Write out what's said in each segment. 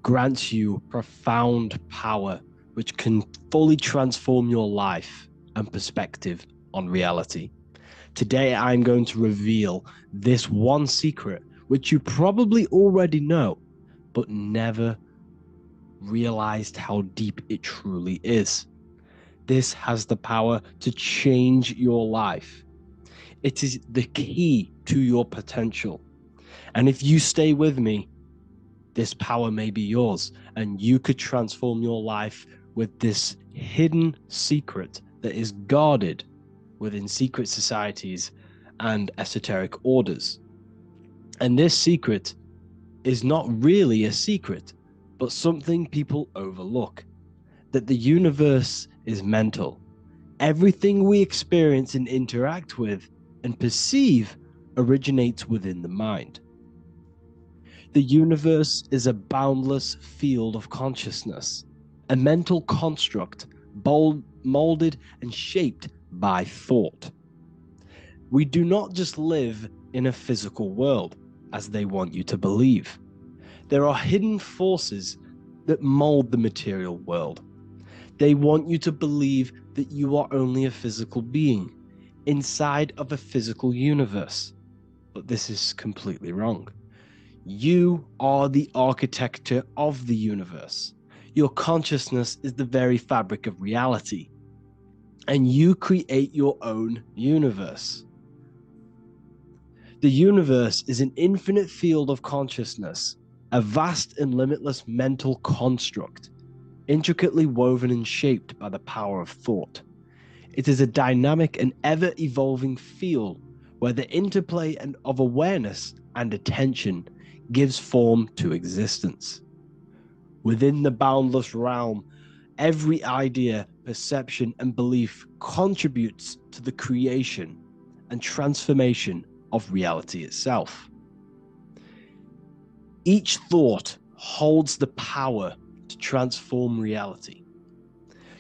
grants you profound power, which can fully transform your life and perspective on reality. Today, I'm going to reveal this one secret, which you probably already know, but never realized how deep it truly is. This has the power to change your life. It is the key to your potential. And if you stay with me, this power may be yours, and you could transform your life with this hidden secret that is guarded within secret societies and esoteric orders. And this secret is not really a secret, but something people overlook, that the universe is mental. Everything we experience and interact with and perceive originates within the mind. The universe is a boundless field of consciousness, a mental construct molded and shaped by thought. We do not just live in a physical world, as they want you to believe. There are hidden forces that mold the material world. They want you to believe that you are only a physical being inside of a physical universe. But this is completely wrong. You are the architecture of the universe. Your consciousness is the very fabric of reality, and you create your own universe. The universe is an infinite field of consciousness, a vast and limitless mental construct, intricately woven and shaped by the power of thought. It is a dynamic and ever-evolving field where the interplay of awareness and attention gives form to existence. Within the boundless realm, every idea, perception, and belief contributes to the creation and transformation of reality itself. Each thought holds the power to transform reality.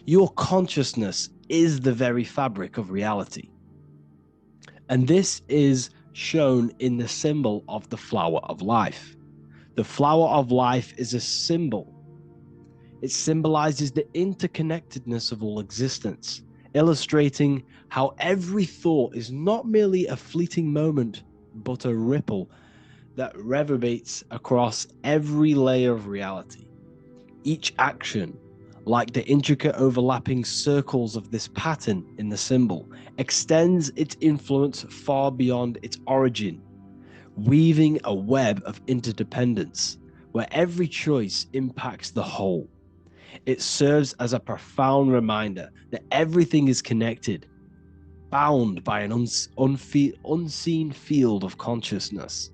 Your consciousness is the very fabric of reality. And this is shown in the symbol of the flower of life. The flower of life is a symbol. It symbolizes the interconnectedness of all existence, illustrating how every thought is not merely a fleeting moment, but a ripple that reverberates across every layer of reality. Each action, like the intricate overlapping circles of this pattern in the symbol, extends its influence far beyond its origin, weaving a web of interdependence where every choice impacts the whole. It serves as a profound reminder that everything is connected, bound by an unseen field of consciousness.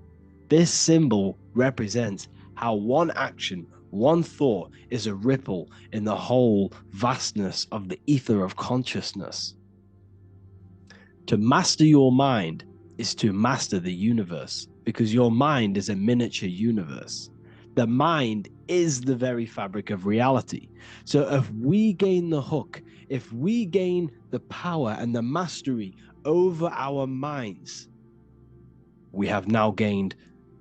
This symbol represents how one action, one thought is a ripple in the whole vastness of the ether of consciousness. To master your mind is to master the universe, because your mind is a miniature universe. The mind is the very fabric of reality. So if we gain the hook, if we gain the power and the mastery over our minds, we have now gained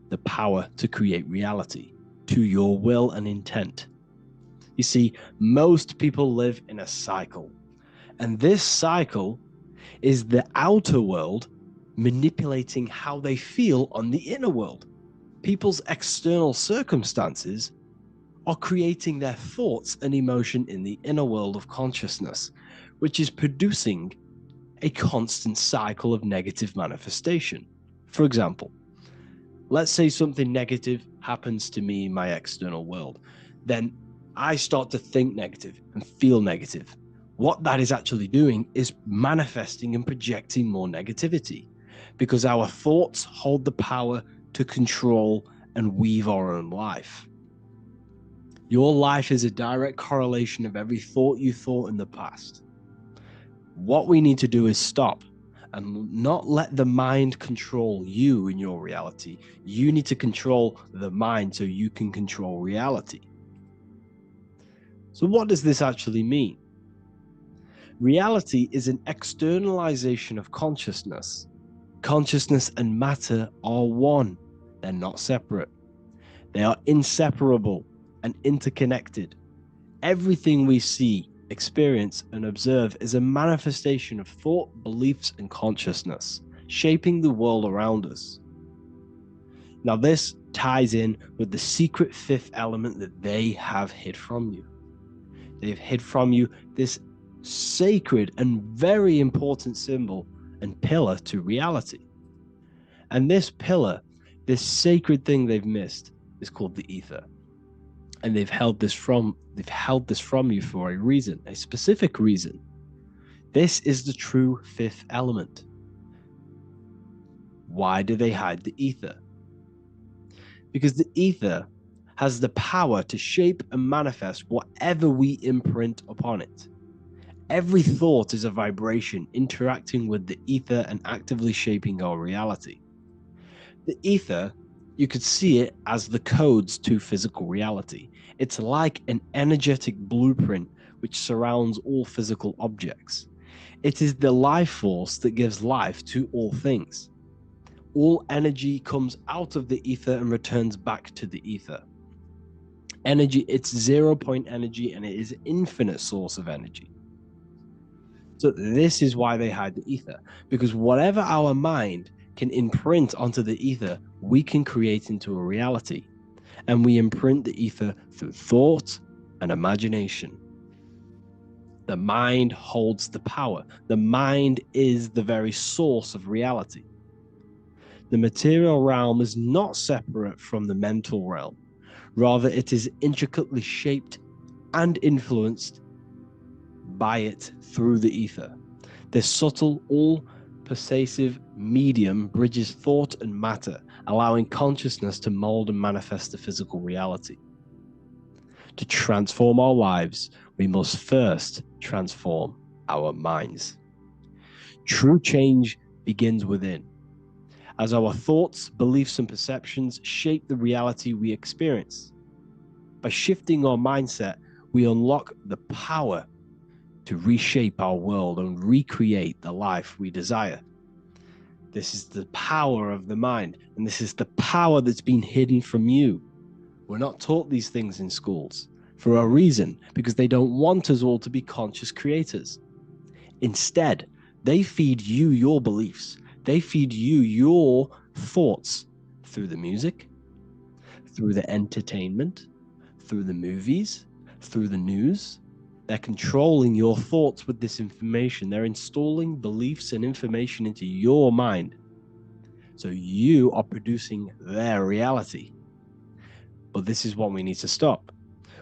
the power to create reality to your will and intent. You see, most people live in a cycle, and this cycle is the outer world manipulating how they feel on the inner world. People's external circumstances are creating their thoughts and emotion in the inner world of consciousness, which is producing a constant cycle of negative manifestation. For example, let's say something negative happens to me in my external world. Then I start to think negative and feel negative. What that is actually doing is manifesting and projecting more negativity, because our thoughts hold the power to control and weave our own life. Your life is a direct correlation of every thought you thought in the past. What we need to do is stop and not let the mind control you in your reality. You need to control the mind so you can control reality. So what does this actually mean? Reality is an externalization of consciousness. Consciousness and matter are one. They're not separate. They are inseparable, and interconnected. Everything we see, experience, and observe is a manifestation of thought, beliefs, and consciousness, shaping the world around us. Now, this ties in with the secret fifth element that they have hid from you. They've hid from you this sacred and very important symbol and pillar to reality. And this pillar, this sacred thing they've missed, is called the ether. And they've held this from you for a reason, a specific reason. This is the true fifth element. Why do they hide the ether? Because the ether has the power to shape and manifest whatever we imprint upon it. Every thought is a vibration interacting with the ether and actively shaping our reality. The ether, you could see it as the codes to physical reality. It's like an energetic blueprint which surrounds all physical objects. It is the life force that gives life to all things. All energy comes out of the ether and returns back to the ether. Energy, it's 0-point energy, and it is an infinite source of energy. So this is why they hide the ether, because whatever our mind can imprint onto the ether, we can create into a reality. And we imprint the ether through thought and imagination. The mind holds the power. The mind is the very source of reality. The material realm is not separate from the mental realm. Rather, it is intricately shaped and influenced by it through the ether. This subtle, all-pervasive medium bridges thought and matter, allowing consciousness to mold and manifest the physical reality. To transform our lives, we must first transform our minds. True change begins within, as our thoughts, beliefs, and perceptions shape the reality we experience. By shifting our mindset, we unlock the power to reshape our world and recreate the life we desire. This is the power of the mind, and this is the power that's been hidden from you. We're not taught these things in schools for a reason, because they don't want us all to be conscious creators. Instead, they feed you your beliefs. They feed you your thoughts through the music, through the entertainment, through the movies, through the news. They're controlling your thoughts with this information. They're installing beliefs and information into your mind. So you are producing their reality. But this is what we need to stop.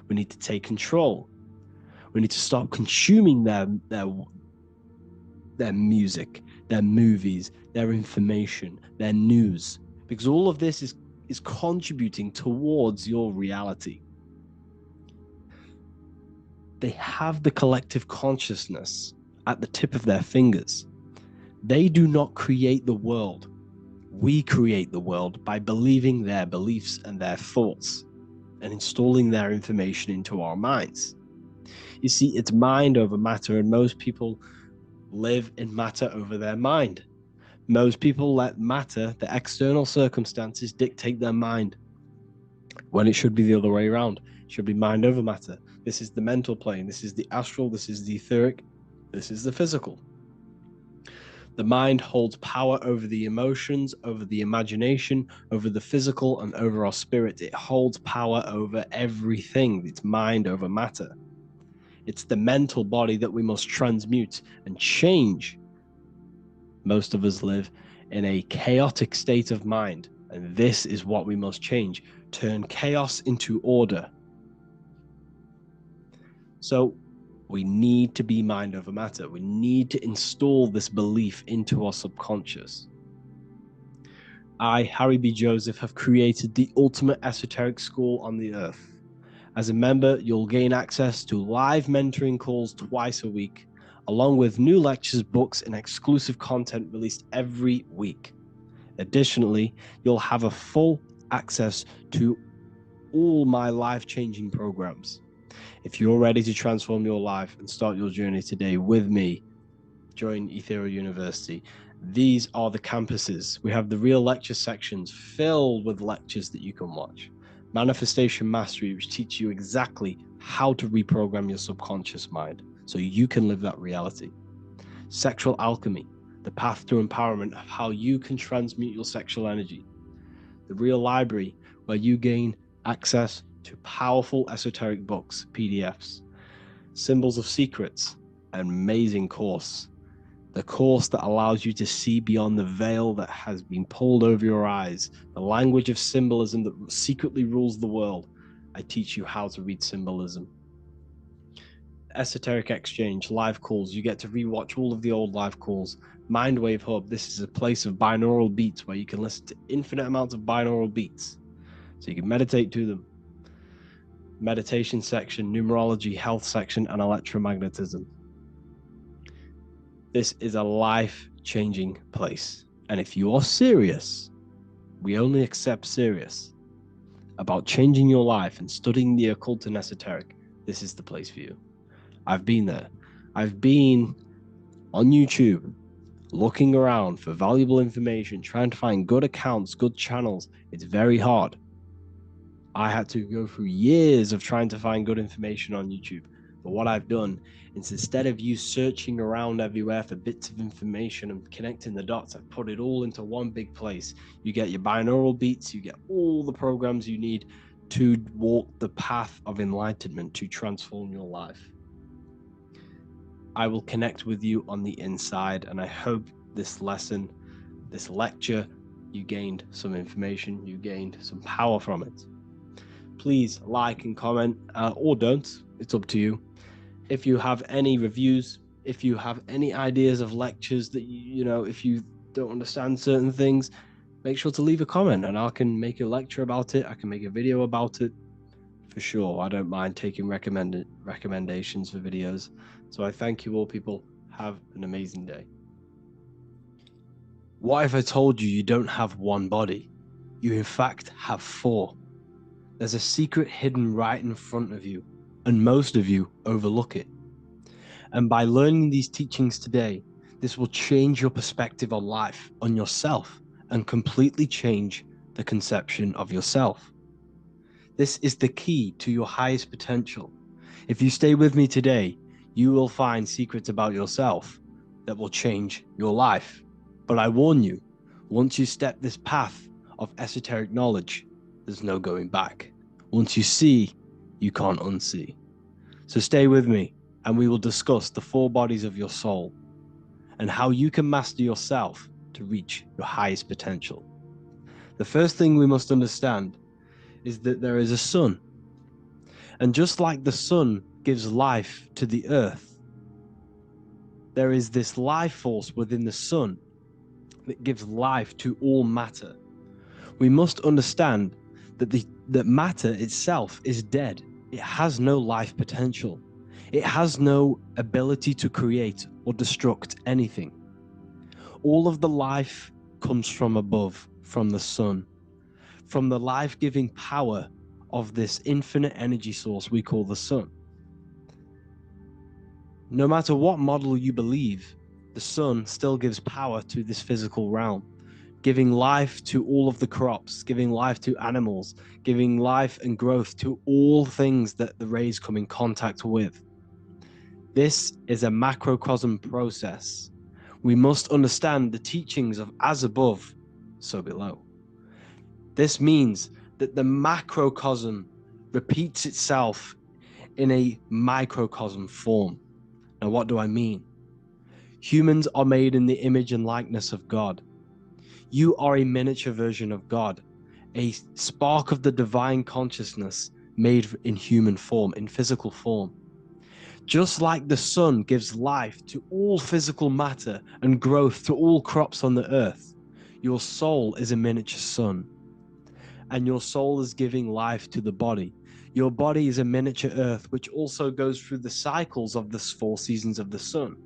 We need to take control. We need to stop consuming their music, their movies, their information, their news, because all of this is contributing towards your reality. They have the collective consciousness at the tip of their fingers. They do not create the world. We create the world by believing their beliefs and their thoughts and installing their information into our minds. You see, it's mind over matter, and most people live in matter over their mind. Most people let matter, the external circumstances, dictate their mind, when it should be the other way around. It should be mind over matter. This is the mental plane. This is the astral. This is the etheric. This is the physical. The mind holds power over the emotions, over the imagination, over the physical, and over our spirit. It holds power over everything. It's mind over matter. It's the mental body that we must transmute and change. Most of us live in a chaotic state of mind, and this is what we must change. Turn chaos into order. So we need to be mind over matter. We need to install this belief into our subconscious. I, Harry B. Joseph, have created the ultimate esoteric school on the earth. As a member, you'll gain access to live mentoring calls twice a week, along with new lectures, books, and exclusive content released every week. Additionally, you'll have a full access to all my life-changing programs. If you're ready to transform your life and start your journey today with me, join Ethereal University. These are the campuses. We have the real lecture sections filled with lectures that you can watch. Manifestation Mastery, which teaches you exactly how to reprogram your subconscious mind so you can live that reality. Sexual Alchemy, the path to empowerment of how you can transmute your sexual energy. The Real Library, where you gain access to powerful esoteric books, PDFs. Symbols of Secrets, an amazing course. The course that allows you to see beyond the veil that has been pulled over your eyes. The language of symbolism that secretly rules the world. I teach you how to read symbolism. Esoteric Exchange, live calls. You get to rewatch all of the old live calls. Mindwave Hub, this is a place of binaural beats where you can listen to infinite amounts of binaural beats. So you can meditate to them. Meditation section, numerology, health section, and electromagnetism. This is a life-changing place. And if you are serious, we only accept serious about changing your life and studying the occult and esoteric, this is the place for you. I've been there. I've been on YouTube looking around for valuable information, trying to find good accounts, good channels. It's very hard. I had to go through years of trying to find good information on YouTube. But what I've done is, instead of you searching around everywhere for bits of information and connecting the dots, I've put it all into one big place. You get your binaural beats, you get all the programs you need to walk the path of enlightenment to transform your life. I will connect with you on the inside, and I hope this lesson, this lecture, you gained some information, you gained some power from it. Please like and comment, or don't, it's up to you. If you have any reviews, if you have any ideas of lectures that you know, if you don't understand certain things, make sure to leave a comment and I can make a lecture about it. I can make a video about it for sure. I don't mind taking recommendations for videos. So I thank you all, people. Have an amazing day. What if I told you you don't have one body? You in fact have four. There's a secret hidden right in front of you, and most of you overlook it. And by learning these teachings today, this will change your perspective on life, on yourself, and completely change the conception of yourself. This is the key to your highest potential. If you stay with me today, you will find secrets about yourself that will change your life. But I warn you, once you step this path of esoteric knowledge, there's no going back. Once you see, you can't unsee. So stay with me, and we will discuss the four bodies of your soul and how you can master yourself to reach your highest potential. The first thing we must understand is that there is a sun. And just like the sun gives life to the earth, there is this life force within the sun that gives life to all matter. We must understand that matter itself is dead. It has no life potential. It has no ability to create or destruct anything. All of the life comes from above, from the sun, from the life-giving power of this infinite energy source we call the sun. No matter what model you believe, the sun still gives power to this physical realm, giving life to all of the crops, giving life to animals, giving life and growth to all things that the rays come in contact with. This is a macrocosm process. We must understand the teachings of as above, so below. This means that the macrocosm repeats itself in a microcosm form. Now, what do I mean? Humans are made in the image and likeness of God. You are a miniature version of God, a spark of the divine consciousness made in human form, in physical form. Just like the sun gives life to all physical matter and growth to all crops on the earth, your soul is a miniature sun. And your soul is giving life to the body. Your body is a miniature earth, which also goes through the cycles of the 4 seasons of the sun.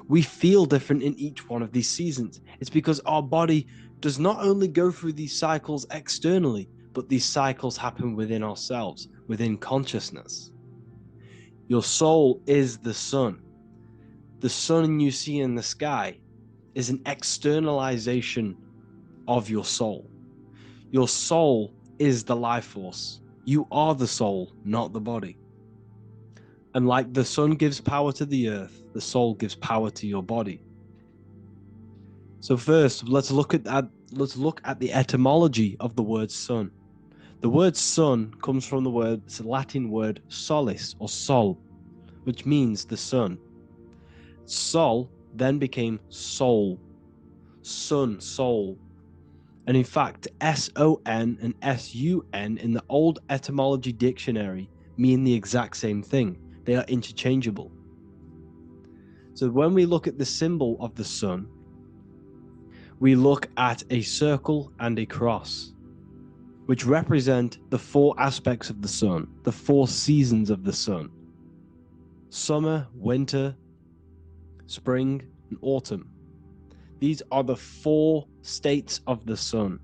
We feel different in each one of these seasons. It's because our body does not only go through these cycles externally, but these cycles happen within ourselves, within consciousness. Your soul is the sun. The sun you see in the sky is an externalization of your soul. Your soul is the life force. You are the soul, not the body. And like the sun gives power to the earth, the soul gives power to your body. So first, let's look at the etymology of the word sun. The word sun comes from the Latin word solis or sol, which means the sun. Sol then became soul, sun, soul. And in fact, S-O-N and S-U-N in the old etymology dictionary mean the exact same thing. They are interchangeable. So when we look at the symbol of the sun, we look at a circle and a cross, which represent the four aspects of the sun, the four seasons of the sun: summer, winter, spring, and autumn. These are the four states of the sun.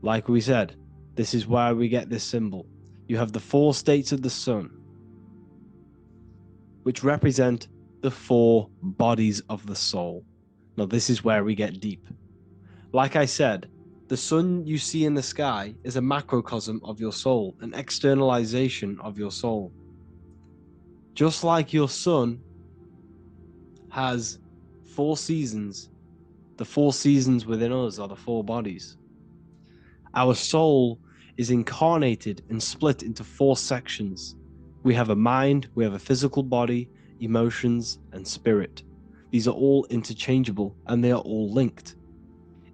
Like we said, this is where we get this symbol. You have the four states of the sun, which represent the four bodies of the soul. Now, this is where we get deep. Like I said, the sun you see in the sky is a macrocosm of your soul, an externalization of your soul. Just like your sun has four seasons, the four seasons within us are the four bodies. Our soul is incarnated and split into four sections. We have a mind, we have a physical body, emotions, and spirit. These are all interchangeable and they are all linked.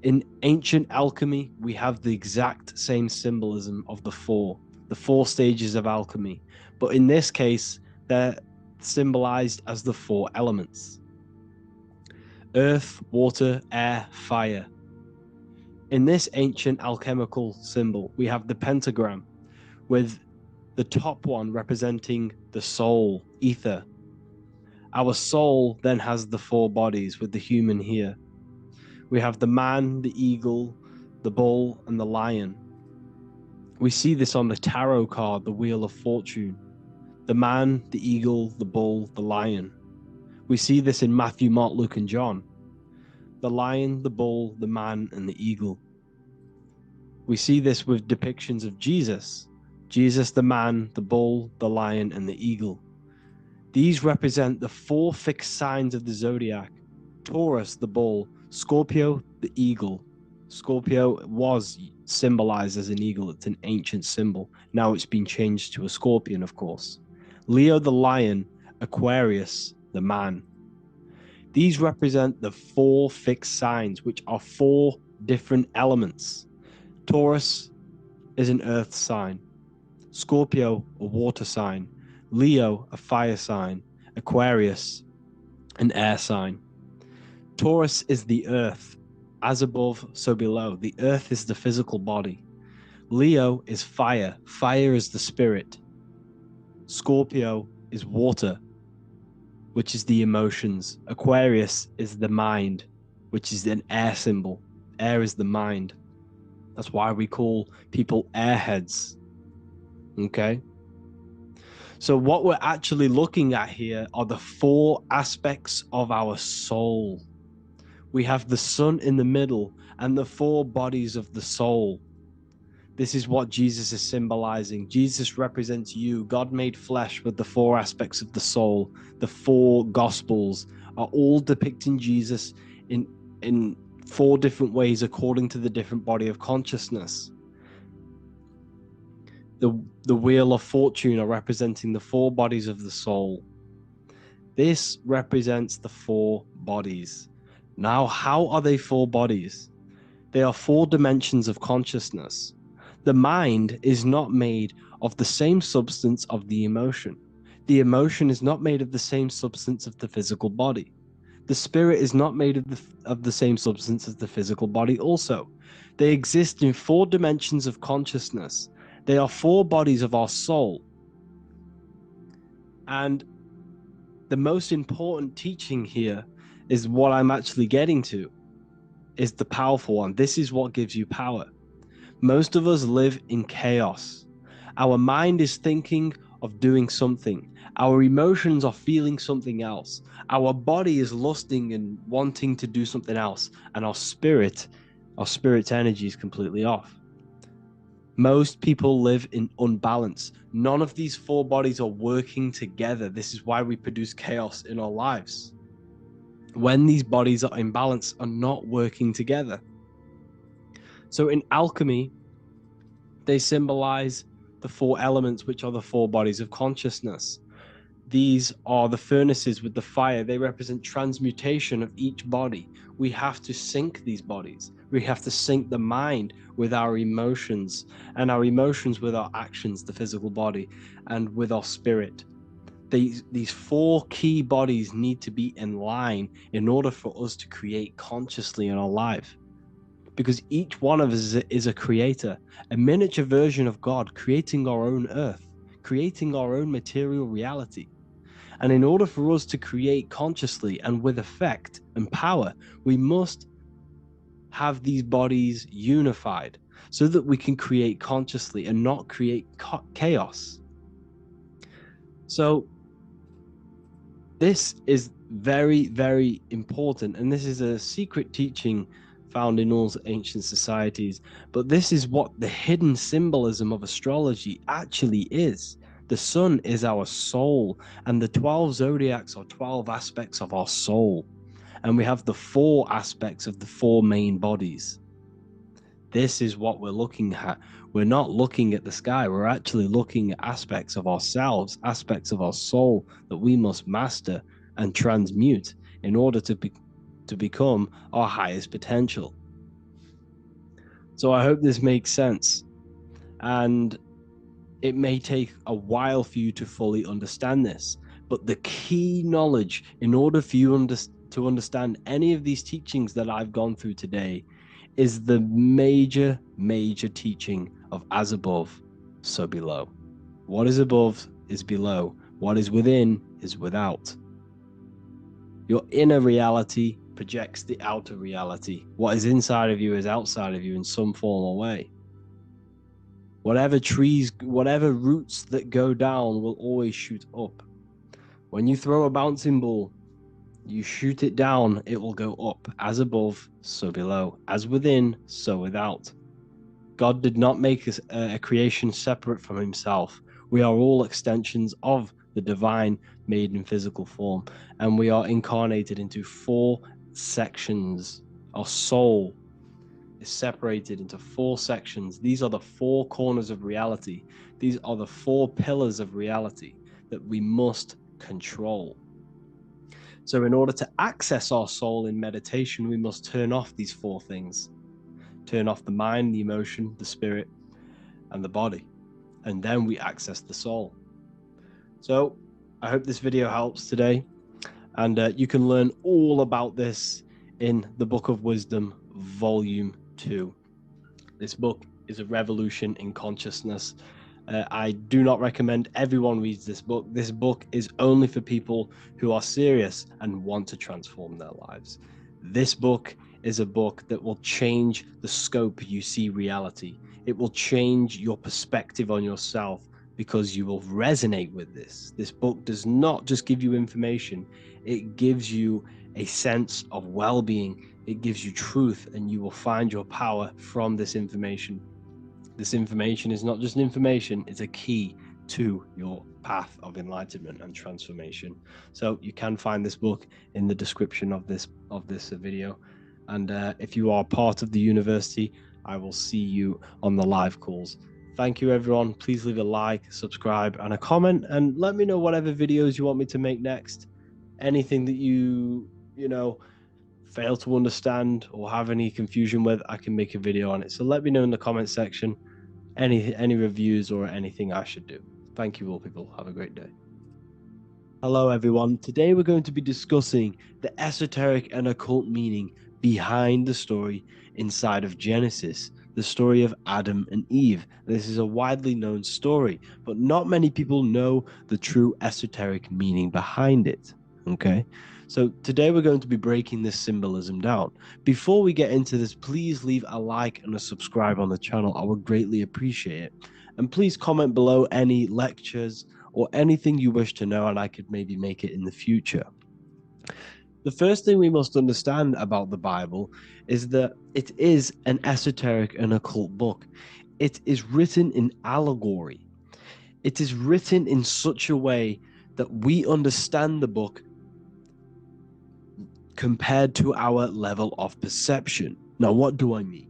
In ancient alchemy, we have the exact same symbolism of the four stages of alchemy. But in this case, they're symbolized as the four elements: earth, water, air, fire. In this ancient alchemical symbol, we have the pentagram, with the top one representing the soul, ether. Our soul then has the four bodies, with the human here. We have the man, the eagle, the bull, and the lion. We see this on the tarot card, the Wheel of Fortune. The man, the eagle, the bull, the lion. We see this in Matthew, Mark, Luke, and John. The lion, the bull, the man, and the eagle. We see this with depictions of Jesus. Jesus, the man, the bull, the lion, and the eagle. These represent the four fixed signs of the zodiac: Taurus, the bull; Scorpio, the eagle. Scorpio was symbolized as an eagle. It's an ancient symbol. Now it's been changed to a scorpion, of course. Leo, the lion; Aquarius, the man. These represent the four fixed signs, which are four different elements. Taurus is an earth sign, Scorpio a water sign, Leo a fire sign, Aquarius an air sign. Taurus is the earth, as above, so below. The earth is the physical body. Leo is fire, fire is the spirit. Scorpio is water, which is the emotions. Aquarius is the mind, which is an air symbol. Air is the mind. That's why we call people airheads. Okay? So what we're actually looking at here are the four aspects of our soul. We have the sun in the middle and the four bodies of the soul. This is what Jesus is symbolizing. Jesus represents you. God made flesh with the four aspects of the soul. The four gospels are all depicting Jesus in four different ways according to the different body of consciousness. The Wheel of Fortune are representing the four bodies of the soul. This represents the four bodies. Now, how are they four bodies? They are four dimensions of consciousness. The mind is not made of the same substance of the emotion. The emotion is not made of the same substance of the physical body. The spirit is not made of the same substance as the physical body also. They exist in four dimensions of consciousness. They are four bodies of our soul. And the most important teaching here is what I'm actually getting to, is the powerful one. This is what gives you power. Most of us live in chaos. Our mind is thinking of doing something. Our emotions are feeling something else. Our body is lusting and wanting to do something else. And our spirit's energy is completely off. Most people live in unbalance. None of these four bodies are working together. This is why we produce chaos in our lives. When these bodies are in balance, are not working together. So in alchemy, they symbolize the four elements, which are the four bodies of consciousness. These are the furnaces with the fire. They represent transmutation of each body. We have to sync these bodies. We have to sync the mind with our emotions, and our emotions with our actions, the physical body, and with our spirit. These four key bodies need to be in line in order for us to create consciously in our life. Because each one of us is a creator, a miniature version of God, creating our own earth, creating our own material reality. And in order for us to create consciously and with effect and power, we must have these bodies unified so that we can create consciously and not create chaos. So this is very, very important. And this is a secret teaching found in all ancient societies. But this is what the hidden symbolism of astrology actually is. The sun is our soul, and the 12 zodiacs are 12 aspects of our soul. And we have the 4 aspects of the 4 main bodies. This is what we're looking at. We're not looking at the sky. We're actually looking at aspects of ourselves, aspects of our soul that we must master and transmute in order to become our highest potential. So I hope this makes sense. And it may take a while for you to fully understand this, but the key knowledge in order for you to understand any of these teachings that I've gone through today is the major teaching of as above, so below. What is above is below. What is within is without. Your inner reality projects the outer reality. What is inside of you is outside of you in some form or way. Whatever trees, whatever roots that go down will always shoot up. When you throw a bouncing ball, you shoot it down, it will go up. As above, so below. As within, so without. God did not make a creation separate from himself. We are all extensions of the divine made in physical form. And we are incarnated into 4 sections. Our soul is separated into 4 sections. These are the 4 corners of reality. These are the 4 pillars of reality that we must control. So in order to access our soul in meditation, we must turn off these 4 things. Turn off the mind, the emotion, the spirit, and the body. And then we access the soul. So I hope this video helps today. And you can learn all about this in the Book of Wisdom, Volume 2. This book is a revolution in consciousness. I do not recommend everyone reads this book. This book is only for people who are serious and want to transform their lives. This book is a book that will change the scope you see reality. It will change your perspective on yourself because you will resonate with this. This book does not just give you information. It gives you a sense of well-being. It gives you truth, and you will find your power from this information. This information is not just information, it's a key to your path of enlightenment and transformation. So you can find this book in the description of this video. And if you are part of the university, I will see you on the live calls. Thank you, everyone. Please leave a like, subscribe, and a comment, and let me know whatever videos you want me to make next. Anything that you fail to understand or have any confusion with, I can make a video on it. So let me know in the comment section any reviews or anything I should do. Thank you all, people. Have a great day. Hello, everyone. Today we're going to be discussing the esoteric and occult meaning behind the story inside of Genesis, the story of Adam and Eve. This is a widely known story, but not many people know the true esoteric meaning behind it. Okay, so today we're going to be breaking this symbolism down. Before we get into this, please leave a like and a subscribe on the channel. I would greatly appreciate it. And please comment below any lectures or anything you wish to know, and I could maybe make it in the future. The first thing we must understand about the Bible is that it is an esoteric and occult book. it is written in allegory. It is written in such a way that we understand the book compared to our level of perception. Now, what do I mean?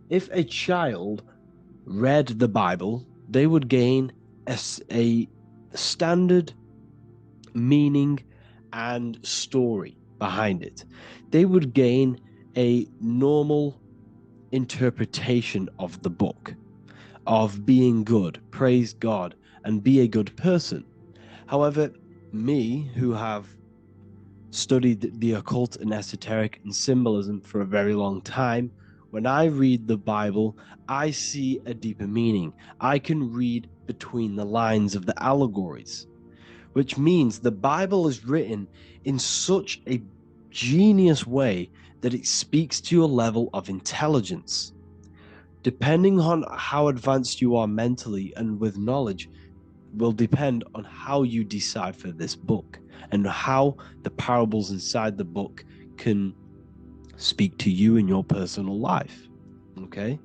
If a child read the Bible, they would gain a standard meaning and story behind it. They would gain a normal interpretation of the book, of being good, praise God, and be a good person. However, me, who have studied the occult and esoteric and symbolism for a very long time, when I read the Bible, I see a deeper meaning. I can read between the lines of the allegories, which means the Bible is written in such a genius way that it speaks to your level of intelligence. Depending on how advanced you are mentally and with knowledge, will depend on how you decipher this book and how the parables inside the book can speak to you in your personal life. Okay?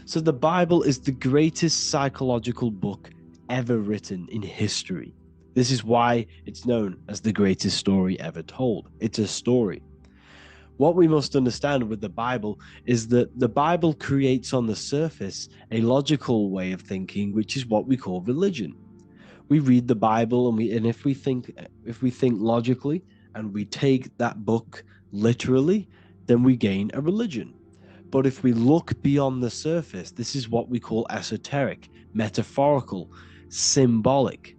So the Bible is the greatest psychological book ever written in history. This is why it's known as the greatest story ever told. It's a story. What we must understand with the Bible is that the Bible creates on the surface a logical way of thinking, which is what we call religion. We read the Bible and if we think logically and we take that book literally, then we gain a religion. But if we look beyond the surface, this is what we call esoteric, metaphorical, symbolic.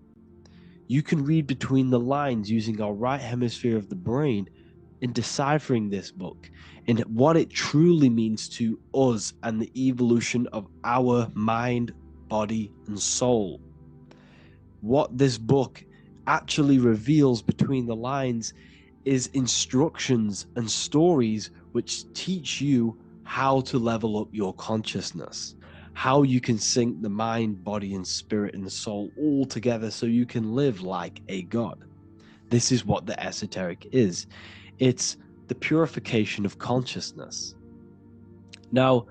You can read between the lines using our right hemisphere of the brain in deciphering this book and what it truly means to us and the evolution of our mind, body, and soul. What this book actually reveals between the lines is instructions and stories which teach you how to level up your consciousness, how you can sync the mind, body, and spirit and the soul all together so you can live like a god. This is what the esoteric is. It's the purification of consciousness. Now,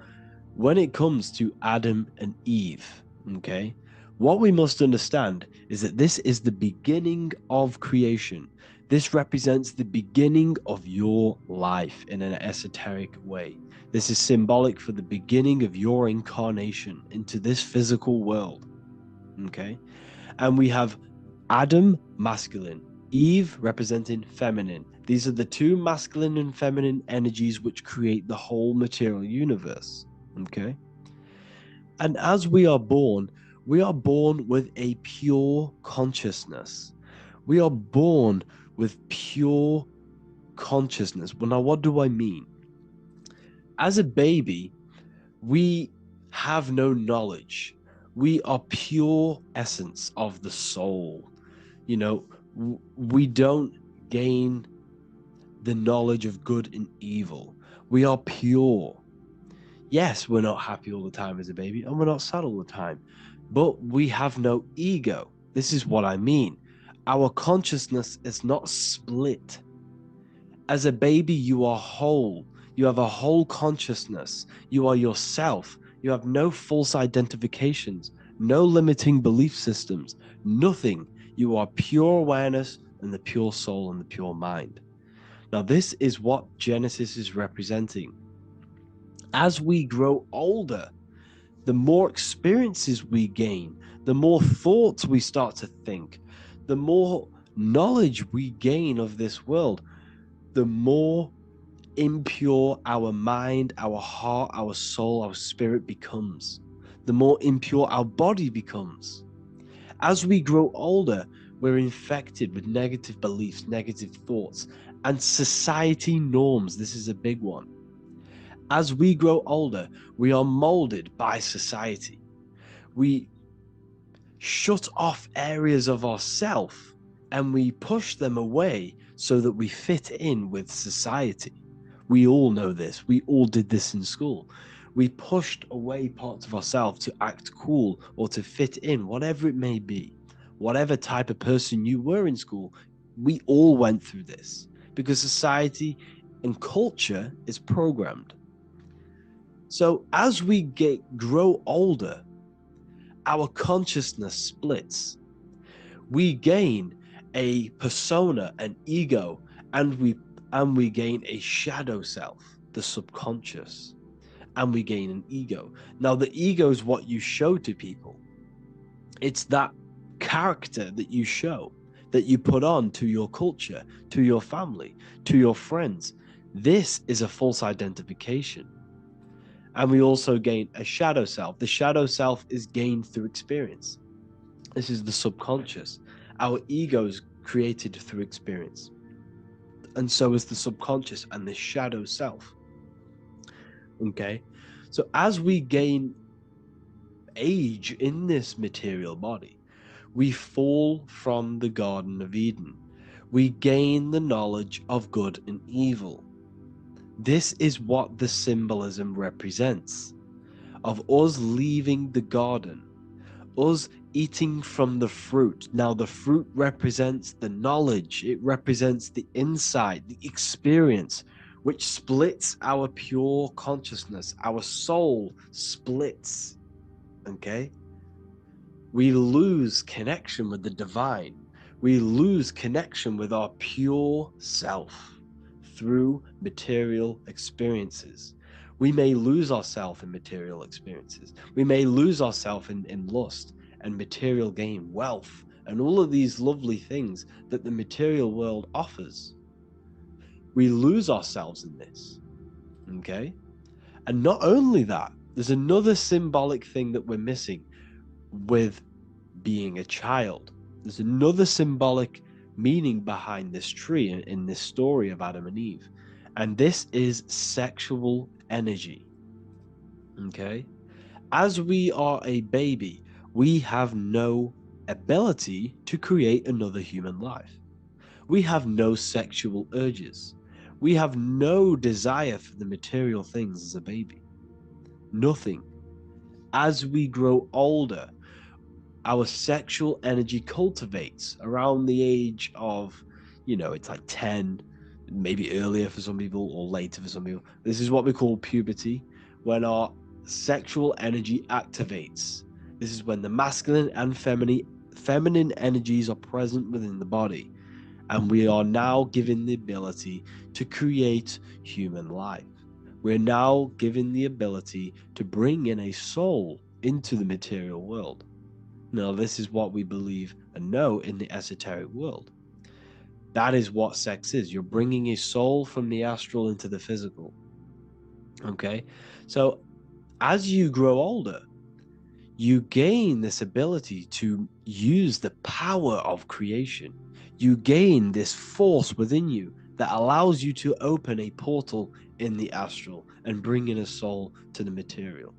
when it comes to Adam and Eve, okay, what we must understand is that this is the beginning of creation. This represents the beginning of your life in an esoteric way. This is symbolic for the beginning of your incarnation into this physical world, okay? And we have Adam, masculine, Eve representing feminine. These are the two masculine and feminine energies which create the whole material universe, okay? And as we are born with a pure consciousness. We are born with pure consciousness. Well, now, what do I mean? As a baby, we have no knowledge. We are pure essence of the soul. You know, we don't gain the knowledge of good and evil. We are pure. Yes, we're not happy all the time as a baby, and we're not sad all the time, but we have no ego. This is what I mean. Our consciousness is not split. As a baby, you are whole. You have a whole consciousness. You are yourself. You have no false identifications, no limiting belief systems, nothing. You are pure awareness and the pure soul and the pure mind. Now, this is what Genesis is representing. As we grow older, the more experiences we gain, the more thoughts we start to think, the more knowledge we gain of this world, the more impure our mind, our heart, our soul, our spirit becomes, the more impure our body becomes. As we grow older, we're infected with negative beliefs, negative thoughts, and society norms. This is a big one. As we grow older, we are molded by society. We shut off areas of ourself and we push them away so that we fit in with society. We all know this. We all did this in school. We pushed away parts of ourselves to act cool or to fit in, whatever it may be. Whatever type of person you were in school, we all went through this because society and culture is programmed. So as we grow older, our consciousness splits. We gain a persona, an ego, and we gain a shadow self, the subconscious, and we gain an ego. Now, the ego is what you show to people. It's that character that you show, that you put on to your culture, to your family, to your friends. This is a false identification. And we also gain a shadow self. The shadow self is gained through experience. This is the subconscious. Our ego is created through experience. And so is the subconscious and the shadow self. Okay? So as we gain age in this material body, we fall from the Garden of Eden. We gain the knowledge of good and evil. This is what the symbolism represents of us leaving the garden, us eating from the fruit. Now, the fruit represents the knowledge, it represents the insight, the experience, which splits our pure consciousness. Our soul splits. Okay? We lose connection with the divine. We lose connection with our pure self through material experiences. We may lose ourselves in material experiences. We may lose ourselves in lust and material gain, wealth, and all of these lovely things that the material world offers. We lose ourselves in this. Okay? And not only that, there's another symbolic thing that we're missing with being a child. There's another symbolic meaning behind this tree in this story of Adam and Eve, and this is sexual energy. Okay? As we are a baby, we have no ability to create another human life. We have no sexual urges. We have no desire for the material things as a baby. Nothing. As we grow older, our sexual energy cultivates around the age of, it's like 10, maybe earlier for some people or later for some people. This is what we call puberty, when our sexual energy activates. This is when the masculine and feminine energies are present within the body, and we are now given the ability to create human life. We're now given the ability to bring in a soul into the material world. Now, this is what we believe and know in the esoteric world. That is what sex is. You're bringing a soul from the astral into the physical. Okay? So, as you grow older, you gain this ability to use the power of creation. You gain this force within you that allows you to open a portal in the astral and bring in a soul to the material.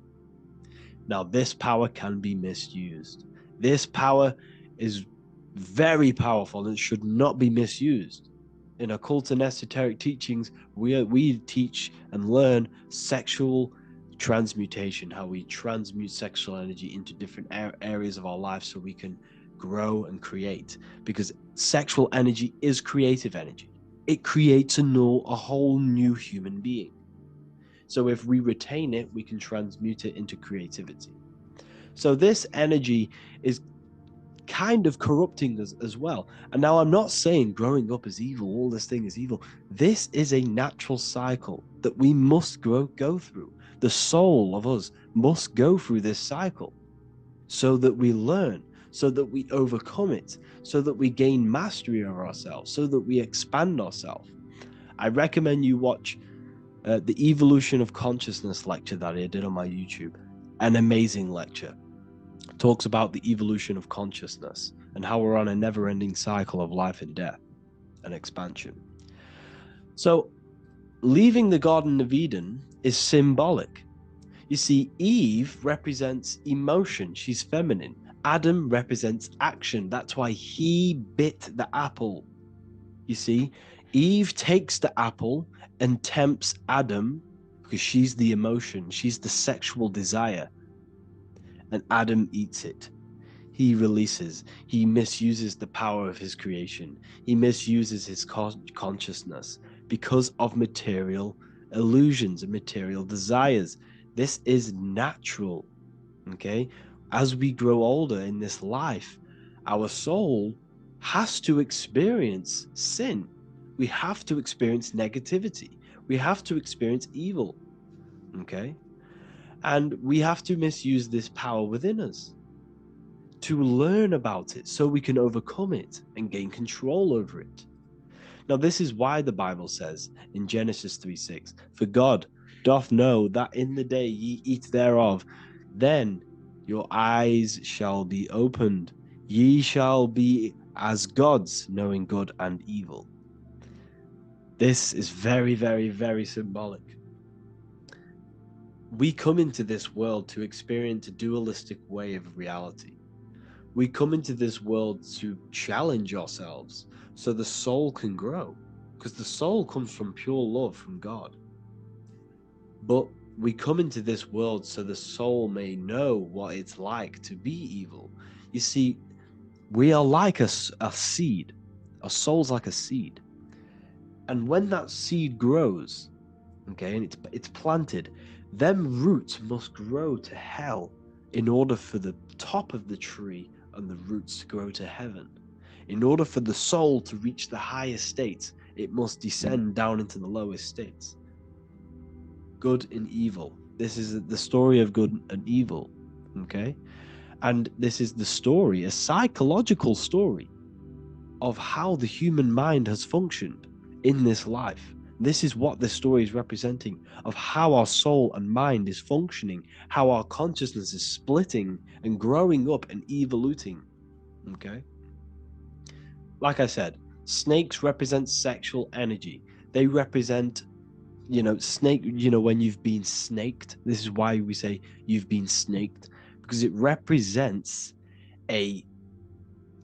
Now, this power can be misused. This power is very powerful and should not be misused. In occult and esoteric teachings, we teach and learn sexual transmutation, how we transmute sexual energy into different areas of our life so we can grow and create. Because sexual energy is creative energy. It creates a whole new human being. So if we retain it, we can transmute it into creativity. So this energy is kind of corrupting us as well. And now I'm not saying growing up is evil, all this thing is evil. This is a natural cycle that we must go through. The soul of us must go through this cycle so that we learn, so that we overcome it, so that we gain mastery over ourselves, so that we expand ourselves. I recommend you watch the Evolution of Consciousness lecture that I did on my YouTube. An amazing lecture. It talks about the evolution of consciousness and how we're on a never-ending cycle of life and death and expansion. So leaving the Garden of Eden is symbolic. You see, Eve represents emotion. She's feminine. Adam represents action. That's why he bit the apple. You see, Eve takes the apple and tempts Adam because she's the emotion. She's the sexual desire. And Adam eats it. He releases. He misuses the power of his creation. He misuses his consciousness because of material illusions and material desires. This is natural, okay? As we grow older in this life, our soul has to experience sin. We have to experience negativity. We have to experience evil, okay? And we have to misuse this power within us to learn about it so we can overcome it and gain control over it. Now, this is why the Bible says in Genesis 3:6, "For God doth know that in the day ye eat thereof, then your eyes shall be opened. Ye shall be as gods, knowing good and evil." This is very, very, very symbolic. We come into this world to experience a dualistic way of reality. We come into this world to challenge ourselves so the soul can grow, because the soul comes from pure love from God. But we come into this world so the soul may know what it's like to be evil. You see, we are like a seed. Our soul's like a seed. And when that seed grows, okay, and it's planted, them roots must grow to hell in order for the top of the tree and the roots to grow to heaven. In order for the soul to reach the highest states, it must descend down into the lowest states. Good and evil. This is the story of good and evil, okay? And this is the story, a psychological story of how the human mind has functioned in this life. This is what this story is representing, of how our soul and mind is functioning, how our consciousness is splitting and growing up and evoluting, okay? Like I said, snakes represent sexual energy. They represent, snake, when you've been snaked. This is why we say you've been snaked, because it represents a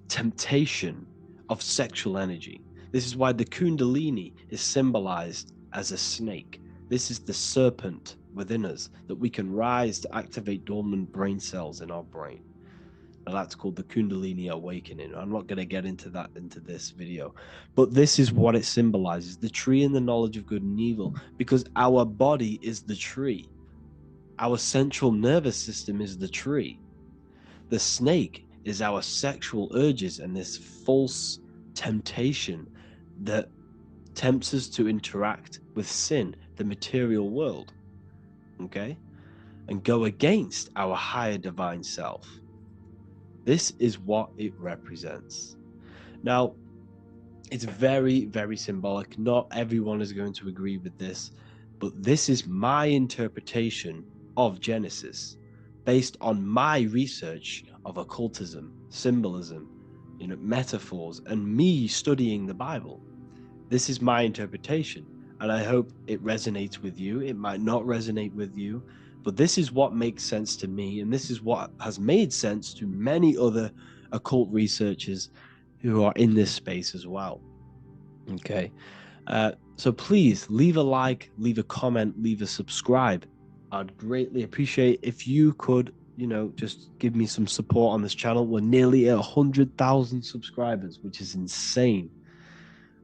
temptation of sexual energy. This is why the Kundalini is symbolized as a snake. This is the serpent within us that we can rise to activate dormant brain cells in our brain. Now that's called the Kundalini awakening. I'm not going to get into that into this video, but this is what it symbolizes, the tree and the knowledge of good and evil, because our body is the tree. Our central nervous system is the tree. The snake is our sexual urges and this false temptation that tempts us to interact with sin, the material world, okay, and go against our higher divine self. This is what it represents. Now, it's very, very symbolic. Not everyone is going to agree with this, but this is my interpretation of Genesis based on my research of occultism, symbolism, metaphors, and me studying the Bible. This is my interpretation, and I hope it resonates with you. It might not resonate with you, but this is what makes sense to me, and this is what has made sense to many other occult researchers who are in this space as well. Okay, so please leave a like, leave a comment, leave a subscribe. I'd greatly appreciate if you could just give me some support on this channel. We're nearly at 100,000 subscribers, which is insane.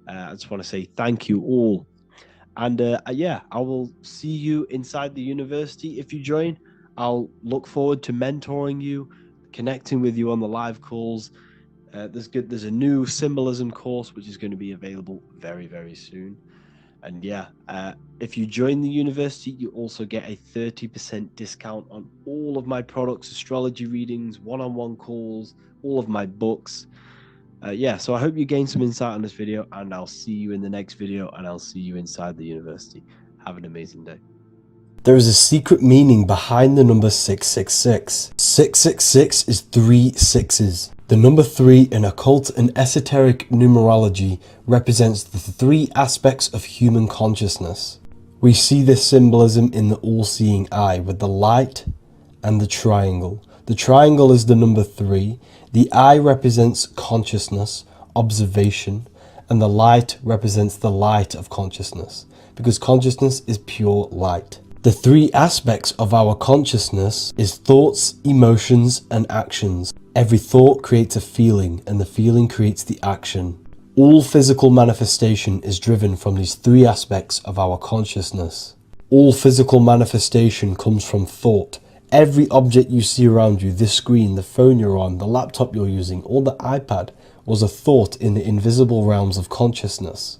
I just want to say thank you all. And yeah, I will see you inside the university. If you join, I'll look forward to mentoring you, connecting with you on the live calls. There's a new symbolism course, which is going to be available very, very soon. And yeah, if you join the university, you also get a 30% discount on all of my products, astrology readings, one-on-one calls, all of my books. Yeah, so I hope you gain some insight on this video, and I'll see you in the next video, and I'll see you inside the university. Have an amazing day. There is a secret meaning behind the number 666. 666 is 3 sixes. The number 3 in occult and esoteric numerology represents the 3 aspects of human consciousness. We see this symbolism in the all-seeing eye with the light and the triangle. The triangle is the number 3, the eye represents consciousness, observation, and the light represents the light of consciousness, because consciousness is pure light. The 3 aspects of our consciousness is thoughts, emotions, and actions. Every thought creates a feeling, and the feeling creates the action. All physical manifestation is driven from these 3 aspects of our consciousness. All physical manifestation comes from thought. Every object you see around you, this screen, the phone you're on, the laptop you're using, or the iPad, was a thought in the invisible realms of consciousness.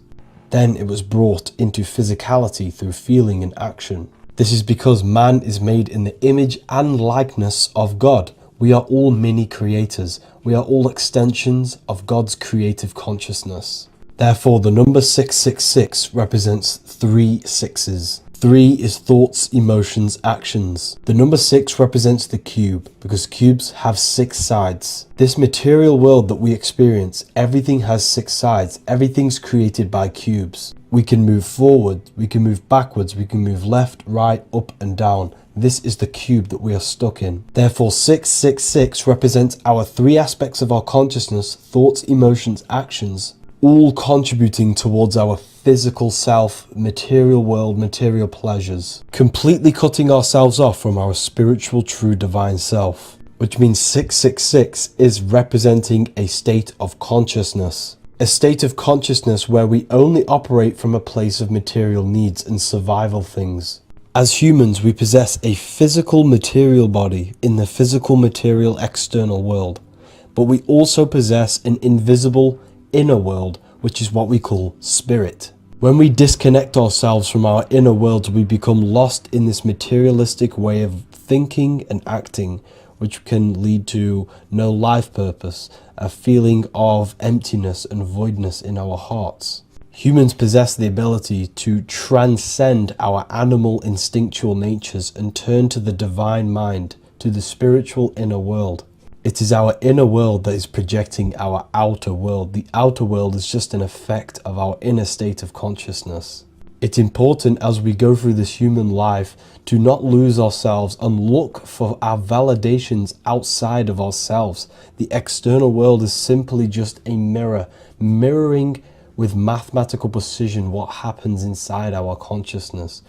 Then it was brought into physicality through feeling and action. This is because man is made in the image and likeness of God. We are all mini creators. We are all extensions of God's creative consciousness. Therefore, the number 666 represents 3 sixes. 3 is thoughts, emotions, actions. The number 6 represents the cube because cubes have 6 sides. This material world that we experience, everything has 6 sides. Everything's created by cubes. We can move forward, we can move backwards, we can move left, right, up and down. This is the cube that we are stuck in. Therefore, 666 represents our 3 aspects of our consciousness, thoughts, emotions, actions, all contributing towards our physical self, material world, material pleasures, completely cutting ourselves off from our spiritual, true, divine self, which means 666 is representing a state of consciousness. A state of consciousness where we only operate from a place of material needs and survival things. As humans, we possess a physical material body in the physical material external world, but we also possess an invisible inner world, which is what we call spirit. When we disconnect ourselves from our inner worlds, we become lost in this materialistic way of thinking and acting, which can lead to no life purpose, a feeling of emptiness and voidness in our hearts. Humans possess the ability to transcend our animal instinctual natures and turn to the divine mind, to the spiritual inner world. It is our inner world that is projecting our outer world. The outer world is just an effect of our inner state of consciousness. It's important as we go through this human life to not lose ourselves and look for our validations outside of ourselves. The external world is simply just a mirror, mirroring with mathematical precision what happens inside our consciousness.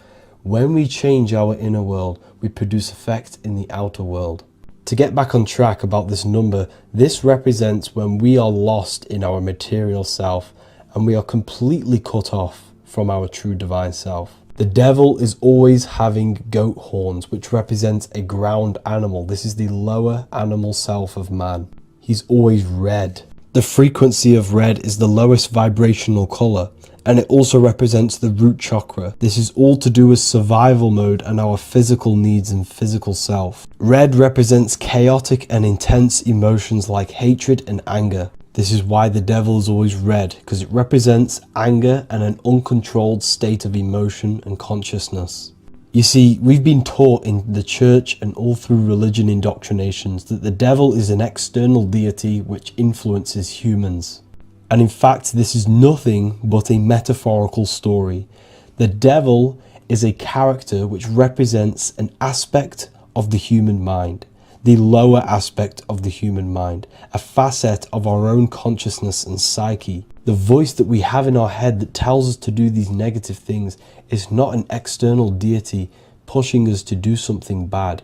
When we change our inner world, we produce effect in the outer world. To get back on track about this number, this represents when we are lost in our material self and we are completely cut off from our true divine self. The devil is always having goat horns, which represents a ground animal. This is the lower animal self of man. He's always red. The frequency of red is the lowest vibrational color, and it also represents the root chakra. This is all to do with survival mode and our physical needs and physical self. Red represents chaotic and intense emotions like hatred and anger. This is why the devil is always red, because it represents anger and an uncontrolled state of emotion and consciousness. You see, we've been taught in the church and all through religion indoctrinations that the devil is an external deity which influences humans. And in fact, this is nothing but a metaphorical story. The devil is a character which represents an aspect of the human mind, the lower aspect of the human mind, a facet of our own consciousness and psyche. The voice that we have in our head that tells us to do these negative things is not an external deity pushing us to do something bad.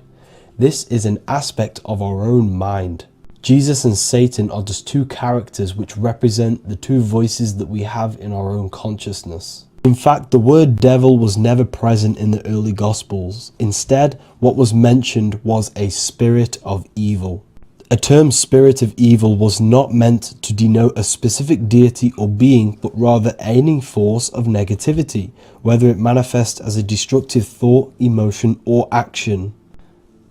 This is an aspect of our own mind. Jesus and Satan are just 2 characters which represent the 2 voices that we have in our own consciousness. In fact, the word devil was never present in the early Gospels. Instead, what was mentioned was a spirit of evil. A term spirit of evil was not meant to denote a specific deity or being, but rather any force of negativity, whether it manifests as a destructive thought, emotion, or action.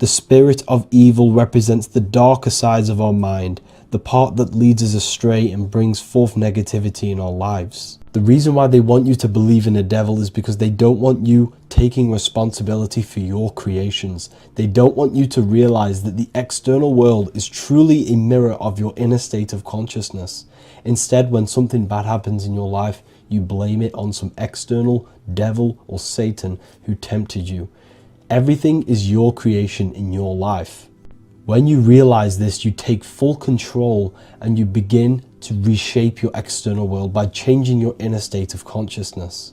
The spirit of evil represents the darker sides of our mind, the part that leads us astray and brings forth negativity in our lives. The reason why they want you to believe in a devil is because they don't want you taking responsibility for your creations. They don't want you to realize that the external world is truly a mirror of your inner state of consciousness. Instead, when something bad happens in your life, you blame it on some external devil or Satan who tempted you. Everything is your creation in your life. When you realize this, you take full control and you begin to reshape your external world by changing your inner state of consciousness.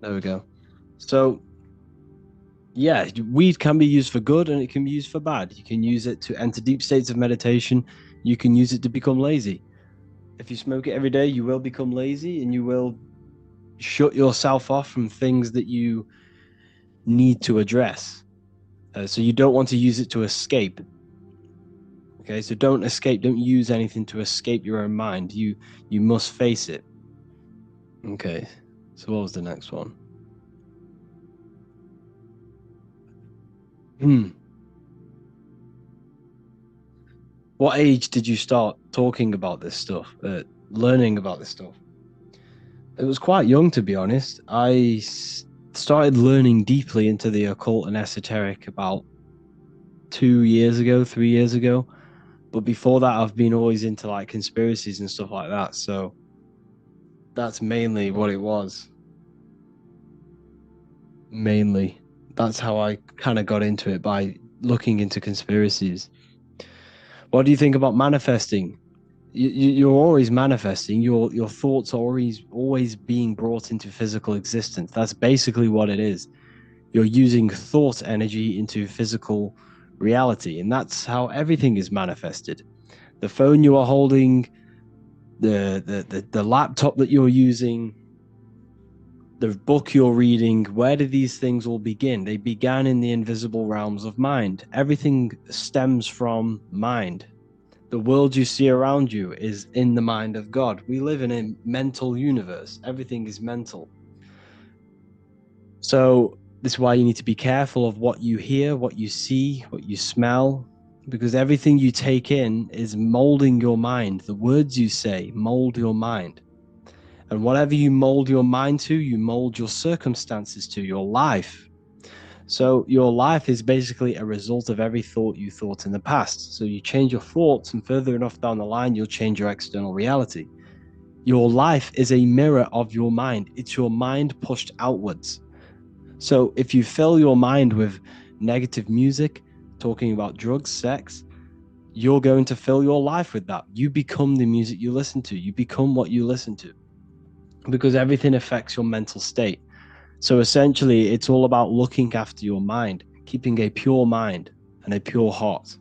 There we go. So, yeah, weed can be used for good and it can be used for bad. You can use it to enter deep states of meditation. You can use it to become lazy. If you smoke it every day, you will become lazy and you will shut yourself off from things that you need to address. So you don't want to use it to escape. Okay, so don't escape. Don't use anything to escape your own mind. You must face it. Okay, so what was the next one? What age did you start talking about this stuff, learning about this stuff? It was quite young, to be honest. I started learning deeply into the occult and esoteric about 2 years ago, 3 years ago. But before that, I've been always into like conspiracies and stuff like that. So that's mainly what it was. Mainly, that's how I kind of got into it, by looking into conspiracies. What do you think about manifesting? You're always manifesting. Your thoughts are always being brought into physical existence. That's basically what it is. You're using thought energy into physical reality, and that's how everything is manifested. The phone you are holding, the laptop that you're using, the book you're reading, where did these things all begin? They began in the invisible realms of mind. Everything stems from mind. The world you see around you is in the mind of God. We live in a mental universe. Everything is mental. So this is why you need to be careful of what you hear, what you see, what you smell, because everything you take in is molding your mind. The words you say mold your mind. And whatever you mold your mind to, you mold your circumstances to, your life. So your life is basically a result of every thought you thought in the past. So you change your thoughts, and further enough down the line, you'll change your external reality. Your life is a mirror of your mind. It's your mind pushed outwards. So if you fill your mind with negative music, talking about drugs, sex, you're going to fill your life with that. You become the music you listen to. You become what you listen to, because everything affects your mental state. So essentially, it's all about looking after your mind, keeping a pure mind and a pure heart.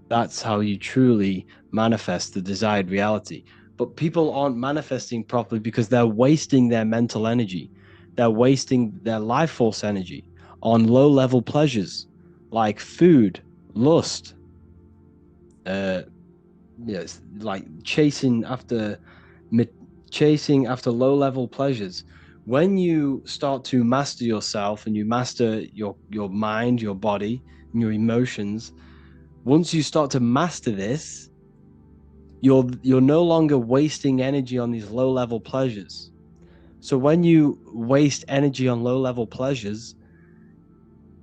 That's how you truly manifest the desired reality. But people aren't manifesting properly because they're wasting their mental energy. They're wasting their life force energy on low-level pleasures like food, lust, yes, like chasing after low-level pleasures. When you start to master yourself and you master your mind, your body, and your emotions, once you start to master this, you're no longer wasting energy on these low-level pleasures. So when you waste energy on low-level pleasures,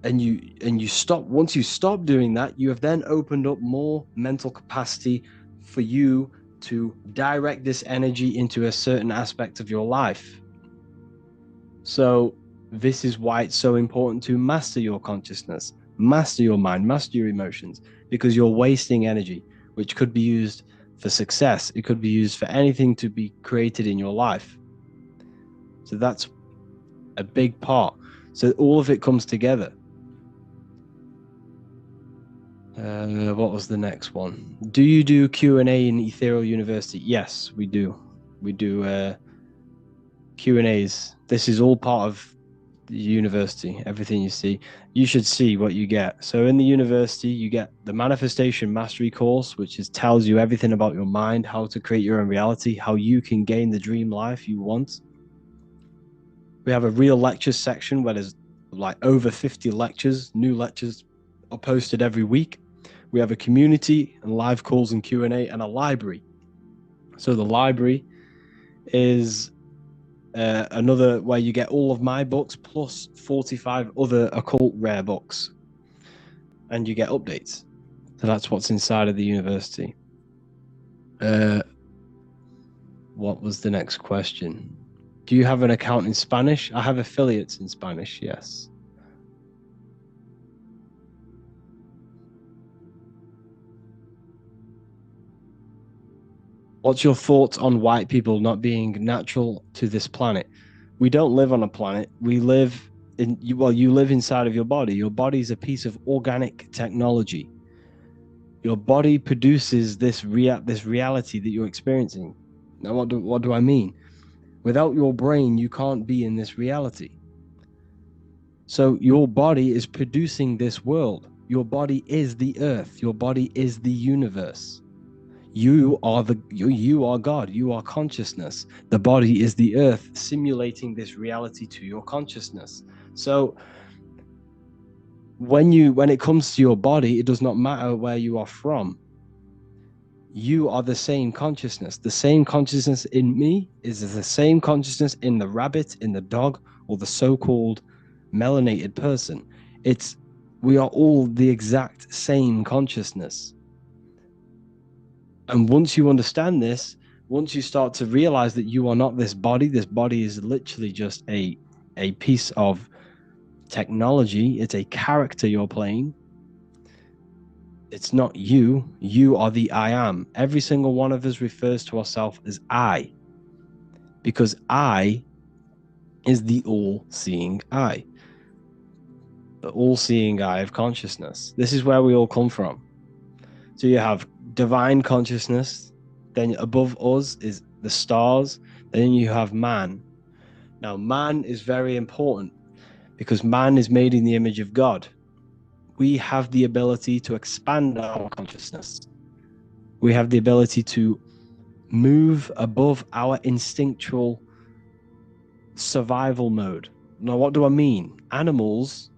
and you stop, once you stop doing that, you have then opened up more mental capacity for you to direct this energy into a certain aspect of your life. So this is why it's so important to master your consciousness, master your mind, master your emotions, because you're wasting energy, which could be used for success. It could be used for anything to be created in your life. So that's a big part. So all of it comes together. What was the next one? Do you do Q&A in Ethereal University? Yes, we do. We do Q&As. This is all part of the university. Everything you see, you should see what you get. So in the university, you get the Manifestation Mastery course, which tells you everything about your mind, how to create your own reality, how you can gain the dream life you want. We have a real lectures section where there's like over 50 lectures. New lectures are posted every week. We have a community and live calls and Q&A, and a library. So the library is another where you get all of my books plus 45 other occult rare books, and you get updates. So that's what's inside of the university. What was the next question? Do you have an account in Spanish? I have affiliates in Spanish, yes. What's your thoughts on white people not being natural to this planet? We don't live on a planet. We live you live inside of your body. Your body is a piece of organic technology. Your body produces this reality that you're experiencing. Now, what do I mean? Without your brain, you can't be in this reality. So your body is producing this world. Your body is the earth. Your body is the universe. You are God. You are consciousness. The body is the earth simulating this reality to your consciousness. So when it comes to your body, it does not matter where you are from. You are the same consciousness. The same consciousness in me is the same consciousness in the rabbit, in the dog, or the so-called melanated person. We are all the exact same consciousness. And once you understand this, once you start to realize that you are not this body is literally just a piece of technology. It's a character you're playing. It's not you. You are the I am. Every single one of us refers to ourselves as I, because I is the all-seeing I, the all-seeing eye of consciousness. This is where we all come from. So you have divine consciousness, then above us is the stars, then you have man. Now, man is very important because man is made in the image of God. We have the ability to expand our consciousness. We have the ability to move above our instinctual survival mode. Now, what do I mean? Animals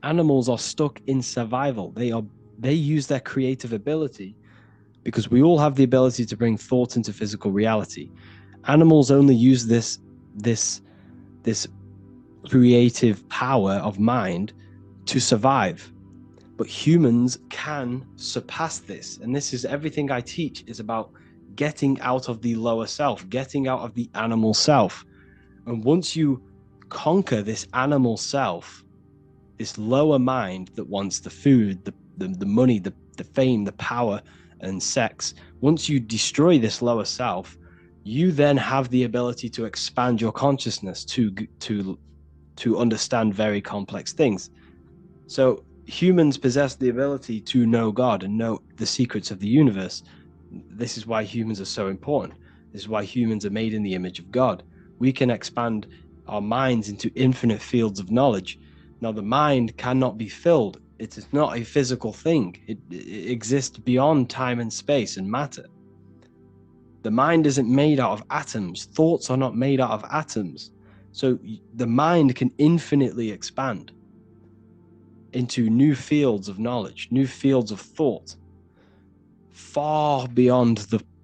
are stuck in survival. They use their creative ability, because we all have the ability to bring thought into physical reality. Animals only use this creative power of mind to survive. But humans can surpass this. And this is everything I teach is about getting out of the lower self, getting out of the animal self. And once you conquer this animal self, this lower mind that wants the food, the money, the fame, the power, and sex, once you destroy this lower self, you then have the ability to expand your consciousness to understand very complex things. So humans possess the ability to know God and know the secrets of the universe. This is why humans are so important. This is why humans are made in the image of God. We can expand our minds into infinite fields of knowledge. Now, the mind cannot be filled. It is not a physical thing. It exists beyond time and space and matter. The mind isn't made out of atoms. Thoughts are not made out of atoms. So the mind can infinitely expand into new fields of knowledge, new fields of thought, far beyond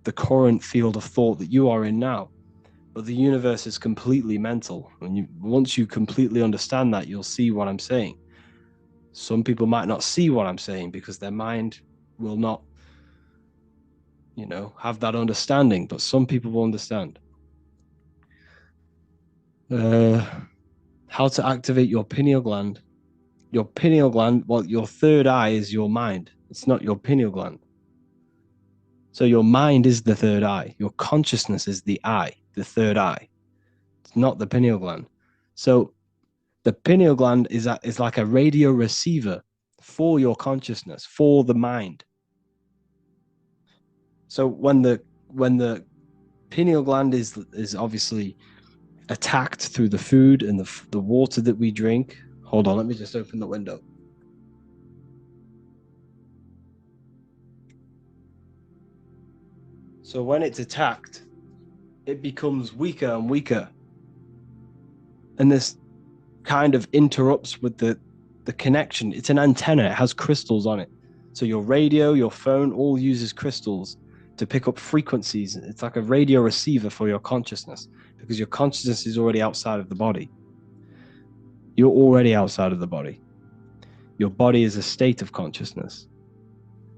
the current field of thought that you are in now. But the universe is completely mental. And once you completely understand that, you'll see what I'm saying. Some people might not see what I'm saying because their mind will not, have that understanding, but some people will understand. How to activate your pineal gland. Your pineal gland, well, your third eye is your mind. It's not your pineal gland. So your mind is the third eye. Your consciousness is the eye, the third eye. It's not the pineal gland. So the pineal gland is like a radio receiver for your consciousness, for the mind. So when the pineal gland is obviously attacked through the food and the water that we drink. Hold on, let me just open the window. So when it's attacked, it becomes weaker and weaker. And this kind of interrupts with the connection. It's an antenna. It has crystals on it. So your radio, your phone, all uses crystals to pick up frequencies. It's like a radio receiver for your consciousness, because your consciousness is already outside of the body. You're already outside of the body. Your body is a state of consciousness.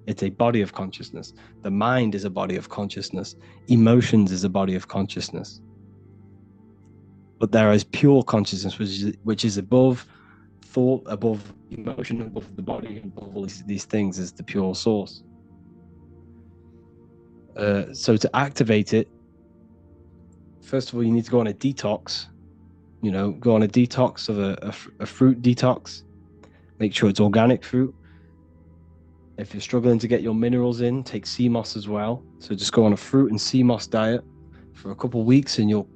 It's a body of consciousness. The mind is a body of consciousness. Emotions is a body of consciousness. But there is pure consciousness, which is above thought, above emotion, above the body, above all these things, is the pure source. So to activate it, first of all, you need to go on a detox. Go on a detox of a fruit detox. Make sure it's organic fruit. If you're struggling to get your minerals in, take sea moss as well. So just go on a fruit and sea moss diet for a couple of weeks, and you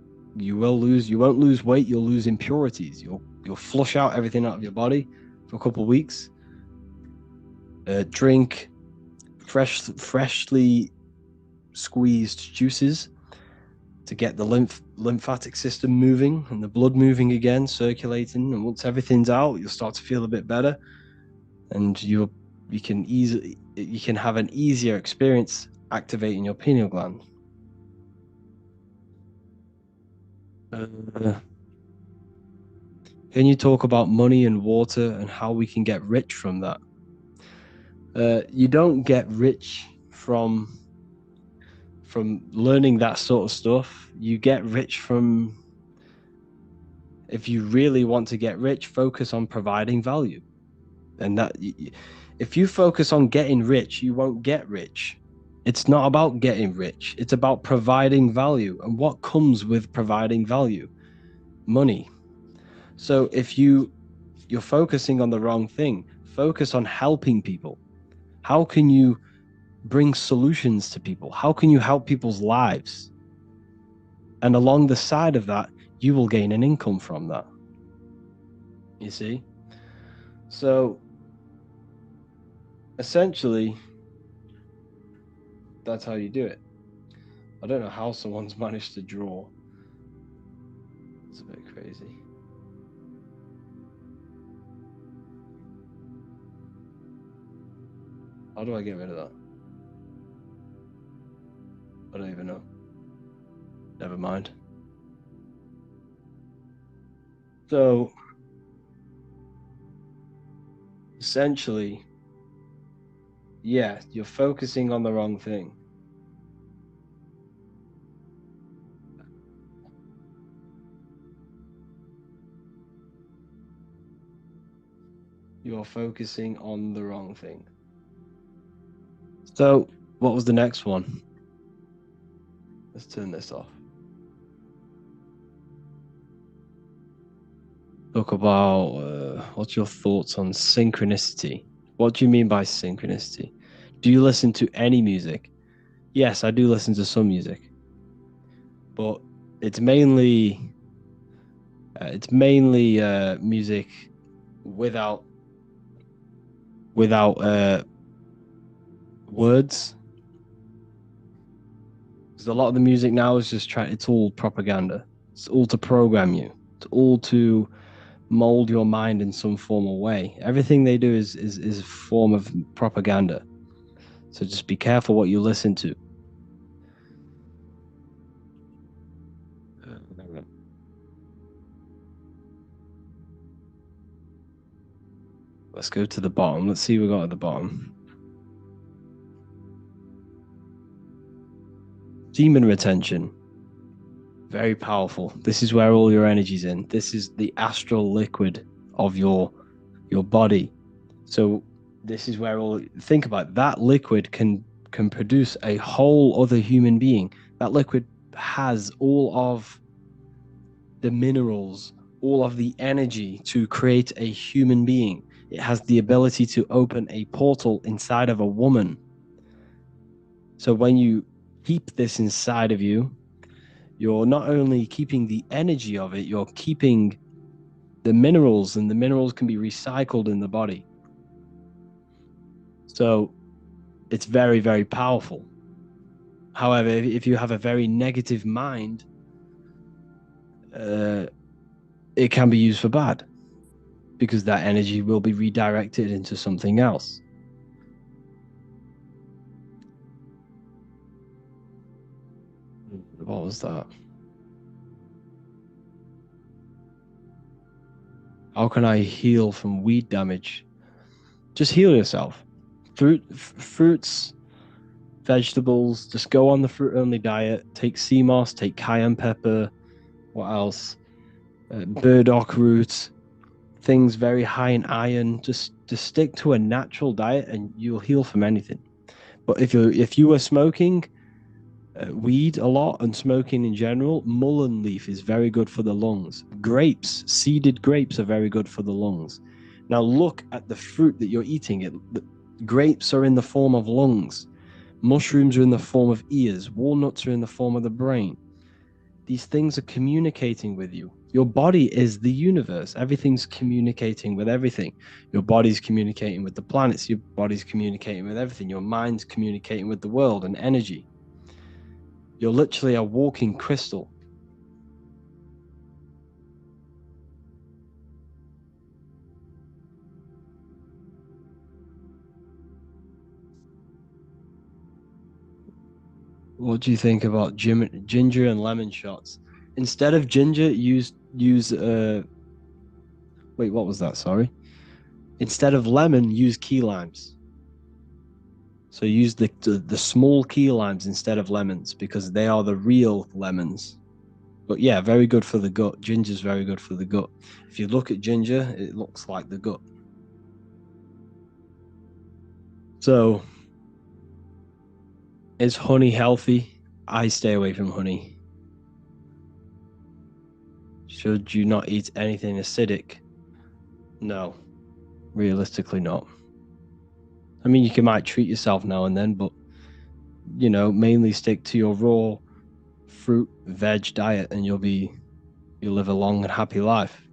won't lose weight, you'll lose impurities. You'll flush out everything out of your body for a couple of weeks. Drink freshly squeezed juices to get the lymphatic system moving and the blood moving again, circulating. And once everything's out, you'll start to feel a bit better, and you can have an easier experience activating your pineal gland. Can you talk about money and water and how we can get rich from that? You don't get rich from learning that sort of stuff. You get rich from, if you really want to get rich, focus on providing value. And that, if you focus on getting rich, you won't get rich. It's not about getting rich. It's about providing value. And what comes with providing value? Money. So if you're focusing on the wrong thing, focus on helping people. How can you bring solutions to people? How can you help people's lives? And along the side of that, you will gain an income from that. You see? So essentially, that's how you do it. I don't know how someone's managed to draw. It's a bit crazy. How do I get rid of that? I don't even know. Never mind. So essentially, yeah, you're focusing on the wrong thing. You're focusing on the wrong thing. So what was the next one? Let's turn this off. Talk about what's your thoughts on synchronicity? What do you mean by synchronicity? Do you listen to any music? Yes, I do listen to some music, but it's mainly music without words. Because a lot of the music now is just it's all propaganda. It's all to program you. It's all to mold your mind in some formal way. Everything they do is a form of propaganda. So just be careful what you listen to. Let's go to the bottom. Let's see what we got at the bottom. Demon retention. Very powerful. This is where all your energy's in. This is the astral liquid of your body. So this is where think about it. That liquid can produce a whole other human being. That liquid has all of the minerals, all of the energy to create a human being. It has the ability to open a portal inside of a woman. So when you keep this inside of you, you're not only keeping the energy of it, you're keeping the minerals, and the minerals can be recycled in the body. So it's very, very powerful. However, if you have a very negative mind, it can be used for bad, because that energy will be redirected into something else. What was that? How can I heal from weed damage? Just heal yourself. Fruits, vegetables, just go on the fruit-only diet. Take sea moss, take cayenne pepper. What else? Burdock root. Things very high in iron. Just stick to a natural diet and you'll heal from anything. But if you were smoking weed a lot and smoking in general, mullein leaf is very good for the lungs. Grapes, seeded grapes are very good for the lungs. Now look at the fruit that you're eating. Grapes are in the form of lungs. Mushrooms are in the form of ears. Walnuts are in the form of the brain. These things are communicating with you. Your body is the universe. Everything's communicating with everything. Your body's communicating with the planets. Your body's communicating with everything. Your mind's communicating with the world and energy. You're literally a walking crystal. What do you think about ginger and lemon shots? Instead of ginger, use wait, what was that? Sorry. Instead of lemon, use key limes. So use the small key limes instead of lemons because they are the real lemons. But yeah, very good for the gut. Ginger's very good for the gut. If you look at ginger, it looks like the gut. So, is honey healthy? I stay away from honey. Should you not eat anything acidic? No, realistically not. I mean, you might treat yourself now and then, but mainly stick to your raw fruit, veg diet, and you'll live a long and happy life.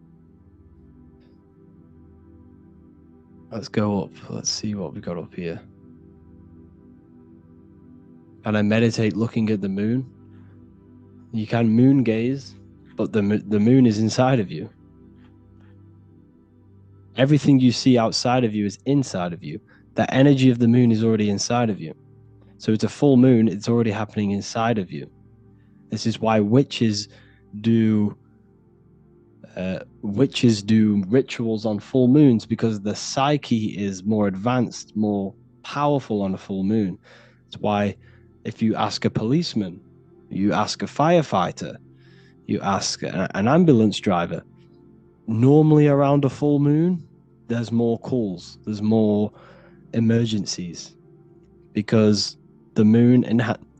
Let's go up. Let's see what we got up here. And I meditate looking at the moon. You can moon gaze, but the moon is inside of you. Everything you see outside of you is inside of you. That energy of the moon is already inside of you. So it's a full moon, it's already happening inside of you. This is why witches do rituals on full moons, because the psyche is more advanced, more powerful on a full moon. It's why if you ask a policeman, you ask a firefighter, you ask an ambulance driver, normally around a full moon, there's more calls, there's more emergencies, because the moon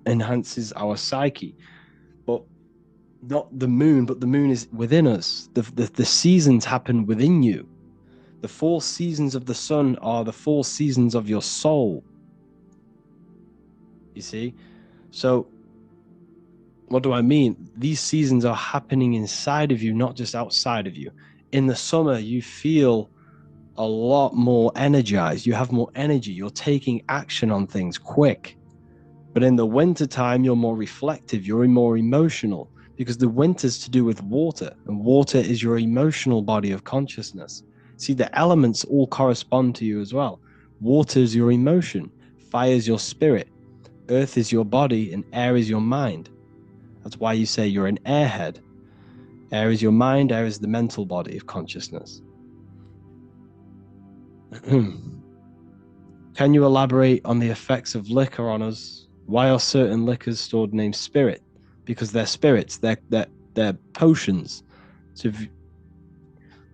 enhances our psyche. But not the moon, but the moon is within us. The seasons happen within you. The 4 seasons of the sun are the 4 seasons of your soul. You see? So what do I mean? These seasons are happening inside of you, not just outside of you. In the summer, you feel a lot more energized. You have more energy. You're taking action on things quick. But in the winter time, you're more reflective. You're more emotional, because the winter's to do with water, and water is your emotional body of consciousness. See, the elements all correspond to you as well. Water is your emotion. Fire is your spirit. Earth is your body, and air is your mind. That's why you say you're an airhead. Air is your mind, air is the mental body of consciousness. Can you elaborate on the effects of liquor on us? Why are certain liquors stored named spirit? Because they're spirits, they're potions. So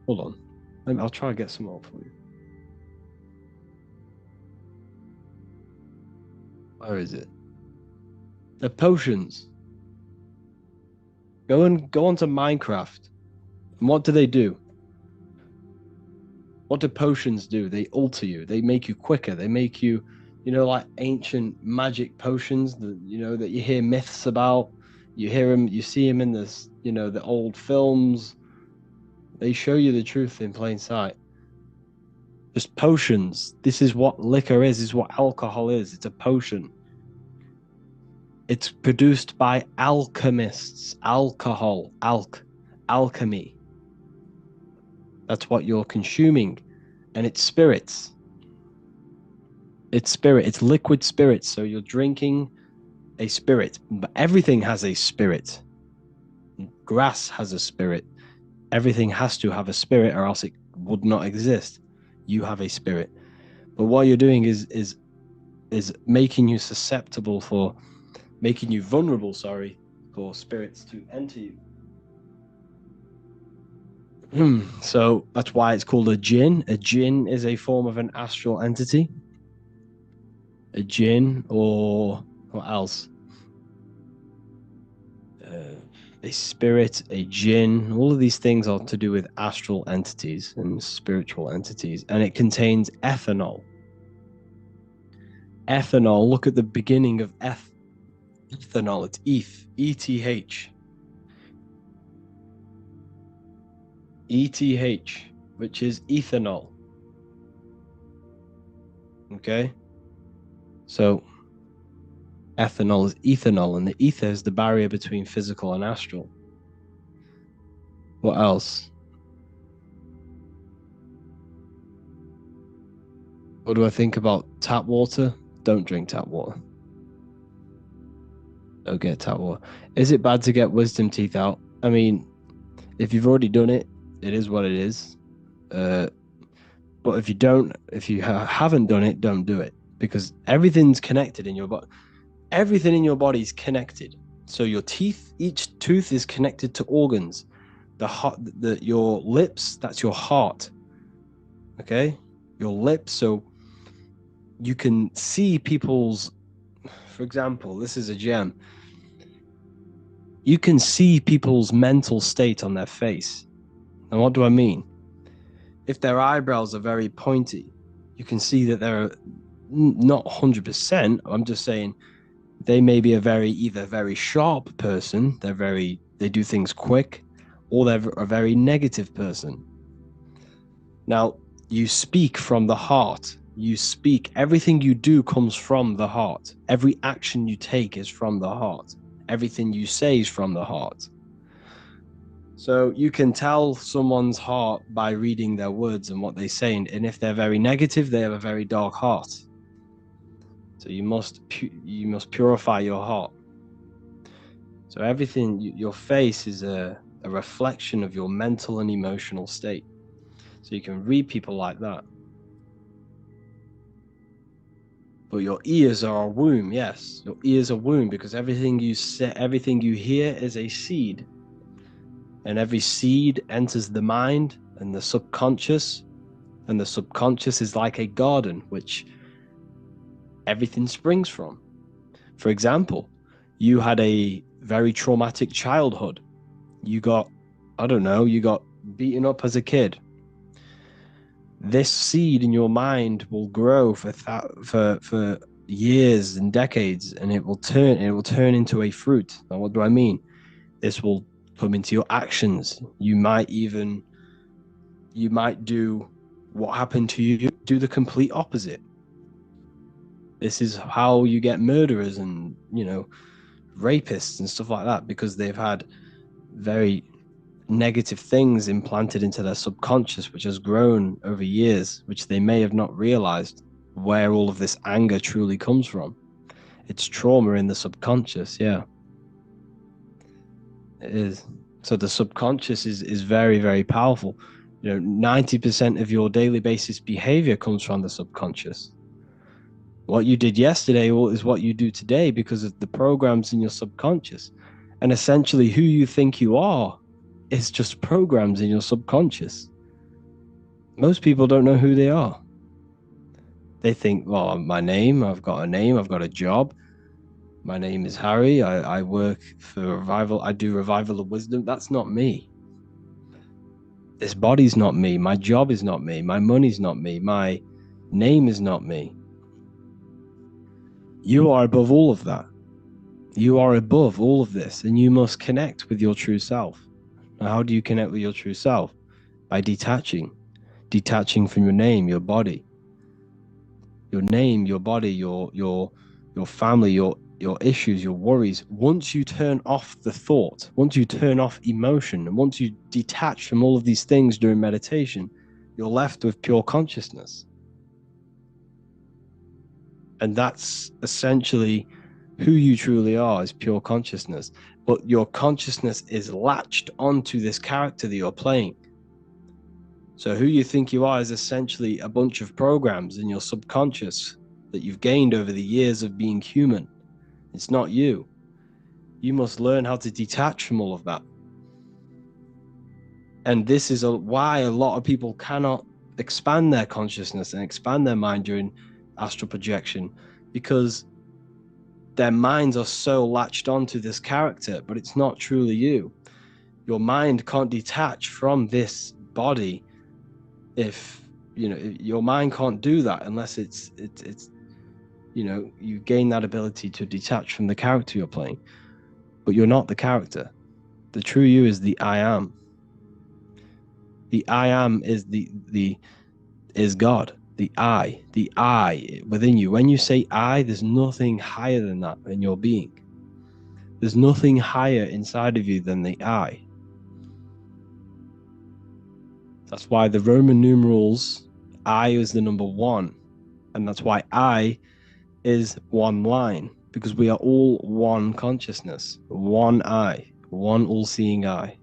hold on, I'll try and get some more for you. Where is it? They're potions. Go onto Minecraft. And what do? What do potions do? They alter you. They make you quicker. They make you, like ancient magic potions that that you hear myths about. You hear them, you see them in this, the old films. They show you the truth in plain sight. Just potions. This is what liquor is. This is what alcohol is. It's a potion. It's produced by alchemists. Alcohol, alchemy. That's what you're consuming. And it's spirits. It's spirit. It's liquid spirits. So you're drinking a spirit. But everything has a spirit. Grass has a spirit. Everything has to have a spirit, or else it would not exist. You have a spirit. But what you're doing is making you susceptible for, making you vulnerable, for spirits to enter you. So that's why it's called a jinn. A jinn is a form of an astral entity. A jinn, or what else? A spirit, a jinn. All of these things are to do with astral entities and spiritual entities, and it contains ethanol. Ethanol, look at the beginning of ethanol. It's ETH. ETH, which is ethanol. Okay? So ethanol is ethanol, and the ether is the barrier between physical and astral. What else? What do I think about tap water? Don't drink tap water. Don't get tap water. Is it bad to get wisdom teeth out? I mean, if you've already done it, it is what it is. But if you haven't done it, don't do it, because everything's connected in your body. Everything in your body is connected. So your teeth, each tooth is connected to organs. The heart, your lips, that's your heart. Okay, your lips. So you can see people's. For example, this is a gem. You can see people's mental state on their face. And what do I mean? If their eyebrows are very pointy, you can see that they're not 100%. I'm just saying they may be either very sharp person, they do things quick, or they're a very negative person. Now, you speak from the heart. Everything you do comes from the heart. Every action you take is from the heart. Everything you say is from the heart. So you can tell someone's heart by reading their words and what they say. And if they're very negative, they have a very dark heart. So you must purify your heart. So everything, your face is a reflection of your mental and emotional state. So you can read people like that. But your ears are a womb, yes. Your ears are womb, because everything you say, everything you hear is a seed. And every seed enters the mind and the subconscious. And the subconscious is like a garden, which everything springs from. For example, you had a very traumatic childhood. You got beaten up as a kid. This seed in your mind will grow for years and decades, and it will turn into a fruit. Now, what do I mean? This will come into your actions. You might do what happened to you, do the complete opposite. This is how you get murderers and, rapists and stuff like that, because they've had very negative things implanted into their subconscious, which has grown over years, which they may have not realized where all of this anger truly comes from. It's trauma in the subconscious. Yeah, it is. So the subconscious is very, very powerful. 90% of your daily basis behavior comes from the subconscious. What you did yesterday is what you do today, because of the programs in your subconscious. And essentially who you think you are is just programs in your subconscious. Most people don't know who they are. They think, well, I've got a job. My name is Harry. I work for Revival. I do Revival of Wisdom. That's not me. This body's not me. My job is not me. My money's not me. My name is not me. You are above all of that. You are above all of this, and you must connect with your true self. Now, how do you connect with your true self? By detaching from your name, your body, your name, your body, your family, your issues, your worries. Once you turn off the thought, once you turn off emotion, and once you detach from all of these things during meditation, you're left with pure consciousness. And that's essentially who you truly are, is pure consciousness. But your consciousness is latched onto this character that you're playing. So who you think you are is essentially a bunch of programs in your subconscious that you've gained over the years of being human. It's not you. You must learn how to detach from all of that. And this is why a lot of people cannot expand their consciousness and expand their mind during astral projection, because their minds are so latched onto this character, but it's not truly you. Your mind can't detach from this body. If your mind can't do that unless it's you gain that ability to detach from the character you're playing, but you're not the character. The true you is the I am. The I am is is God. The I within you. When you say I, there's nothing higher than that in your being. There's nothing higher inside of you than the I. That's why the Roman numerals, I is the number 1. And that's why I is one line, because we are all one consciousness, one I, one all-seeing I.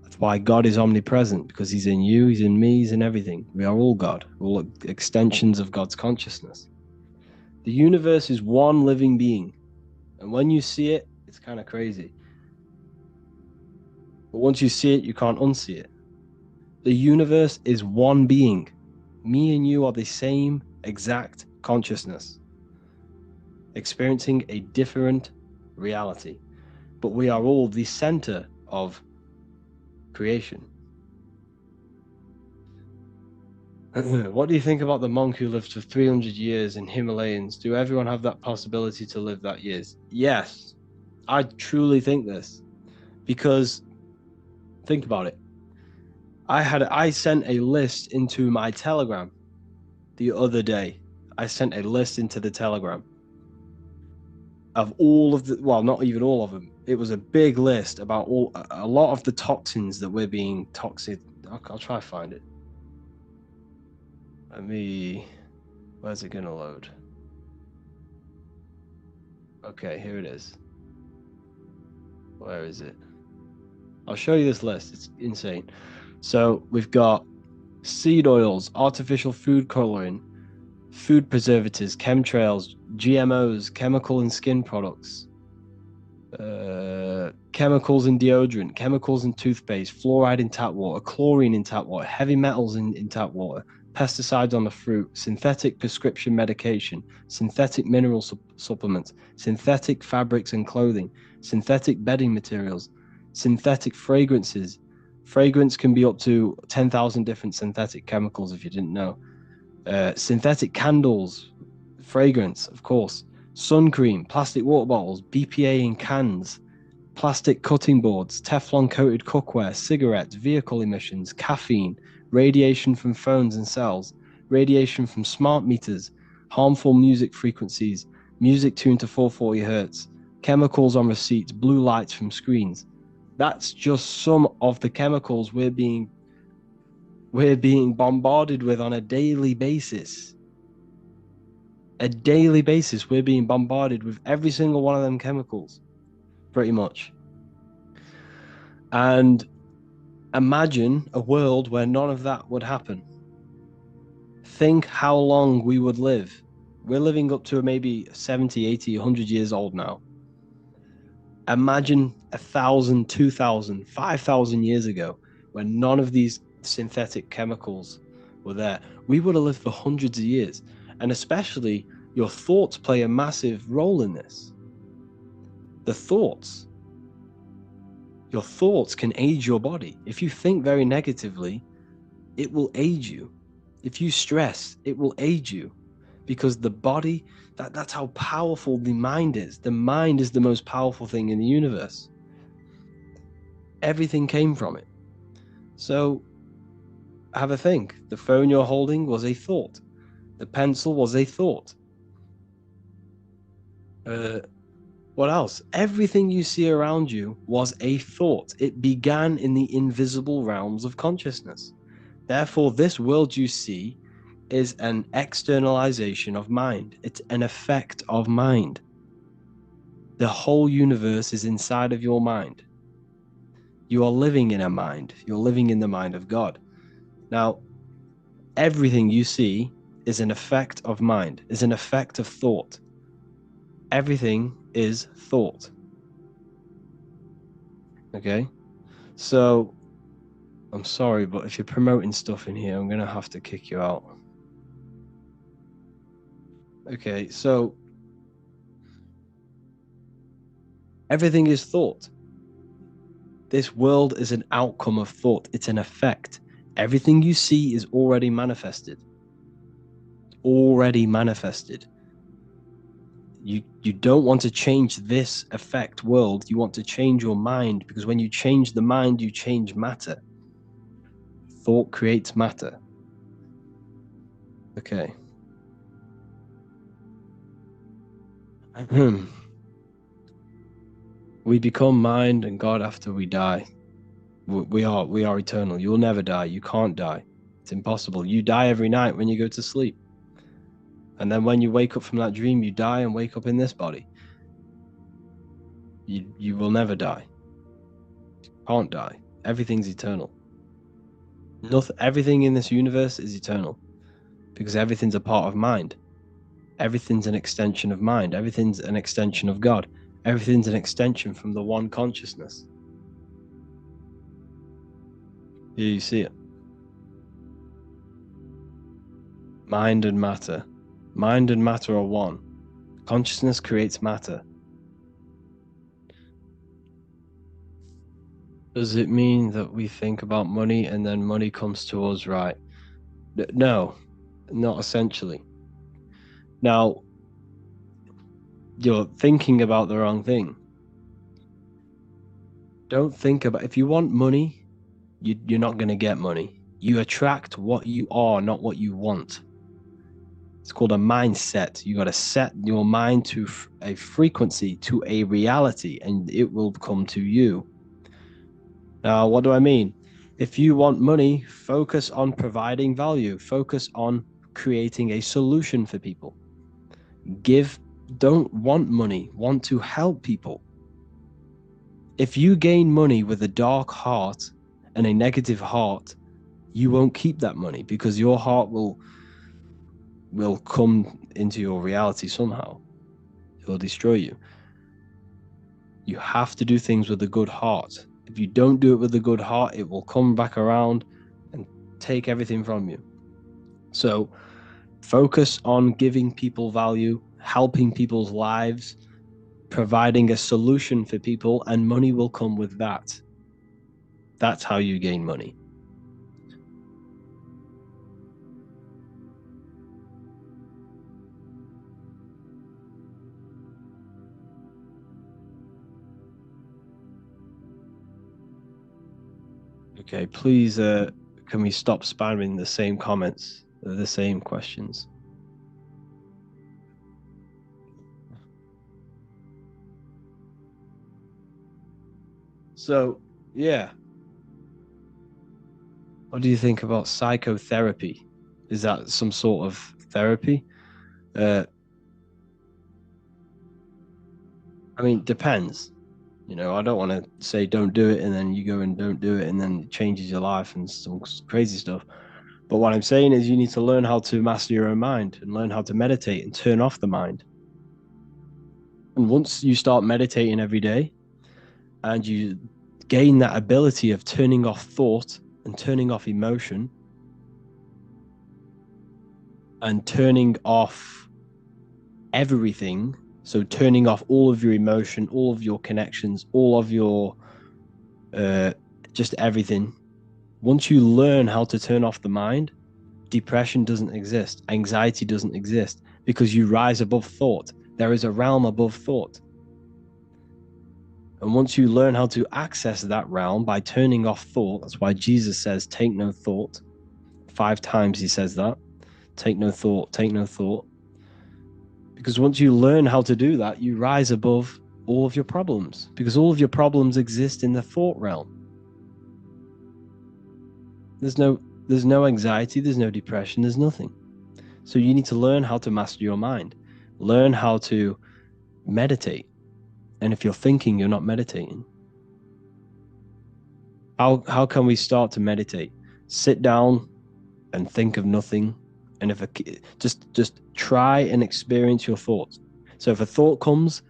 That's why God is omnipresent, because he's in you, he's in me, he's in everything. We are all God, all extensions of God's consciousness. The universe is one living being. And when you see it, it's kind of crazy. But once you see it, you can't unsee it. The universe is one being. Me and you are the same exact consciousness, experiencing a different reality. But we are all the center of creation. What do you think about the monk who lived for 300 years in Himalayas? Do everyone have that possibility to live that years? Yes, I truly think this, because think about it. I sent a list into my Telegram the other day. I sent a list into the Telegram of all of the, well, not even all of them. It was a big list about a lot of the toxins that we're being toxic. I'll try to find it. Where's it gonna load? Okay, here it is. Where is it? I'll show you this list. It's insane. So we've got seed oils, artificial food coloring, food preservatives, chemtrails, GMOs, chemical and skin products, chemicals in deodorant, chemicals in toothpaste, fluoride in tap water, chlorine in tap water, heavy metals in tap water, pesticides on the fruit, synthetic prescription medication, synthetic mineral supplements, synthetic fabrics and clothing, synthetic bedding materials, synthetic fragrances. Fragrance can be up to 10,000 different synthetic chemicals, if you didn't know. Synthetic candles, fragrance, of course, sun cream, plastic water bottles, BPA in cans, plastic cutting boards, Teflon coated cookware, cigarettes, vehicle emissions, caffeine, radiation from phones and cells, radiation from smart meters, harmful music frequencies, music tuned to 440 hertz, chemicals on receipts, blue lights from screens. That's just some of the chemicals we're being bombarded with on a daily basis. A daily basis, we're being bombarded with every single one of them chemicals, pretty much. And imagine a world where none of that would happen. Think how long we would live. We're living up to maybe 70, 80, 100 years old now. Imagine 1,000, 2,000, 5,000 years ago, when none of these synthetic chemicals were there. We would have lived for hundreds of years. And especially your thoughts play a massive role in this. The thoughts. Your thoughts can age your body. If you think very negatively, it will age you. If you stress, it will age you. Because the body, that's how powerful the mind is. The mind is the most powerful thing in the universe. Everything came from it. So have a think. The phone you're holding was a thought. The pencil was a thought. What else? Everything you see around you was a thought. It began in the invisible realms of consciousness. Therefore, this world you see is an externalization of mind. It's an effect of mind. The whole universe is inside of your mind. You are living in a mind. You're living in the mind of God. Now, everything you see is an effect of mind, is an effect of thought. Everything is thought. Okay? So, I'm sorry, but if you're promoting stuff in here, I'm going to have to kick you out. Okay, so everything is thought. This world is an outcome of thought. It's an effect. Everything you see is already manifested. already manifested. You don't want to change this effect world. You want to change your mind, because when you change the mind, you change matter. Thought creates matter. Okay. We become mind and God after we die. We are eternal. You'll never die. You can't die. It's impossible. You die every night when you go to sleep. And then when you wake up from that dream, you die and wake up in this body. You will never die. You can't die. Everything's eternal. Everything in this universe is eternal, because everything's a part of mind. Everything's an extension of mind. Everything's an extension of God. Everything's an extension from the one consciousness. Here you see it. Mind and matter. Mind and matter are one. Consciousness creates matter. Does it mean that we think about money and then money comes to us, right? No, not essentially. Now, you're thinking about the wrong thing. Don't think about, if you want money, you're not going to get money. You attract what you are, not what you want. It's called a mindset. You got to set your mind to a frequency, to a reality, and it will come to you. Now, what do I mean? If you want money, focus on providing value. Focus on creating a solution for people. Don't want money, want to help people. If you gain money with a dark heart and a negative heart, you won't keep that money, because your heart will come into your reality somehow. It will destroy you. You have to do things with a good heart. If you don't do it with a good heart, it will come back around and take everything from you. So focus on giving people value, helping people's lives, providing a solution for people, and money will come with that. That's how you gain money. Okay, please, can we stop spamming the same comments, the same questions? So, yeah. What do you think about psychotherapy? Is that some sort of therapy? I mean, depends. You know, I don't want to say don't do it and then you go and don't do it and then it changes your life and some crazy stuff. But what I'm saying is you need to learn how to master your own mind and learn how to meditate and turn off the mind. And once you start meditating every day and you gain that ability of turning off thought and turning off emotion and turning off everything, so turning off all of your emotion, all of your connections, all of your just everything. Once you learn how to turn off the mind, depression doesn't exist, anxiety doesn't exist, because you rise above thought. There is a realm above thought. And once you learn how to access that realm by turning off thought, that's why Jesus says, take no thought. 5 times he says that. Take no thought, take no thought. Because once you learn how to do that, you rise above all of your problems, because all of your problems exist in the thought realm. There's no anxiety, there's no depression, there's nothing. So you need to learn how to master your mind, learn how to meditate. And if you're thinking, you're not meditating. How can we start to meditate? Sit down and think of nothing. And if just try and experience your thoughts. So if a thought comes,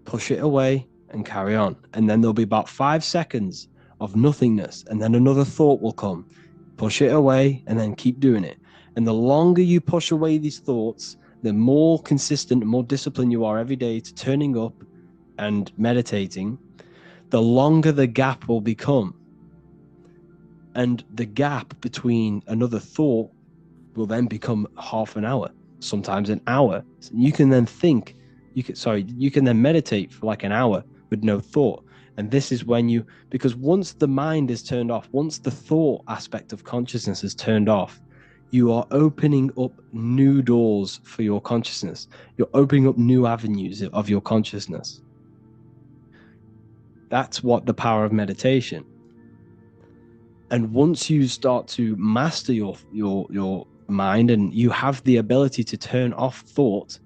push it away and carry on. And then there'll be about 5 seconds of nothingness. And then another thought will come. Push it away and then keep doing it. And the longer you push away these thoughts, the more consistent and more disciplined you are every day to turning up and meditating, the longer the gap will become. And the gap between another thought will then become half an hour, sometimes an hour. You can then think, you can then meditate for like an hour with no thought. And this is when because once the mind is turned off, once the thought aspect of consciousness is turned off, you are opening up new doors for your consciousness. You're opening up new avenues of your consciousness. That's what the power of meditation. And once you start to master your mind and you have the ability to turn off thought,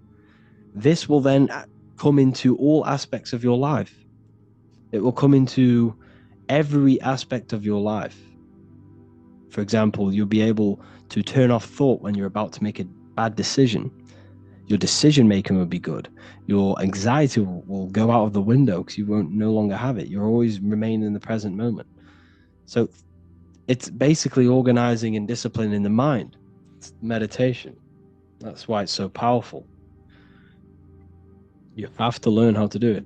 this will then come into all aspects of your life. It will come into every aspect of your life. For example, you'll be able to turn off thought when you're about to make a bad decision. Your decision making will be good. Your anxiety will go out of the window because you won't no longer have it. You'll always remain in the present moment. So it's basically organizing and disciplining the mind. It's meditation. That's why it's so powerful. You have to learn how to do it.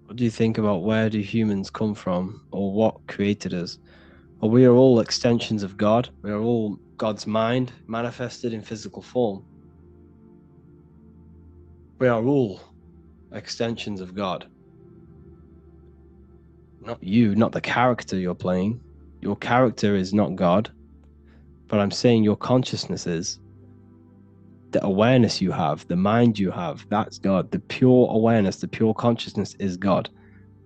What do you think about where do humans come from, or what created us? Well, we are all extensions of God. We are all God's mind manifested in physical form. We are all extensions of God. Not you, not the character you're playing. Your character is not God, but I'm saying your consciousness is. The awareness you have, the mind you have, that's God. The pure awareness, the pure consciousness is God.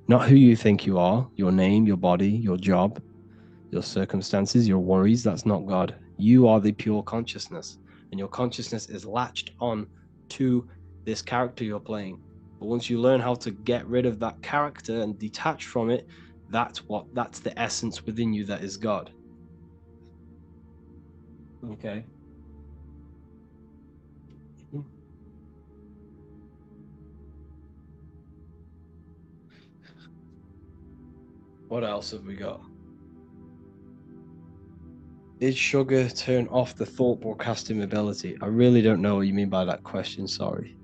Not who you think you are, your name, your body, your job, your circumstances, your worries, that's not God. You are the pure consciousness, and your consciousness is latched on to this character you're playing. But once you learn how to get rid of that character and detach from it, that's the essence within you that is God. Okay. What else have we got? Did sugar turn off the thought broadcasting ability? I really don't know what you mean by that question, sorry.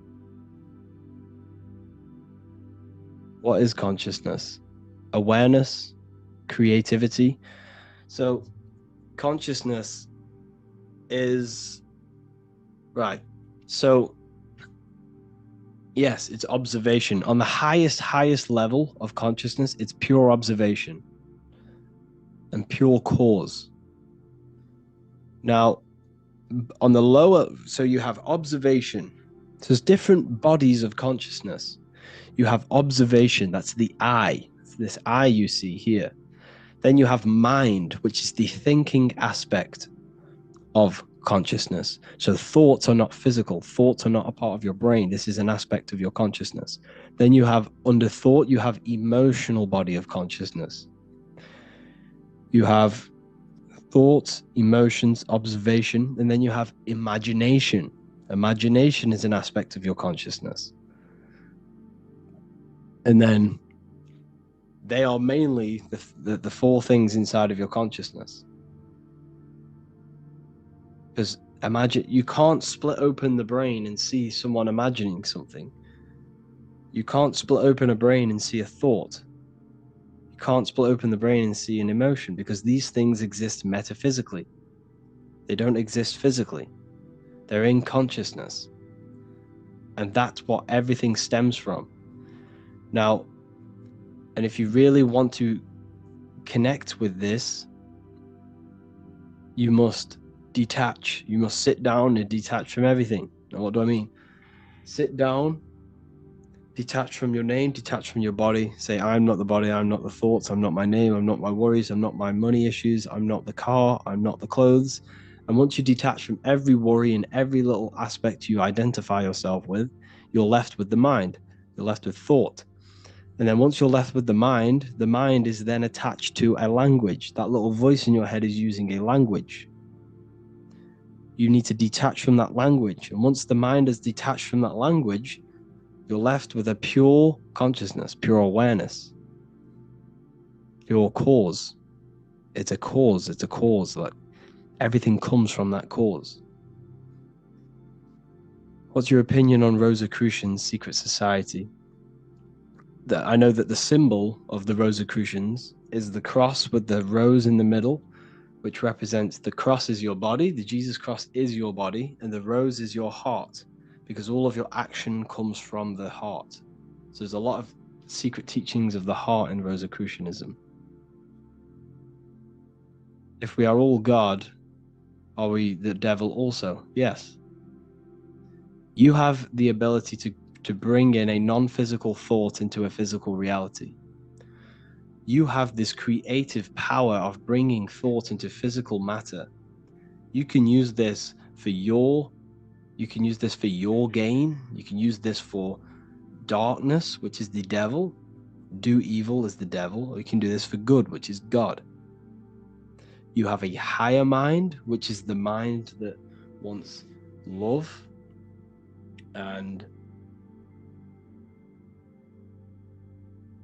What is consciousness? Awareness, creativity. So consciousness is, right. So yes, it's observation. On the highest level of consciousness, it's pure observation and pure cause. Now, on the lower, so you have observation. So there's different bodies of consciousness. You have observation, that's the eye. It's this eye you see here. Then you have mind, which is the thinking aspect of consciousness. So thoughts are not physical. Thoughts are not a part of your brain. This is an aspect of your consciousness. Then you have, under thought, you have emotional body of consciousness. You have thoughts, emotions, observation, and then you have imagination. Imagination is an aspect of your consciousness. And then they are mainly the four things inside of your consciousness. Because imagine, you can't split open the brain and see someone imagining something. You can't split open a brain and see a thought. You can't split open the brain and see an emotion, because these things exist metaphysically. They don't exist physically. They're in consciousness. And that's what everything stems from. Now, and if you really want to connect with this, you must detach. You must sit down and detach from everything. Now, what do I mean? Sit down, detach from your name, detach from your body. Say, I'm not the body, I'm not the thoughts, I'm not my name, I'm not my worries, I'm not my money issues, I'm not the car, I'm not the clothes. And once you detach from every worry and every little aspect you identify yourself with, you're left with the mind. You're left with thought. And then once you're left with the mind is then attached to a language. That little voice in your head is using a language. You need to detach from that language. And once the mind is detached from that language, you're left with a pure consciousness, pure awareness, pure cause. It's a cause. It's a cause. Like everything comes from that cause. What's your opinion on Rosicrucian's Secret Society? I know that the symbol of the Rosicrucians is the cross with the rose in the middle, which represents the cross is your body, the Jesus cross is your body, and the rose is your heart, because all of your action comes from the heart. So there's a lot of secret teachings of the heart in Rosicrucianism. If we are all God, are we the devil also? Yes. You have the ability to bring in a non-physical thought into a physical reality. You have this creative power of bringing thought into physical matter. You can use this for your gain. You can use this for darkness, which is the devil. Do evil is the devil. Or you can do this for good, which is God. You have a higher mind, which is the mind that wants love and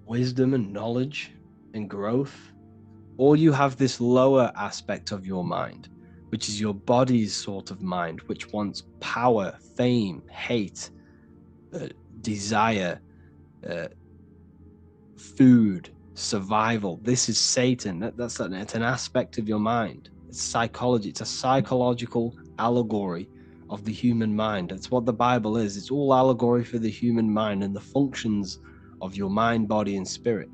wisdom and knowledge and growth. Or you have this lower aspect of your mind, which is your body's sort of mind, which wants power, fame, hate, desire, food, survival. This is Satan. It's an aspect of your mind. It's psychology. It's a psychological allegory of the human mind. That's what the Bible is. It's all allegory for the human mind and the functions of your mind, body, and spirit.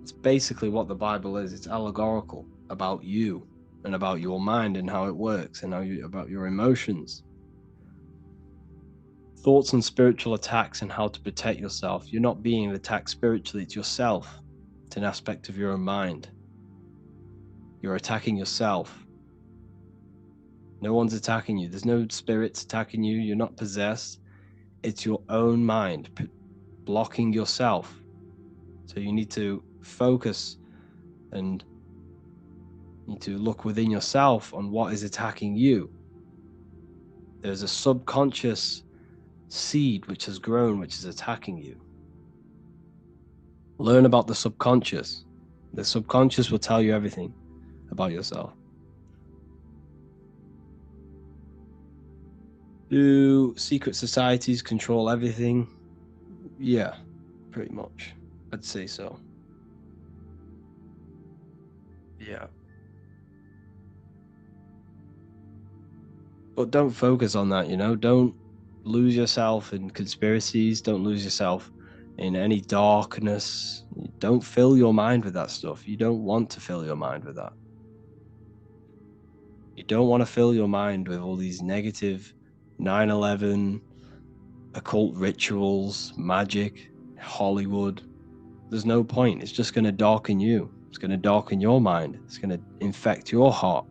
It's basically what the Bible is. It's allegorical about you and about your mind and how it works and about your emotions. Thoughts on spiritual attacks and how to protect yourself. You're not being attacked spiritually, it's yourself. It's an aspect of your own mind. You're attacking yourself. No one's attacking you. There's no spirits attacking you. You're not possessed. It's your own mind blocking yourself. So you need to focus and need to look within yourself on what is attacking you. There's a subconscious seed which has grown, which is attacking you. Learn about the subconscious. The subconscious will tell you everything about yourself. Do secret societies control everything? Yeah, pretty much. I'd say so. Yeah. But don't focus on that, don't lose yourself in conspiracies. Don't lose yourself in any darkness. Don't fill your mind with that stuff. You don't want to fill your mind with that. You don't want to fill your mind with all these negative 9/11, occult rituals, magic, Hollywood. There's no point. It's just going to darken you. It's going to darken your mind. It's going to infect your heart.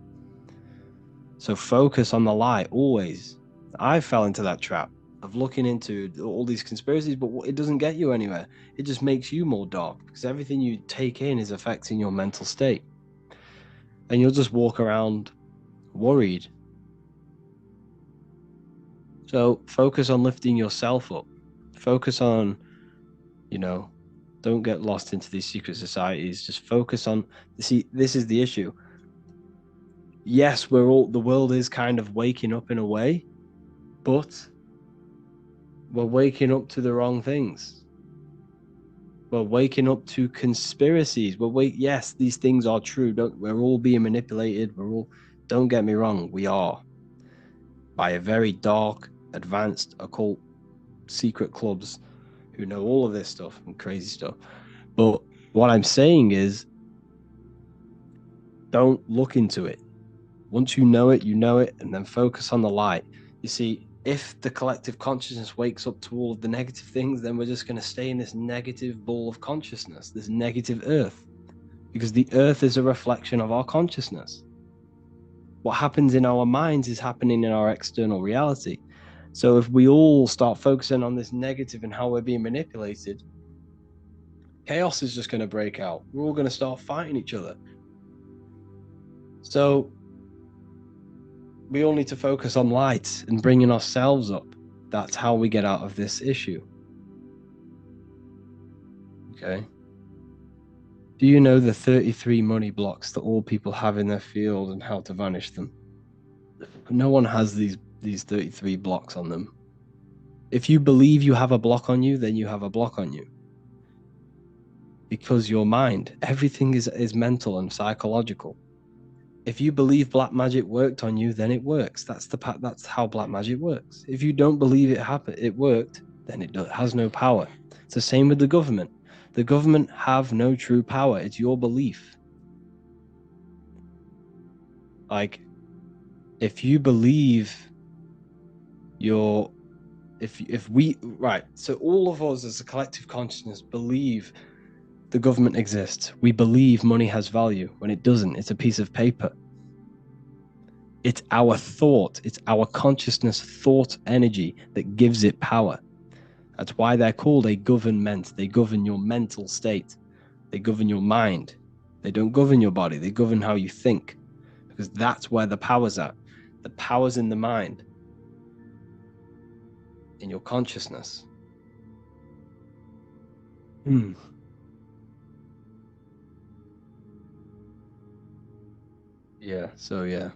So focus on the light always. I fell into that trap of looking into all these conspiracies, but it doesn't get you anywhere. It just makes you more dark because everything you take in is affecting your mental state. And you'll just walk around worried. So focus on lifting yourself up. Focus on, don't get lost into these secret societies. Just focus on, see, this is the issue. Yes, the world is kind of waking up in a way, but we're waking up to the wrong things. We're waking up to conspiracies. Yes, these things are true. We're all being manipulated. Don't get me wrong, we are. By a very dark, advanced, occult, secret clubs who know all of this stuff and crazy stuff. But what I'm saying is, don't look into it. Once you know it, and then focus on the light. You see, if the collective consciousness wakes up to all of the negative things, then we're just going to stay in this negative ball of consciousness, this negative earth, because the earth is a reflection of our consciousness. What happens in our minds is happening in our external reality. So if we all start focusing on this negative and how we're being manipulated, chaos is just going to break out. We're all going to start fighting each other. So we all need to focus on light and bringing ourselves up. That's how we get out of this issue. Okay. Do you know the 33 money blocks that all people have in their field and how to vanish them? No one has these 33 blocks on them. If you believe you have a block on you, then you have a block on you. Because your mind, everything is mental and psychological. If you believe black magic worked on you, then it works. That's how black magic works. If you don't believe it worked, then it has no power. It's the same with the government. The government have no true power. It's your belief. Like, if you believe if we, right, so all of us as a collective consciousness believe the government exists. We believe money has value when it doesn't. It's a piece of paper. It's our thought, it's our consciousness thought energy that gives it power. That's why they're called a government. They govern your mental state. They govern your mind. They don't govern your body. They govern how you think, because that's where the power's at. The power's in the mind, in your consciousness. Yeah, so yeah.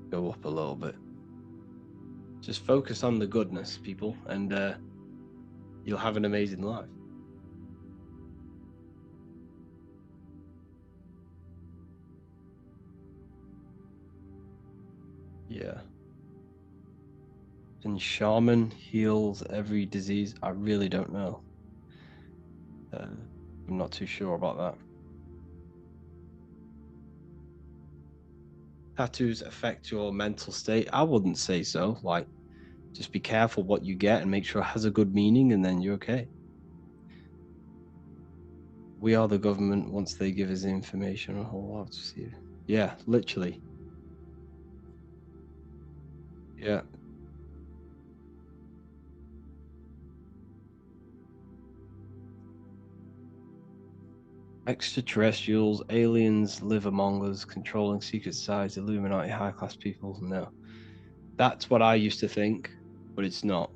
Go up a little bit. Just focus on the goodness, people, and you'll have an amazing life. Yeah. And shaman heals every disease? I really don't know. I'm not too sure about that. Tattoos affect your mental state? I wouldn't say so. Like, just be careful what you get and make sure it has a good meaning, and then you're okay. We are the government once they give us the information. A whole lot to see. Yeah, literally. Yeah. Extraterrestrials, aliens live among us, controlling secret societies, Illuminati, high-class people. No. That's what I used to think, but it's not.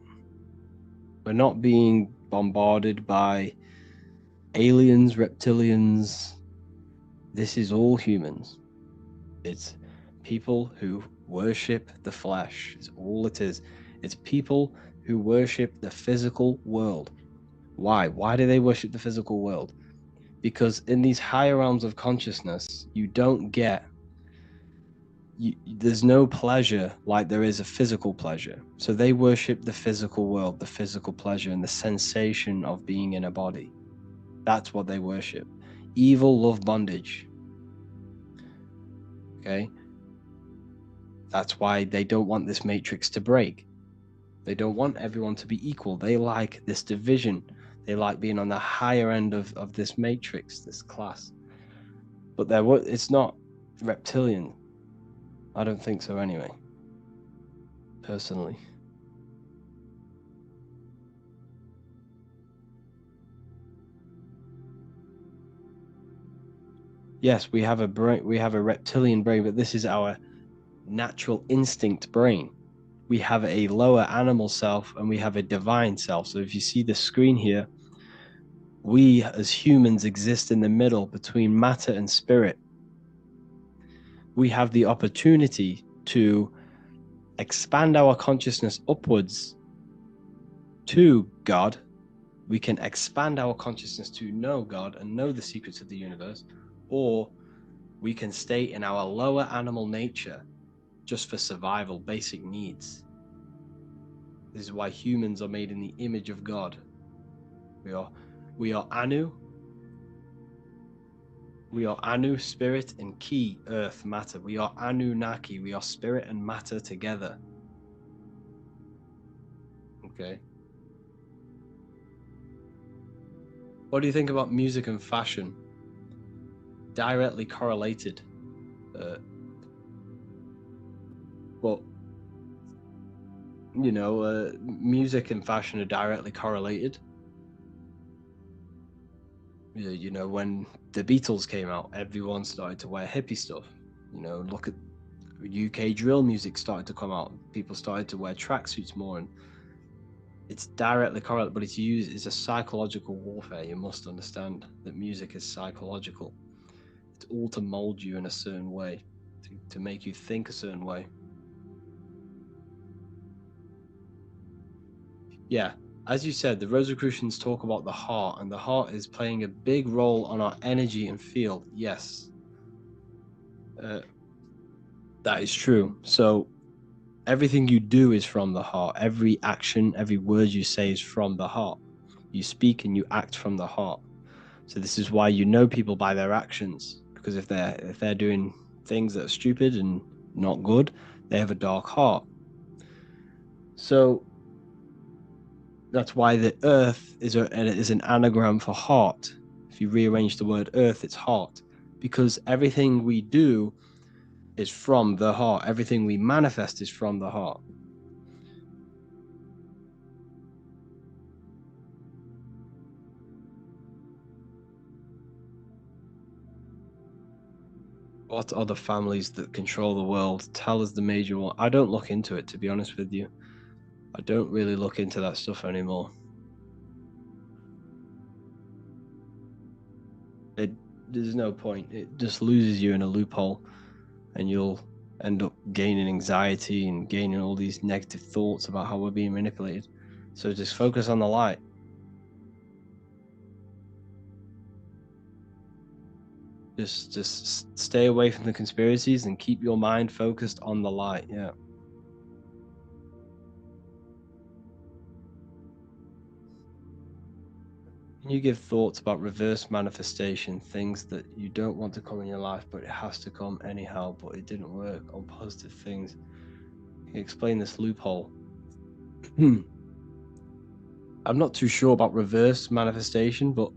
We're not being bombarded by aliens, reptilians. This is all humans. It's people who worship the flesh. It's all it is. It's people who worship the physical world. Why? Why do they worship the physical world? Because in these higher realms of consciousness, you don't get there's no pleasure like there is a physical pleasure. So they worship the physical world, the physical pleasure, and the sensation of being in a body. That's what they worship. Evil love bondage. Okay? That's why they don't want this matrix to break. They don't want everyone to be equal. They like this division. They like being on the higher end of this matrix, this class. But it's not reptilian. I don't think so anyway, personally. Yes, we have a brain, we have a reptilian brain, but this is our natural instinct brain. We have a lower animal self and we have a divine self. So if you see the screen here, we as humans exist in the middle between matter and spirit. We have the opportunity to expand our consciousness upwards to God. We can expand our consciousness to know God and know the secrets of the universe, or we can stay in our lower animal nature just for survival, basic needs. This is why humans are made in the image of God. We are Anu. We are Anu, spirit, and Ki, earth, matter. We are Anunnaki. We are spirit and matter together. Okay. What do you think about music and fashion? Directly correlated. Well, you know, music and fashion are directly correlated. You know, when the Beatles came out, everyone started to wear hippie stuff. You know, look at UK drill music started to come out. People started to wear tracksuits more, and it's directly correlated, but it's a psychological warfare. You must understand that music is psychological. all to mold you in a certain way, to make you think a certain way. Yeah, as you said, the Rosicrucians talk about the heart, and the heart is playing a big role on our energy and field. Yes, that is true. So everything you do is from the heart. Every action, every word you say is from the heart. You speak and you act from the heart. So this is why you know people by their actions, because if they're doing things that are stupid and not good, they have a dark heart. So that's why the earth is an anagram for heart. If you rearrange the word earth, it's heart, because everything we do is from the heart. Everything we manifest is from the heart. What are the families that control the world? Tell us the major one. I don't look into it, to be honest with you. I don't really look into that stuff anymore. There's no point. It just loses you in a loophole, and you'll end up gaining anxiety and gaining all these negative thoughts about how we're being manipulated. So just focus on the light. Just stay away from the conspiracies and keep your mind focused on the light. Yeah. You give thoughts about reverse manifestation, things that you don't want to come in your life, but it has to come anyhow, but it didn't work on positive things. Can you explain this loophole? I'm not too sure about reverse manifestation, but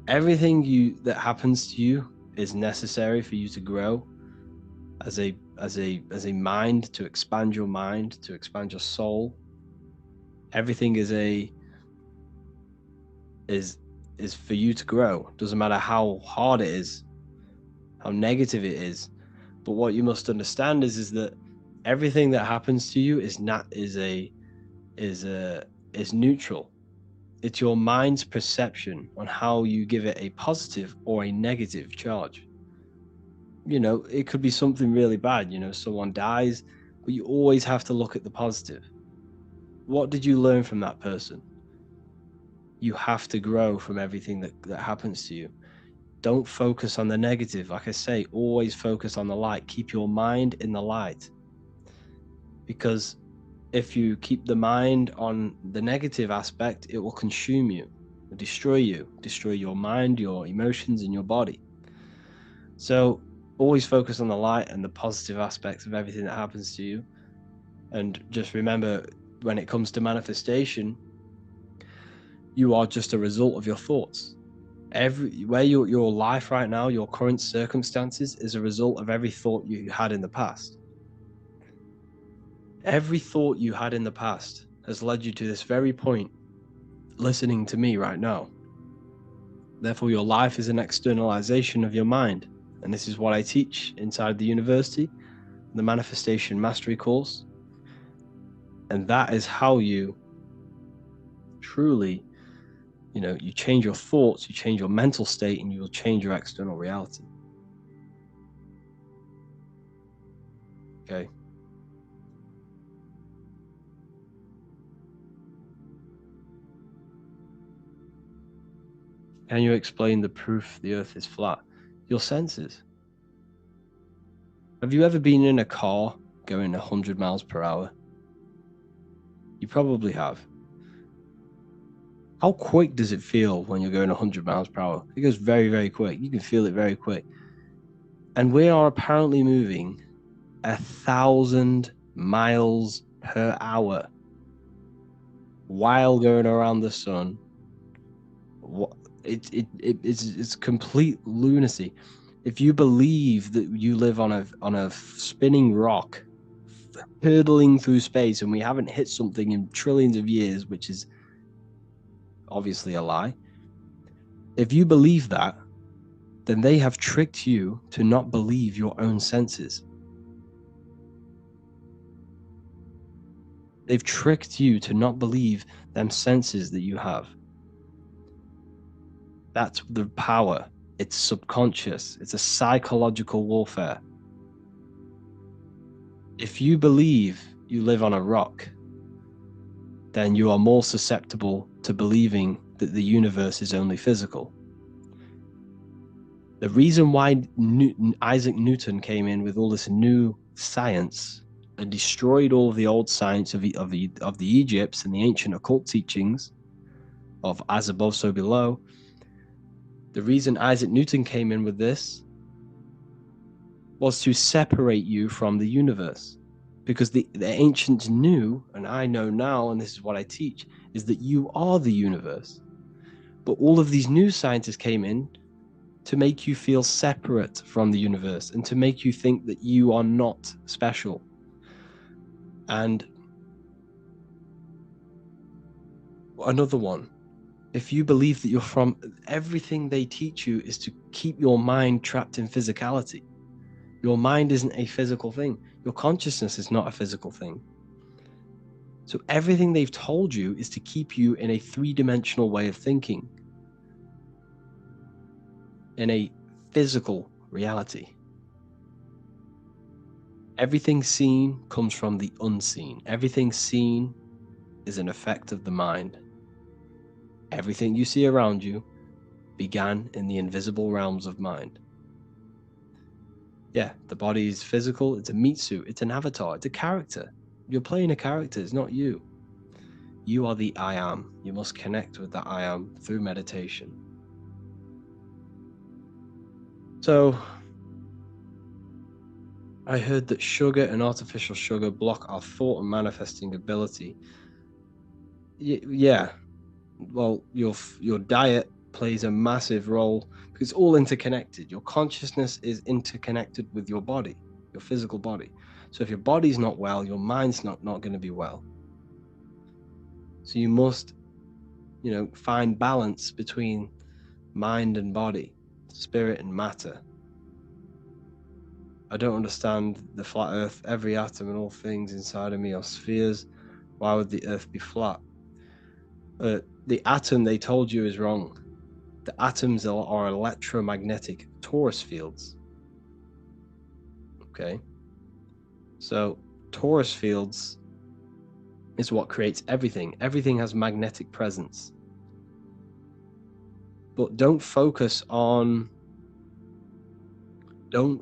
everything that happens to you is necessary for you to grow as a mind, to expand your mind, to expand your soul. Everything is for you to grow. Doesn't matter how hard it is, how negative it is. But what you must understand is that everything that happens to you is neutral. It's your mind's perception on how you give it a positive or a negative charge. You know, it could be something really bad, you know, someone dies, but you always have to look at the positive. What did you learn from that person? You have to grow from everything that happens to you. Don't focus on the negative. Like I say, always focus on the light. Keep your mind in the light. Because if you keep the mind on the negative aspect, it will consume you, destroy your mind, your emotions, and your body. So always focus on the light and the positive aspects of everything that happens to you. And just remember, when it comes to manifestation, you are just a result of your thoughts. Where your life right now, your current circumstances, is a result of every thought you had in the past. Every thought you had in the past has led you to this very point, listening to me right now. Therefore, your life is an externalization of your mind. And this is what I teach inside the university, the Manifestation Mastery course. And that is how you truly, you change your thoughts, you change your mental state, and you will change your external reality. Okay. Can you explain the proof the earth is flat? Your senses. Have you ever been in a car going 100 miles per hour? You probably have. How quick does it feel when you're going 100 miles per hour? It goes very, very quick. You can feel it very quick. And we are apparently moving 1,000 miles per hour while going around the sun. It's complete lunacy. If you believe that you live on a spinning rock hurtling through space and we haven't hit something in trillions of years, which is obviously a lie, if you believe that, then they have tricked you to not believe your own senses. They've tricked you to not believe them senses that you have. That's the power. It's subconscious. It's a psychological warfare. If you believe you live on a rock, then you are more susceptible to believing that the universe is only physical. The reason why Isaac Newton came in with all this new science and destroyed all of the old science of the Egypts and the ancient occult teachings of as above, so below, the reason Isaac Newton came in with this was to separate you from the universe. Because the ancients knew, and I know now, and this is what I teach, is that you are the universe. But all of these new scientists came in to make you feel separate from the universe and to make you think that you are not special. And another one, if you believe that you're from, everything they teach you is to keep your mind trapped in physicality. Your mind isn't a physical thing. Your consciousness is not a physical thing. So everything they've told you is to keep you in a three-dimensional way of thinking, in a physical reality. Everything seen comes from the unseen. Everything seen is an effect of the mind. Everything you see around you began in the invisible realms of mind. Yeah, the body is physical. It's a meat suit. It's an avatar. It's a character. You're playing a character. It's not you. You are the I am. You must connect with the I am through meditation. So, I heard that sugar and artificial sugar block our thought and manifesting ability. Yeah. Well, your diet plays a massive role because it's all interconnected. Your consciousness is interconnected with your body, your physical body. So if your body's not well, your mind's not going to be well. So you must, find balance between mind and body, spirit and matter. I don't understand the flat earth. Every atom and all things inside of me are spheres. Why would the earth be flat? The atom they told you is wrong. The atoms are electromagnetic torus fields. Okay. So torus fields is what creates everything. Everything has magnetic presence. But don't focus on the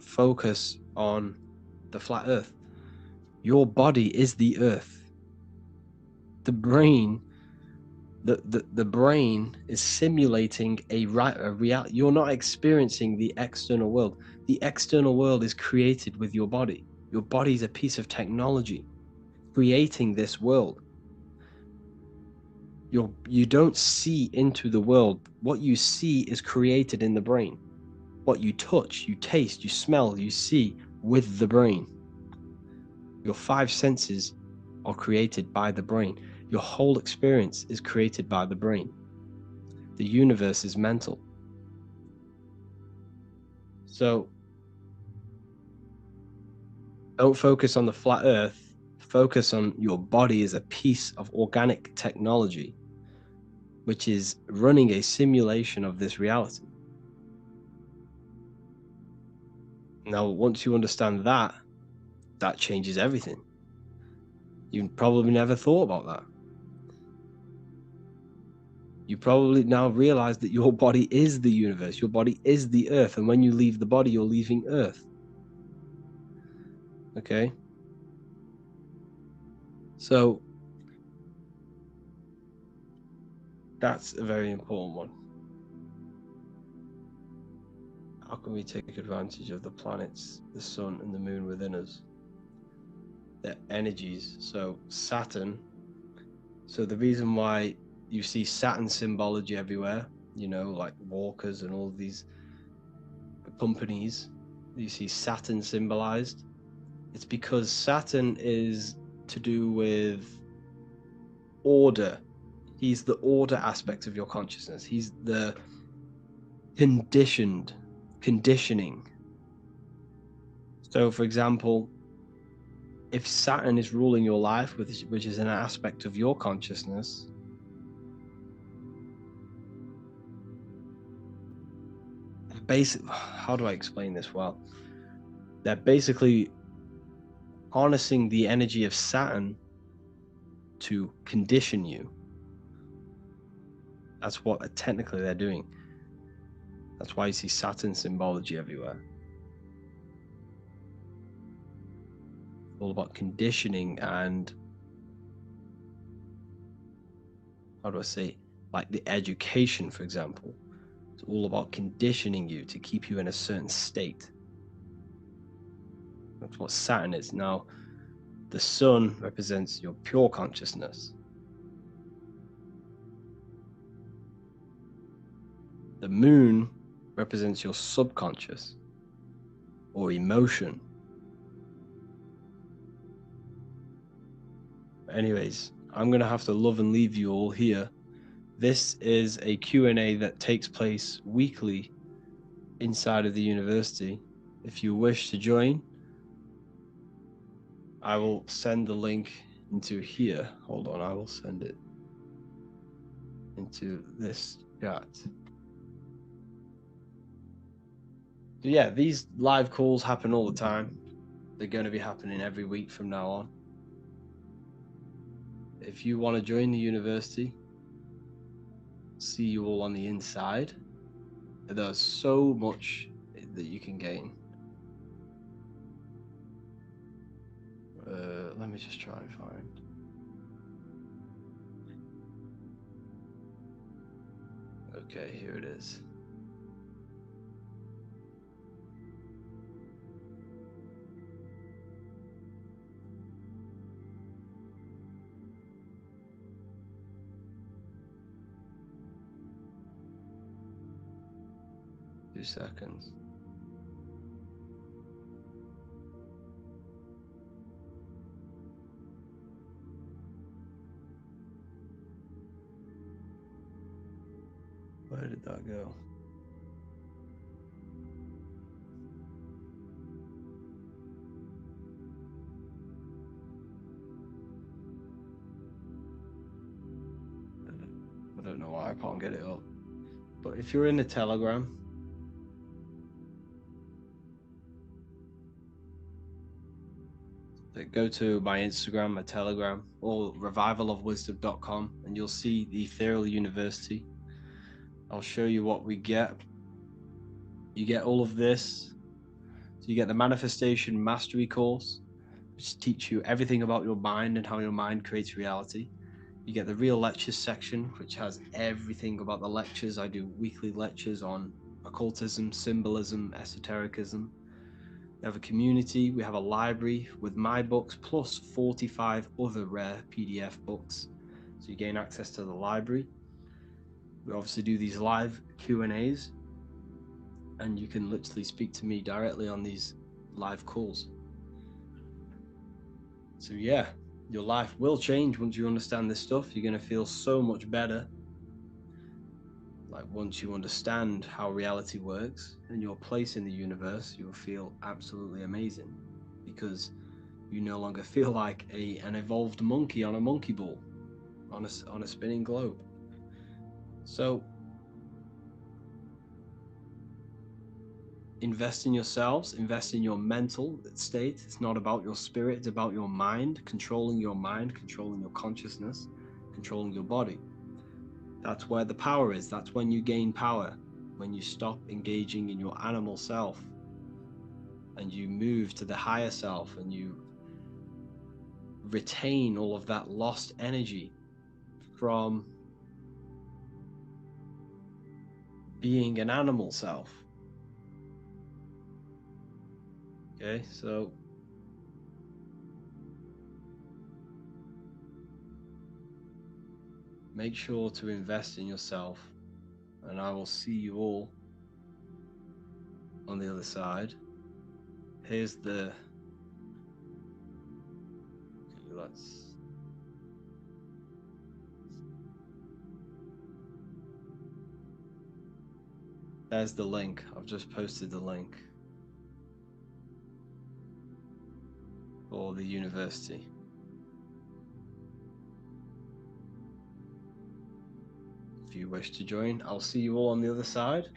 flat earth. Your body is the earth. The brain, the brain is simulating a reality. You're not experiencing the external world. The external world is created with your body. Your body is a piece of technology creating this world. You don't see into the world. What you see is created in the brain. What you touch, you taste, you smell, you see with the brain. Your five senses are created by the brain. Your whole experience is created by the brain. The universe is mental. So don't focus on the flat earth. Focus on your body as a piece of organic technology, which is running a simulation of this reality. Now, once you understand that, that changes everything. You probably never thought about that. You probably now realize that your body is the universe. Your body is the earth. And when you leave the body, you're leaving earth. Okay? So that's a very important one. How can we take advantage of the planets, the sun, and the moon within us? Their energies. So Saturn. So the reason why you see Saturn symbology everywhere, like walkers and all these companies, you see Saturn symbolized. It's because Saturn is to do with order. He's the order aspect of your consciousness. He's the conditioning. So, for example, if Saturn is ruling your life, which is an aspect of your consciousness, how do I explain this well? They're basically harnessing the energy of Saturn to condition you. That's what technically they're doing. That's why you see Saturn symbology everywhere. All about conditioning and, how do I say, like the education, for example. It's all about conditioning you to keep you in a certain state. That's what Saturn is. Now, the sun represents your pure consciousness. The moon represents your subconscious or emotion. Anyways, I'm going to have to love and leave you all here. This is a Q&A that takes place weekly inside of the university. If you wish to join, I will send the link into here. Hold on, I will send it into this chat. So yeah, these live calls happen all the time. They're going to be happening every week from now on. If you want to join the university, see you all on the inside. There's so much that you can gain. Let me just try and find. Okay, here it is. Two seconds. Where did that go? I don't know why I can't get it up. But if you're in the Telegram, go to my Instagram, my Telegram, or revivalofwisdom.com, and you'll see the Ethereal University. I'll show you what we get. You get all of this. So you get the Manifestation Mastery course, which teaches you everything about your mind and how your mind creates reality. You get the Real Lectures section, which has everything about the lectures. I do weekly lectures on occultism, symbolism, esotericism. We have a community, we have a library with my books plus 45 other rare PDF books. So you gain access to the library. We obviously do these live Q&As, and you can literally speak to me directly on these live calls. So yeah, your life will change once you understand this stuff. You're going to feel so much better. Like once you understand how reality works and your place in the universe, you'll feel absolutely amazing, because you no longer feel like an evolved monkey on a monkey ball, on a spinning globe. So invest in yourselves, invest in your mental state. It's not about your spirit, it's about your mind, controlling your consciousness, controlling your body. That's where the power is. That's when you gain power, when you stop engaging in your animal self and you move to the higher self and you retain all of that lost energy from being an animal self. Okay, so make sure to invest in yourself, and I will see you all on the other side. Here's the, there's the link. I've just posted the link for the university. If you wish to join, I'll see you all on the other side.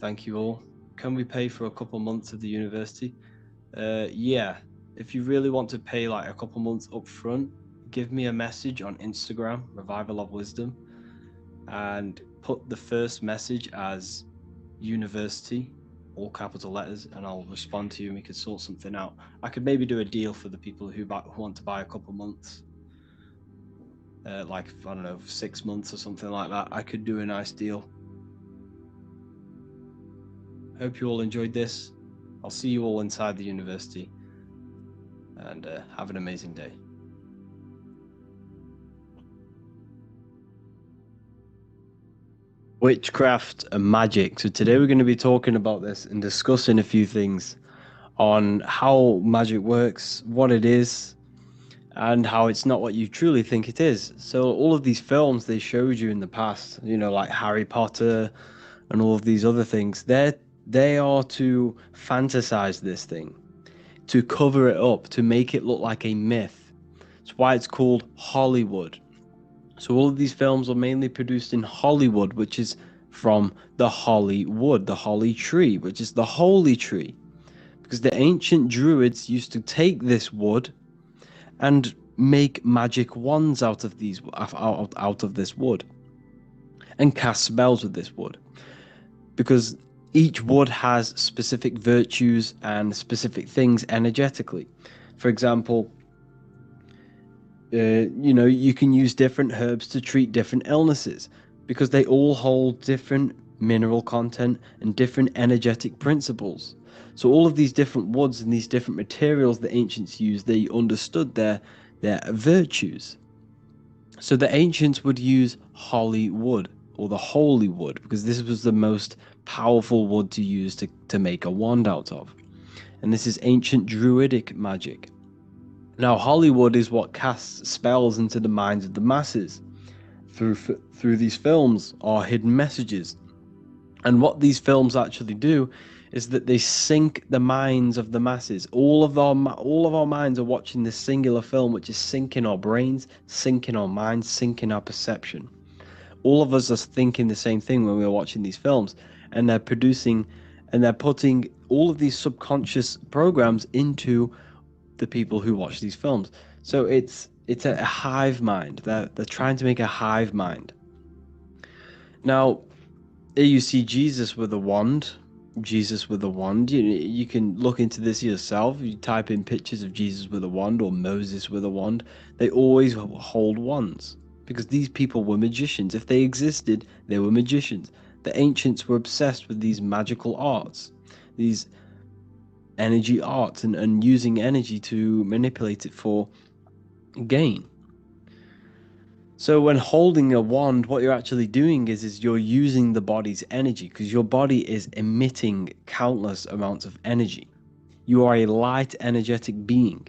Thank you all. Can we pay for a couple months of the university? Yeah. If you really want to pay like a couple months up front, give me a message on Instagram, Revival of Wisdom, and put the first message as university, all capital letters, and I'll respond to you and we could sort something out. I could maybe do a deal for the people who want to buy a couple months. Like, I don't know, 6 months or something like that. I could do a nice deal. Hope you all enjoyed this. I'll see you all inside the university, and have an amazing day. Witchcraft and magic. So today we're going to be talking about this and discussing a few things on how magic works, what it is, and how it's not what you truly think it is. So all of these films they showed you in the past, you know, like Harry Potter and all of these other things, they are to fantasize this thing, to cover it up, to make it look like a myth. That's why it's called Hollywood. So all of these films are mainly produced in Hollywood, which is from the holly wood, the holly tree, which is the holy tree. Because the ancient druids used to take this wood and make magic wands out of this wood and cast spells with this wood. Because each wood has specific virtues and specific things energetically. For example, you can use different herbs to treat different illnesses because they all hold different mineral content and different energetic principles. So all of these different woods and these different materials the ancients used, they understood their virtues. So the ancients would use holly wood or the holy wood because this was the most powerful wood to use to make a wand out of. And this is ancient druidic magic. Now, Hollywood is what casts spells into the minds of the masses. Through these films are hidden messages. And what these films actually do is that they sync the minds of the masses. All of our minds are watching this singular film, which is syncing our brains, syncing our minds, syncing our perception. All of us are thinking the same thing when we're watching these films, and they're putting all of these subconscious programs into the people who watch these films. So it's a hive mind. They're trying to make a hive mind. Now, here you see Jesus with a wand. You can look into this yourself. You type in pictures of Jesus with a wand or Moses with a wand. They always hold wands because these people were magicians. If they existed, they were magicians. The ancients were obsessed with these magical arts, these energy arts, and using energy to manipulate it for gain. So when holding a wand, what you're actually doing is you're using the body's energy because your body is emitting countless amounts of energy. You are a light energetic being,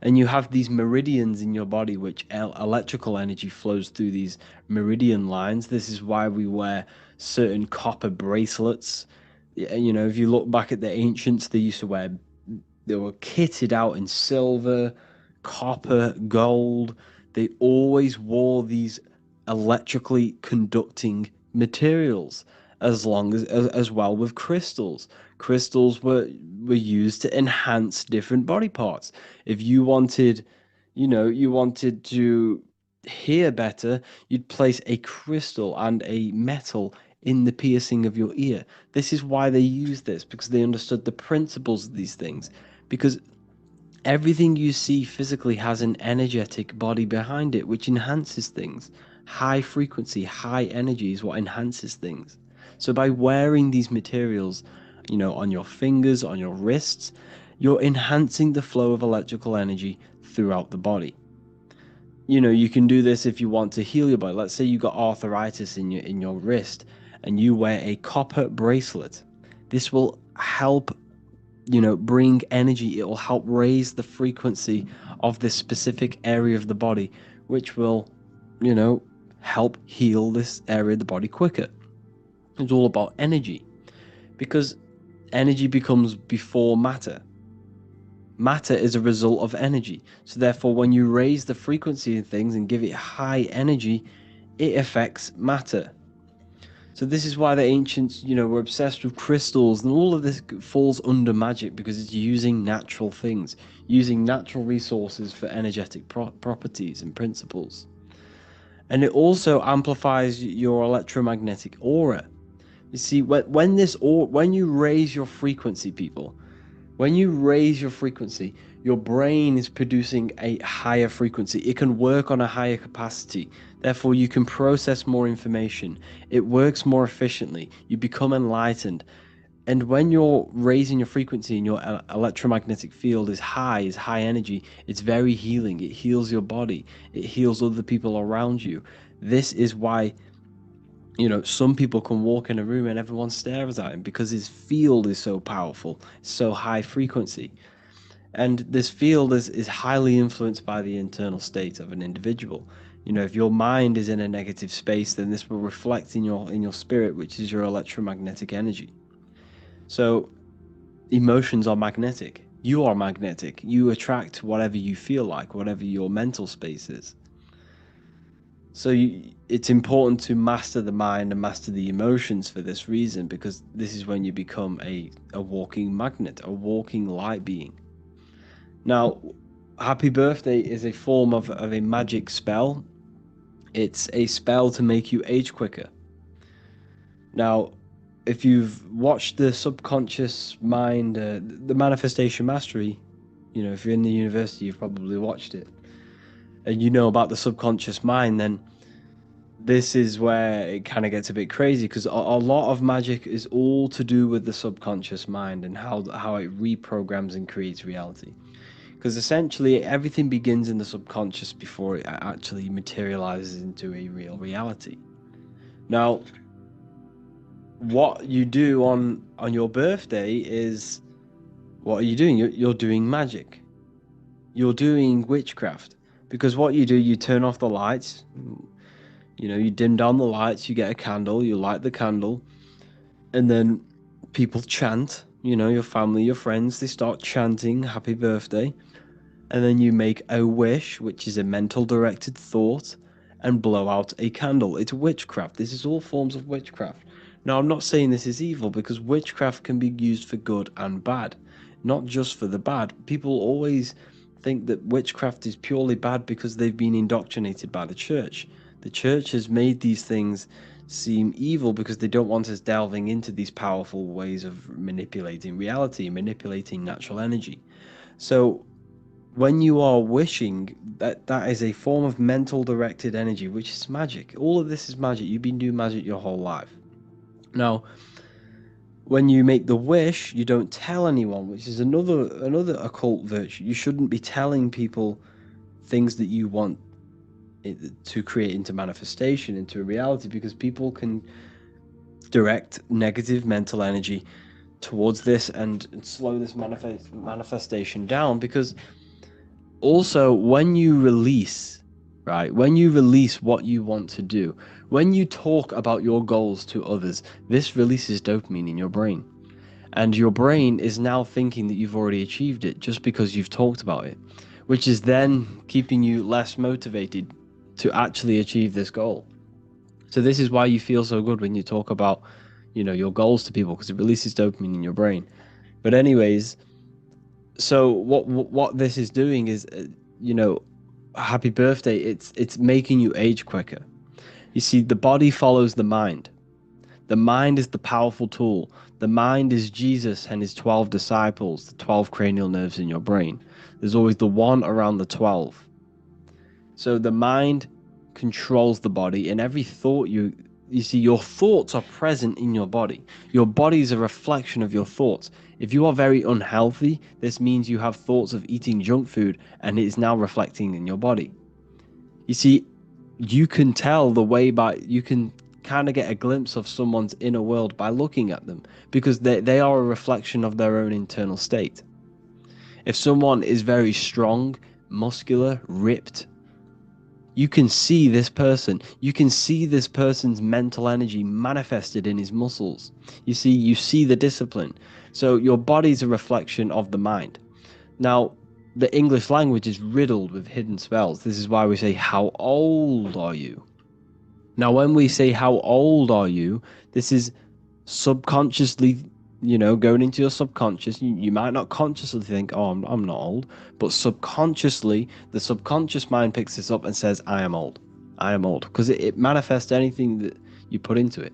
and you have these meridians in your body which electrical energy flows through these meridian lines. This is why we wear certain copper bracelets. You know, if you look back at the ancients, they were kitted out in silver, copper, gold. They always wore these electrically conducting materials, as well with crystals. Crystals were used to enhance different body parts. If you wanted to hear better, you'd place a crystal and a metal in the piercing of your ear. This is why they used this, because they understood the principles of these things. Because everything you see physically has an energetic body behind it, which enhances things. High frequency, high energy is what enhances things. So by wearing these materials, on your fingers, on your wrists, you're enhancing the flow of electrical energy throughout the body. You can do this if you want to heal your body. Let's say you got arthritis in your wrist and you wear a copper bracelet. This will help bring energy. It will help raise the frequency of this specific area of the body, which will, help heal this area of the body quicker. It's all about energy, because energy becomes before matter. Matter is a result of energy. So therefore, when you raise the frequency of things and give it high energy, it affects matter. So this is why the ancients, were obsessed with crystals, and all of this falls under magic because it's using natural things, using natural resources for energetic properties and principles. And it also amplifies your electromagnetic aura. You see, when you raise your frequency, people, when you raise your frequency, your brain is producing a higher frequency. It can work on a higher capacity. Therefore, you can process more information. It works more efficiently. You become enlightened. And when you're raising your frequency and your electromagnetic field is high energy, it's very healing. It heals your body. It heals other people around you. This is why some people can walk in a room and everyone stares at him because his field is so powerful, so high frequency. And this field is highly influenced by the internal state of an individual. If your mind is in a negative space, then this will reflect in your spirit, which is your electromagnetic energy. So emotions are magnetic. You are magnetic. You attract whatever you feel like, whatever your mental space is. So it's important to master the mind and master the emotions for this reason, because this is when you become a walking magnet, a walking light being. Now, Happy Birthday is a form of a magic spell. It's a spell to make you age quicker. Now, if you've watched the Subconscious Mind, the Manifestation Mastery, if you're in the university, you've probably watched it, and you know about the subconscious mind, then this is where it kind of gets a bit crazy, because a lot of magic is all to do with the subconscious mind and how it reprograms and creates reality. Because essentially everything begins in the subconscious before it actually materializes into a real reality. Now, what you do on your birthday is, what are you doing? You're doing magic. You're doing witchcraft. Because what you do, you turn off the lights. You dim down the lights, you get a candle, you light the candle, and then people chant, your family, your friends, they start chanting happy birthday. And then you make a wish, which is a mental directed thought, and blow out a candle. It's witchcraft. This is all forms of witchcraft. Now, I'm not saying this is evil, because witchcraft can be used for good and bad, not just for the bad. People always think that witchcraft is purely bad because they've been indoctrinated by the church. The church has made these things seem evil because they don't want us delving into these powerful ways of manipulating reality, manipulating natural energy. So when you are wishing, that is a form of mental directed energy, which is magic. All of this is magic. You've been doing magic your whole life. Now, when you make the wish, you don't tell anyone, which is another occult virtue. You shouldn't be telling people things that you want to create into manifestation, into reality, because people can direct negative mental energy towards this and slow this manifestation down. Because also, when you release what you want to do, when you talk about your goals to others, this releases dopamine in your brain. And your brain is now thinking that you've already achieved it just because you've talked about it, which is then keeping you less motivated to actually achieve this goal. So this is why you feel so good when you talk about, your goals to people, because it releases dopamine in your brain. But anyways, so what this is doing is, happy birthday, it's making you age quicker. You see, the body follows the mind. The mind is the powerful tool. The mind is Jesus and his 12 disciples, the 12 cranial nerves in your brain. There's always the one around the 12. So the mind controls the body, and every thought you see, your thoughts are present in your body. Your body is a reflection of your thoughts. If you are very unhealthy, this means you have thoughts of eating junk food, and it is now reflecting in your body. You see, you can tell you can kind of get a glimpse of someone's inner world by looking at them, because they are a reflection of their own internal state. If someone is very strong, muscular, ripped, you can see this person. You can see this person's mental energy manifested in his muscles. You see the discipline. So your body's a reflection of the mind. Now, the English language is riddled with hidden spells. This is why we say, how old are you? Now, when we say, how old are you? This is subconsciously, going into your subconscious. You might not consciously think, oh, I'm not old, but subconsciously, the subconscious mind picks this up and says, I am old. I am old. Because it manifests anything that you put into it.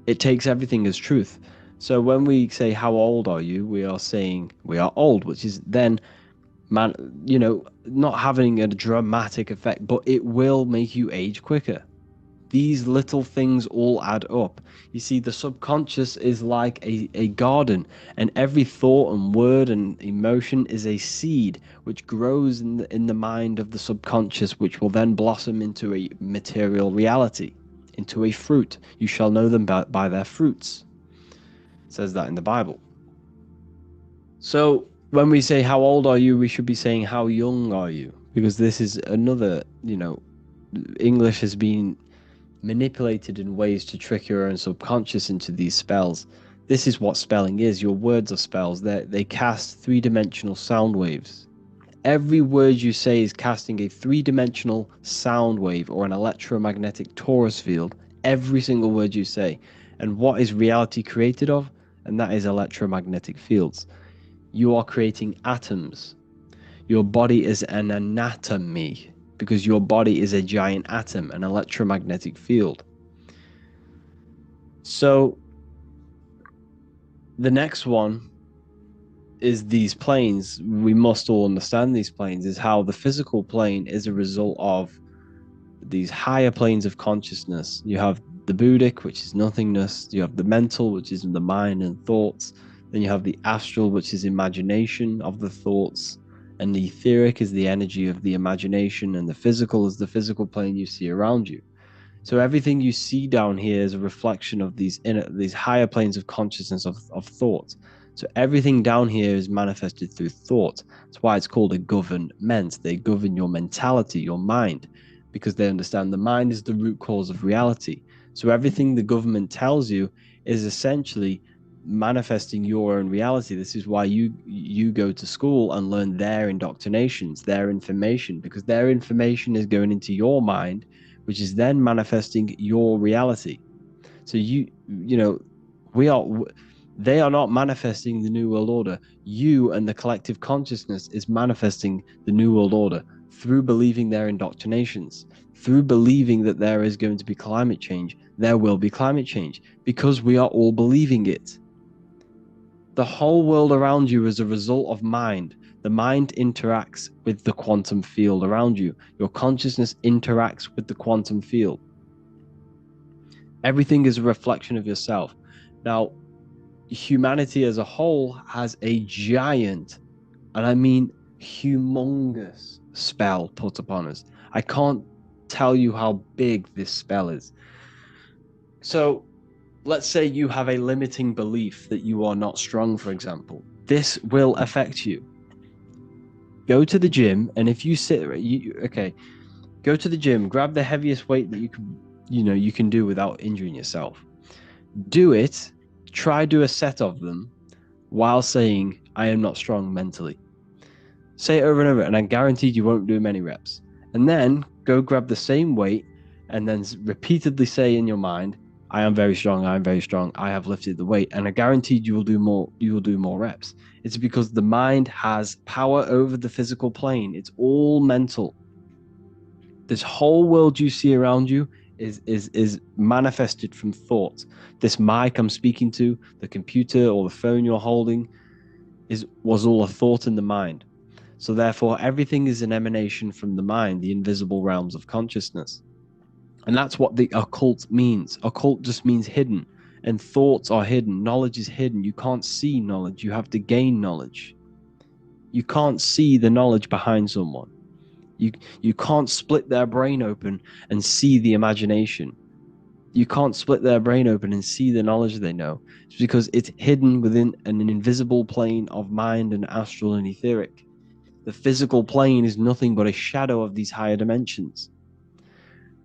It takes everything as truth. So when we say, how old are you? We are saying we are old, which is then, not having a dramatic effect, but it will make you age quicker. These little things all add up. You see, the subconscious is like a garden, and every thought and word and emotion is a seed which grows in the mind of the subconscious, which will then blossom into a material reality, into a fruit. You shall know them by their fruits. It says that in the Bible. So when we say, how old are you? We should be saying, how young are you? Because this is another, English has been manipulated in ways to trick your own subconscious into these spells. This is what spelling is. Your words are spells. They cast three-dimensional sound waves. Every word you say is casting a three-dimensional sound wave or an electromagnetic torus field. Every single word you say. And what is reality created of? And that is electromagnetic fields. You are creating atoms. Your body is an anatomy, because your body is a giant atom, an electromagnetic field. So the next one is these planes. We must all understand these planes, is how the physical plane is a result of these higher planes of consciousness. You have the Buddhic, which is nothingness. You have the mental, which is the mind and thoughts. Then you have the astral, which is imagination of the thoughts. And the etheric is the energy of the imagination, and the physical is the physical plane you see around you. So everything you see down here is a reflection of these higher planes of consciousness of thought. So everything down here is manifested through thought. That's why it's called a government. They govern your mentality, your mind, because they understand the mind is the root cause of reality. So everything the government tells you is essentially manifesting your own reality. This is why you go to school and learn their indoctrinations, their information, because their information is going into your mind, which is then manifesting your reality. So they are not manifesting the New World Order. You and the collective consciousness is manifesting the New World Order through believing their indoctrinations, through believing that there is going to be climate change. There will be climate change because we are all believing it. The whole world around you is a result of mind. The mind interacts with the quantum field around you. Your consciousness interacts with the quantum field. Everything is a reflection of yourself. Now, humanity as a whole has a giant, and I mean humongous, spell put upon us. I can't tell you how big this spell is. So let's say you have a limiting belief that you are not strong, for example. This will affect you. Go to the gym, and if you go to the gym, grab the heaviest weight that you can do without injuring yourself. Do it. Try do a set of them while saying, I am not strong mentally. Say it over and over, and I guarantee you won't do many reps. And then go grab the same weight and then repeatedly say in your mind, I am very strong, I am very strong, I have lifted the weight, and I guarantee you will do more reps. It's because the mind has power over the physical plane. It's all mental. This whole world you see around you is manifested from thought. This mic I'm speaking to, the computer or the phone you're holding, was all a thought in the mind. So therefore, everything is an emanation from the mind, the invisible realms of consciousness. And that's what the occult means. Occult just means hidden, and thoughts are hidden. Knowledge is hidden. You can't see knowledge. You have to gain knowledge. You can't see the knowledge behind someone. You can't split their brain open and see the imagination. You can't split their brain open and see the knowledge they know. It's because it's hidden within an invisible plane of mind and astral and etheric. The physical plane is nothing but a shadow of these higher dimensions.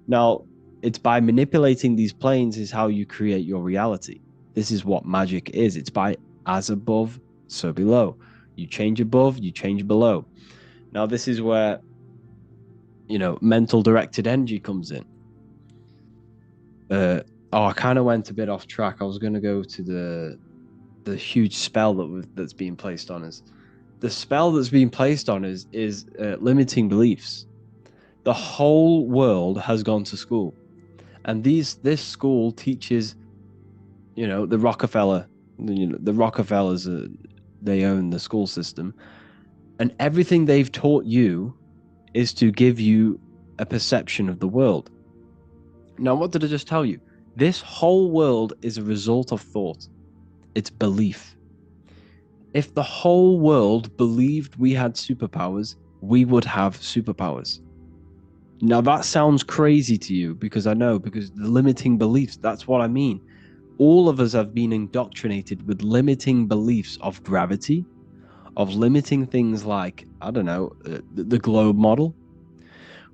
Now, it's by manipulating these planes is how you create your reality. This is what magic is. It's by as above, so below. You change above, you change below. Now, this is where, mental directed energy comes in. I kind of went a bit off track. I was going to go to the huge spell that's being placed on us. The spell that's being placed on us is limiting beliefs. The whole world has gone to school, and this school teaches, the Rockefeller, the Rockefellers, they own the school system, and everything they've taught you is to give you a perception of the world. Now, what did I just tell you? This whole world is a result of thought. It's belief. If the whole world believed we had superpowers, we would have superpowers. Now, that sounds crazy to you because the limiting beliefs, that's what I mean. All of us have been indoctrinated with limiting beliefs of gravity, of limiting things like, I don't know, the globe model.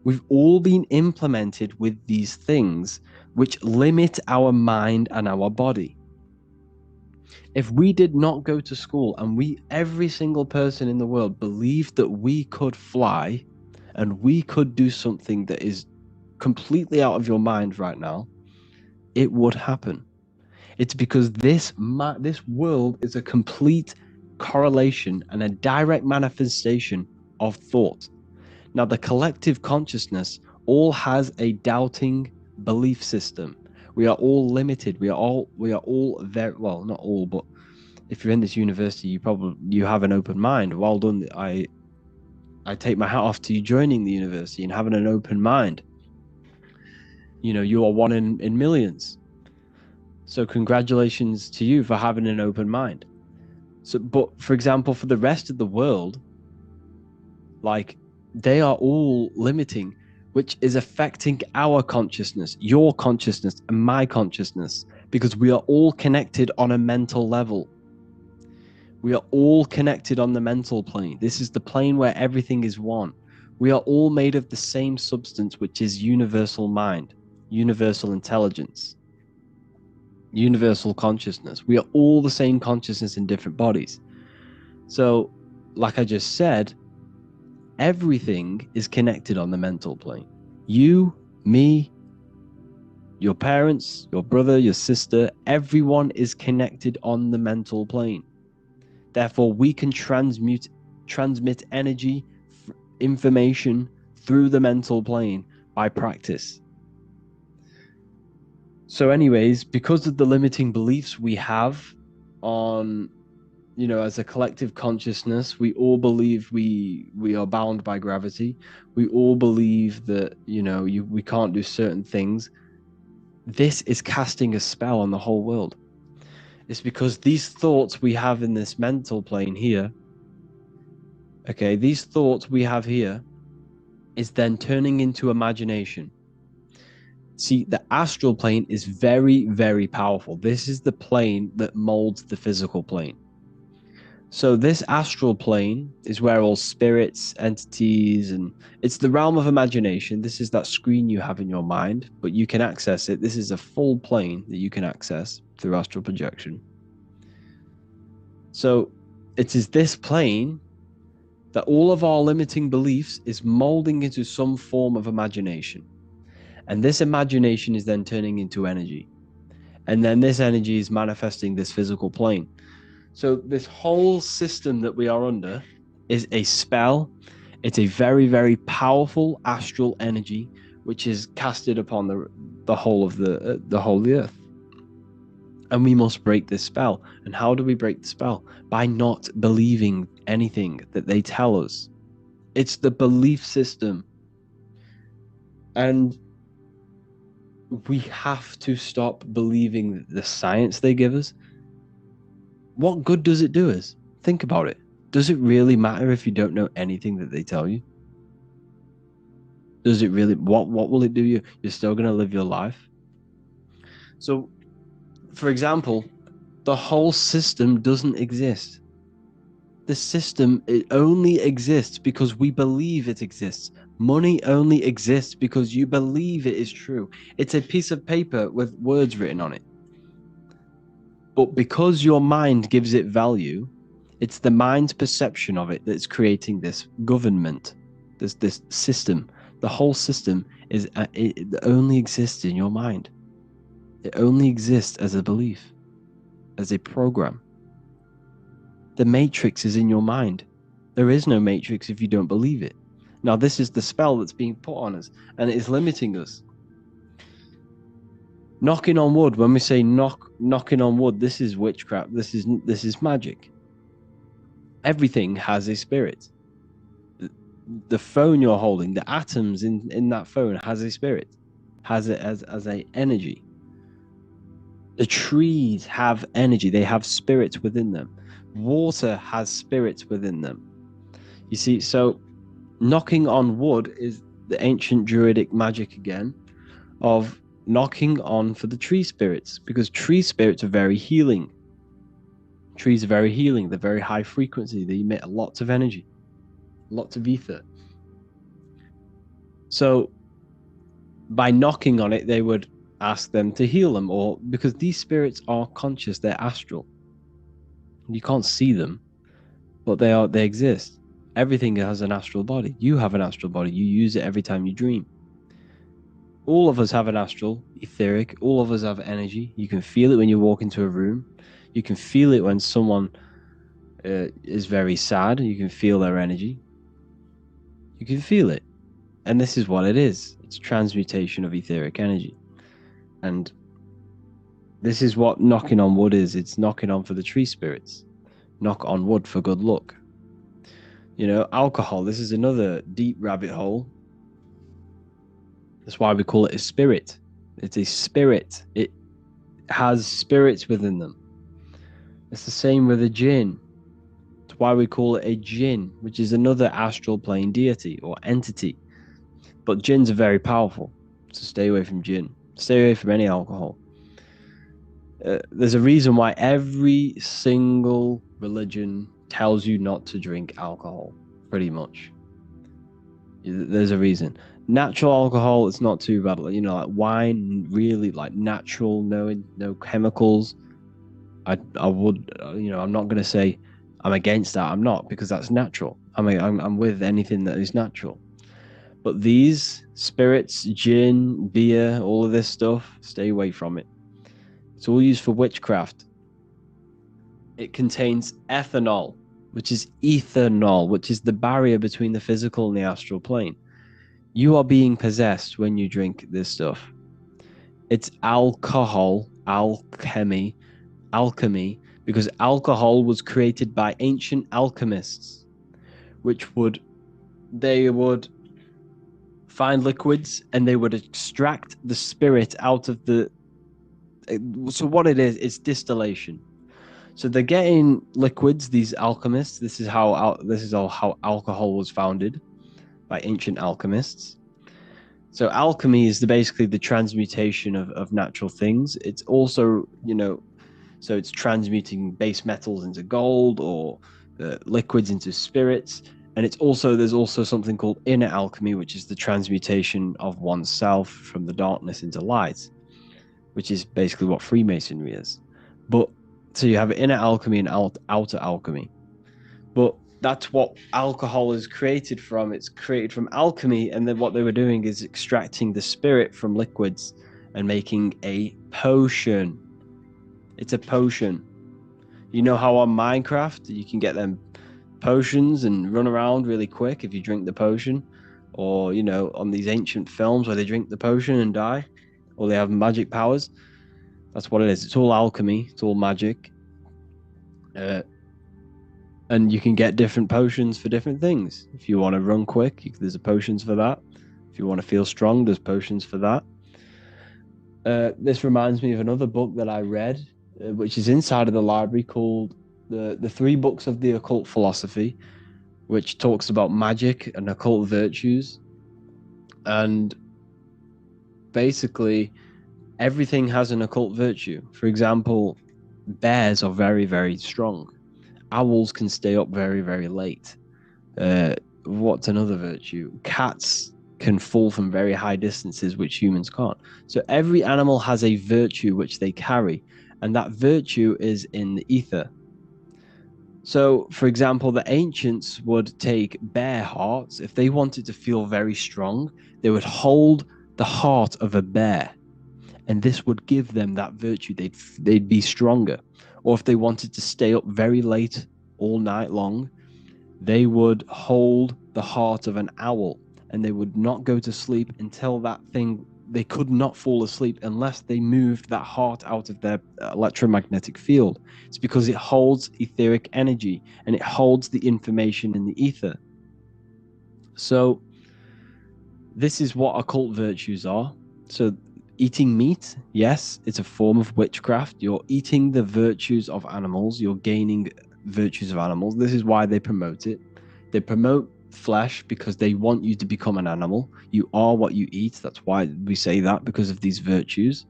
We've all been implemented with these things which limit our mind and our body. If we did not go to school and every single person in the world believed that we could fly and we could do something that is completely out of your mind right now, it would happen. It's because this world is a complete correlation and a direct manifestation of thought. Now, the collective consciousness all has a doubting belief system. We are all limited. We are all very well, not all, but if you're in this university, you have an open mind. Well done. I take my hat off to you joining the university and having an open mind. You are one in millions. So congratulations to you for having an open mind. But for example, for the rest of the world, like, they are all limiting, which is affecting our consciousness, your consciousness, and my consciousness, because we are all connected on a mental level. We are all connected on the mental plane. This is the plane where everything is one. We are all made of the same substance, which is universal mind, universal intelligence, universal consciousness. We are all the same consciousness in different bodies. So, like I just said, everything is connected on the mental plane. You, me, your parents, your brother, your sister, everyone is connected on the mental plane. Therefore, we can transmit energy, information through the mental plane by practice. So anyways, because of the limiting beliefs we have on, as a collective consciousness, we all believe we are bound by gravity. We all believe that, we can't do certain things. This is casting a spell on the whole world. It's because these thoughts we have in this mental plane here, okay, these thoughts we have here is then turning into imagination. See, the astral plane is very, very powerful. This is the plane that molds the physical plane. So this astral plane is where all spirits, entities, and it's the realm of imagination. This is that screen you have in your mind, but you can access it. This is a full plane that you can access through astral projection. So it is this plane that all of our limiting beliefs is molding into some form of imagination. And this imagination is then turning into energy. And then this energy is manifesting this physical plane. So this whole system that we are under is a spell. It's a very, very powerful astral energy, which is casted upon the whole of the whole of the earth. And we must break this spell. And how do we break the spell? By not believing anything that they tell us. It's the belief system. And we have to stop believing the science they give us. What good does it do us? Think about it. Does it really matter if you don't know anything that they tell you? Does it really? What will it do you? You're still going to live your life. So, for example, the whole system doesn't exist. The system, it only exists because we believe it exists. Money only exists because you believe it is true. It's a piece of paper with words written on it. But because your mind gives it value, it's the mind's perception of it that's creating this government, this system. The whole system it only exists in your mind. It only exists as a belief, as a program. The matrix is in your mind. There is no matrix if you don't believe it. Now, this is the spell that's being put on us, and it is limiting us. Knocking on wood, when we say knocking on wood, this is witchcraft. This is magic. Everything has a spirit. The phone you're holding, the atoms in that phone has a spirit, has it as a energy. The trees have energy. They have spirits within them. Water has spirits within them. You see, so knocking on wood is the ancient druidic magic again of knocking on for the tree spirits, because tree spirits are very healing. Trees are very healing. They're very high frequency. They emit lots of energy, lots of ether. So by knocking on it, they would ask them to heal them, or because these spirits are conscious, they're astral. You can't see them, but they exist. Everything has an astral body. You have an astral body. You use it every time you dream. All of us have an astral, etheric. All of us have energy. You can feel it when you walk into a room. You can feel it when someone is very sad. You can feel their energy. You can feel it. And this is what it is. It's transmutation of etheric energy. And this is what knocking on wood is. It's knocking on for the tree spirits. Knock on wood for good luck. You know, alcohol, this is another deep rabbit hole. That's why we call it a spirit. It's a spirit. It has spirits within them. It's the same with a jinn. That's why we call it a jinn, which is another astral plane deity or entity. But jinns are very powerful, so stay away from jinn. Stay away from any alcohol. There's a reason why every single religion tells you not to drink alcohol, pretty much. There's a reason. Natural alcohol, it's not too bad. You know, like wine, really like natural, no chemicals. I would, you know, I'm not going to say I'm against that. I'm not, because that's natural. I'm with anything that is natural. But these spirits, gin, beer, all of this stuff, stay away from it. It's all used for witchcraft. It contains ethanol, which is ethanol, which is the barrier between the physical and the astral plane. You are being possessed when you drink this stuff. It's alcohol, alchemy, because alcohol was created by ancient alchemists, they would find liquids and they would extract the spirit out of the. So what it is, it's distillation. So they're getting liquids, these alchemists. This is how alcohol was founded, by ancient alchemists. So alchemy is basically the transmutation of natural things. It's also, you know, so it's transmuting base metals into gold, or liquids into spirits. And there's also something called inner alchemy, which is the transmutation of oneself from the darkness into light, which is basically what Freemasonry is. But so you have inner alchemy and outer alchemy. But that's what alcohol is created from. It's created from alchemy, and then what they were doing is extracting the spirit from liquids and making a potion. It's a potion. You know how on Minecraft you can get them potions and run around really quick if you drink the potion, or you know, on these ancient films where they drink the potion and die, or they have magic powers. That's what it is. It's all alchemy. It's all magic. And you can get different potions for different things. If you want to run quick, there's potions for that. If you want to feel strong, there's potions for that. This reminds me of another book that I read, which is inside of the library, called the 3 Books of the Occult Philosophy, which talks about magic and occult virtues. And basically, everything has an occult virtue. For example, bears are very, very strong. Owls can stay up very, very late. What's another virtue? Cats can fall from very high distances, which humans can't. So every animal has a virtue which they carry, and that virtue is in the ether. So, for example, the ancients would take bear hearts. If they wanted to feel very strong, they would hold the heart of a bear, and this would give them that virtue. They'd be stronger. Or if they wanted to stay up very late all night long, they would hold the heart of an owl, and they would not go to sleep until that thing, they could not fall asleep unless they moved that heart out of their electromagnetic field. It's because it holds etheric energy and it holds the information in the ether. So this is what occult virtues are. So eating meat, yes, it's a form of witchcraft. You're eating the virtues of animals. You're gaining virtues of animals. This is why they promote it. They promote flesh because they want you to become an animal. You are what you eat. That's why we say that, because of these virtues.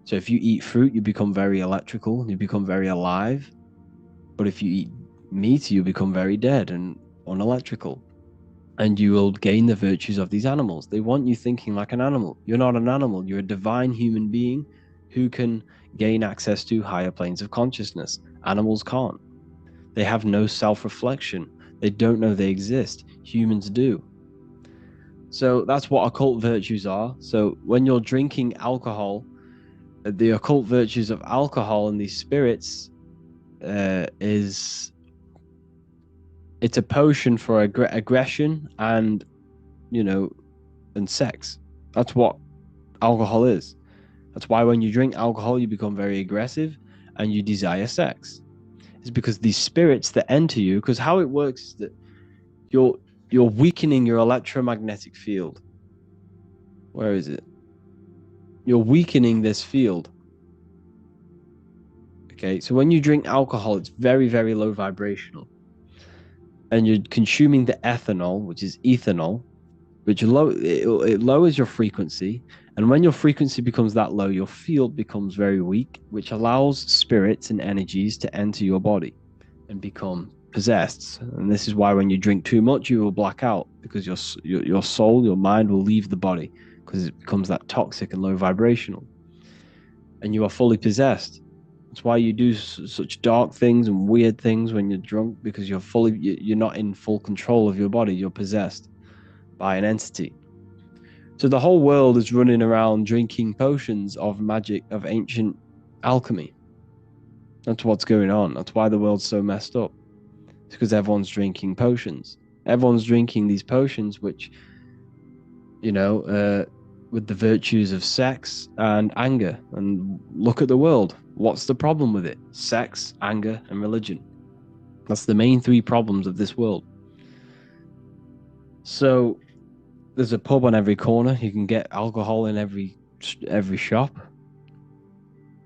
So if you eat fruit, you become very electrical, you become very alive. But if you eat meat, you become very dead and unelectrical. And you will gain the virtues of these animals. They want you thinking like an animal. You're not an animal. You're a divine human being who can gain access to higher planes of consciousness. Animals can't. They have no self-reflection. They don't know they exist. Humans do. So that's what occult virtues are. So when you're drinking alcohol, the occult virtues of alcohol and these spirits it's a potion for aggression and, and sex. That's what alcohol is. That's why when you drink alcohol, you become very aggressive and you desire sex. It's because these spirits that enter you, because how it works is that you're weakening your electromagnetic field. Where is it? You're weakening this field. Okay, so when you drink alcohol, it's very, very low vibrational. And you're consuming the ethanol, which is ethanol, which it lowers your frequency. And when your frequency becomes that low, your field becomes very weak, which allows spirits and energies to enter your body and become possessed. And this is why when you drink too much, you will black out, because your soul, your mind will leave the body, because it becomes that toxic and low vibrational. And you are fully possessed. That's why you do such dark things and weird things when you're drunk, because you're not in full control of your body. You're possessed by an entity. So the whole world is running around drinking potions of magic, of ancient alchemy. That's what's going on. That's why the world's so messed up. It's because everyone's drinking potions. Everyone's drinking these potions, which, with the virtues of sex and anger. And look at the world. What's the problem with it? Sex, anger, and religion. That's the main three problems of this world. So there's a pub on every corner. You can get alcohol in every shop.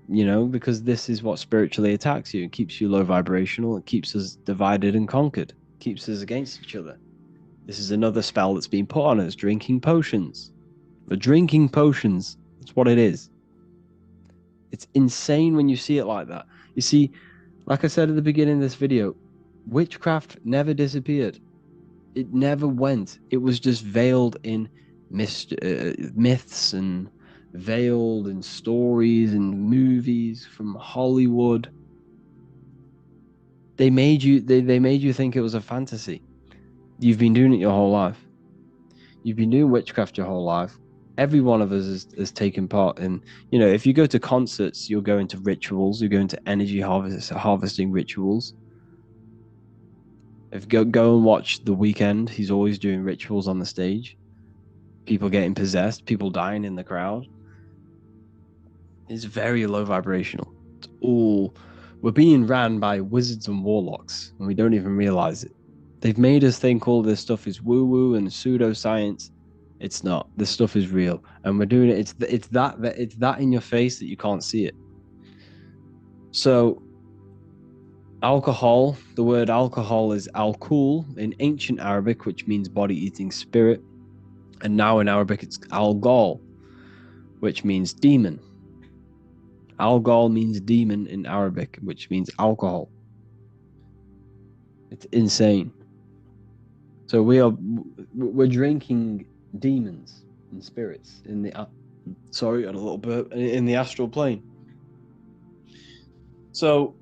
Because this is what spiritually attacks you. It keeps you low vibrational. It keeps us divided and conquered. It keeps us against each other. This is another spell that's been put on us, drinking potions. We're drinking potions. That's what it is. It's insane when you see it like that. You see, like I said at the beginning of this video, witchcraft never disappeared. It never went. It was just veiled in myths and veiled in stories and movies from Hollywood. They made you think it was a fantasy. You've been doing it your whole life. You've been doing witchcraft your whole life. Every one of us has taken part in, if you go to concerts, you'll go into rituals, you go into energy harvesting rituals. If you go and watch The Weeknd, he's always doing rituals on the stage. People getting possessed, people dying in the crowd. It's very low vibrational. We're being ran by wizards and warlocks, and we don't even realize it. They've made us think all this stuff is woo-woo and pseudoscience. It's not. This stuff is real, and we're doing it. It's that in your face that you can't see it. So, alcohol. The word alcohol is alcool in ancient Arabic, which means body-eating spirit, and now in Arabic it's algol, which means demon. Algol means demon in Arabic, which means alcohol. It's insane. So we're drinking demons and spirits in the sorry, and a little burp, in the astral plane. So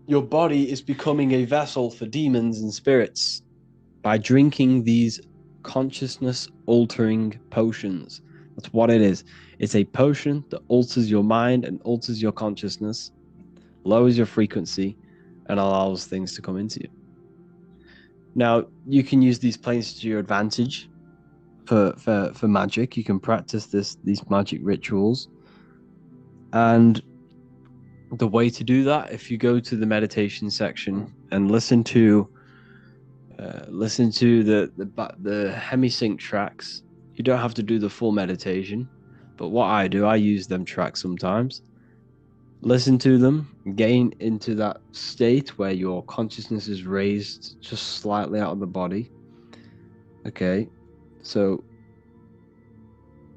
your body is becoming a vessel for demons and spirits by drinking these consciousness altering potions. That's what it is. It's a potion that alters your mind and alters your consciousness, lowers your frequency, and allows things to come into you. Now, you can use these planes to your advantage for magic. You can practice these magic rituals. And the way to do that, if you go to the meditation section and listen to the Hemisync tracks, you don't have to do the full meditation. But what I do, I use them tracks sometimes. Listen to them, gain into that state where your consciousness is raised just slightly out of the body. Okay, so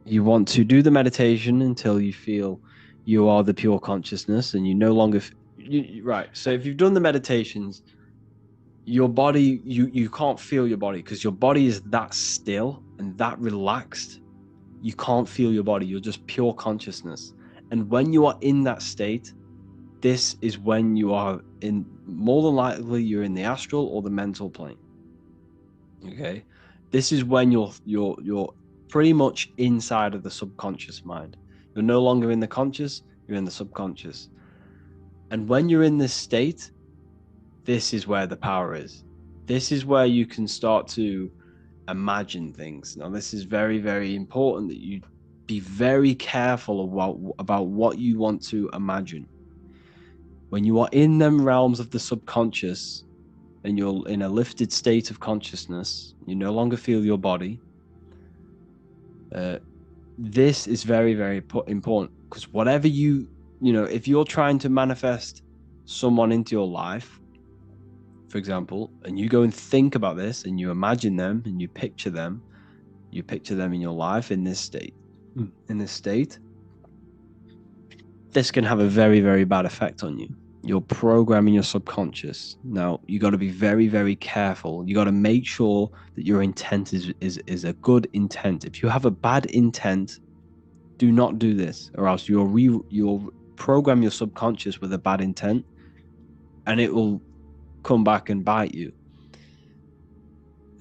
you want to do the meditation until you feel you are the pure consciousness and you no longer... right, so if you've done the meditations, your body, you can't feel your body because your body is that still and that relaxed. You can't feel your body. You're just pure consciousness. And when you are in that state, this is when you are in, more than likely, you're in the astral or the mental plane. Okay, this is when you're pretty much inside of the subconscious mind. You're no longer in the conscious. You're in the subconscious. And when you're in this state, this is where the power is. This is where you can start to imagine things. Now, this is very, very important that you be very careful about what you want to imagine. When you are in them realms of the subconscious and you're in a lifted state of consciousness, you no longer feel your body. This is very, very important because whatever if you're trying to manifest someone into your life, for example, and you go and think about this and you imagine them and you picture them in your life in this state, this can have a very, very bad effect on you. You're programming your subconscious. Now, you got to be very, very careful. You got to make sure that your intent is a good intent. If you have a bad intent, do not do this, or else you'll program your subconscious with a bad intent, and it will come back and bite you.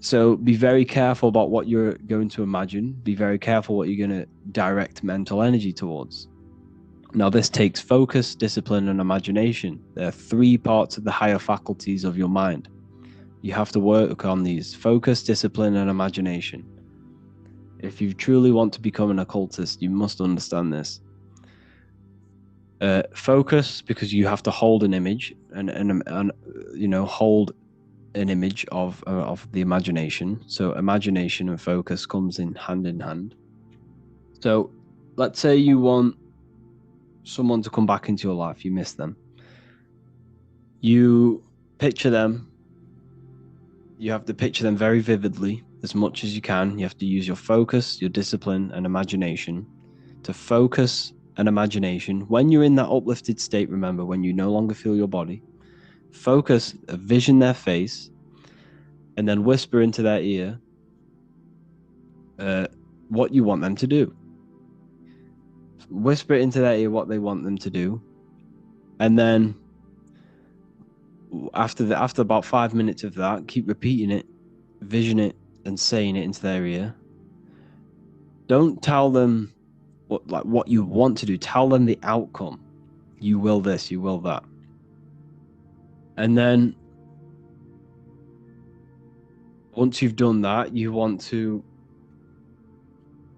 So be very careful about what you're going to imagine. Be very careful what you're going to direct mental energy towards. Now, this takes focus, discipline, and imagination. There are 3 parts of the higher faculties of your mind. You have to work on these: focus, discipline, and imagination. If you truly want to become an occultist, you must understand this. Focus, because you have to hold an image and hold an image of the imagination. So imagination and focus comes in hand. So let's say you want someone to come back into your life. You miss them. You picture them. You have to picture them very vividly, as much as you can. You have to use your focus, your discipline, and imagination to focus an imagination. When you're in that uplifted state, remember, when you no longer feel your body, focus, vision their face, and then whisper into their ear what you want them to do. Whisper into their ear what they want them to do, and then after about 5 minutes of that, keep repeating it, vision it, and saying it into their ear. Don't tell them what you want to do. Tell them the outcome. You will this, you will that. And then once you've done that, you want to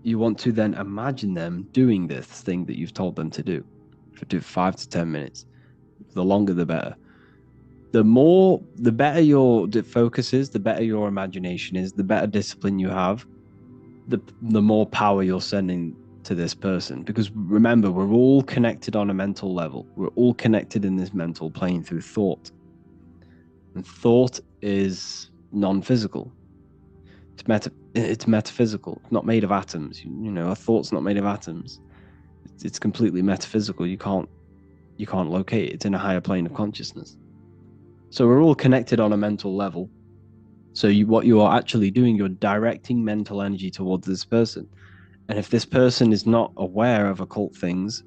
then imagine them doing this thing that you've told them to do for 5 to 10 minutes. The longer, the better. The better your focus is, the better your imagination is, the better discipline you have, the more power you're sending to this person. Because remember, we're all connected on a mental level. We're all connected in this mental plane through thought. And thought is non-physical. It's metaphysical. It's not made of atoms. A thought's not made of atoms. It's completely metaphysical. You can't locate it. It's in a higher plane of consciousness. So we're all connected on a mental level. So what you are actually doing, you're directing mental energy towards this person. And if this person is not aware of occult things,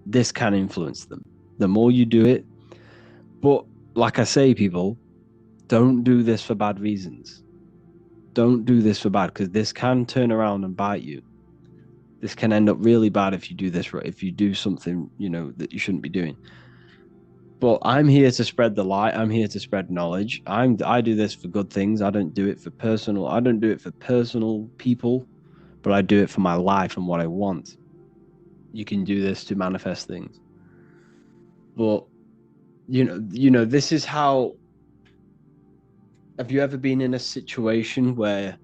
this can influence them. The more you do it, but like I say, people, don't do this for bad reasons. Don't do this for bad, because this can turn around and bite you. This can end up really bad if you do this, if you do something, you know, that you shouldn't be doing. But I'm here to spread the light. I'm here to spread knowledge. I do this for good things. I don't do it for personal. I don't do it for personal people, but I do it for my life and what I want. You can do this to manifest things. But this is how. Have you ever been in a situation where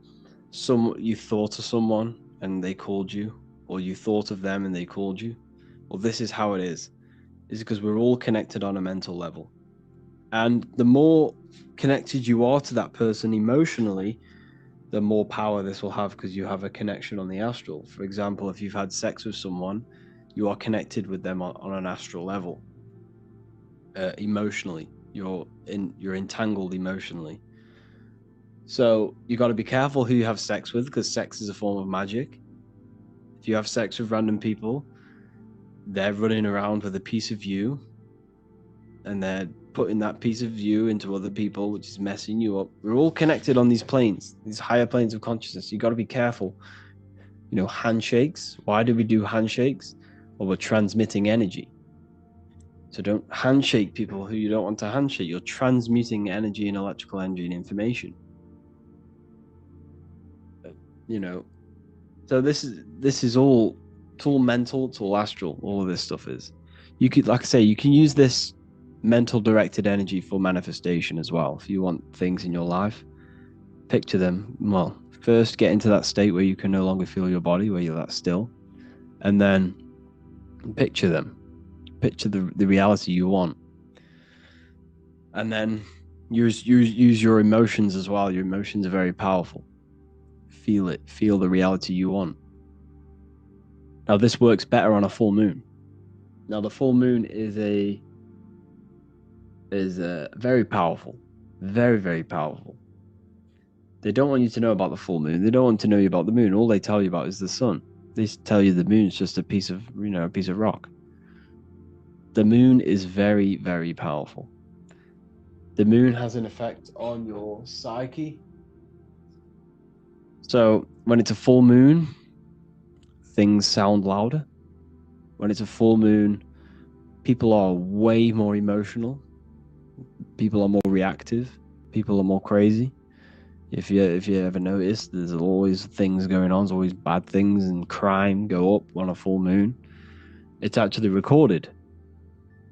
you thought of someone and they called you, or you thought of them and they called you? Well, this is how it is. Is because we're all connected on a mental level. And the more connected you are to that person emotionally, the more power this will have, because you have a connection on the astral. For example, if you've had sex with someone, you are connected with them on an astral level. Emotionally, you're entangled emotionally. So you got to be careful who you have sex with, because sex is a form of magic. If you have sex with random people, they're running around with a piece of you, and they're putting that piece of you into other people, which is messing you up. We're all connected on these planes, these higher planes of consciousness. You got to be careful. Handshakes. Why do we do handshakes? Well, we're transmitting energy. So don't handshake people who you don't want to handshake. You're transmuting energy and electrical energy and information. So this is all, it's all mental, it's all astral. All of this stuff is. You could, like I say, you can use this mental directed energy for manifestation as well. If you want things in your life, picture them. Well, first get into that state where you can no longer feel your body, where you're that still, and then picture them. Picture the reality you want, and then use your emotions as well. Your emotions are very powerful. Feel it. Feel the reality you want. Now, this works better on a full moon. Now, the full moon is very powerful, very, very powerful. They don't want you to know about the full moon. They don't want to know about the moon. All they tell you about is the sun. They tell you the moon's just a piece of rock. The moon is very, very powerful. The moon has an effect on your psyche. So when it's a full moon, things sound louder. When it's a full moon, people are way more emotional. People are more reactive. People are more crazy. If you ever notice, there's always things going on. There's always bad things, and crime go up on a full moon. It's actually recorded.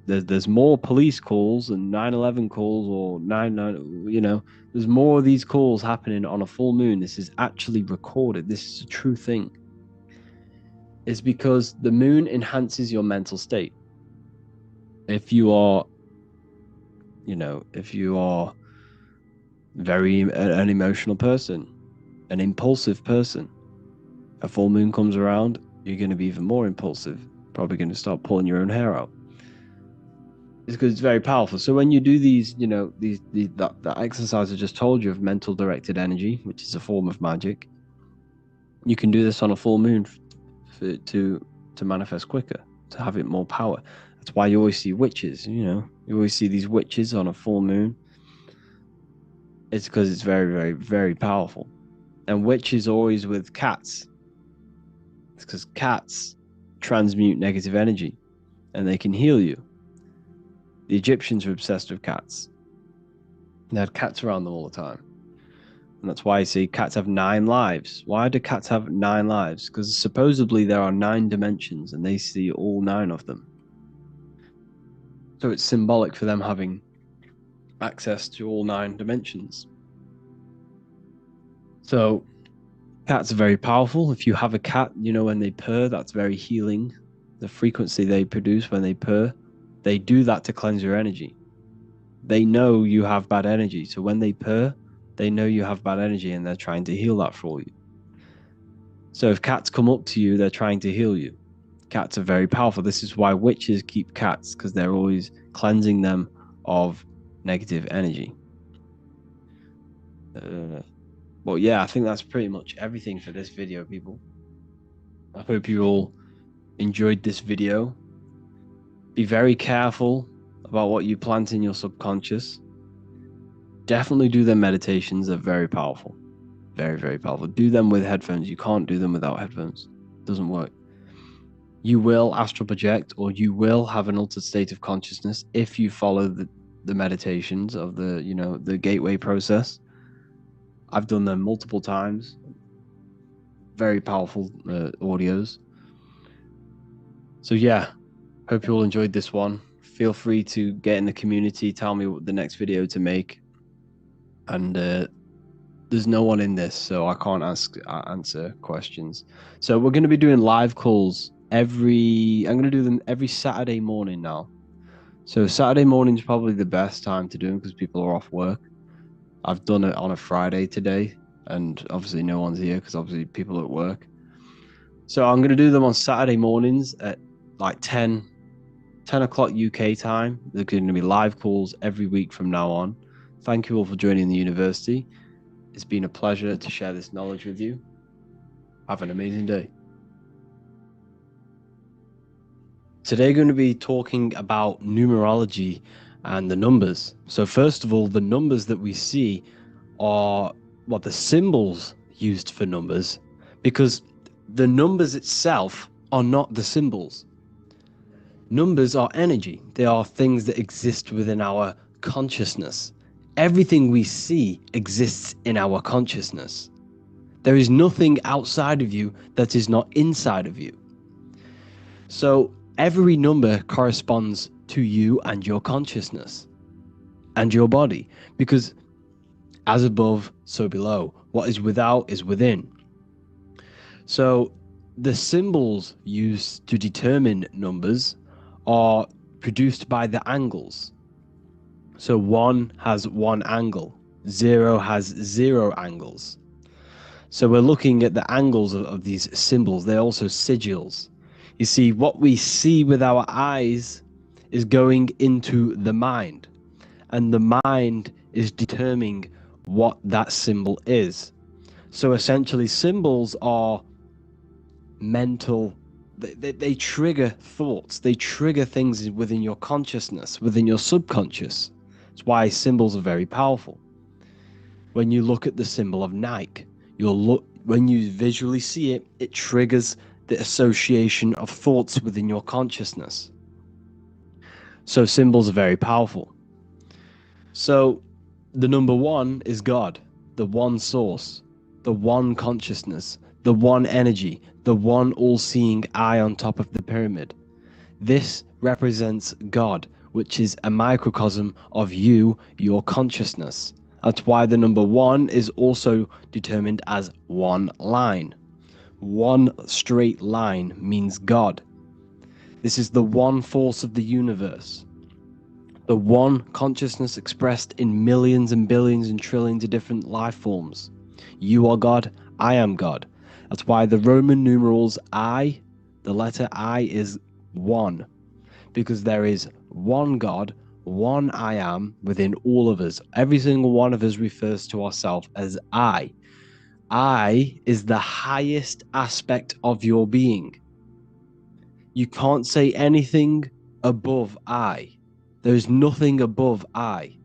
There's more police calls and 911 calls, or 999. There's more of these calls happening on a full moon. This is actually recorded. This is a true thing. It's because the moon enhances your mental state. If you are an emotional person, an impulsive person, a full moon comes around, you're going to be even more impulsive. Probably going to start pulling your own hair out. It's because it's very powerful. So when you do these, that exercise I just told you of mental directed energy, which is a form of magic, you can do this on a full moon to manifest quicker, to have it more power. That's why you always see witches. You always see these witches on a full moon. It's because it's very, very, very powerful. And witches always with cats. It's because cats transmute negative energy, and they can heal you. The Egyptians were obsessed with cats. They had cats around them all the time. And that's why you see cats have 9 lives. Why do cats have 9 lives? Because supposedly there are 9 dimensions, and they see all 9 of them. So it's symbolic for them having access to all 9 dimensions. So cats are very powerful. If you have a cat, when they purr, that's very healing. The frequency they produce when they purr, they do that to cleanse your energy. They know you have bad energy. So when they purr, they know you have bad energy, and they're trying to heal that for you. So if cats come up to you, they're trying to heal you. Cats are very powerful. This is why witches keep cats, because they're always cleansing them of negative energy. Well, yeah, I think that's pretty much everything for this video, people. I hope you all enjoyed this video. Be very careful about what you plant in your subconscious. Definitely do their meditations. They're very powerful. Very, very powerful. Do them with headphones. You can't do them without headphones. Doesn't work. You will astral project, or you will have an altered state of consciousness if you follow the meditations of the gateway process. I've done them multiple times. Very powerful audios. So yeah, hope you all enjoyed this one. Feel free to get in the community, tell me what the next video to make. And there's no one in this, so I can't answer questions. So we're going to be doing live calls I'm going to do them every Saturday morning now. So Saturday morning is probably the best time to do them because people are off work. I've done it on a Friday today, and obviously no one's here because obviously people are at work. So I'm going to do them on Saturday mornings at like 10 o'clock UK time. They're going to be live calls every week from now on. Thank you all for joining the university. It's been a pleasure to share this knowledge with you. Have an amazing day. Today, we're going to be talking about numerology and the numbers. So first of all, the numbers that we see are the symbols used for numbers, because the numbers itself are not the symbols. Numbers are energy. They are things that exist within our consciousness. Everything we see exists in our consciousness. There is nothing outside of you that is not inside of you. So every number corresponds to you and your consciousness and your body, because as above, so below. What is without is within. So the symbols used to determine numbers are produced by the angles. So 1 has 1 angle, 0 has 0 angles. So we're looking at the angles of these symbols. They're also sigils. You see, what we see with our eyes is going into the mind, and the mind is determining what that symbol is. So essentially, symbols are mental. They trigger thoughts. They trigger things within your consciousness, within your subconscious. That's why symbols are very powerful. When you look at the symbol of Nike, when you visually see it, it triggers the association of thoughts within your consciousness. So symbols are very powerful. So the number 1 is God, the one source, the one consciousness, the one energy, the one all-seeing eye on top of the pyramid. This represents God, which is a microcosm of you, your consciousness. That's why the number 1 is also determined as one line. One straight line means God. This is the one force of the universe. The one consciousness expressed in millions and billions and trillions of different life forms. You are God, I am God. That's why the Roman numerals I, the letter I, is 1. Because there is one God, one I am within all of us. Every single one of us refers to ourselves as I. I is the highest aspect of your being. You can't say anything above I. There's nothing above I.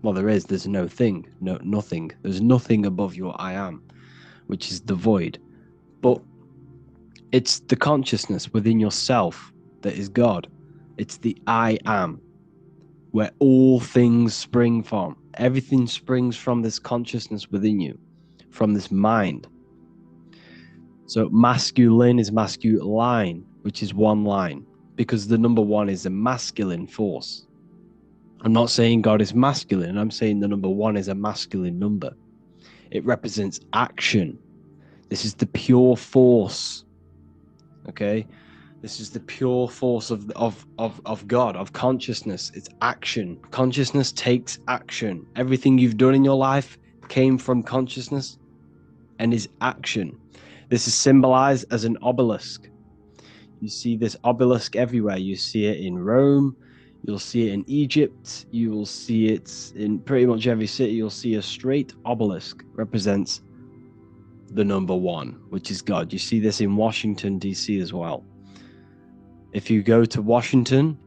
Well, there's no thing, nothing. There's nothing above your I am, which is the void. But it's the consciousness within yourself that is God. It's the I am, where all things spring from. Everything springs from this consciousness within you, from this mind. So masculine is masculine, which is one line, because the number 1 is a masculine force. I'm not saying God is masculine. I'm saying the number 1 is a masculine number. It represents action. This is the pure force. Okay? This is the pure force of God, of consciousness. It's action. Consciousness takes action. Everything you've done in your life came from consciousness and is action. This is symbolized as an obelisk. You see this obelisk everywhere. You see it in Rome. You'll see it in Egypt. You will see it in pretty much every city. You'll see a straight obelisk represents the number 1, which is God. You see this in Washington, D.C. as well. If you go to Washington,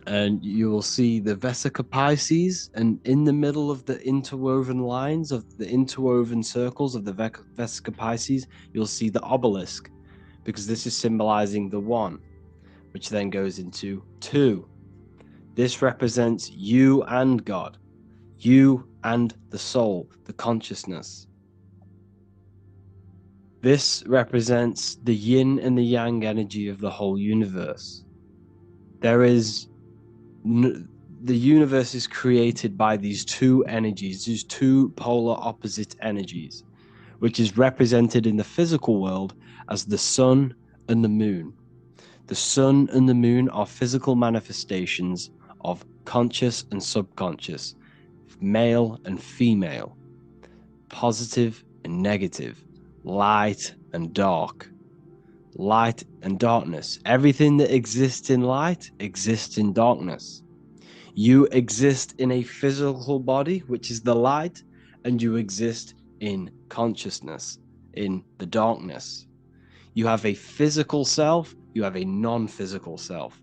and you will see the Vesica Pisces, and in the middle of the interwoven lines of the interwoven circles of the Vesica Pisces, you'll see the obelisk, because this is symbolizing the one, which then goes into 2. This represents you and God, you and the soul, the consciousness. This represents the yin and the yang energy of the whole universe. The universe is created by these 2 energies, these 2 polar opposite energies, which is represented in the physical world as the sun and the moon. The sun and the moon are physical manifestations of conscious and subconscious, male and female, positive and negative, light and dark, light and darkness. Everything that exists in light exists in darkness. You exist in a physical body, which is the light, and you exist in consciousness, in the darkness. You have a physical self, you have a non-physical self.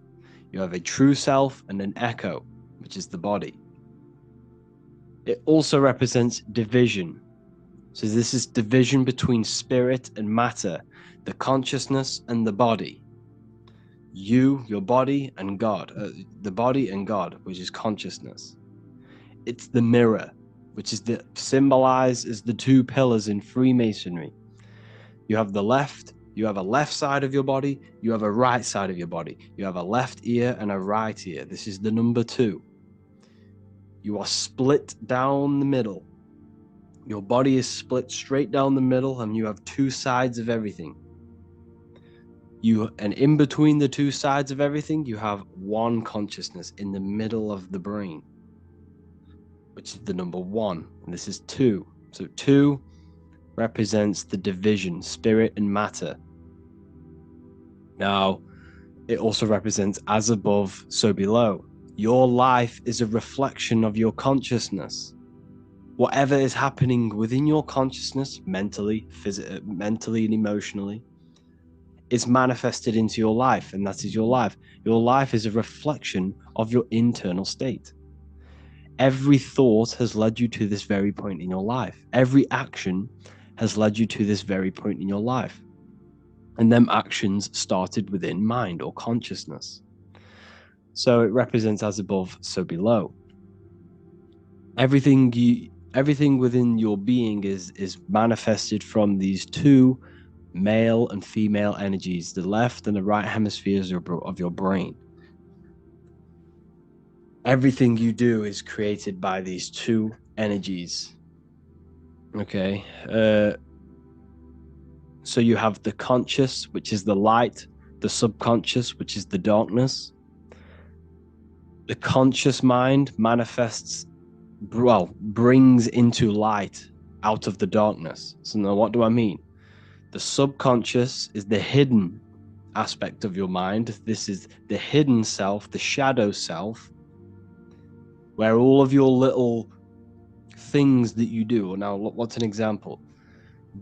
You have a true self and an echo, which is the body. It also represents division. So this is division between spirit and matter, the consciousness and the body. You, your body, and God. The body and God, which is consciousness. It's the mirror, which is symbolized as the 2 pillars in Freemasonry. You have the left. You have a left side of your body, you have a right side of your body. You have a left ear and a right ear. This is the number 2. You are split down the middle. Your body is split straight down the middle, and you have 2 sides of everything. And in between the 2 sides of everything, you have one consciousness in the middle of the brain, which is the number 1. And this is 2. So 2 represents the division, spirit and matter. Now, it also represents as above, so below. Your life is a reflection of your consciousness. Whatever is happening within your consciousness, mentally, mentally and emotionally, is manifested into your life, and that is your life. Your life is a reflection of your internal state. Every thought has led you to this very point in your life. Every action has led you to this very point in your life. And them actions started within mind or consciousness. So it represents as above, so below. Everything within your being is manifested from these 2 male and female energies, the left and the right hemispheres of your brain. Everything you do is created by these 2 energies. Okay. So you have the conscious, which is the light, the subconscious, which is the darkness. The conscious mind brings into light out of the darkness. So now what do I mean? The subconscious is the hidden aspect of your mind. This is the hidden self, the shadow self, where all of your little things that you do. Now, what's an example?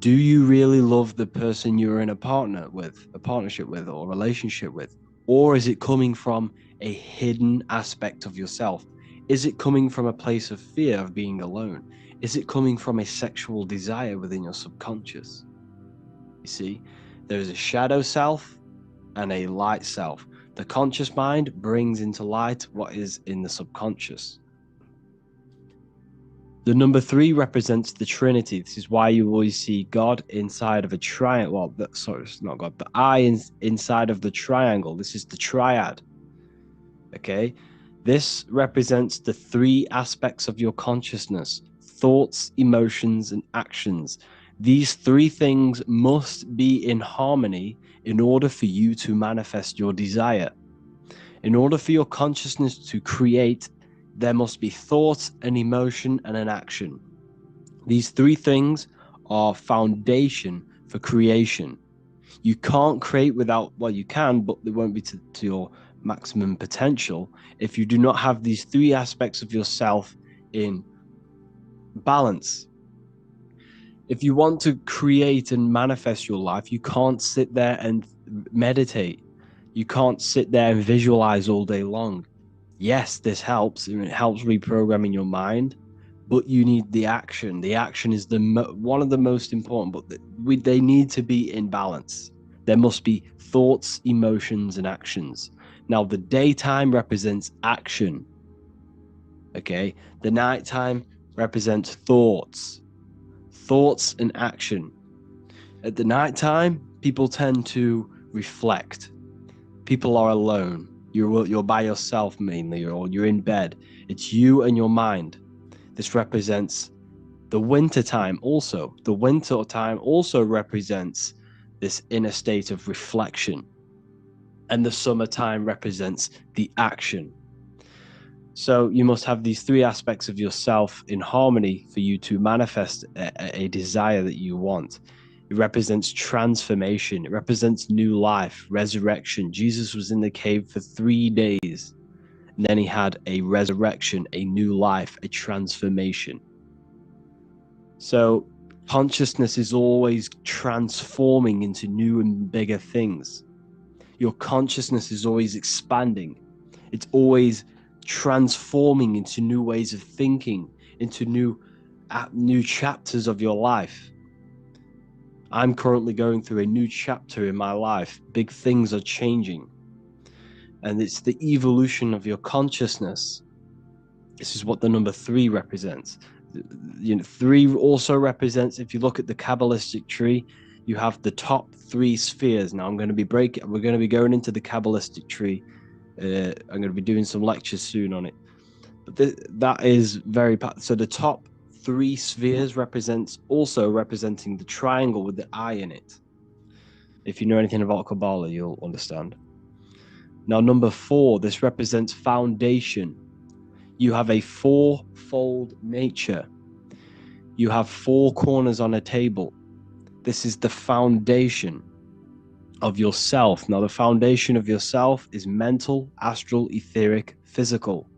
Do you really love the person you're in a partnership with, or a relationship with? Or is it coming from a hidden aspect of yourself? Is it coming from a place of fear of being alone? Is it coming from a sexual desire within your subconscious? You see, there is a shadow self and a light self. The conscious mind brings into light what is in the subconscious. The number 3 represents the Trinity. This is why you always see God inside of a triangle. Well, sorry, it's not God, but inside of the triangle. This is the triad. Okay? This represents the 3 aspects of your consciousness: thoughts, emotions, and actions. These 3 things must be in harmony in order for you to manifest your desire. In order for your consciousness to create, there must be thought, an emotion, and an action. These 3 things are foundation for creation. You can't create without, well, you can, but it won't be to your maximum potential if you do not have these 3 aspects of yourself in balance. If you want to create and manifest your life, you can't sit there and meditate. You can't sit there and visualize all day long. Yes, this helps, and it helps reprogramming your mind, but you need the action. The action is one of the most important, but they need to be in balance. There must be thoughts, emotions, and actions. Now, the daytime represents action. Okay, the nighttime represents thoughts and action. At the nighttime, people tend to reflect. People are alone. You're by yourself mainly, or you're in bed. It's you and your mind. This represents the winter time also. The winter time also represents this inner state of reflection. And the summertime represents the action. So you must have these three aspects of yourself in harmony for you to manifest a desire that you want. It represents transformation. It represents new life, resurrection. Jesus was in the cave for 3 days, and then he had a resurrection, a new life, a transformation. So consciousness is always transforming into new and bigger things. Your consciousness is always expanding. It's always transforming into new ways of thinking, into new chapters of your life. I'm currently going through a new chapter in my life. Big things are changing. And it's the evolution of your consciousness. This is what the number 3 represents. 3 also represents, if you look at the Kabbalistic tree, you have the top 3 spheres. Now we're going to be going into the Kabbalistic tree. I'm going to be doing some lectures soon on it. But that is so the top 3 spheres representing the triangle with the eye in it. If you know anything about Kabbalah, you'll understand. Now, number 4, this represents foundation. You have a 4-fold nature. You have 4 corners on a table. This is the foundation of yourself. Now, the foundation of yourself is mental, astral, etheric, physical,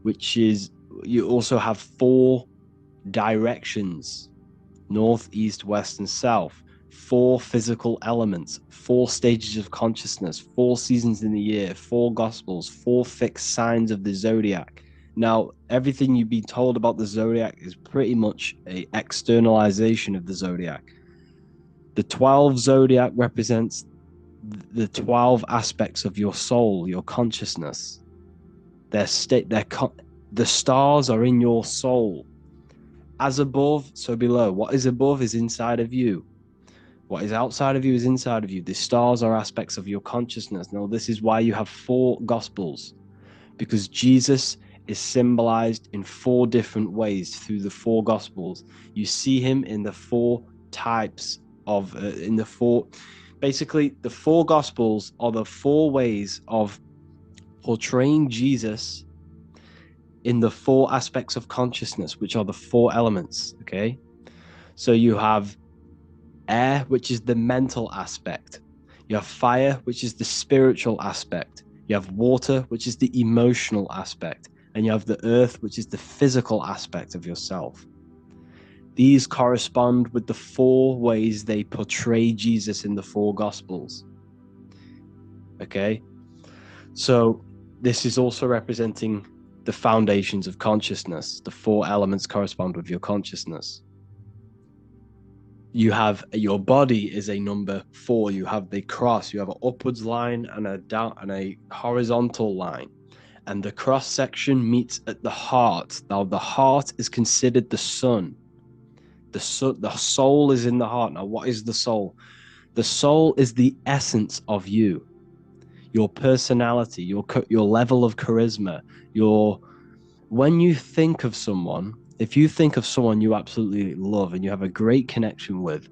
which is, you also have 4 directions: north, east, west, and south. 4 physical elements, 4 stages of consciousness, 4 seasons in the year, 4 gospels, 4 fixed signs of the zodiac. Now, everything you've been told about the zodiac is pretty much an externalization of the zodiac. The 12 zodiac represents the 12 aspects of your soul, your consciousness. The stars are in your soul. As above, so below. What is above is inside of you. What is outside of you is inside of you. The stars are aspects of your consciousness. Now, this is why you have 4 gospels, because Jesus is symbolized in 4 different ways through the 4 gospels. You see him in the 4 types of, basically the 4 gospels are the 4 ways of portraying Jesus in the 4 aspects of consciousness, which are the 4 elements. Okay, so you have air, which is the mental aspect. You have fire, which is the spiritual aspect. You have water, which is the emotional aspect. And you have the earth, which is the physical aspect of yourself. These correspond with the 4 ways they portray Jesus in the 4 gospels. Okay, so this is also representing the foundations of consciousness. The 4 elements correspond with your consciousness. You have your body is a number 4. You have the cross. You have an upwards line and a horizontal line, and the cross section meets at the heart. Now, the heart is considered the sun. The soul is in the heart. Now, what is the soul? The soul is the essence of you, your personality, your level of charisma. When you think of someone. If you think of someone you absolutely love and you have a great connection with,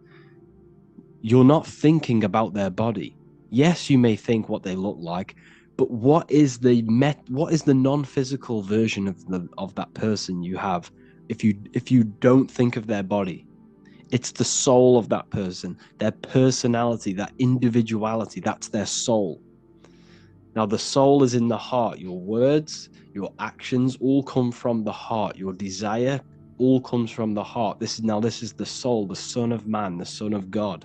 you're not thinking about their body. Yes, you may think what they look like, but what is the non-physical version of that person you have if you don't think of their body? It's the soul of that person, their personality, that individuality. That's their soul. Now, the soul is in the heart. Your words, your actions all come from the heart. Your desire all comes from the heart. This is the soul, the Son of Man, the Son of God.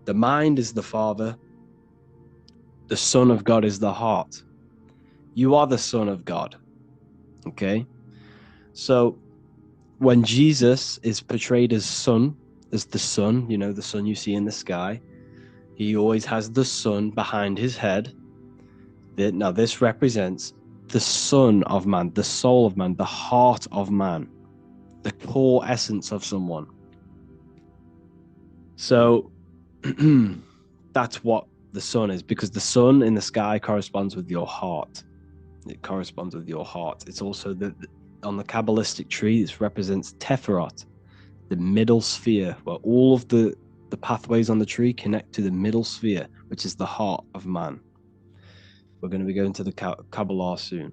The mind is the Father. The Son of God is the heart. You are the Son of God. Okay? So when Jesus is portrayed as Son, as the sun, the sun you see in the sky. He always has the sun behind his head. Now, this represents the son of man, the soul of man, the heart of man, the core essence of someone. So that's what the sun is, because the sun in the sky corresponds with your heart. It corresponds with your heart. It's also on the Kabbalistic tree, this represents Teferot, the middle sphere, where all of the pathways on the tree connect to the middle sphere, which is the heart of man. We're going to be going to the Kabbalah soon.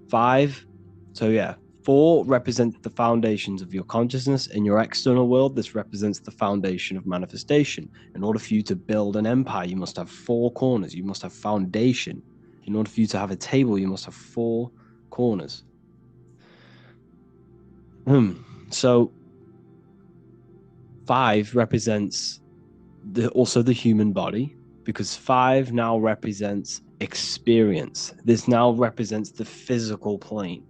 5. So yeah, 4 represents the foundations of your consciousness. In your external world, this represents the foundation of manifestation. In order for you to build an empire, you must have 4 corners. You must have foundation. In order for you to have a table, you must have 4 corners. So 5 represents also the human body, because 5 now represents experience. This now represents the physical plane.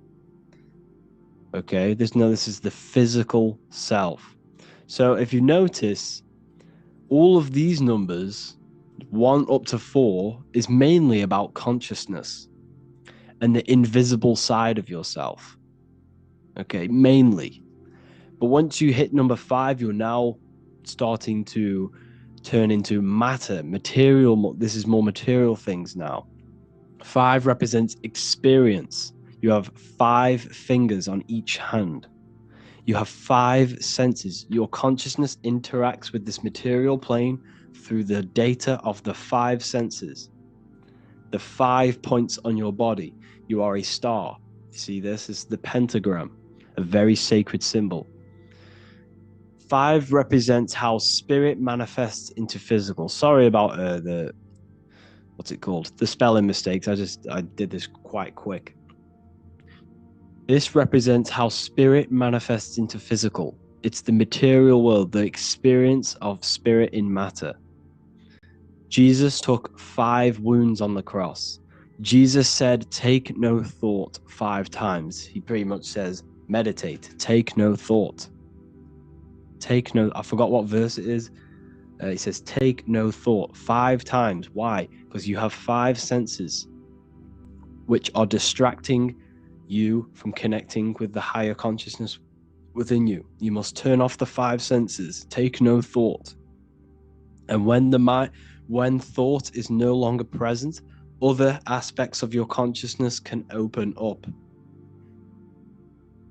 Okay, this is the physical self. So if you notice, all of these numbers, 1 up to 4, is mainly about consciousness and the invisible side of yourself. Okay, mainly. But once you hit number 5, you're now starting to turn into matter, material. This is more material things now. 5 represents experience. You have 5 fingers on each hand. You have 5 senses. Your consciousness interacts with this material plane through the data of the 5 senses. The 5 points on your body. You are a star. You see, this is the pentagram, a very sacred symbol. 5 represents how spirit manifests into physical. Sorry about the spelling mistakes. I did this quite quick. This represents how spirit manifests into physical. It's the material world, the experience of spirit in matter. Jesus took 5 wounds on the cross. Jesus said, "Take no thought" 5 times. He pretty much says, meditate, take no thought. I forgot what verse it is. He says, take no thought 5 times. Why? Because you have 5 senses which are distracting you from connecting with the higher consciousness within you. You must turn off the 5 senses. Take no thought. And when thought is no longer present, other aspects of your consciousness can open up.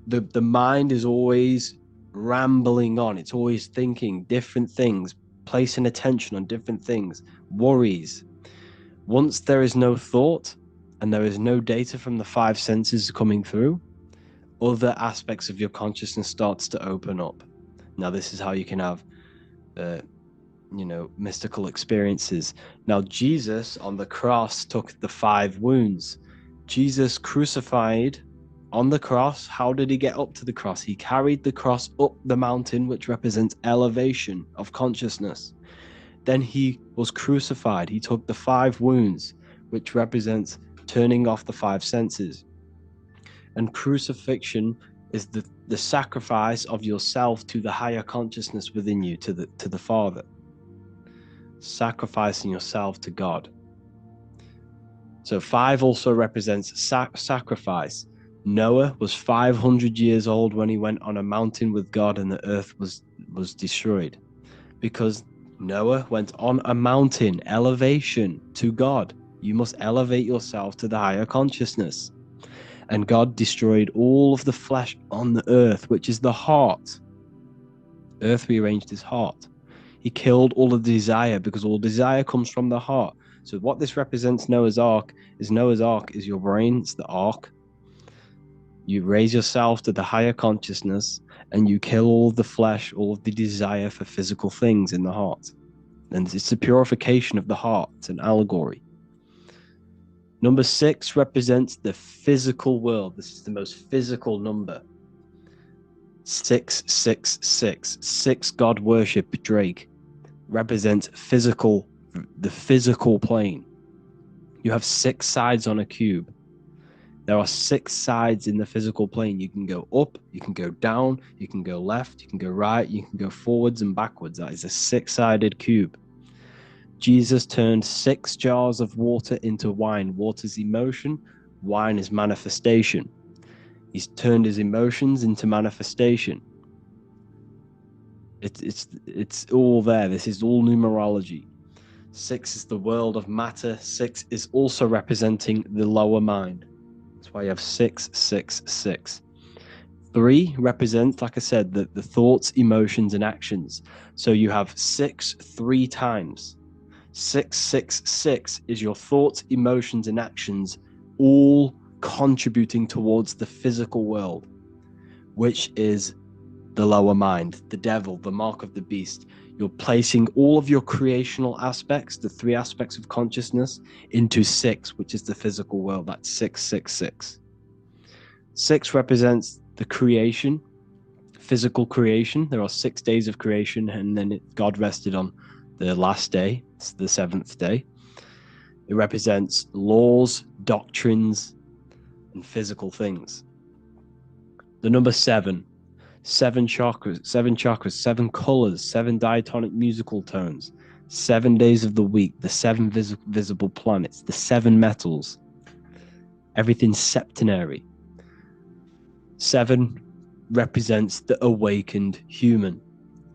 The mind is always rambling on. It's always thinking different things, placing attention on different things, worries. Once there is no thought and there is no data from the 5 senses coming through, other aspects of your consciousness starts to open up. Now, this is how you can have mystical experiences. Now, Jesus on the cross took the 5 wounds. Jesus crucified on the cross. How did he get up to the cross? He carried the cross up the mountain, which represents elevation of consciousness. Then he was crucified. He took the 5 wounds, which represents turning off the 5 senses. And crucifixion is the sacrifice of yourself to the higher consciousness within you, to the Father. Sacrificing yourself to God. So 5 also represents sacrifice. Noah was 500 years old when he went on a mountain with God, and the earth was destroyed because Noah went on a mountain, elevation to God. You must elevate yourself to the higher consciousness. And God destroyed all of the flesh on the earth, which is the heart. Earth rearranged his heart. He killed all of the desire, because all desire comes from the heart. So what this represents, Noah's Ark is your brain. It's the ark. You raise yourself to the higher consciousness and you kill all of the flesh, all of the desire for physical things in the heart. And it's the purification of the heart. It's an allegory. Number 6 represents the physical world. This is the most physical number. 666. 6 God worship, Drake, represents the physical plane. You have 6 sides on a cube. There are 6 sides in the physical plane. You can go up, you can go down, you can go left, you can go right, you can go forwards and backwards. That is a 6-sided cube. Jesus turned 6 jars of water into wine. Water's emotion, wine is manifestation. He's turned his emotions into manifestation. It's all there. This is all numerology. 6 is the world of matter. 6 is also representing the lower mind. That's why you have 666. 3 represents, like I said, the thoughts, emotions, and actions. So you have 6 3 times. 666 is your thoughts, emotions, and actions, all contributing towards the physical world, which is the lower mind, the devil, the mark of the beast. You're placing all of your creational aspects, the 3 aspects of consciousness, into 6, which is the physical world. That's 666. 6 represents the creation, physical creation. There are 6 days of creation, and then God rested on the last day, it's the 7th day. It represents laws, doctrines, and physical things. The number 7. 7 chakras, 7 colors, 7 diatonic musical tones, 7 days of the week, the 7 visible planets, the 7 metals, everything's septenary. 7 represents the awakened human,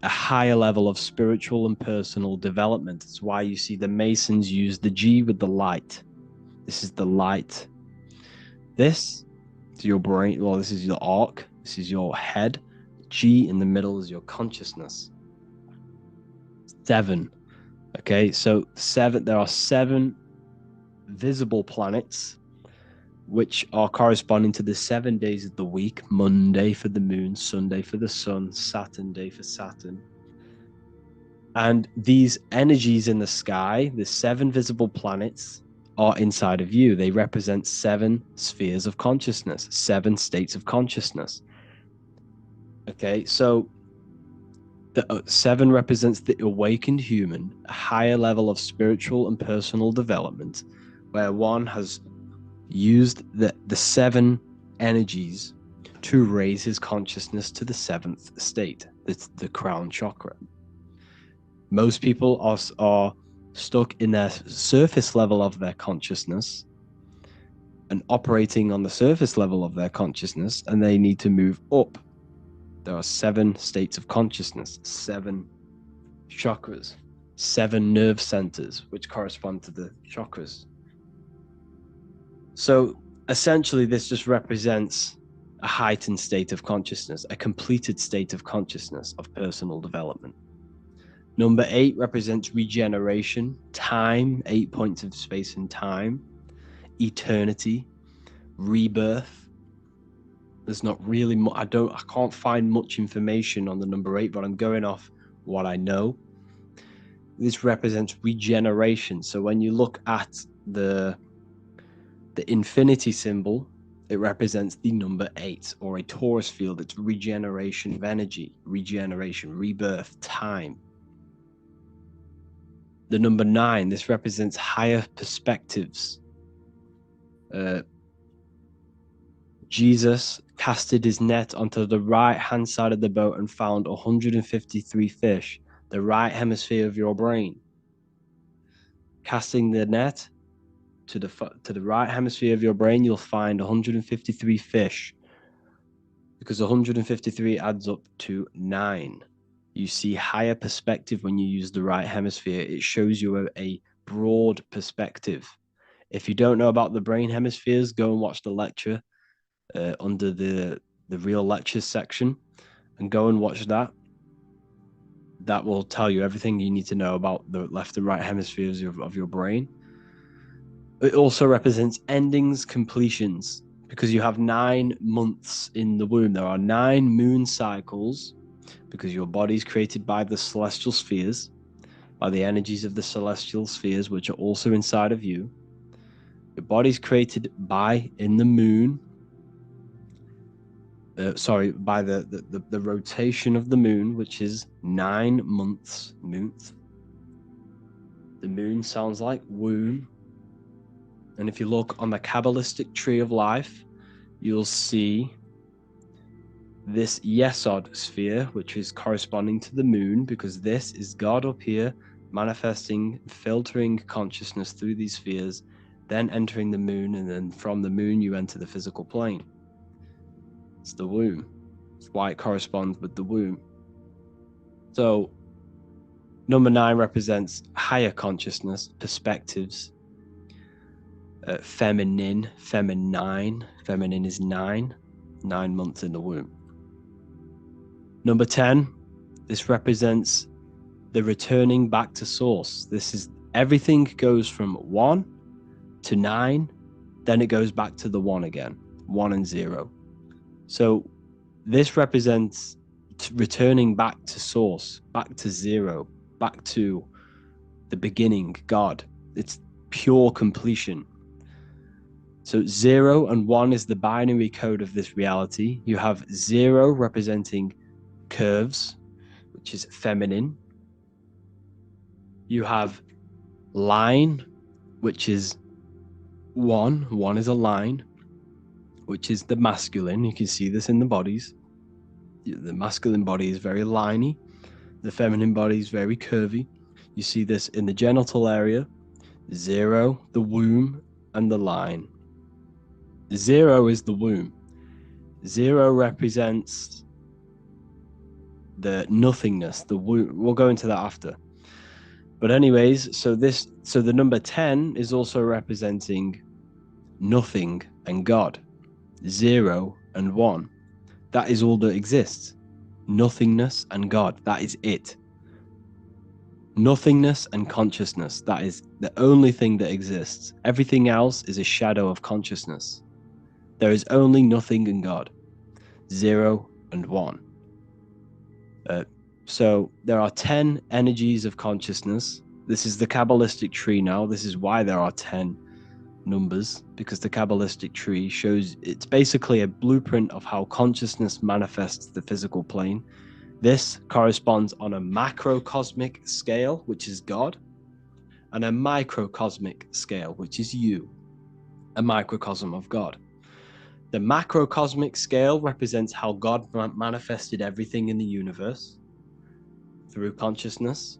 a higher level of spiritual and personal development. That's why you see the Masons use the G with the light. This is the light. This is your brain, well, this is your arc, this is your head. G in the middle is your consciousness. 7. Okay, so 7, there are 7 visible planets which are corresponding to the 7 days of the week. Monday for the moon, Sunday for the sun, Saturn day for Saturn. And these energies in the sky, the 7 visible planets, are inside of you. They represent 7 spheres of consciousness, 7 states of consciousness. Okay, so the 7 represents the awakened human, a higher level of spiritual and personal development, where one has used the 7 energies to raise his consciousness to the 7th state, the crown chakra. Most people are stuck in their surface level of their consciousness and operating on the surface level of their consciousness, and they need to move up. There are 7 states of consciousness, 7 chakras, 7 nerve centers, which correspond to the chakras. So essentially, this just represents a heightened state of consciousness, a completed state of consciousness of personal development. Number 8 represents regeneration, time, 8 points of space and time, eternity, rebirth. There's not really much, I can't find much information on the number 8, but I'm going off what I know. This represents regeneration. So when you look at the infinity symbol, it represents the number 8, or a torus field. It's regeneration of energy, regeneration, rebirth, time. The number 9, this represents higher perspectives. Jesus casted his net onto the right hand side of the boat and found 153 fish, the right hemisphere of your brain. Casting the net to the right hemisphere of your brain, you'll find 153 fish, because 153 adds up to 9. You see higher perspective when you use the right hemisphere. It shows you a broad perspective. If you don't know about the brain hemispheres, go and watch the lecture under the real lectures section, and go and watch that. That will tell you everything you need to know about the left and right hemispheres of your brain. It also represents endings, completions, because you have 9 months in the womb. There are 9 moon cycles, because your body's created by the celestial spheres, by the energies of the celestial spheres, which are also inside of you. Your body's created in the moon, by the rotation of the moon, which is 9 months. The moon sounds like womb. And if you look on the Kabbalistic tree of life, you'll see this Yesod sphere, which is corresponding to the moon, because this is God up here manifesting, filtering consciousness through these spheres, then entering the moon, and then from the moon you enter the physical plane. It's the womb. It's why it corresponds with the womb. So number 9 represents higher consciousness, perspectives. Feminine is 9 months in the womb. Number 10, this represents the returning back to source. This is everything goes from 1 to 9, then it goes back to the 1 again, 1 and 0. So this represents returning back to source, back to 0, back to the beginning, God. It's pure completion. So 0 and 1 is the binary code of this reality. You have 0 representing curves, which is feminine. You have line, which is 1. 1 is a line, which is the masculine. You can see this in the bodies. The masculine body is very liney. The feminine body is very curvy. You see this in the genital area. 0, the womb, and the line. 0 is the womb. 0 represents the nothingness, the womb. We'll go into that after. But anyways, so the number 10 is also representing nothing and God. 0 and 1. That is all that exists. Nothingness and God. That is it. Nothingness and consciousness. That is the only thing that exists. Everything else is a shadow of consciousness. There is only nothing and God. 0 and 1. So there are 10 energies of consciousness. This is the Kabbalistic tree now. This is why there are 10 numbers, because the Kabbalistic tree shows, it's basically a blueprint of how consciousness manifests the physical plane. This corresponds on a macrocosmic scale, which is God, and a microcosmic scale, which is you, a microcosm of God. The macrocosmic scale represents how God manifested everything in the universe through consciousness.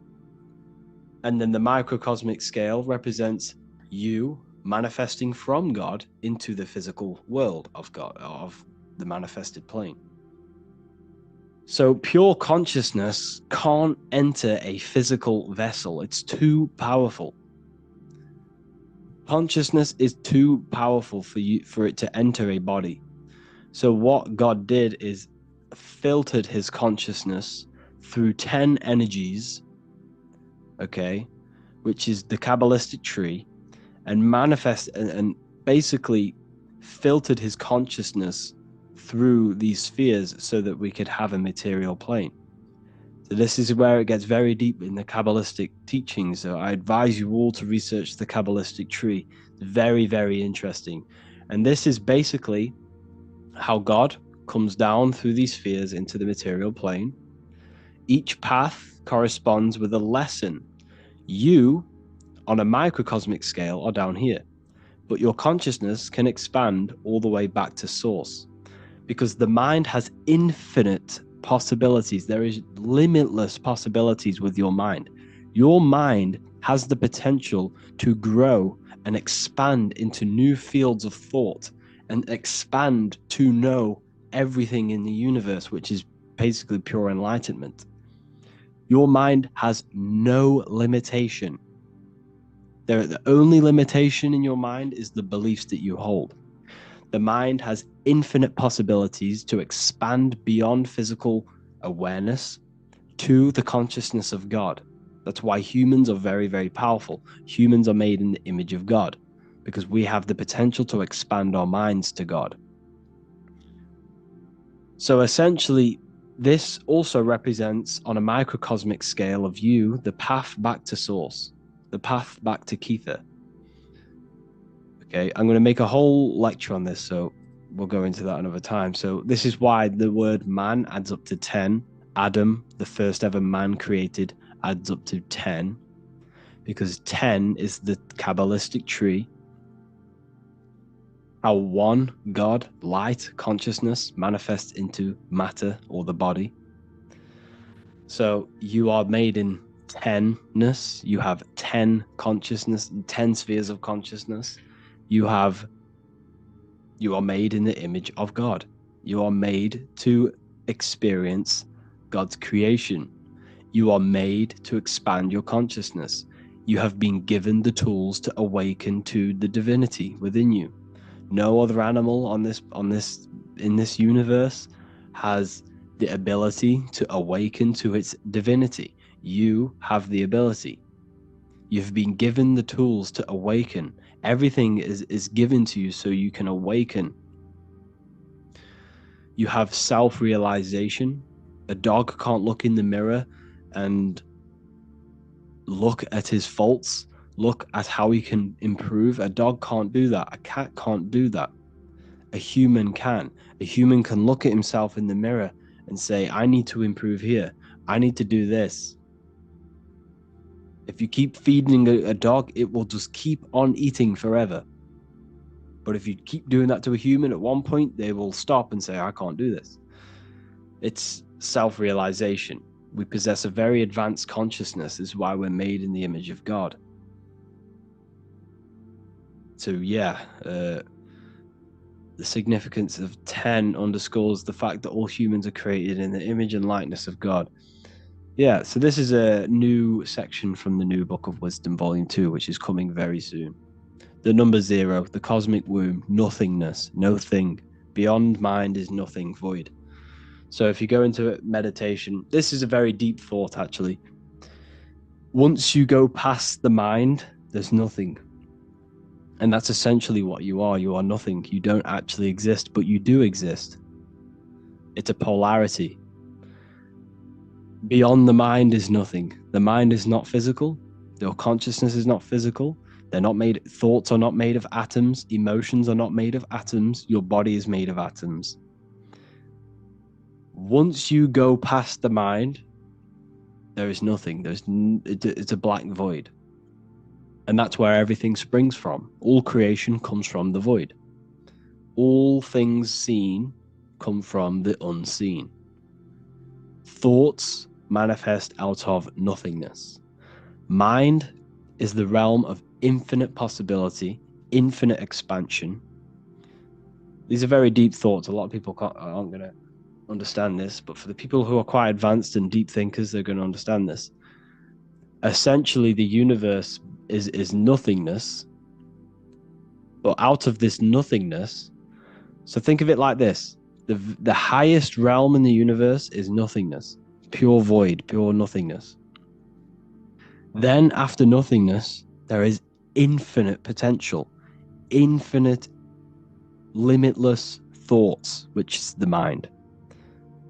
And then the microcosmic scale represents you manifesting from God into the physical world of God, of the manifested plane. So pure consciousness can't enter a physical vessel. It's too powerful. Consciousness is too powerful for it to enter a body. So what God did is filtered his consciousness through 10 energies, okay, which is the Kabbalistic tree, and basically filtered his consciousness through these spheres so that we could have a material plane. So this is where it gets very deep in the Kabbalistic teachings. So I advise you all to research the Kabbalistic tree. It's very, very interesting. And this is basically how God comes down through these spheres into the material plane. Each path corresponds with a lesson. You, on a microcosmic scale, are down here, but your consciousness can expand all the way back to source, because the mind has infinite possibilities. There is limitless possibilities with your mind. Your mind has the potential to grow and expand into new fields of thought and expand to know everything in the universe, which is basically pure enlightenment. Your mind has no limitation. The only limitation in your mind is the beliefs that you hold. The mind has infinite possibilities to expand beyond physical awareness to the consciousness of God. That's why humans are very, very powerful. Humans are made in the image of God, because we have the potential to expand our minds to God. So essentially, this also represents, on a microcosmic scale of you, the path back to source, the path back to Kether. Okay, I'm going to make a whole lecture on this, so we'll go into that another time. So this is why the word man adds up to 10. Adam, the first ever man created, adds up to 10, because 10 is the Kabbalistic tree. how one God, light, consciousness, manifests into matter or the body. So you are made in 10ness. You have 10 consciousness, 10 spheres of consciousness. You are made in the image of God. You are made to experience God's creation. You are made to expand your consciousness. You have been given the tools to awaken to the divinity within you. No other animal in this universe has the ability to awaken to its divinity. You have the ability. You've been given the tools to awaken. Everything is given to you so you can awaken. You have self-realization. A dog can't look in the mirror and look at his faults, look at how he can improve. A dog can't do that. A cat can't do that. A human can. A human can look at himself in the mirror and say, I need to improve here. I need to do this. If you keep feeding a dog, it will just keep on eating forever. But if you keep doing that to a human, at one point, they will stop and say, I can't do this. It's self-realization. We possess a very advanced consciousness. This is why we're made in the image of God. So yeah, the significance of 10 underscores the fact that all humans are created in the image and likeness of God. Yeah, so this is a new section from the New Book of Wisdom, Volume 2, which is coming very soon. The number 0, the cosmic womb, nothingness, no thing. Beyond mind is nothing, void. So if you go into meditation, this is a very deep thought, actually. Once you go past the mind, there's nothing. And that's essentially what you are. You are nothing. You don't actually exist, but you do exist. It's a polarity. Beyond the mind is nothing. The mind is not physical. Your consciousness is not physical. They're not made. Thoughts are not made of atoms. Emotions are not made of atoms. Your body is made of atoms. Once you go past the mind, there is nothing. It's a black void. And that's where everything springs from. All creation comes from the void. All things seen come from the unseen. Thoughts manifest out of nothingness. Mind is the realm of infinite possibility, infinite expansion. These are very deep thoughts. A lot of people aren't going to understand this, but for the people who are quite advanced and deep thinkers, they're going to understand this. Essentially, the universe is nothingness, but out of this nothingness, so think of it like this: the highest realm in the universe is nothingness, pure void, pure nothingness. Then after nothingness, there is infinite potential, infinite, limitless thoughts, which is the mind.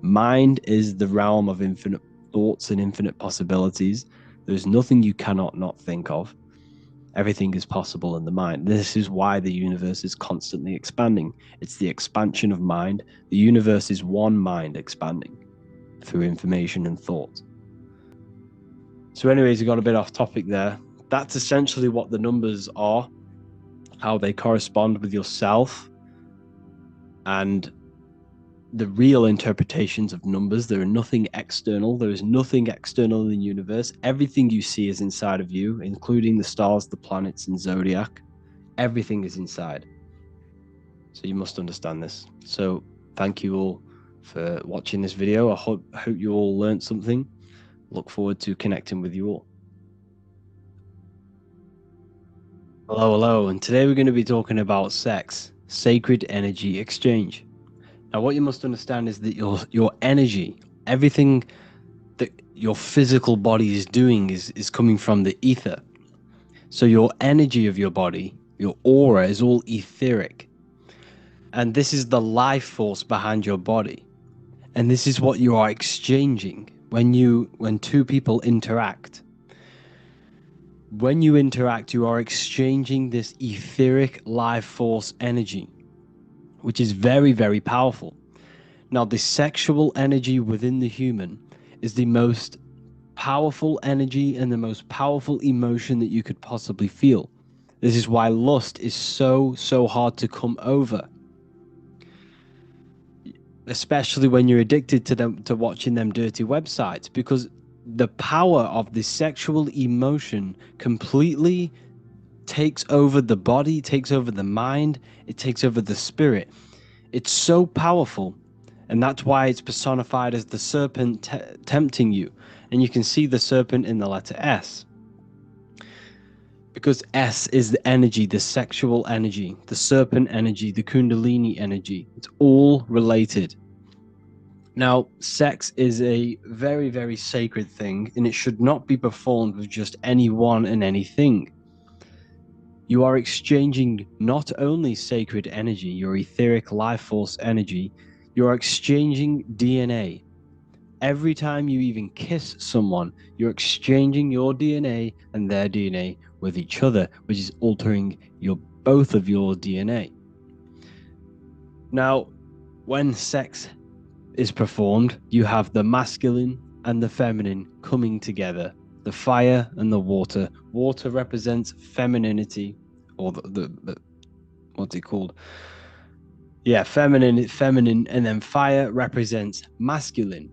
Mind is the realm of infinite thoughts and infinite possibilities. There's nothing you cannot not think of. Everything is possible in the mind. This is why the universe is constantly expanding. It's the expansion of mind. The universe is one mind expanding through information and thought. So anyways, we got a bit off topic there. That's essentially what the numbers are, how they correspond with yourself, and the real interpretations of numbers. There are nothing external. There is nothing external in the universe. Everything you see is inside of you, including the stars, the planets, and zodiac. Everything is inside. So you must understand this. So thank you all for watching this video. I hope you all learned something. Look forward to connecting with you all. Hello, and today we're going to be talking about sex, sacred energy exchange. Now, what you must understand is that your energy, everything that your physical body is doing is coming from the ether. So your energy of your body, your aura, is all etheric. And this is the life force behind your body. And this is what you are exchanging when two people interact. When you interact, you are exchanging this etheric life force energy, which is very, very powerful. Now, the sexual energy within the human is the most powerful energy and the most powerful emotion that you could possibly feel. This is why lust is so hard to come over, especially when you're addicted to watching them dirty websites, because the power of this sexual emotion completely takes over the body, takes over the mind, it takes over the spirit. It's so powerful, and that's why it's personified as the serpent tempting you. And you can see the serpent in the letter S, because S is the energy, the sexual energy, the serpent energy, the kundalini energy. It's all related. Now, sex is a very, very sacred thing, and it should not be performed with just anyone and anything. You are exchanging not only sacred energy, your etheric life force energy, you are exchanging DNA. Every time you even kiss someone, you're exchanging your DNA and their DNA with each other, which is altering both of your DNA. Now, when sex is performed, you have the masculine and the feminine coming together, the fire and the water. Water represents femininity, or the what's it called? Yeah, feminine, and then fire represents masculine.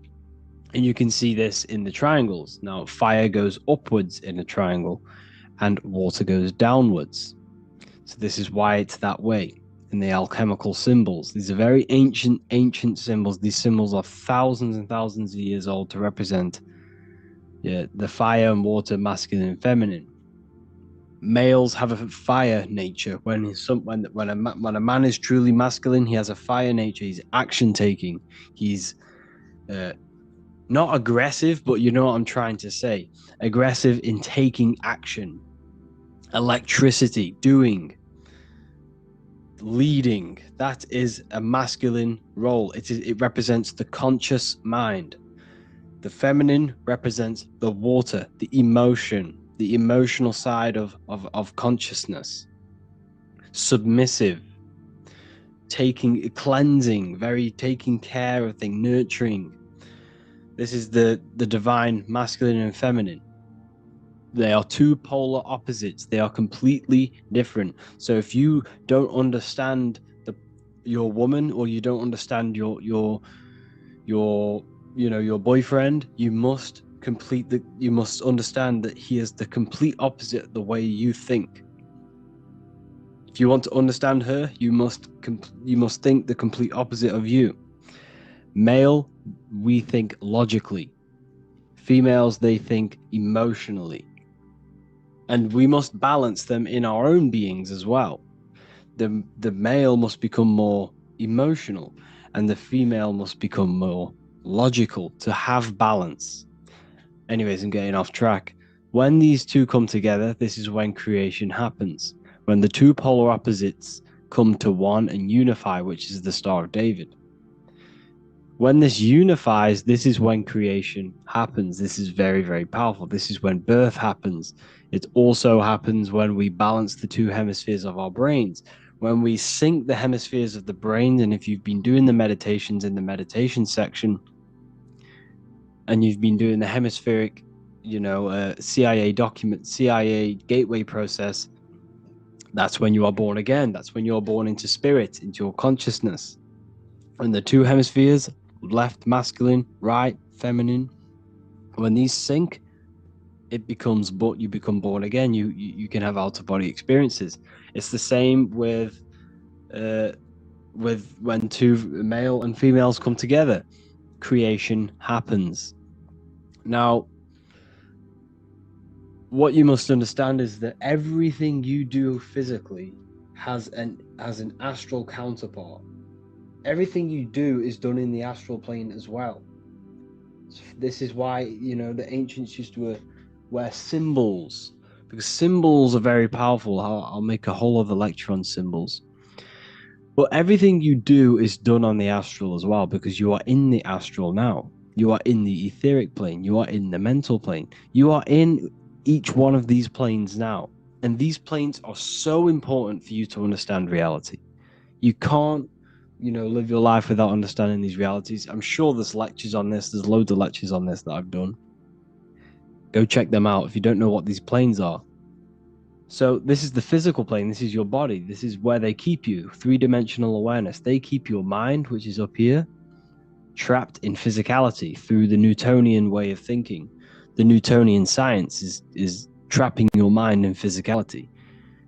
And you can see this in the triangles. Now, fire goes upwards in a triangle and water goes downwards. So this is why it's that way in the alchemical symbols. These are very ancient symbols. These symbols are thousands and thousands of years old to represent the fire and water, masculine and feminine. Males have a fire nature. When a man is truly masculine, he has a fire nature. He's action taking. He's not aggressive, but you know what I'm trying to say. Aggressive in taking action. Electricity, doing, leading. That is a masculine role. It represents the conscious mind. The feminine represents the water, the emotion, the emotional side of consciousness. Submissive, cleansing, very taking care of things, nurturing. This is the divine masculine and feminine. They are two polar opposites. They are completely different. So if you don't understand your woman, or you don't understand your boyfriend, you must understand that he is the complete opposite of the way you think. If you want to understand her, you must think the complete opposite of you. Male, we think logically. Females, they think emotionally. And we must balance them in our own beings as well. The male must become more emotional, and the female must become more logical to have balance. Anyways, I'm getting off track. When these two come together, this is when creation happens. When the two polar opposites come to one and unify, which is the Star of David. When this unifies, this is when creation happens. This is very, very powerful. This is when birth happens. It also happens when we balance the two hemispheres of our brains. When we sync the hemispheres of the brain, and if you've been doing the meditations in the meditation section, and you've been doing the hemispheric, CIA gateway process, that's when you are born again. That's when you're born into spirit, into your consciousness. And the two hemispheres, left masculine, right feminine, when these sync, you become born again. You can have out of body experiences. It's the same with when two male and females come together, creation happens. Now, what you must understand is that everything you do physically has an astral counterpart. Everything you do is done in the astral plane as well. So this is why, the ancients used to wear symbols, because symbols are very powerful. I'll make a whole other lecture on symbols. But everything you do is done on the astral as well, because you are in the astral now. You are in the etheric plane. You are in the mental plane. You are in each one of these planes now. And these planes are so important for you to understand reality. You can't live your life without understanding these realities. I'm sure there's lectures on this. There's loads of lectures on this that I've done. Go check them out if you don't know what these planes are. So this is the physical plane. This is your body. This is where they keep you. Three-dimensional awareness. They keep your mind, which is up here, trapped in physicality through the Newtonian way of thinking. The Newtonian science is trapping your mind in physicality.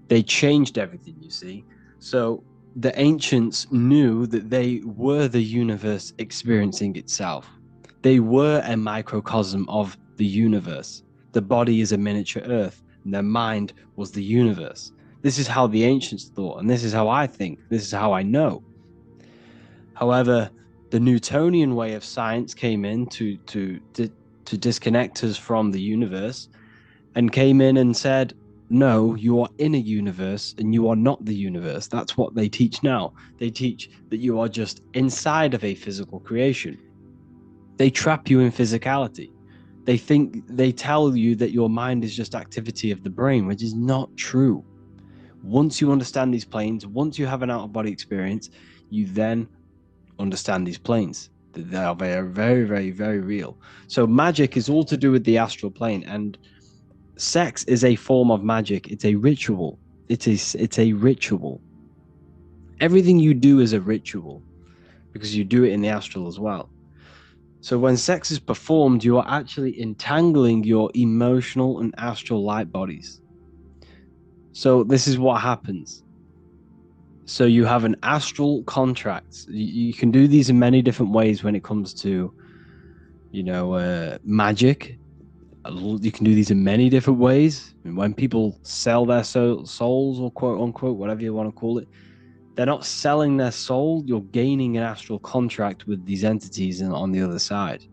They changed everything, you see. So the ancients knew that they were the universe experiencing itself. They were a microcosm of the universe. The body is a miniature earth, and their mind was the universe. This is how the ancients thought, and this is how I think. This is how I know. However, the Newtonian way of science came in to disconnect us from the universe, and came in and said, no, you are in a universe and you are not the universe. That's what they teach now. They teach that you are just inside of a physical creation. They trap you in physicality. They tell you that your mind is just activity of the brain, which is not true. Once you understand these planes, once you have an out-of-body experience, you then understand these planes. They are very, very, very, very real. So magic is all to do with the astral plane, and sex is a form of magic. It's a ritual. It's a ritual. Everything you do is a ritual because you do it in the astral as well. So when sex is performed, you are actually entangling your emotional and astral light bodies. So this is what happens. So you have an astral contract. You can do these in many different ways when it comes to, magic. You can do these in many different ways. When people sell their souls, or quote unquote, whatever you want to call it, they're not selling their soul. You're gaining an astral contract with these entities on the other side.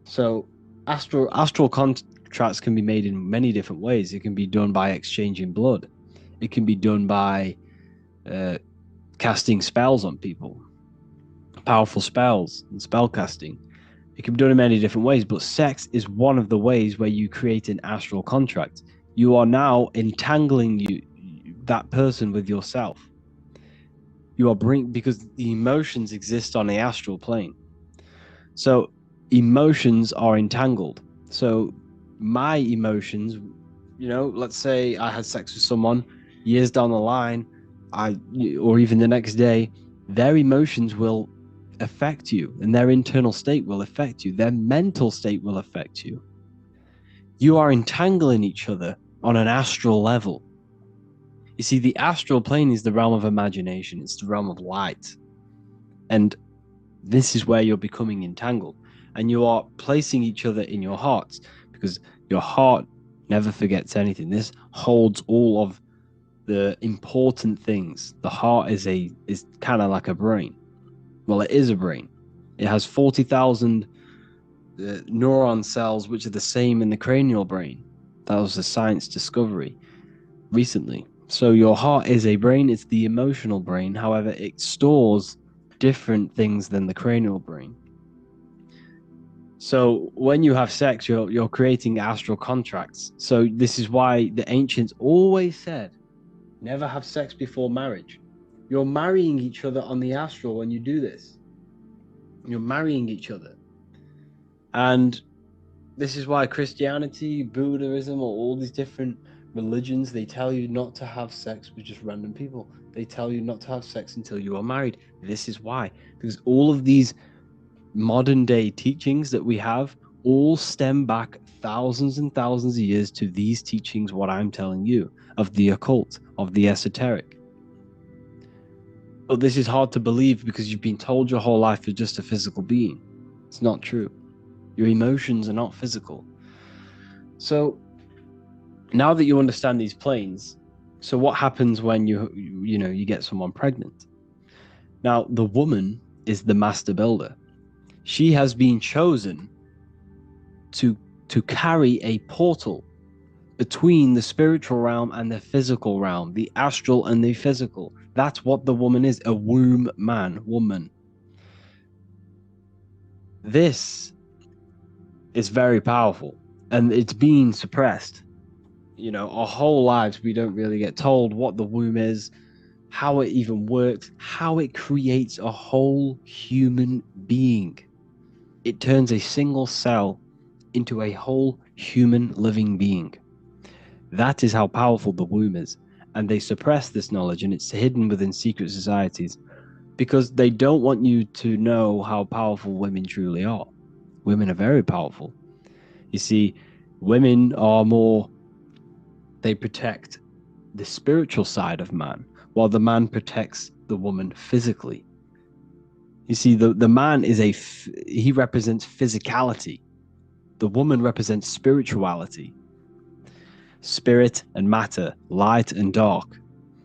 So astral contracts can be made in many different ways. It can be done by exchanging blood. It can be done by casting spells on people, powerful spells and spell casting. It can be done in many different ways, but sex is one of the ways where you create an astral contract. You are now entangling that person with yourself. You are because the emotions exist on the astral plane. So emotions are entangled. So my emotions, let's say I had sex with someone years down the line, or even the next day, their emotions will affect you, and their internal state will affect you. Their mental state will affect you. You are entangling each other on an astral level. You see, the astral plane is the realm of imagination. It's the realm of light. And this is where you're becoming entangled. And you are placing each other in your hearts, because your heart never forgets anything. This holds all of the important things. The heart is kind of like a brain. Well, it is a brain. It has 40,000 neuron cells, which are the same in the cranial brain. That was a science discovery recently. So your heart is a brain. It's the emotional brain. However, it stores different things than the cranial brain. So when you have sex, you're creating astral contracts. So this is why the ancients always said, never have sex before marriage. You're marrying each other on the astral when you do this. You're marrying each other. And this is why Christianity, Buddhism, or all these different religions, they tell you not to have sex with just random people. They tell you not to have sex until you are married. This is why. Because all of these modern day teachings that we have all stem back thousands and thousands of years to these teachings, what I'm telling you, of the occult, of the esoteric. But this is hard to believe because you've been told your whole life you're just a physical being. It's not true. Your emotions are not physical. So now that you understand these planes, so what happens when you get someone pregnant? Now, the woman is the master builder. She has been chosen to carry a portal between the spiritual realm and the physical realm, the astral and the physical. That's what the woman is, a womb woman. This is very powerful, and it's being suppressed. Our whole lives, we don't really get told what the womb is, how it even works, how it creates a whole human being. It turns a single cell into a whole human living being. That is how powerful the womb is. And they suppress this knowledge, and it's hidden within secret societies because they don't want you to know how powerful women truly are. Women are very powerful. You see, women are more, they protect the spiritual side of man, while the man protects the woman physically. You see, the man is he represents physicality. The woman represents spirituality. Spirit and matter, light and dark.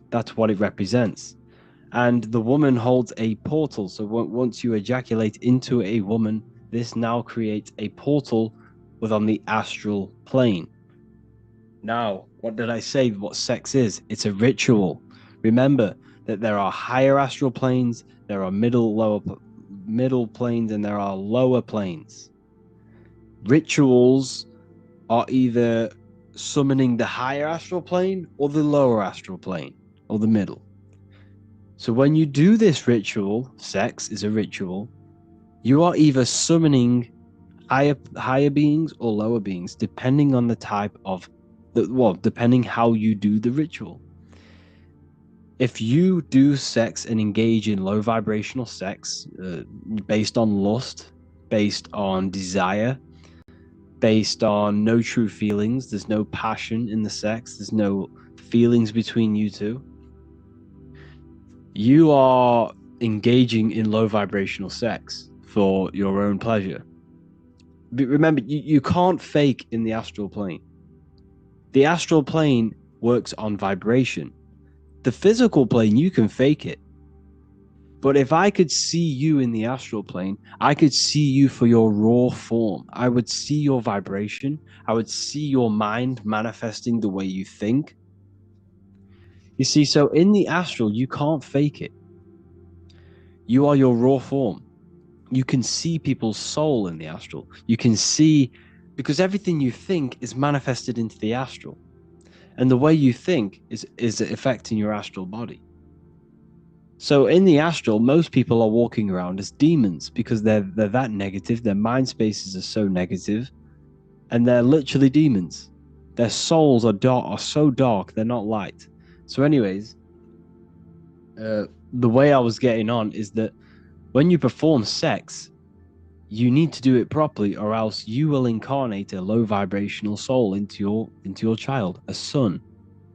That's what it represents. And the woman holds a portal. So once you ejaculate into a woman, this now creates a portal within the astral plane. Now, what did I say? What sex is? It's a ritual. Remember that there are higher astral planes, there are middle planes, and there are lower planes. Rituals are either summoning the higher astral plane or the lower astral plane or the middle. So when you do this ritual, sex is a ritual, you are either summoning higher beings or lower beings, depending on the type of depending how you do the ritual. If you do sex and engage in low vibrational sex, based on lust, based on desire, based on no true feelings, there's no passion in the sex, there's no feelings between you two, you are engaging in low vibrational sex for your own pleasure. But remember, you can't fake in the astral plane. The astral plane works on vibration. The physical plane, you can fake it. But if I could see you in the astral plane, I could see you for your raw form. I would see your vibration. I would see your mind manifesting the way you think. You see, so in the astral, you can't fake it. You are your raw form. You can see people's soul in the astral. You can see, because everything you think is manifested into the astral. And the way you think is affecting your astral body. So in the astral, most people are walking around as demons because they're that negative. Their mind spaces are so negative, and they're literally demons. Their souls are so dark, they're not light. So anyways, the way I was getting on is that when you perform sex, you need to do it properly, or else you will incarnate a low vibrational soul into your child, a sun.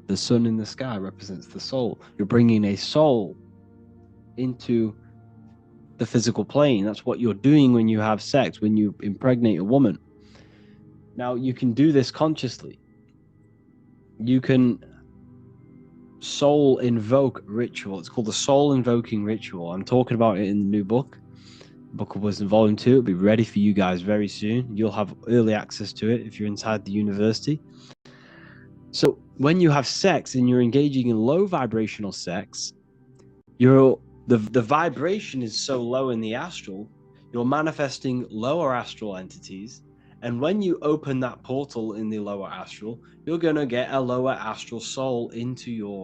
The sun in the sky represents the soul. You're bringing a soul into the physical plane. That's what you're doing when you have sex, when you impregnate a woman. Now, you can do this consciously. You can soul invoke ritual. It's called the soul invoking ritual. I'm talking about it in the new book, Book of Wisdom Volume 2. It'll be ready for you guys very soon. You'll have early access to it if you're inside the university. So when you have sex and you're engaging in low vibrational sex, the vibration is so low in the astral, you're manifesting lower astral entities. And when you open that portal in the lower astral, you're going to get a lower astral soul into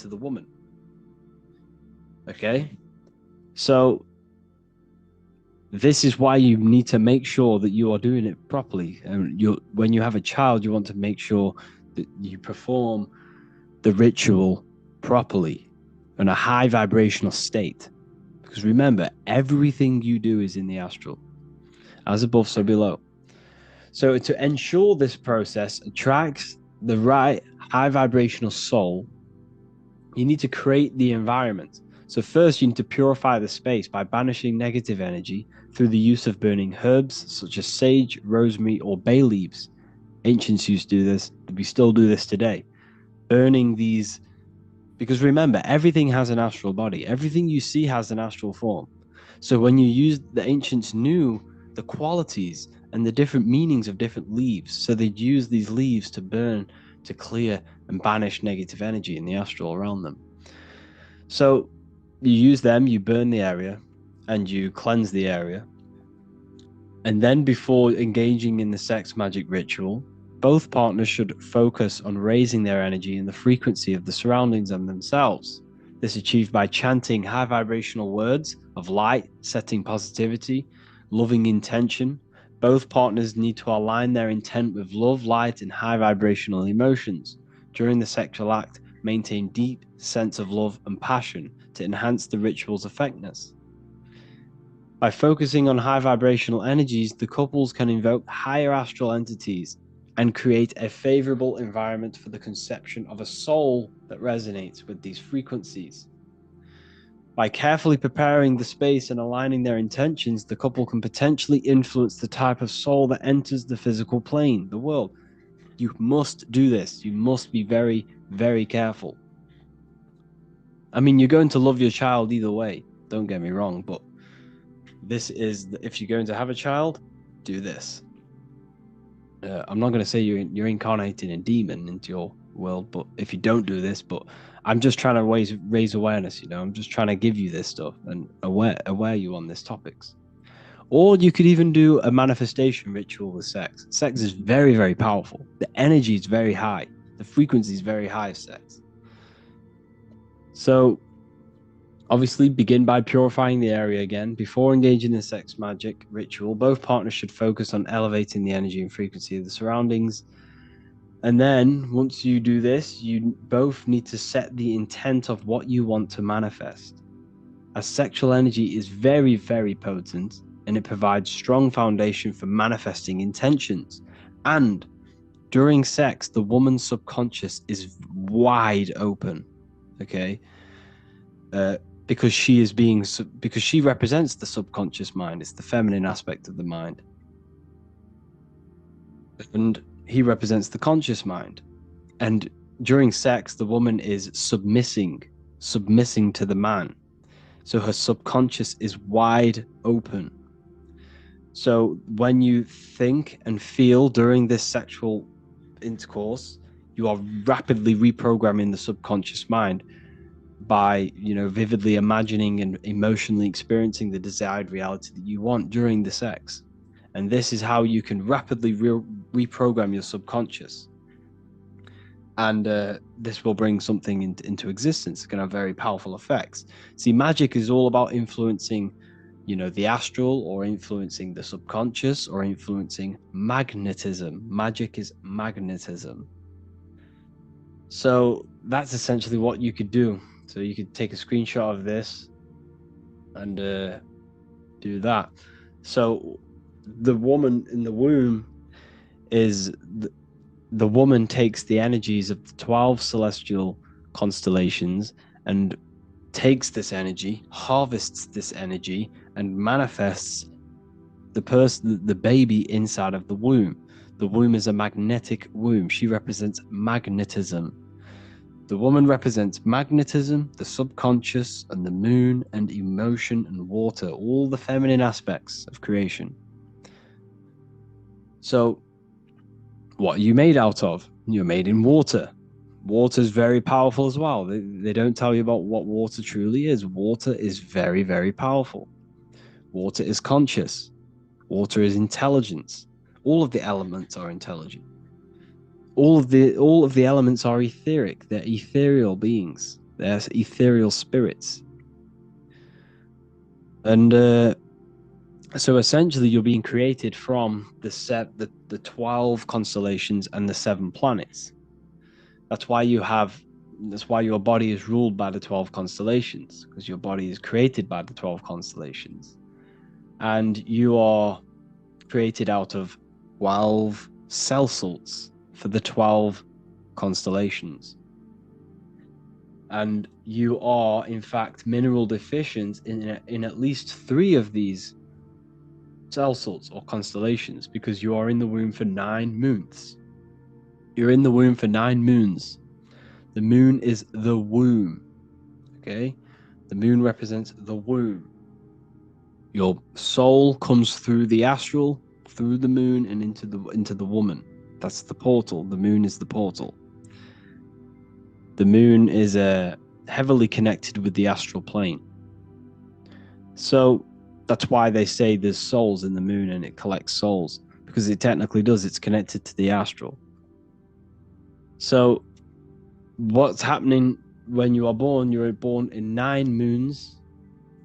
the woman. Okay? So this is why you need to make sure that you are doing it properly. And when you have a child, you want to make sure that you perform the ritual properly in a high vibrational state. Because remember, everything you do is in the astral. As above, so below. So to ensure this process attracts the right high vibrational soul, you need to create the environment. So first, you need to purify the space by banishing negative energy through the use of burning herbs such as sage, rosemary, or bay leaves. Ancients used to do this. We still do this today. Burning these, because remember, everything has an astral body. Everything you see has an astral form. So when you use, the ancients knew the qualities and the different meanings of different leaves. So they'd use these leaves to burn, to clear and banish negative energy in the astral around them. So you use them, you burn the area, and you cleanse the area. And then before engaging in the sex magic ritual, both partners should focus on raising their energy and the frequency of the surroundings and themselves. This is achieved by chanting high vibrational words of light, setting positivity, loving intention. Both partners need to align their intent with love, light, and high vibrational emotions. during the sexual act, maintain deep sense of love and passion to enhance the ritual's effectiveness. By focusing on high vibrational energies, the couples can invoke higher astral entities and create a favorable environment for the conception of a soul that resonates with these frequencies. By carefully preparing the space and aligning their intentions, the couple can potentially influence the type of soul that enters the physical plane, the world. You must do this. You must be very, very careful. I mean, you're going to love your child either way, don't get me wrong, but this is, if you're going to have a child, do this. I'm not going to say you're incarnating a demon into your world, but if you don't do this, but I'm just trying to raise awareness, you know, I'm just trying to give you this stuff and aware you on these topics. Or you could even do a manifestation ritual with sex. Sex is very, very powerful. The energy is very high. The frequency is very high of sex. So obviously begin by purifying the area again. Before engaging in sex magic ritual, both partners should focus on elevating the energy and frequency of the surroundings. And then once you do this, you both need to set the intent of what you want to manifest. As sexual energy is very, very potent, and it provides strong foundation for manifesting intentions. And during sex, the woman's subconscious is wide open, okay? Because she represents the subconscious mind. It's the feminine aspect of the mind. And he represents the conscious mind. And during sex, the woman is submissing to the man. So her subconscious is wide open. So when you think and feel during this sexual intercourse, you are rapidly reprogramming the subconscious mind by, you know, vividly imagining and emotionally experiencing the desired reality that you want during the sex. And this is how you can rapidly reprogram your subconscious. And this will bring something into existence. It's going to have very powerful effects. See, magic is all about influencing, you know, the astral, or influencing the subconscious, or influencing magnetism. Magic is magnetism. So that's essentially what you could do. So you could take a screenshot of this and do that. So the woman in the womb is the woman takes the energies of the 12 celestial constellations and takes this energy, harvests this energy, and manifests the baby inside of the womb. The womb is a magnetic womb. She represents magnetism. The woman represents magnetism, the subconscious, and the moon, and emotion, and water, all the feminine aspects of creation. So what are you made out of? You're made in water. Water is very powerful as well. They don't tell you about what water truly is. Water is very, very powerful. Water is conscious. Water is intelligence. All of the elements are intelligent. All of the elements are etheric. They're ethereal beings. They're ethereal spirits. And so essentially, you're being created from the 12 constellations and the 7 planets. That's why your body is ruled by the 12 constellations, because your body is created by the 12 constellations. And you are created out of 12 cell salts for the 12 constellations. And you are, in fact, mineral deficient in at least 3 of these cell salts or constellations, because you are in the womb for 9 moons. You're in the womb for 9 moons. The moon is the womb. Okay? The moon represents the womb. Your soul comes through the astral, through the moon, and into the woman. That's the portal. The moon is the portal. The moon is heavily connected with the astral plane. So that's why they say there's souls in the moon and it collects souls, because it technically does. It's connected to the astral. So what's happening when you are born? You're born in 9 moons,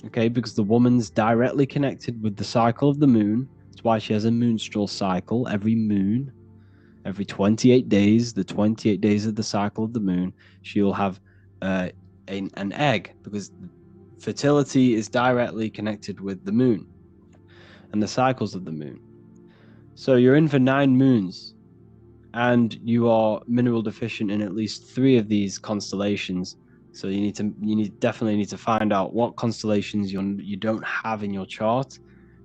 okay, because the woman's directly connected with the cycle of the moon. That's why she has a menstrual cycle every moon. Every 28 days, the 28 days of the cycle of the moon, she will have an egg, because fertility is directly connected with the moon and the cycles of the moon. So you're in for 9 moons, and you are mineral deficient in at least 3 of these constellations. So you definitely need to find out what constellations you don't have in your chart,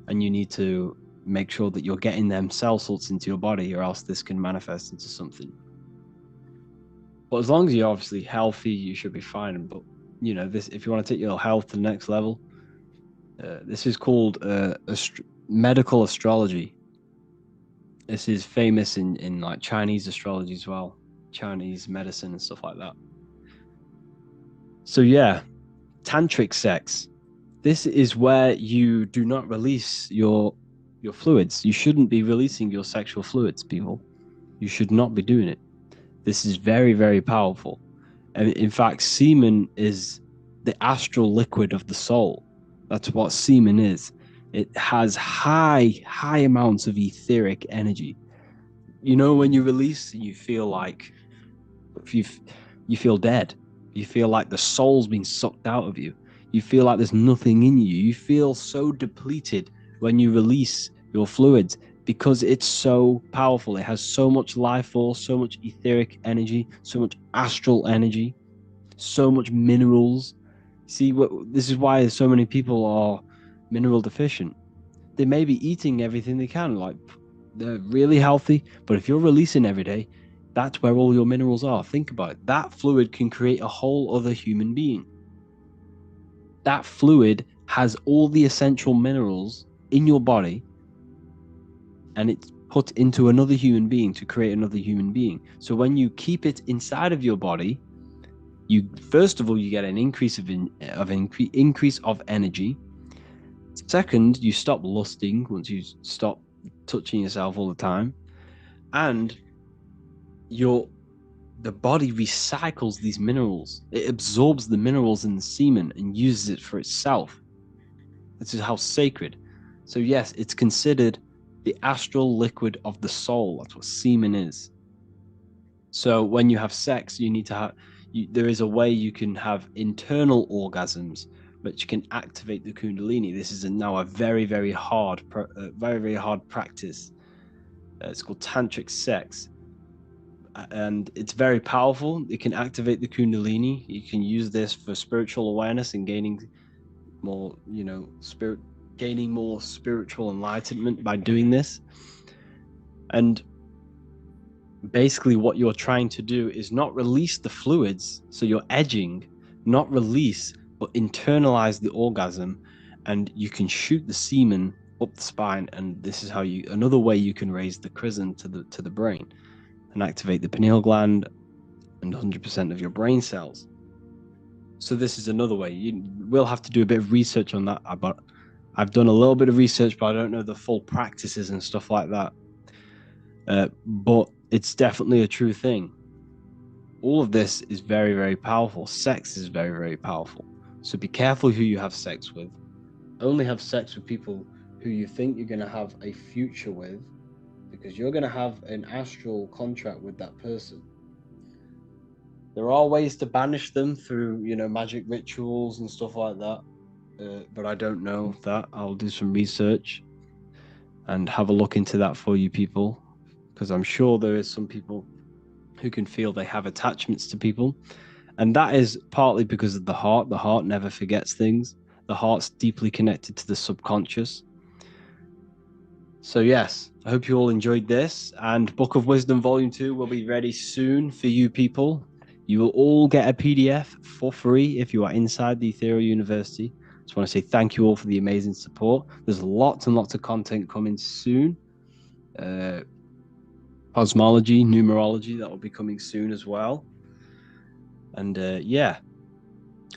and you need to make sure that you're getting them cell salts into your body, or else this can manifest into something. But as long as you're obviously healthy, you should be fine. But this, if you want to take your health to the next level, this is called medical astrology. This is famous in like Chinese astrology as well, Chinese medicine and stuff like that. So yeah, tantric sex. This is where you do not release your fluids. You shouldn't be releasing your sexual fluids, people. You should not be doing it. This is very, very powerful. And in fact, semen is the astral liquid of the soul. That's what semen is. It has high amounts of etheric energy. When you release, you feel like you feel dead. You feel like the soul's been sucked out of you. You feel like there's nothing in you. You feel so depleted when you release your fluids, because it's so powerful. It has so much life force, so much etheric energy, so much astral energy, so much minerals. See, this is why so many people are mineral deficient. They may be eating everything they can, like they're really healthy, but if you're releasing every day, that's where all your minerals are. Think about it. That fluid can create a whole other human being. That fluid has all the essential minerals in your body, and it's put into another human being to create another human being. So when you keep it inside of your body, first of all, you get an increase of energy. Second, you stop lusting once you stop touching yourself all the time, and the body recycles these minerals. It absorbs the minerals in the semen and uses it for itself. This is how sacred. So yes, it's considered the astral liquid of the soul. That's what semen is. So when you have sex, you need to have. There is a way you can have internal orgasms, which can activate the Kundalini. This is now a very, very hard practice. It's called tantric sex, and it's very powerful. It can activate the Kundalini. You can use this for spiritual awareness and gaining more, gaining more spiritual enlightenment by doing this. And basically what you're trying to do is not release the fluids. So you're edging, not release, but internalize the orgasm, and you can shoot the semen up the spine. And this is how another way you can raise the chrism to the brain and activate the pineal gland and 100% of your brain cells. So this is another way. You will have to do a bit of research on that, but I've done a little bit of research, but I don't know the full practices and stuff like that. But it's definitely a true thing. All of this is very, very powerful. Sex is very, very powerful. So be careful who you have sex with. Only have sex with people who you think you're going to have a future with, because you're going to have an astral contract with that person. There are ways to banish them through, magic rituals and stuff like that. But I don't know that. I'll do some research and have a look into that for you people, because I'm sure there is some people who can feel they have attachments to people. And that is partly because of the heart. The heart never forgets things. The heart's deeply connected to the subconscious. So yes, I hope you all enjoyed this. And Book of Wisdom Volume 2 will be ready soon for you people. You will all get a PDF for free if you are inside the Ethereal University. I just want to say thank you all for the amazing support. There's lots and lots of content coming soon. Cosmology, numerology, that will be coming soon as well. And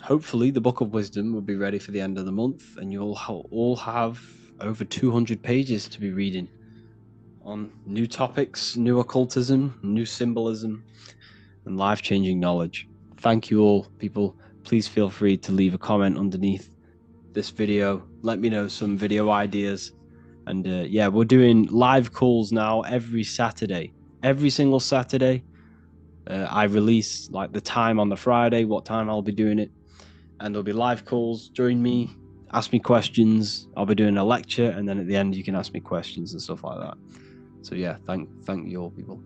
hopefully the Book of Wisdom will be ready for the end of the month, and you'll all have over 200 pages to be reading on new topics, new occultism, new symbolism, and life-changing knowledge. Thank you all, people. Please feel free to leave a comment underneath this video. Let me know some video ideas. And we're doing live calls now every Saturday every single Saturday. I release like the time on the Friday, what time I'll be doing it, and there'll be live calls. Join me, ask me questions. I'll be doing a lecture, and then at the end you can ask me questions and stuff like that. So yeah, thank you all, people.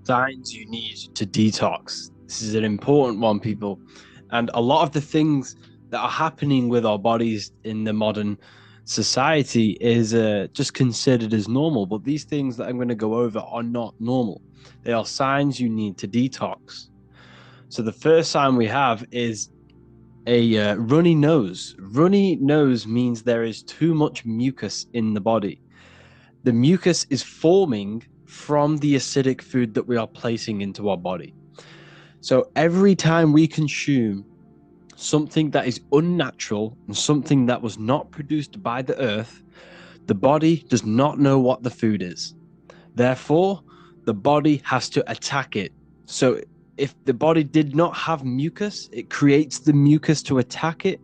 Signs you need to detox. This is an important one, people, and a lot of the things that are happening with our bodies in the modern society is just considered as normal, but these things that I'm going to go over are not normal. They are signs you need to detox. So the first sign we have is a runny nose. Runny nose means there is too much mucus in the body. The mucus is forming from the acidic food that we are placing into our body. So every time we consume something that is unnatural and something that was not produced by the earth, the body does not know what the food is. Therefore, the body has to attack it. So if the body did not have mucus, it creates the mucus to attack it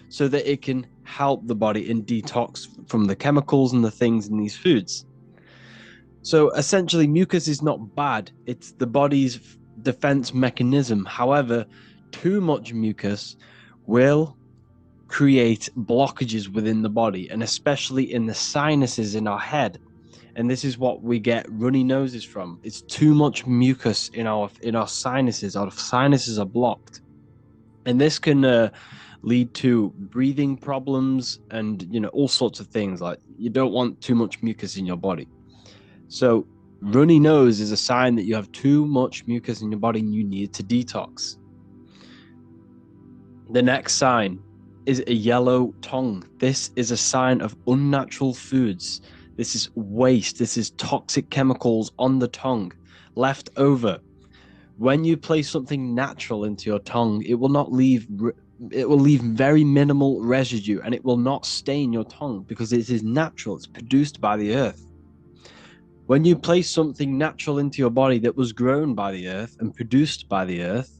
so that it can help the body in detox from the chemicals and the things in these foods. So essentially, mucus is not bad. It's the body's defense mechanism. However, too much mucus will create blockages within the body, and especially in the sinuses in our head. And this is what we get runny noses from. It's too much mucus in our sinuses. Our sinuses are blocked, and this can lead to breathing problems and all sorts of things. Like, you don't want too much mucus in your body. So runny nose is a sign that you have too much mucus in your body and you need to detox. The next sign is a yellow tongue. This is a sign of unnatural foods. This is waste. This is toxic chemicals on the tongue left over. When you place something natural into your tongue, it will leave very minimal residue, and it will not stain your tongue because it is natural. It's produced by the earth. When you place something natural into your body that was grown by the earth and produced by the earth,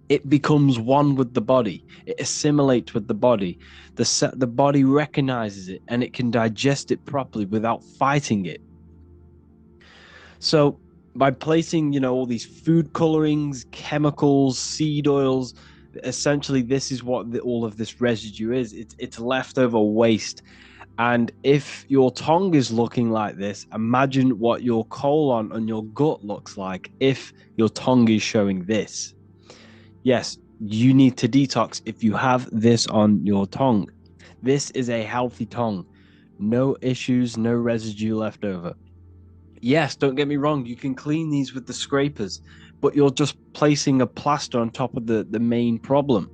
it becomes one with the body. It assimilates with the body. The body recognizes it, and it can digest it properly without fighting it. So by placing, all these food colorings, chemicals, seed oils, essentially this is what all of this residue is. It's leftover waste. And if your tongue is looking like this, imagine what your colon and your gut looks like if your tongue is showing this. Yes, you need to detox if you have this on your tongue. This is a healthy tongue. No issues, no residue left over. Yes, don't get me wrong, you can clean these with the scrapers, but you're just placing a plaster on top of the main problem.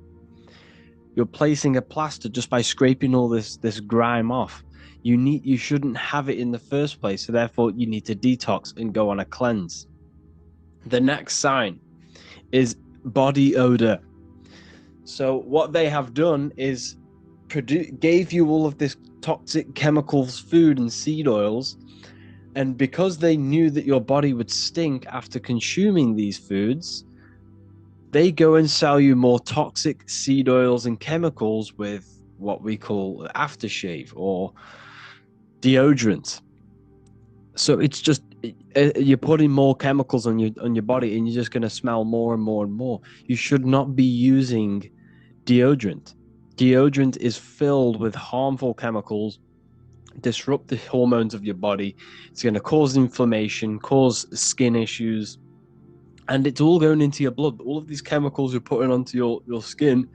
You're placing a plaster just by scraping all this grime off. You shouldn't have it in the first place, so therefore you need to detox and go on a cleanse. The next sign is body odor. So what they have done is gave you all of this toxic chemicals, food and seed oils, and because they knew that your body would stink after consuming these foods, they go and sell you more toxic seed oils and chemicals with what we call aftershave or deodorant. So it's just you're putting more chemicals on your body, and you're just going to smell more and more and more. You should not be using deodorant. Deodorant is filled with harmful chemicals, disrupt the hormones of your body. It's going to cause inflammation, cause skin issues. And it's all going into your blood. All of these chemicals you're putting onto your skin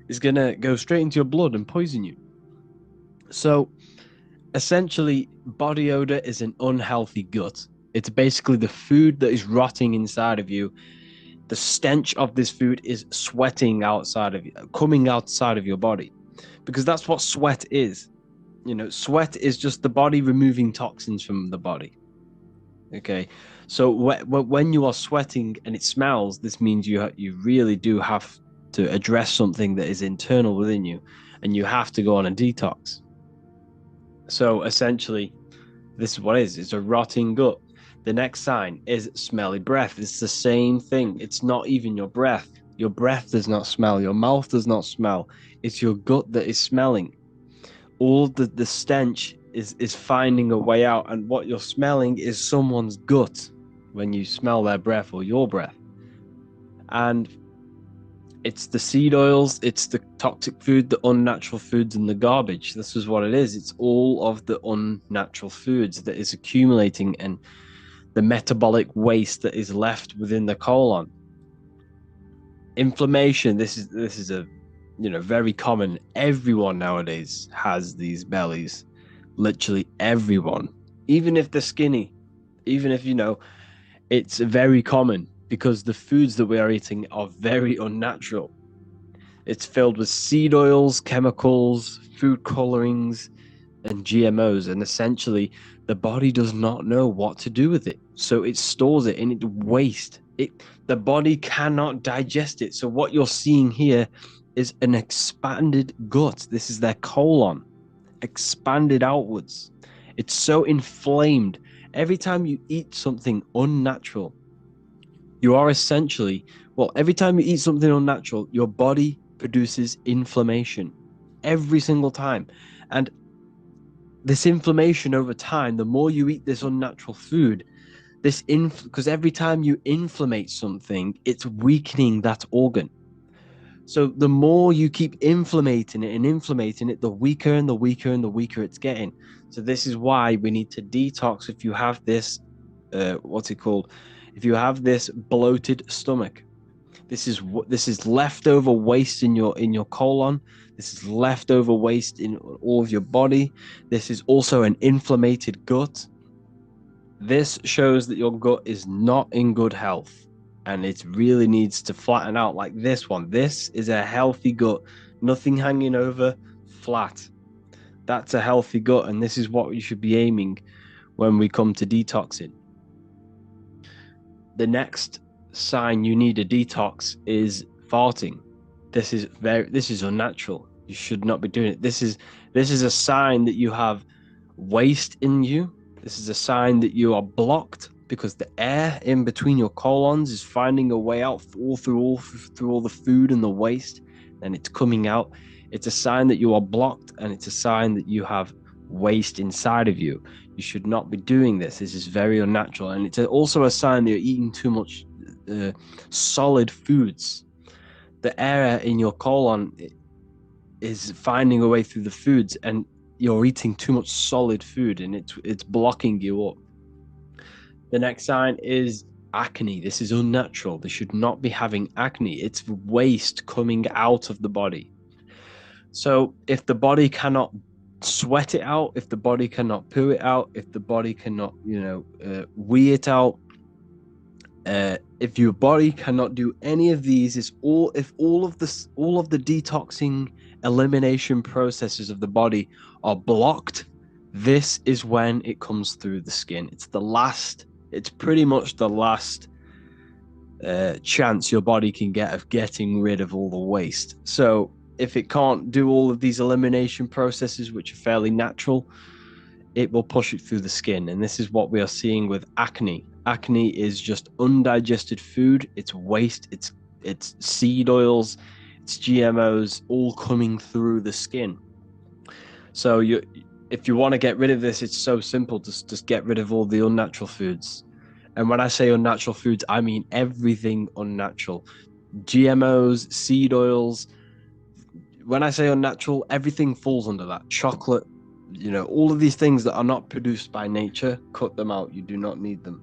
is going to go straight into your blood and poison you. So essentially, body odor is an unhealthy gut. It's basically the food that is rotting inside of you. The stench of this food is sweating outside of you, coming outside of your body, because that's what sweat is. Sweat is just the body removing toxins from the body. Okay, so when you are sweating and it smells, this means you really do have to address something that is internal within you, and you have to go on a detox. So essentially, this is what it is. It's a rotting gut. The next sign is smelly breath. It's the same thing. It's not even your breath. Your breath does not smell. Your mouth does not smell. It's your gut that is smelling. All the stench is finding a way out, and what you're smelling is someone's gut when you smell their breath or your breath. And it's the seed oils, it's the toxic food, the unnatural foods, and the garbage. This is what it is. It's all of the unnatural foods that is accumulating, and the metabolic waste that is left within the colon. Inflammation. This is a very common. Everyone nowadays has these bellies. Literally everyone, even if they're skinny, even if it's very common, because the foods that we are eating are very unnatural. It's filled with seed oils, chemicals, food colorings, and GMOs, and essentially the body does not know what to do with it, so it stores it and it wastes it. The body cannot digest it. So what you're seeing here is an expanded gut. This is their colon expanded outwards. It's so inflamed. Every time you eat something unnatural, you are essentially, every time you eat something unnatural, your body produces inflammation every single time. And this inflammation over time, the more you eat this unnatural food, because every time you inflammate something, it's weakening that organ. So the more you keep inflamming it, the weaker and the weaker and the weaker it's getting. So this is why we need to detox. If you have this, if you have this bloated stomach, this is leftover waste in your colon. This is leftover waste in all of your body. This is also an inflamed gut. This shows that your gut is not in good health, and it really needs to flatten out like this one. This is a healthy gut, nothing hanging over, flat. That's a healthy gut, and this is what you should be aiming when we come to detoxing. The next sign you need a detox is farting. This is unnatural. You should not be doing it. This is a sign that you have waste in you. This is a sign that you are blocked, because the air in between your colons is finding a way out through all the food and the waste, and it's coming out. It's a sign that you are blocked, and it's a sign that you have waste inside of you. You should not be doing this. This is very unnatural, and it's also a sign that you're eating too much solid foods. The air in your colon is finding a way through the foods, and you're eating too much solid food, and it's blocking you up. The next sign is acne. This is unnatural. They should not be having acne. It's waste coming out of the body. So if the body cannot sweat it out, if the body cannot poo it out, if the body cannot wee it out, if your body cannot do any of these, if all of the detoxing elimination processes of the body are blocked, this is when it comes through the skin. It's pretty much the last chance your body can get of getting rid of all the waste. So if it can't do all of these elimination processes, which are fairly natural, it will push it through the skin. And this is what we are seeing with acne. Acne is just undigested food. It's waste. It's seed oils. It's GMOs all coming through the skin. So if you want to get rid of this, it's so simple. Just get rid of all the unnatural foods. And when I say unnatural foods, I mean everything unnatural. GMOs, seed oils. When I say unnatural, everything falls under that. Chocolate, all of these things that are not produced by nature, cut them out. You do not need them.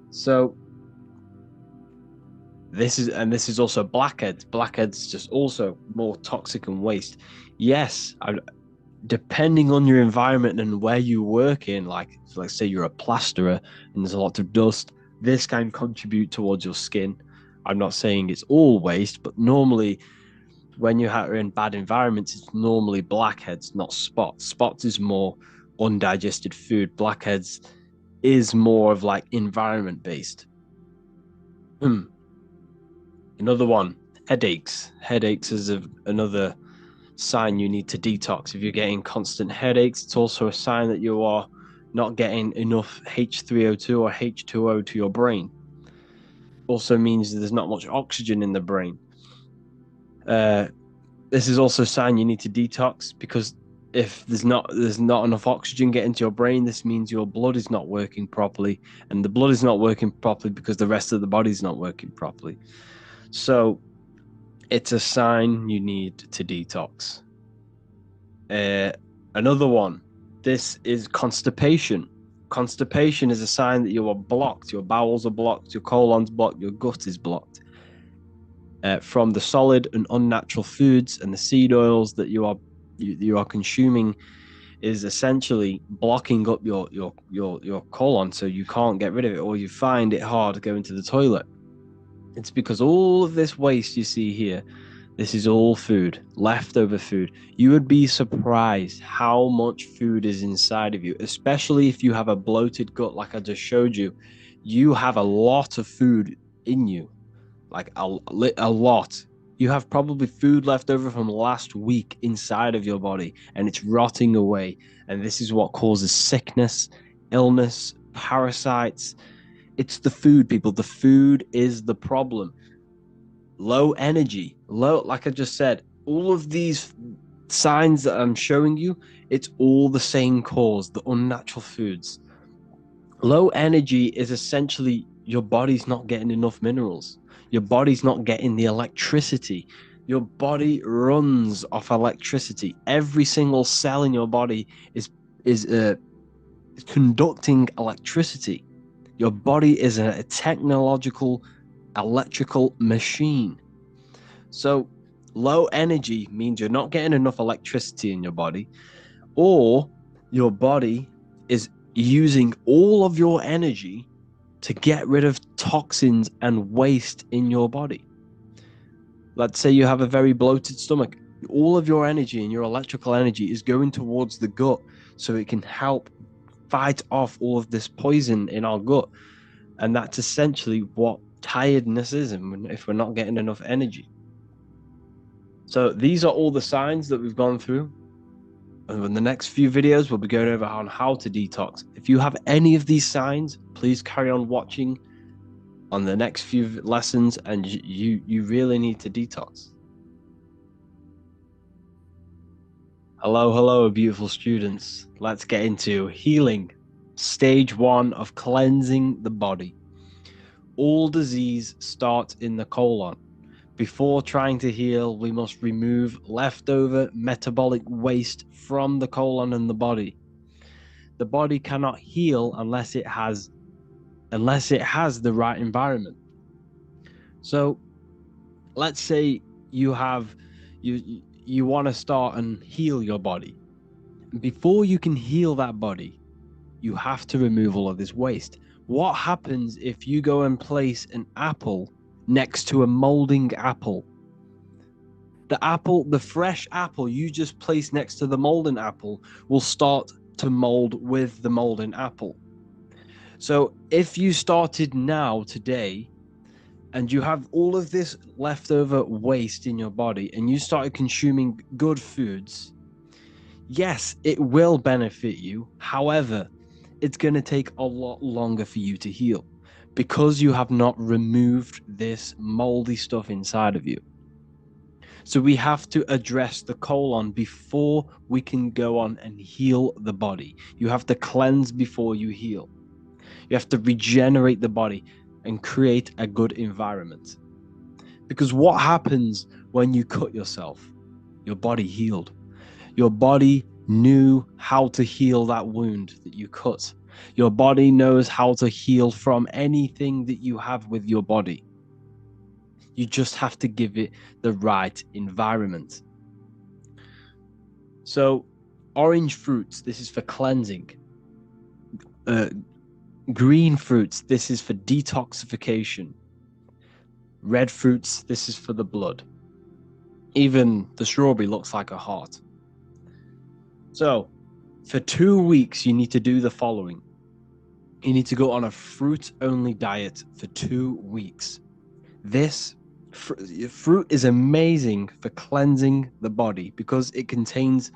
So this is also blackheads. Blackheads just also more toxic and waste. Yes, depending on your environment and where you work in, like say you're a plasterer and there's a lot of dust, this can contribute towards your skin. I'm not saying it's all waste, but normally when you are in bad environments, it's normally blackheads, not spots. Spots is more undigested food. Blackheads is more of like environment based. Another one, headaches. Headaches is another sign you need to detox. If you're getting constant headaches, it's also a sign that you are not getting enough H3O2 or H2O to your brain. Also means there's not much oxygen in the brain. This is also a sign you need to detox, because if there's not enough oxygen getting to your brain, this means your blood is not working properly, and the blood is not working properly because the rest of the body is not working properly. So it's a sign you need to detox. Another one, this is constipation. Constipation is a sign that you are blocked, your bowels are blocked, your colon's blocked, your gut is blocked. From the solid and unnatural foods and the seed oils that you are consuming is essentially blocking up your colon, so you can't get rid of it, or you find it hard going to the toilet. It's because all of this waste you see here, this is all food, leftover food. You would be surprised how much food is inside of you, especially if you have a bloated gut like I just showed you. You have a lot of food in you, like a lot. You have probably food left over from last week inside of your body, and it's rotting away. And this is what causes sickness, illness, parasites. It's the food, people. The food is the problem. Low energy, like I just said, all of these signs that I'm showing you, it's all the same cause, the unnatural foods. Low energy is essentially your body's not getting enough minerals. Your body's not getting the electricity. Your body runs off electricity. Every single cell in your body is conducting electricity. Your body is a technological electrical machine. So low energy means you're not getting enough electricity in your body, or your body is using all of your energy to get rid of toxins and waste in your body. Let's say you have a very bloated stomach. All of your energy and your electrical energy is going towards the gut so it can help fight off all of this poison in our gut. And that's essentially what tiredness is, if we're not getting enough energy. So these are all the signs that we've gone through. And in the next few videos, we'll be going over on how to detox. If you have any of these signs, please carry on watching on the next few lessons, and you really need to detox. Hello, beautiful students. Let's get into healing. Stage 1 of cleansing the body. All disease starts in the colon. Before trying to heal, we must remove leftover metabolic waste from the colon and the body. The body cannot heal unless it has the right environment. So let's say you want to start and heal your body. Before you can heal that body, you have to remove all of this waste. What happens if you go and place an apple next to a molding apple? The fresh apple you just placed next to the molding apple will start to mold with the molding apple. So if you started now, today, and you have all of this leftover waste in your body and you started consuming good foods, yes, it will benefit you. However, it's going to take a lot longer for you to heal because you have not removed this moldy stuff inside of you. So we have to address the colon before we can go on and heal the body. You have to cleanse before you heal. You have to regenerate the body and create a good environment. Because what happens when you cut yourself? Your body healed. Your body knew how to heal that wound that you cut. Your body knows how to heal from anything that you have with your body. You just have to give it the right environment. So, orange fruits, this is for cleansing. Green fruits, this is for detoxification. Red fruits, this is for the blood. Even the strawberry looks like a heart. So, for 2 weeks, you need to do the following. You need to go on a fruit-only diet for 2 weeks. This fruit is amazing for cleansing the body because it contains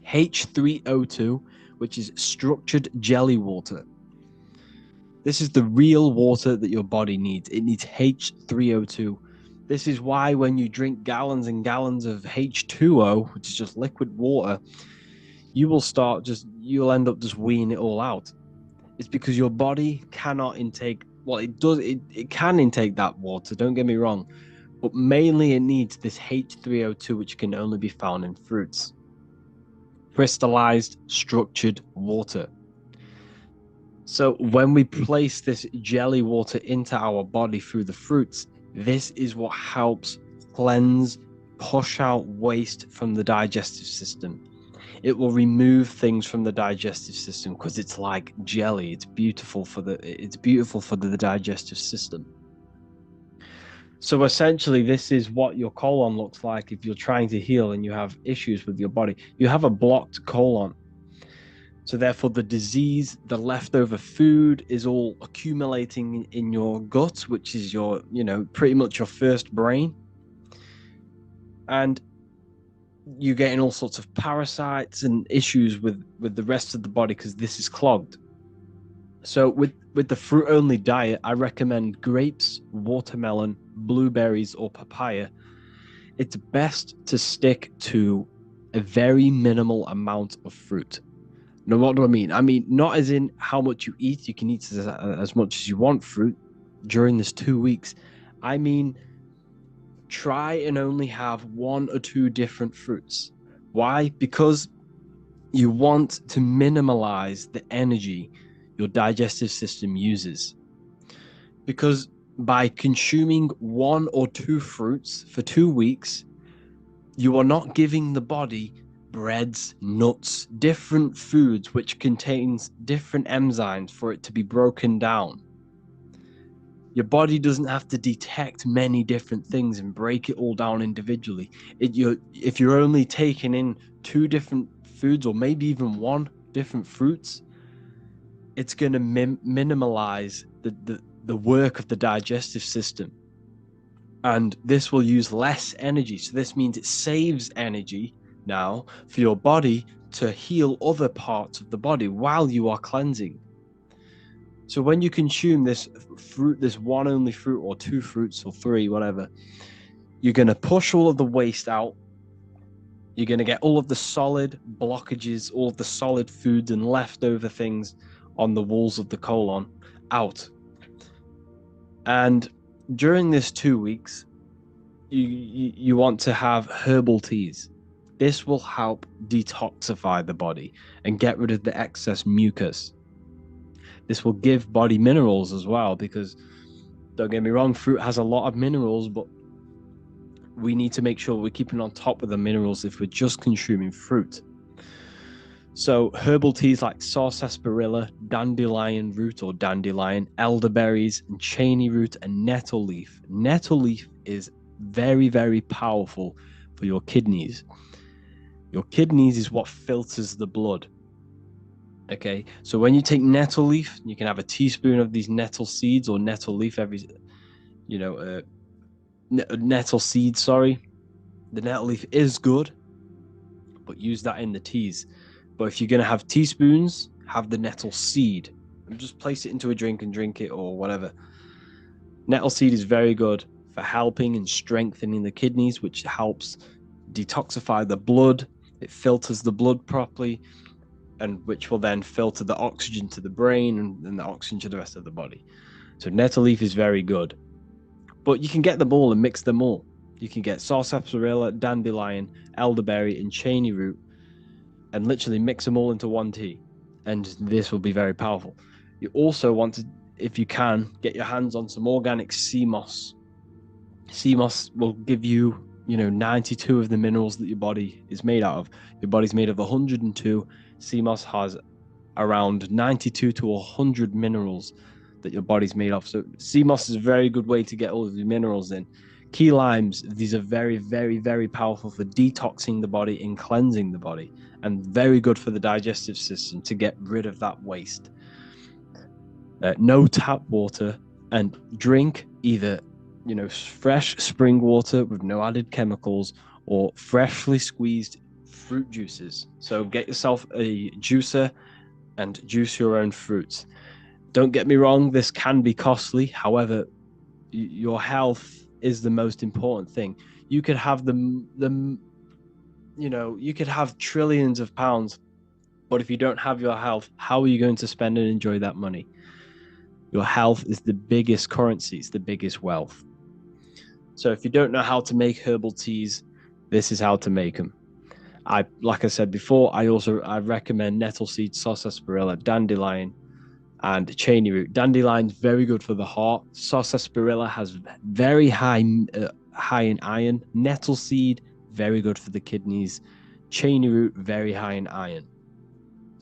H3O2, which is structured jelly water. This is the real water that your body needs. It needs H3O2. This is why when you drink gallons and gallons of H2O, which is just liquid water, you'll end up just weeing it all out. It's because your body cannot intake, well, it can intake that water, don't get me wrong, but mainly it needs this H3O2, which can only be found in fruits. Crystallized, structured water. So when we place this jelly water into our body through the fruits, this is what helps cleanse, push out waste from the digestive system. It will remove things from the digestive system because it's like jelly. It's beautiful for the digestive system. So essentially, this is what your colon looks like if you're trying to heal and you have issues with your body. You have a blocked colon. So therefore, the disease, the leftover food is all accumulating in your gut, which is your, pretty much your first brain. And you're getting all sorts of parasites and issues with the rest of the body because this is clogged. So with the fruit-only diet, I recommend grapes, watermelon, blueberries, or papaya. It's best to stick to a very minimal amount of fruit. Now, what do I mean? I mean, not as in how much you eat. You can eat as much as you want fruit during this 2 weeks. I mean, try and only have 1 or 2 different fruits. Why? Because you want to minimize the energy your digestive system uses. Because by consuming 1 or 2 fruits for 2 weeks, you are not giving the body breads, nuts, different foods which contains different enzymes for it to be broken down. Your body doesn't have to detect many different things and break it all down individually. If you're only taking in 2 different foods or maybe even 1 different fruits, it's going to minimize the work of the digestive system. And this will use less energy. So this means it saves energy now for your body to heal other parts of the body while you are cleansing. So when you consume this fruit, this 1 only fruit or 2 fruits or 3, whatever, you're going to push all of the waste out. You're going to get all of the solid blockages, all of the solid foods and leftover things on the walls of the colon out. And during this 2 weeks, you want to have herbal teas. This will help detoxify the body and get rid of the excess mucus. This will give body minerals as well, because don't get me wrong, fruit has a lot of minerals, but we need to make sure we're keeping on top of the minerals if we're just consuming fruit. So herbal teas like sarsaparilla, dandelion root or dandelion, elderberries, and cheney root, and nettle leaf. Nettle leaf is very, very powerful for your kidneys. Your kidneys is what filters the blood. Okay, so when you take nettle leaf, you can have a teaspoon of these nettle seeds or nettle leaf nettle seeds, sorry. The nettle leaf is good, but use that in the teas. But if you're going to have teaspoons, have the nettle seed and just place it into a drink and drink it or whatever. Nettle seed is very good for helping and strengthening the kidneys, which helps detoxify the blood. It filters the blood properly, and which will then filter the oxygen to the brain and the oxygen to the rest of the body. So nettle leaf is very good. But you can get them all and mix them all. You can get sarsaparilla, dandelion, elderberry, and cheney root, and literally mix them all into 1 tea. And this will be very powerful. You also want to, if you can, get your hands on some organic sea moss. Sea moss will give you, 92 of the minerals that your body is made out of. Your body's made of 102. Sea moss has around 92 to 100 minerals that your body's made of. So sea moss is a very good way to get all of your minerals in. Key limes, these are very, very, very powerful for detoxing the body and cleansing the body, and very good for the digestive system to get rid of that waste. No tap water, and drink either, fresh spring water with no added chemicals or freshly squeezed fruit juices. So get yourself a juicer and juice your own fruits. Don't get me wrong, this can be costly. However, your health is the most important thing. You could have you could have trillions of pounds But if you don't have your health, how are you going to spend and enjoy that money? Your health is the biggest currency. It's the biggest wealth. So if you don't know how to make herbal teas, this is how to make them. Like I said before, I recommend nettle seed, sarsaparilla, dandelion, and cheney root. Dandelion's very good for the heart. Sarsaparilla has very high in iron. Nettle seed, very good for the kidneys. Cheney root, very high in iron.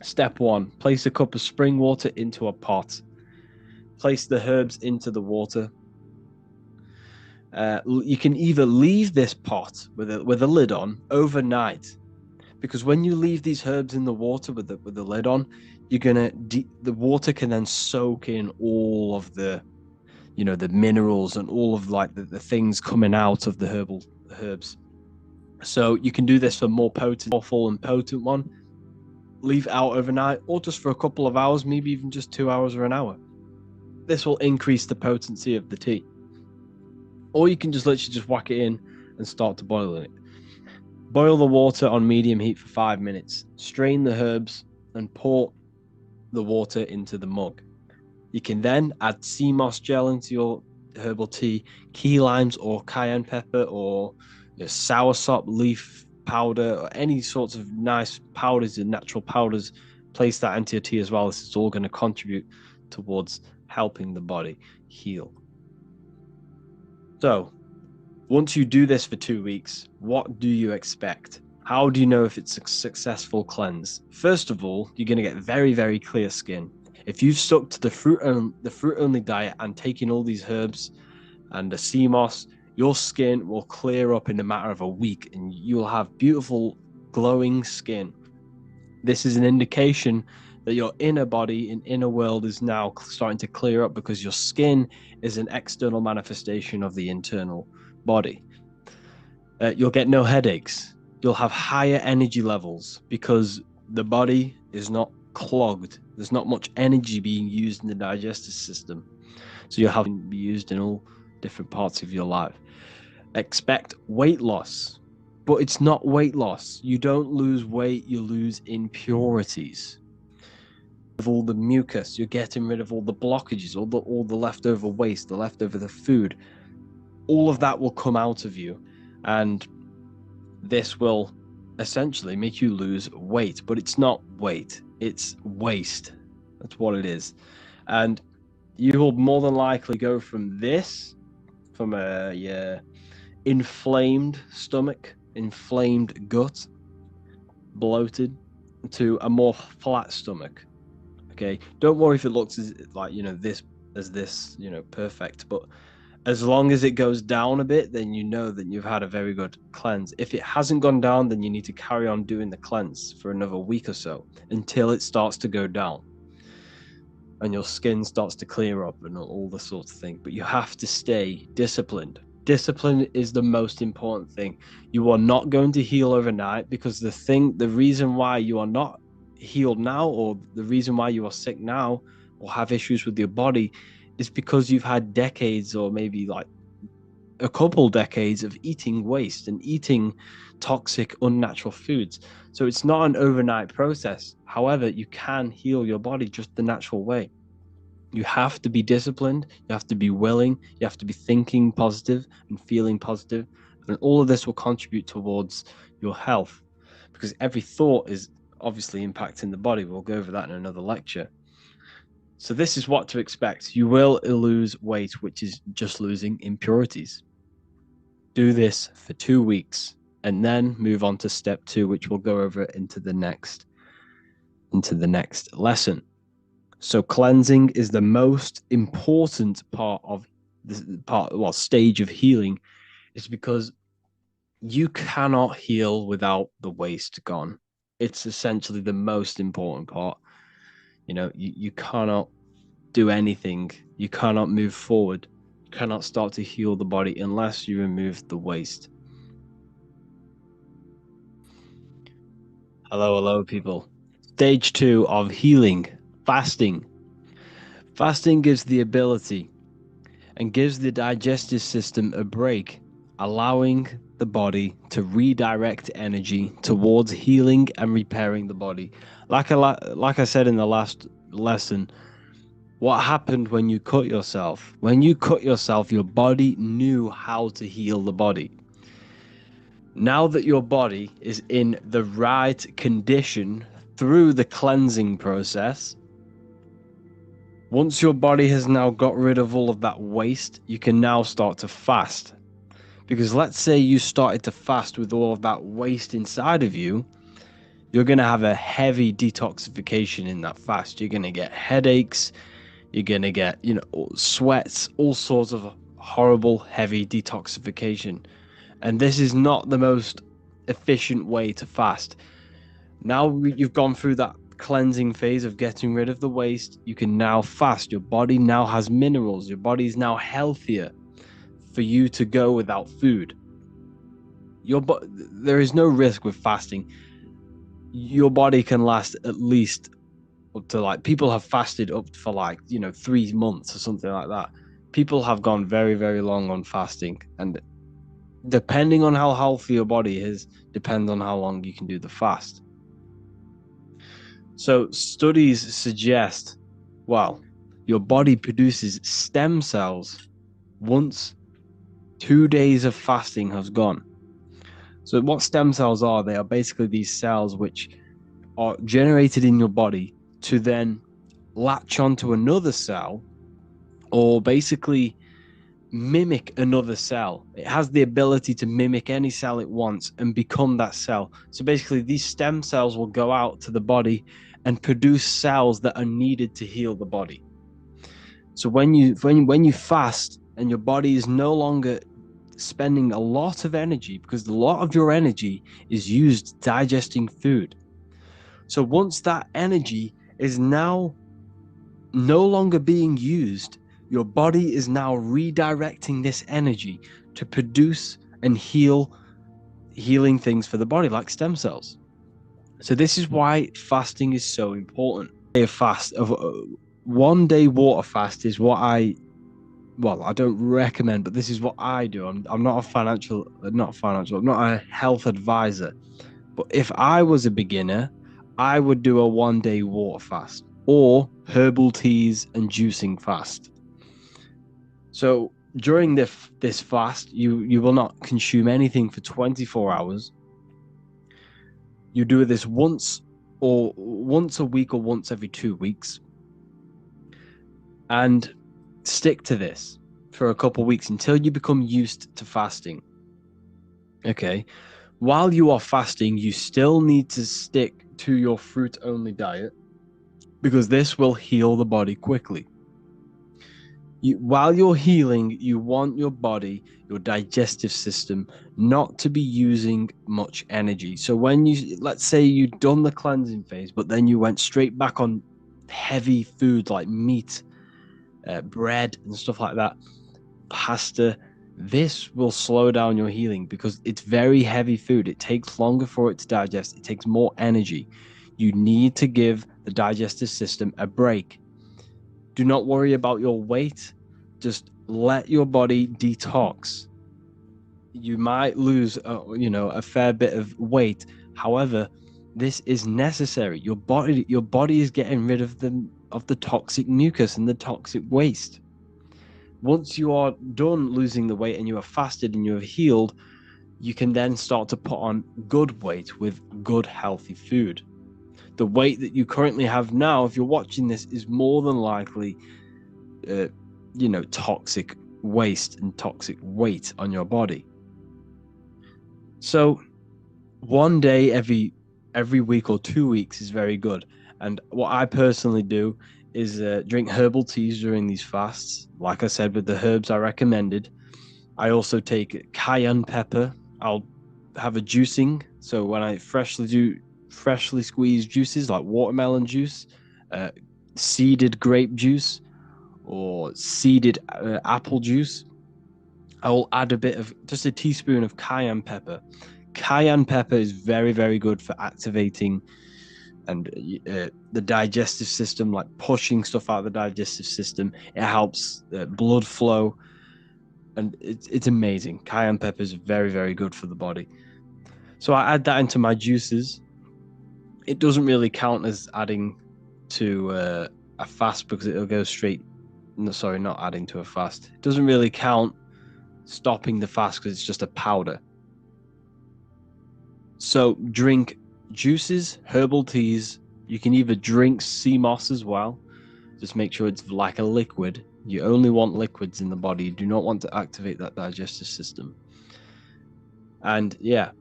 Step 1, place a cup of spring water into a pot. Place the herbs into the water. You can either leave this pot with a lid on overnight, because when you leave these herbs in the water with the lid on, the water can then soak in all of the minerals and all of like the things coming out of the herbs. So you can do this for more powerful and potent one. Leave it out overnight, or just for a couple of hours, maybe even just 2 hours or an hour. This will increase the potency of the tea. Or you can just literally just whack it in and start to boil it. Boil the water on medium heat for 5 minutes. Strain the herbs and pour the water into the mug. You can then add sea moss gel into your herbal tea, key limes or cayenne pepper or soursop leaf powder or any sorts of nice powders and natural powders. Place that into your tea as well. This is all going to contribute towards helping the body heal. So, once you do this for 2 weeks, what do you expect? How do you know if it's a successful cleanse? First of all, you're going to get very, very clear skin. If you've stuck to the fruit-only diet and taken all these herbs and the sea moss, your skin will clear up in a matter of a week and you'll have beautiful, glowing skin. This is an indication that your inner body and inner world is now starting to clear up, because your skin is an external manifestation of the internal body. You'll get no headaches. You'll have higher energy levels because the body is not clogged. There's not much energy being used in the digestive system. So you'll have to be used in all different parts of your life. Expect weight loss, but it's not weight loss. You don't lose weight, you lose impurities. Of all the mucus, you're getting rid of all the blockages, all the leftover waste, the leftover food. All of that will come out of you, and this will essentially make you lose weight. But it's not weight, it's waste. That's what it is. And you will more than likely go from a inflamed stomach, inflamed gut, bloated, to a more flat stomach. Okay, don't worry if it looks this perfect, but as long as it goes down a bit, then you know that you've had a very good cleanse. If it hasn't gone down, then you need to carry on doing the cleanse for another week or so until it starts to go down and your skin starts to clear up and all the sorts of thing. But you have to stay disciplined. Discipline is the most important thing. You are not going to heal overnight, because the reason why you are not healed now, or the reason why you are sick now or have issues with your body, is because you've had decades, or maybe like a couple decades, of eating waste and eating toxic, unnatural foods. So it's not an overnight process. However, you can heal your body just the natural way. You have to be disciplined, you have to be willing, you have to be thinking positive and feeling positive, and all of this will contribute towards your health, because every thought is obviously impacting the body. We'll go over that in another lecture. So this is what to expect. You will lose weight, which is just losing impurities. Do this for 2 weeks and then move on to step 2, which we'll go over into the next lesson. So cleansing is the most important stage of healing, is because you cannot heal without the waste gone. It's essentially the most important part. You cannot do anything. You cannot move forward. You cannot start to heal the body unless you remove the waste. Hello, people. Stage 2 of healing, fasting. Fasting gives the ability and gives the digestive system a break, allowing the body to redirect energy towards healing and repairing the body. Like I said in the last lesson, what happened when you cut yourself? When you cut yourself, your body knew how to heal the body. Now that your body is in the right condition through the cleansing process, once your body has now got rid of all of that waste, you can now start to fast. Because let's say you started to fast with all of that waste inside of you, you're going to have a heavy detoxification in that fast. You're going to get headaches, you're going to get, sweats, all sorts of horrible, heavy detoxification. And this is not the most efficient way to fast. Now you've gone through that cleansing phase of getting rid of the waste, you can now fast. Your body now has minerals. Your body is now healthier for you to go without food. There is no risk with fasting. Your body can last at least up to people have fasted up for 3 months or something like that. People have gone very, very long on fasting, and depending on how healthy your body is, depends on how long you can do the fast. So studies suggest, your body produces stem cells once 2 days of fasting has gone. So what stem cells are, they are basically these cells which are generated in your body to then latch onto another cell or basically mimic another cell. It has the ability to mimic any cell it wants and become that cell. So basically these stem cells will go out to the body and produce cells that are needed to heal the body. So when you fast and your body is no longer spending a lot of energy, because a lot of your energy is used digesting food. So once that energy is now no longer being used, your body is now redirecting this energy to produce and healing things for the body, like stem cells. So this is why fasting is so important. A fast of 1 day water fast is what I don't recommend, but this is what I do. I'm not a health advisor, but if I was a beginner, I would do a 1 day water fast or herbal teas and juicing fast. So during this fast, you will not consume anything for 24 hours. You do this once a week or once every 2 weeks, and stick to this for a couple of weeks until you become used to fasting. Okay. While you are fasting, you still need to stick to your fruit-only diet because this will heal the body quickly. While you're healing, you want your body, your digestive system, not to be using much energy. So let's say you've done the cleansing phase, but then you went straight back on heavy food like meat, bread and stuff like that, pasta, this will slow down your healing because it's very heavy food. It takes longer for it to digest. It takes more energy. You need to give the digestive system a break. Do not worry about your weight. Just let your body detox. You might lose, a fair bit of weight. However, this is necessary. Your body is getting rid of the toxic mucus and the toxic waste. Once you are done losing the weight and you have fasted and you have healed, you can then start to put on good weight with good healthy food. The weight that you currently have now, if you're watching this, is more than likely, toxic waste and toxic weight on your body. So 1 day every week or 2 weeks is very good. And what I personally do is drink herbal teas during these fasts. Like I said, with the herbs I recommended. I also take cayenne pepper. I'll have a juicing. So when I freshly squeezed juices like watermelon juice, seeded grape juice, or seeded apple juice, I will add just a teaspoon of cayenne pepper. Cayenne pepper is very, very good for activating and the digestive system, like pushing stuff out of the digestive system. It helps blood flow. and it's amazing. Cayenne pepper is very, very good for the body. So I add that into my juices. It doesn't really count as adding to a fast because it'll go straight. No, sorry, not adding to a fast. It doesn't really count stopping the fast because it's just a powder. So drink juices, herbal teas. You can either drink sea moss as well. Just make sure it's like a liquid. You only want liquids in the body. You do not want to activate that digestive system. And yeah,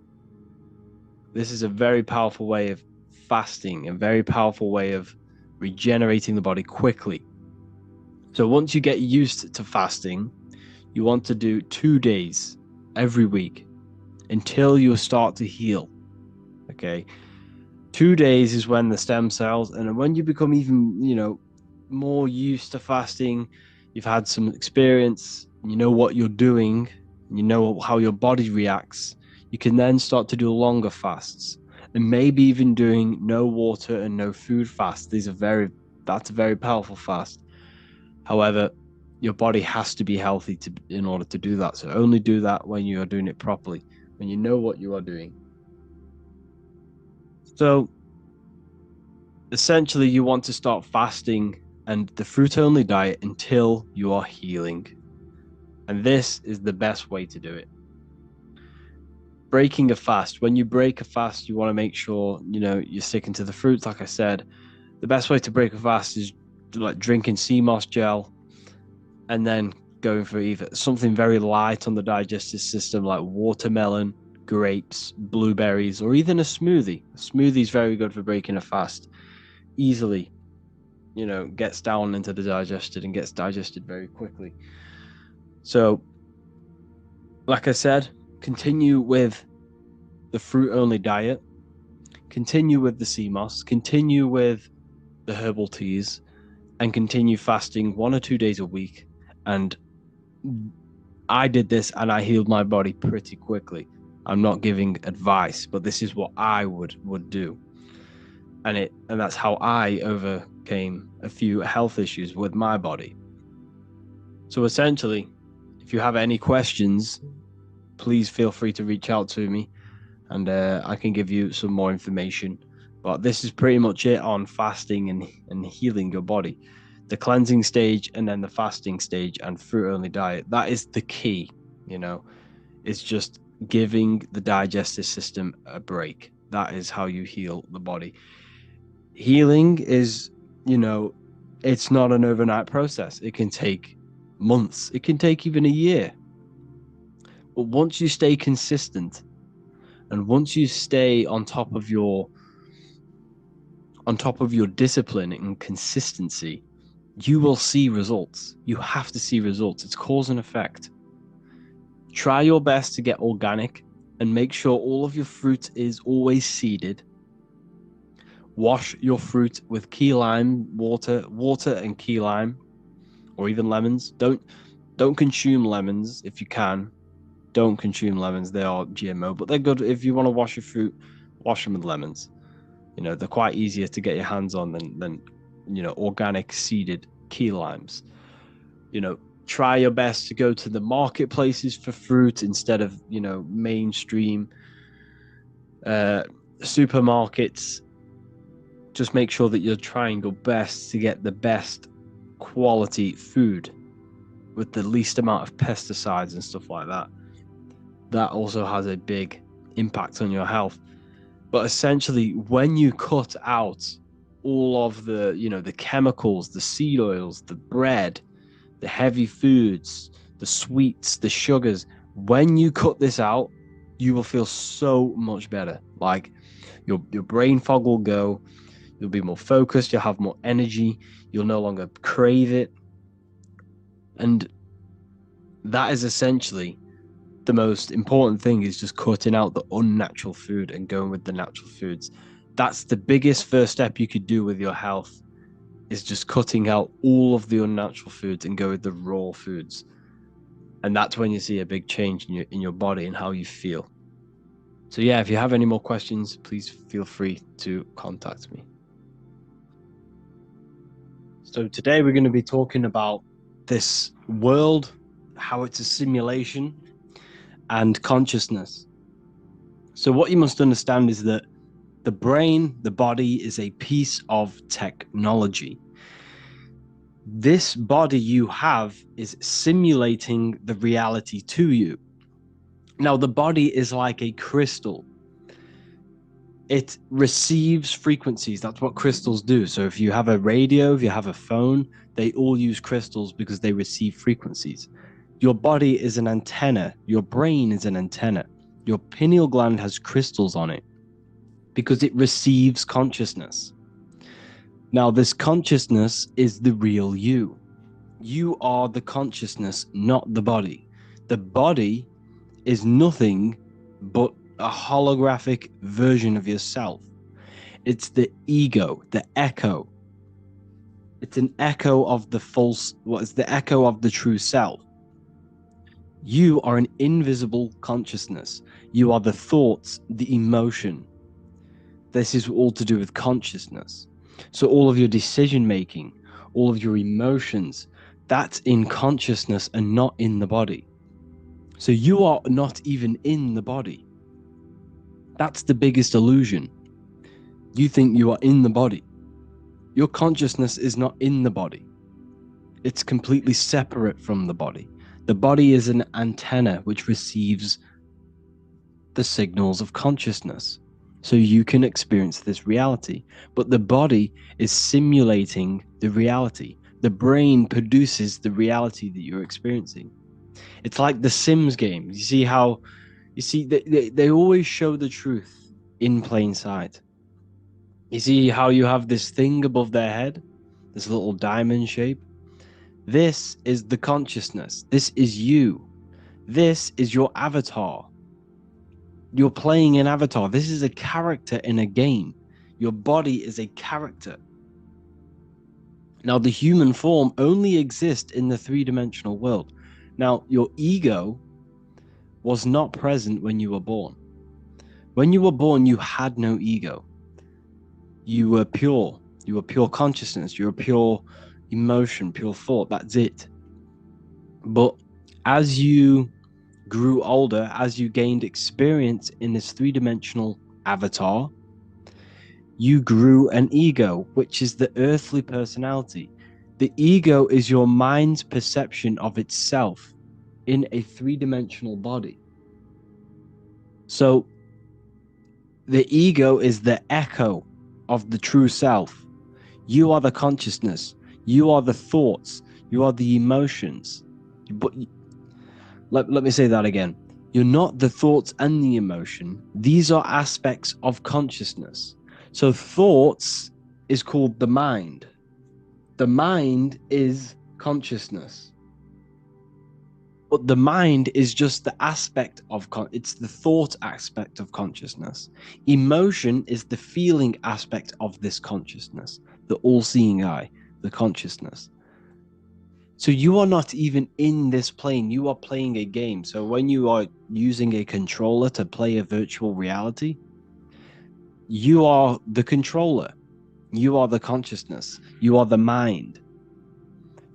this is a very powerful way of fasting, a very powerful way of regenerating the body quickly. So once you get used to fasting, you want to do 2 days every week until you start to heal. Okay. 2 days is when the stem cells, and when you become even, more used to fasting, you've had some experience, you know what you're doing, you know how your body reacts, you can then start to do longer fasts, and maybe even doing no water and no food fast. That's a very powerful fast. However, your body has to be healthy in order to do that. So only do that when you are doing it properly, when you know what you are doing. So essentially, you want to start fasting and the fruit-only diet until you are healing. And this is the best way to do it. Breaking a fast. When you break a fast, you want to make sure, you're sticking to the fruits. Like I said, the best way to break a fast is like drinking sea moss gel and then going for either something very light on the digestive system like watermelon, grapes, blueberries, or even a smoothie. A smoothie is very good for breaking a fast. Easily, gets down into the digested and gets digested very quickly. So, like I said, continue with the fruit-only diet, continue with the sea moss, continue with the herbal teas, and continue fasting 1 or 2 days a week. And I did this and I healed my body pretty quickly. I'm not giving advice, but this is what I would do. And that's how I overcame a few health issues with my body. So essentially, if you have any questions, please feel free to reach out to me and I can give you some more information. But this is pretty much it on fasting and healing your body. The cleansing stage and then the fasting stage and fruit-only diet. That is the key, It's just giving the digestive system a break. That is how you heal the body. Healing is, it's not an overnight process. It can take months. It can take even a year. But once you stay consistent and once you stay on top of your discipline and consistency, you will see results. You have to see results. It's cause and effect. Try your best to get organic and make sure all of your fruit is always seeded. Wash your fruit with key lime water and key lime, or even lemons. Don't consume lemons if you can. Don't consume lemons. They are GMO, but they're good if you want to wash your fruit. Wash them with lemons. They're quite easier to get your hands on than organic seeded key limes. Try your best to go to the marketplaces for fruit instead of mainstream supermarkets. Just make sure that you're trying your best to get the best quality food with the least amount of pesticides and stuff like that. That also has a big impact on your health. But essentially, when you cut out all of the, the chemicals, the seed oils, the bread, the heavy foods, the sweets, the sugars, when you cut this out, you will feel so much better. Like your brain fog will go. You'll be more focused. You'll have more energy. You'll no longer crave it. And that is essentially the most important thing, is just cutting out the unnatural food and going with the natural foods. That's the biggest first step you could do with your health, is just cutting out all of the unnatural foods and go with the raw foods. And that's when you see a big change in your body and how you feel. So yeah, if you have any more questions, please feel free to contact me. So today we're going to be talking about this world how it's a simulation and consciousness. So what you must understand is that the brain, the body, is a piece of technology. This body you have is simulating the reality to you. Now, the body is like a crystal. It receives frequencies. That's what crystals do. So if you have a radio, if you have a phone, they all use crystals because they receive frequencies. Your body is an antenna. Your brain is an antenna. Your pineal gland has crystals on it because it receives consciousness. Now, this consciousness is the real you. You are the consciousness, not the body. The body is nothing but a holographic version of yourself. It's the ego, the echo. It's an echo of the false, it's the echo of the true self. You are an invisible consciousness. You are the thoughts, the emotion. This is all to do with consciousness. So all of your decision making, all of your emotions, that's in consciousness and not in the body. So you are not even in the body. That's the biggest illusion. You think you are in the body. Your consciousness is not in the body. It's completely separate from the body. The body is an antenna which receives the signals of consciousness, so you can experience this reality. But the body is simulating the reality. The brain produces the reality that you're experiencing. It's like the Sims game. You see they always show the truth in plain sight. You see how you have this thing above their head, this little diamond shape? This is the consciousness. This is you. This is your avatar. You're playing an avatar. This is a character in a game. Your body is a character. Now, the human form only exists in the three-dimensional world. Now, your ego was not present when you were born. When you were born, you had no ego. You were pure. You were pure consciousness. You were pure emotion, pure thought. That's it. But as you grew older, as you gained experience in this three-dimensional avatar, you grew an ego, which is the earthly personality. The ego is your mind's perception of itself in a three-dimensional body. So the ego is the echo of the true self. You are the consciousness. You are the thoughts. You are the emotions. But let me say that again. You're not the thoughts and the emotion. These are aspects of consciousness. So thoughts is called the mind. The mind is consciousness. But the mind is just the aspect of, it's the thought aspect of consciousness. Emotion is the feeling aspect of this consciousness, the all-seeing eye, the consciousness. So you are not even in this plane, you are playing a game. So when you are using a controller to play a virtual reality, you are the controller. You are the consciousness. You are the mind.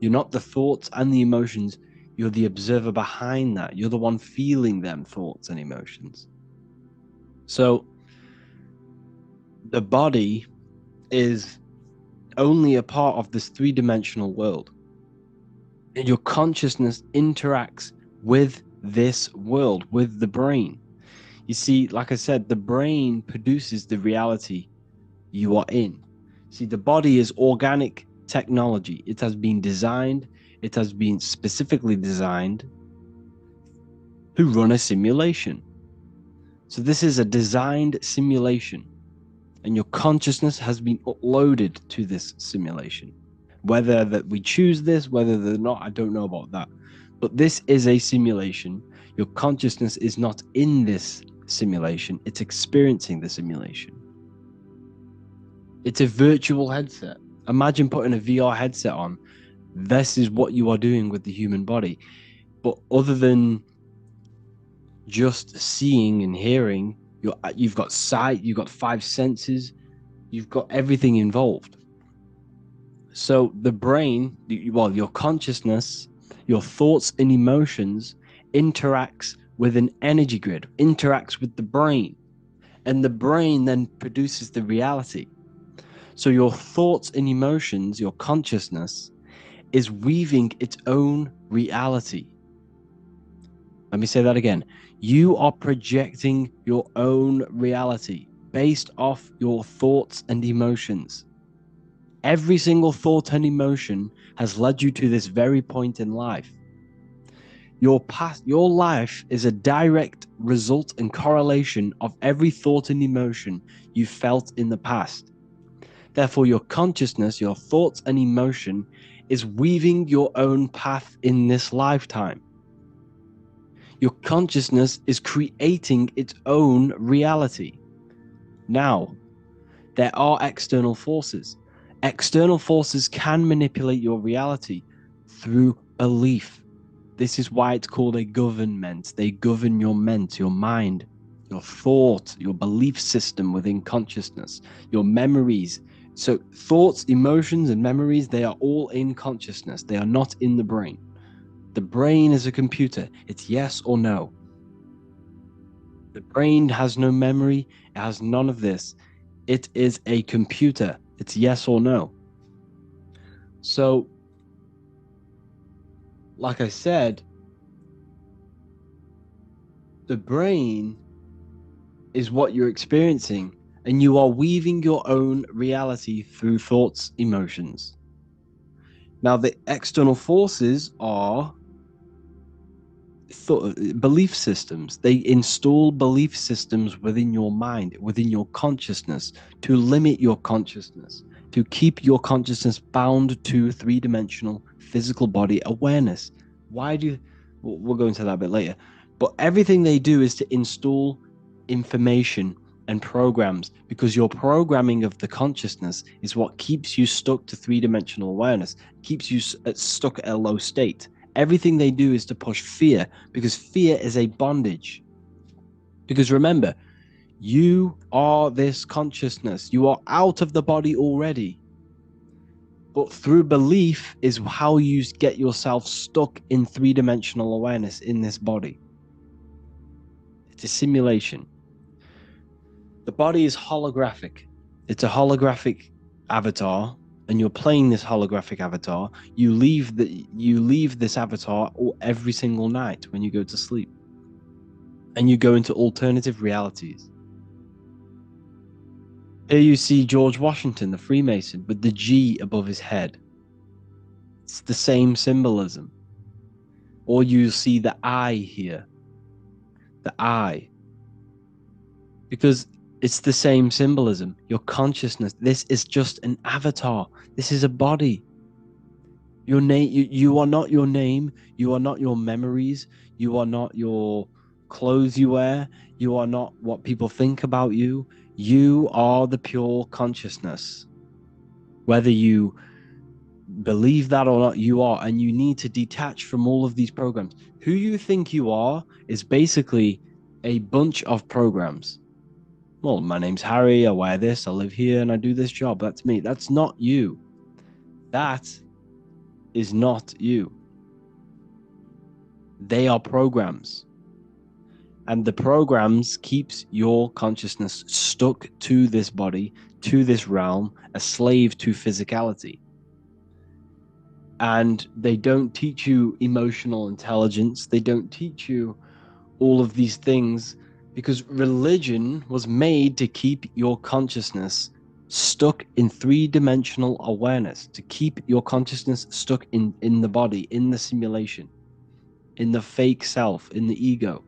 You're not the thoughts and the emotions. You're the observer behind that. You're the one feeling them thoughts and emotions. So the body is only a part of this three-dimensional world. And your consciousness interacts with this world, with the brain. You see, like I said, the brain produces the reality you are in. See, the body is organic technology. It has been designed, it has been specifically designed to run a simulation. So this is a designed simulation, and your consciousness has been uploaded to this simulation. Whether that we choose this, whether they're not, I don't know about that. But this is a simulation. Your consciousness is not in this simulation. It's experiencing the simulation. It's a virtual headset. Imagine putting a VR headset on. This is what you are doing with the human body. But other than just seeing and hearing, you've got sight, you've got 5 senses, you've got everything involved. So the brain, well, your consciousness, Your thoughts and emotions interacts with an energy grid, interacts with the brain, and the brain then produces the reality. So your thoughts and emotions, your consciousness, is weaving its own reality. Let me say that again. You are projecting your own reality based off your thoughts and emotions. Every single thought and emotion has led you to this very point in life. Your life is a direct result and correlation of every thought and emotion you felt in the past. Therefore, your consciousness, your thoughts and emotion is weaving your own path in this lifetime. Your consciousness is creating its own reality. Now, there are external forces. External forces can manipulate your reality through belief. This is why it's called a government. They govern your ment, your mind, your thought, your belief system within consciousness, your memories. So thoughts, emotions, and memories, they are all in consciousness. They are not in the brain. The brain is a computer. It's yes or no. The brain has no memory. It has none of this. It is a computer. It's yes or no. So, like I said, the brain is what you're experiencing, and you are weaving your own reality through thoughts, emotions. Now, the external forces are belief systems. They install belief systems within your mind, within your consciousness, to limit your consciousness, to keep your consciousness bound to three-dimensional physical body awareness. We'll go into that a bit later, but everything they do is to install information and programs, because your programming of the consciousness is what keeps you stuck to three-dimensional awareness, keeps you stuck at a low state. Everything they do is to push fear, because fear is a bondage. Because remember, you are this consciousness. You are out of the body already. But through belief is how you get yourself stuck in three-dimensional awareness in this body. It's a simulation. The body is holographic. It's a holographic avatar, and you're playing this holographic avatar. You leave this avatar every single night when you go to sleep, and you go into alternative realities. Here you see George Washington, the Freemason, with the G above his head. It's the same symbolism. Or you see the I here, the I, because it's the same symbolism. Your consciousness. This is just an avatar. This is a body. Your name. You are not your name. You are not your memories. You are not your clothes you wear. You are not what people think about you. You are the pure consciousness. Whether you believe that or not, you are, and you need to detach from all of these programs. Who you think you are is basically a bunch of programs. Well, my name's Harry, I wear this, I live here, and I do this job. That's me. That's not you. That is not you. They are programs. And the programs keeps your consciousness stuck to this body, to this realm, a slave to physicality. And they don't teach you emotional intelligence. They don't teach you all of these things, because religion was made to keep your consciousness stuck in three-dimensional awareness, to keep your consciousness stuck in the body, in the simulation, in the fake self, in the ego.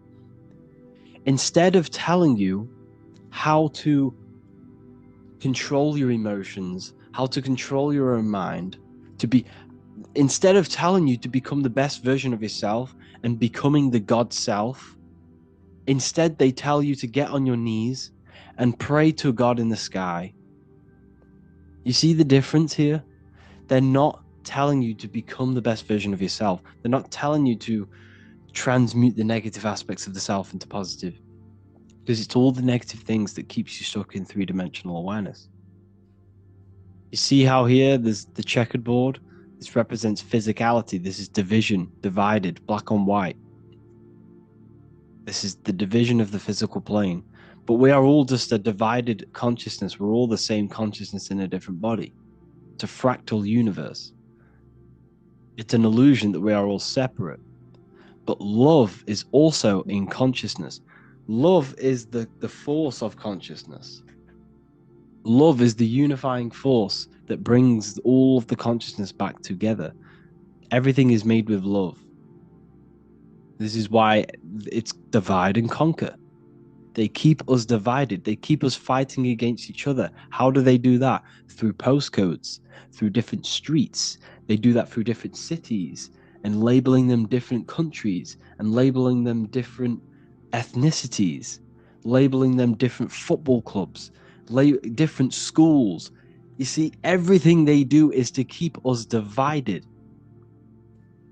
Instead of telling you how to control your emotions, how to control your own mind, instead of telling you to become the best version of yourself and becoming the God self, instead, they tell you to get on your knees and pray to God in the sky. You see the difference here? They're not telling you to become the best version of yourself. They're not telling you to transmute the negative aspects of the self into positive, because it's all the negative things that keeps you stuck in three-dimensional awareness. You see how here there's the checkered board? This represents physicality. This is division, divided, black on white. This is the division of the physical plane. But we are all just a divided consciousness. We're all the same consciousness in a different body. It's a fractal universe. It's an illusion that we are all separate. But love is also in consciousness. Love is the force of consciousness. Love is the unifying force that brings all of the consciousness back together. Everything is made with love. This is why it's divide and conquer. They keep us divided. They keep us fighting against each other. How do they do that? Through postcodes, through different streets. They do that through different cities and labeling them different countries and labeling them different ethnicities, labeling them different football clubs, different schools. You see, everything they do is to keep us divided.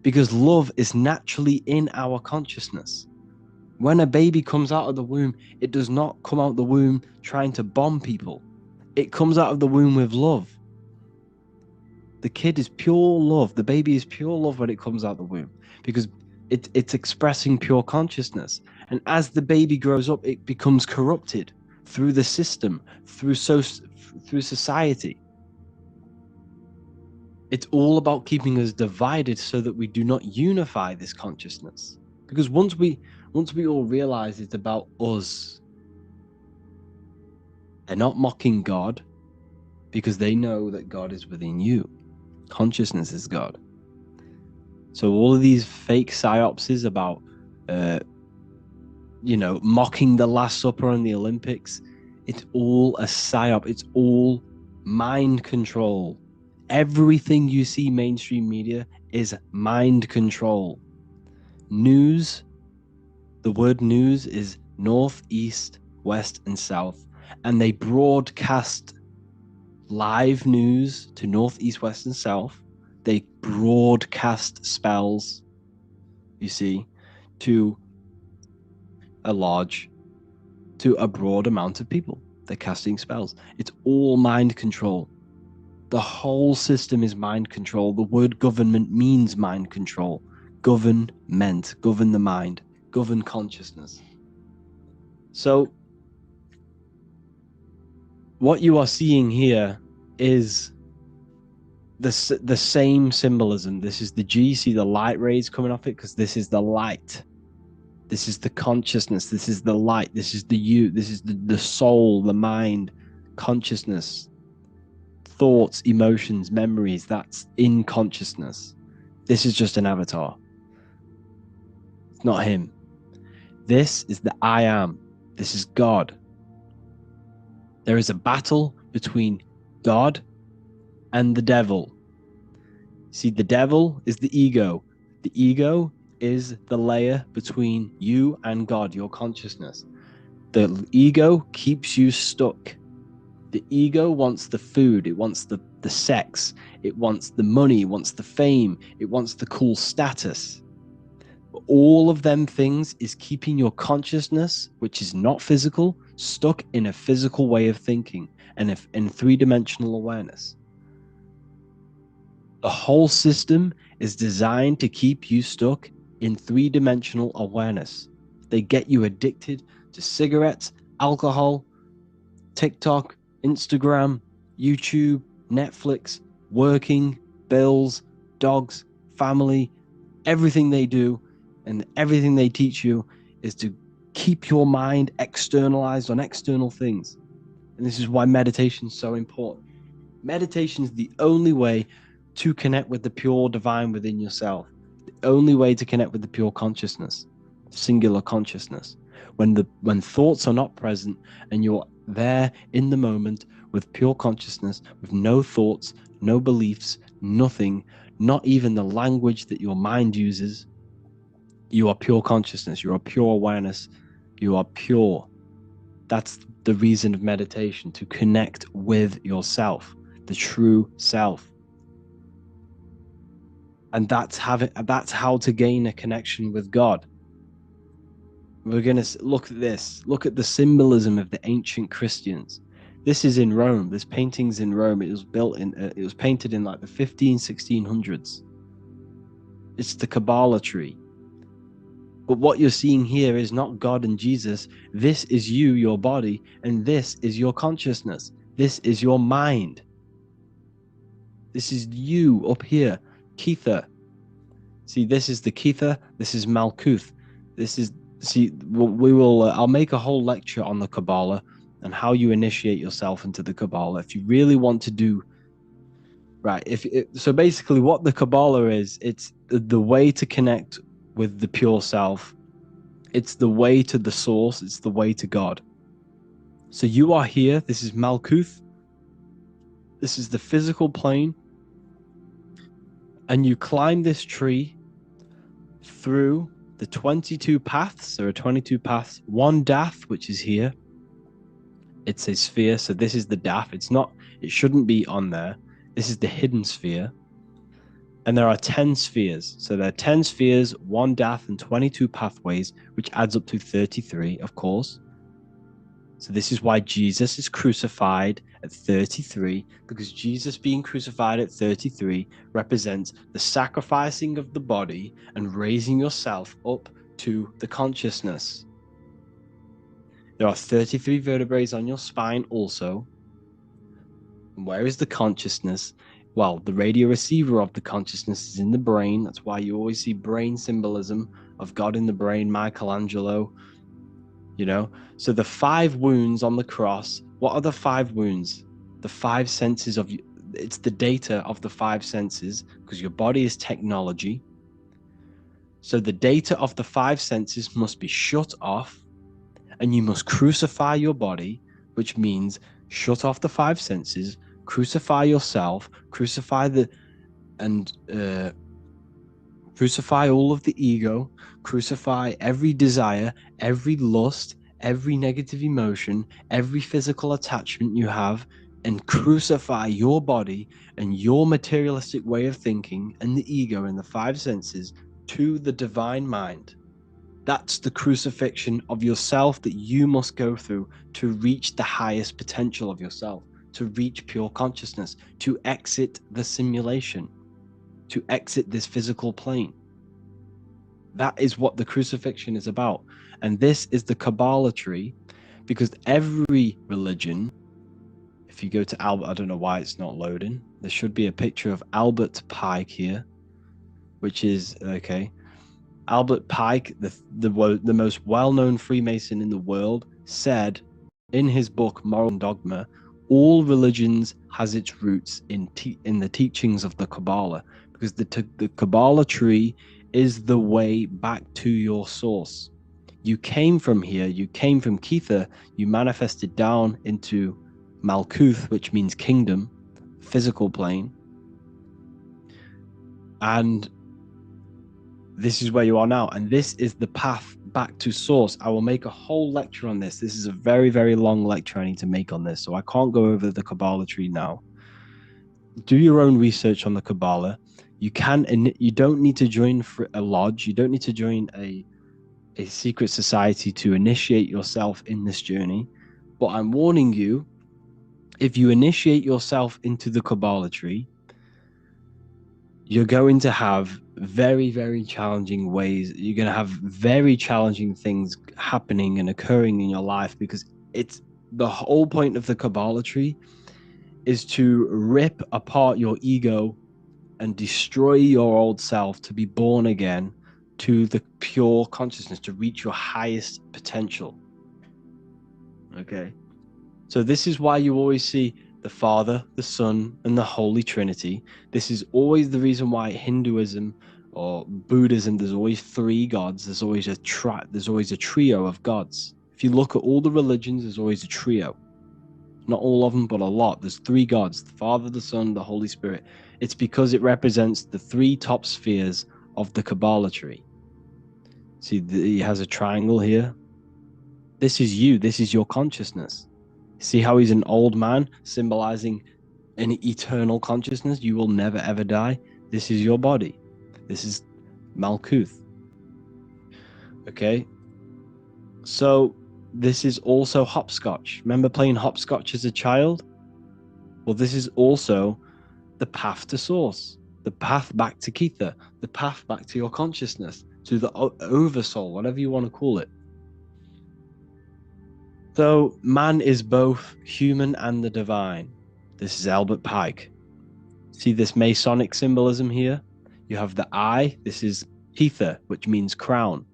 Because love is naturally in our consciousness. When a baby comes out of the womb, it does not come out of the womb trying to bomb people. It comes out of the womb with love. The kid is pure love. The baby is pure love when it comes out of the womb because it's expressing pure consciousness. And as the baby grows up, it becomes corrupted through the system, through society. It's all about keeping us divided so that we do not unify this consciousness. Because once we all realize it's about us, they're not mocking God because they know that God is within you. Consciousness is God. So all of these fake psyopses about, mocking the Last Supper and the Olympics, it's all a psyop. It's all mind control. Everything you see mainstream media is mind control. News, the word news is north, east, west, and south. And they broadcast live news to north, east, west, and south. They broadcast spells, you see, to a broad amount of people. They're casting spells. It's all mind control. The whole system is mind control. The word government means mind control. Govern the mind, govern consciousness. So what you are seeing here is the same symbolism. This is the G. See the light rays coming off it because this is the light. This is the consciousness. This is the light. This is the you. This is the soul, the mind, consciousness, thoughts, emotions, memories. That's in consciousness. This is just an avatar. It's not him. This is the I am. This is God. There is a battle between God and the devil. See, the devil is the ego. The ego is the layer between you and God, your consciousness. The ego keeps you stuck. The ego wants the food, it wants the sex, it wants the money, it wants the fame, it wants the cool status. All of them things is keeping your consciousness, which is not physical, stuck in a physical way of thinking and in three-dimensional awareness. The whole system is designed to keep you stuck in three-dimensional awareness. They get you addicted to cigarettes, alcohol, TikTok, Instagram, YouTube, Netflix, working, bills, dogs, family. Everything they do and everything they teach you is to keep your mind externalized on external things. And this is why meditation is so important. Meditation is the only way to connect with the pure divine within yourself. The only way to connect with the pure consciousness, singular consciousness. When thoughts are not present and you're there in the moment with pure consciousness, with no thoughts, no beliefs, nothing, not even the language that your mind uses, you are pure consciousness, you are pure awareness, you are pure. That's the reason of meditation, to connect with yourself, the true self. And that's how to gain a connection with God. We're going to look at this. Look at the symbolism of the ancient Christians. This is in Rome. This painting's in Rome. It was built in. It was painted in like the 1600s. It's the Kabbalah tree. But what you're seeing here is not God and Jesus. This is you, your body, and this is your consciousness. This is your mind. This is you up here, Kether. See, this is the Kether. This is Malkuth. This is, see, we will, I'll make a whole lecture on the Kabbalah and how you initiate yourself into the Kabbalah. If you really want to do, right, so basically what the Kabbalah is, it's the way to connect with the pure self. It's the way to the source. It's the way to God. So you are here. This is Malkuth. This is the physical plane. And you climb this tree through the 22 paths. There are 22 paths. One Dath, which is here. It's a sphere. So this is the Dath. It shouldn't be on there. This is the hidden sphere. And there are 10 spheres. So there are 10 spheres, one Dath, and 22 pathways, which adds up to 33, of course. So this is why Jesus is crucified at 33, because Jesus being crucified at 33 represents the sacrificing of the body and raising yourself up to the consciousness. There are 33 vertebrae on your spine also. And where is the consciousness? Well, the radio receiver of the consciousness is in the brain. That's why you always see brain symbolism of God in the brain, Michelangelo. So the 5 wounds on the cross, what are the 5 wounds? The 5 senses it's the data of the 5 senses, because your body is technology. So the data of the 5 senses must be shut off, and you must crucify your body, which means shut off the 5 senses, crucify yourself, crucify all of the ego, crucify every desire, every lust, every negative emotion, every physical attachment you have, and crucify your body and your materialistic way of thinking and the ego and the 5 senses to the divine mind. That's the crucifixion of yourself that you must go through to reach the highest potential of yourself, to reach pure consciousness, to exit the simulation, to exit this physical plane. That is what the crucifixion is about. And this is the Kabbalah tree, because every religion, if you go to Albert, I don't know why it's not loading. There should be a picture of Albert Pike here, which is, okay. Albert Pike, the most well-known Freemason in the world, said in his book, Moral Dogma, all religions has its roots in the teachings of the Kabbalah, because the Kabbalah tree is the way back to your source. You came from here, you came from Kether, you manifested down into Malkuth, which means kingdom, physical plane. And this is where you are now. And this is the path back to source. I will make a whole lecture on this. This is a very, very long lecture I need to make on this, so I can't go over the Kabbalah tree now. Do your own research on the Kabbalah. You don't need to join a lodge. You don't need to join a secret society to initiate yourself in this journey. But I'm warning you, if you initiate yourself into the Kabbalah tree, you're going to have very, very challenging ways. You're going to have very challenging things happening and occurring in your life, because it's the whole point of the Kabbalah tree is to rip apart your ego and destroy your old self to be born again to the pure consciousness, to reach your highest potential. Okay. So this is why you always see the Father, the Son, and the Holy Trinity. This is always the reason why Hinduism or Buddhism, there's always 3 gods. There's always a trio of gods. If you look at all the religions, there's always a trio. Not all of them, but a lot. There's 3 gods, the Father, the Son, the Holy Spirit. It's because it represents the 3 top spheres of the Kabbalah tree. See, he has a triangle here. This is you. This is your consciousness. See how he's an old man, symbolizing an eternal consciousness? You will never, ever die. This is your body. This is Malkuth. Okay? So this is also hopscotch. Remember playing hopscotch as a child? Well, this is also the path to source, the path back to Kether, the path back to your consciousness, to the oversoul, whatever you want to call it. So man is both human and the divine. This is Albert Pike. See this Masonic symbolism here? You have the eye. This is Kether, which means crown.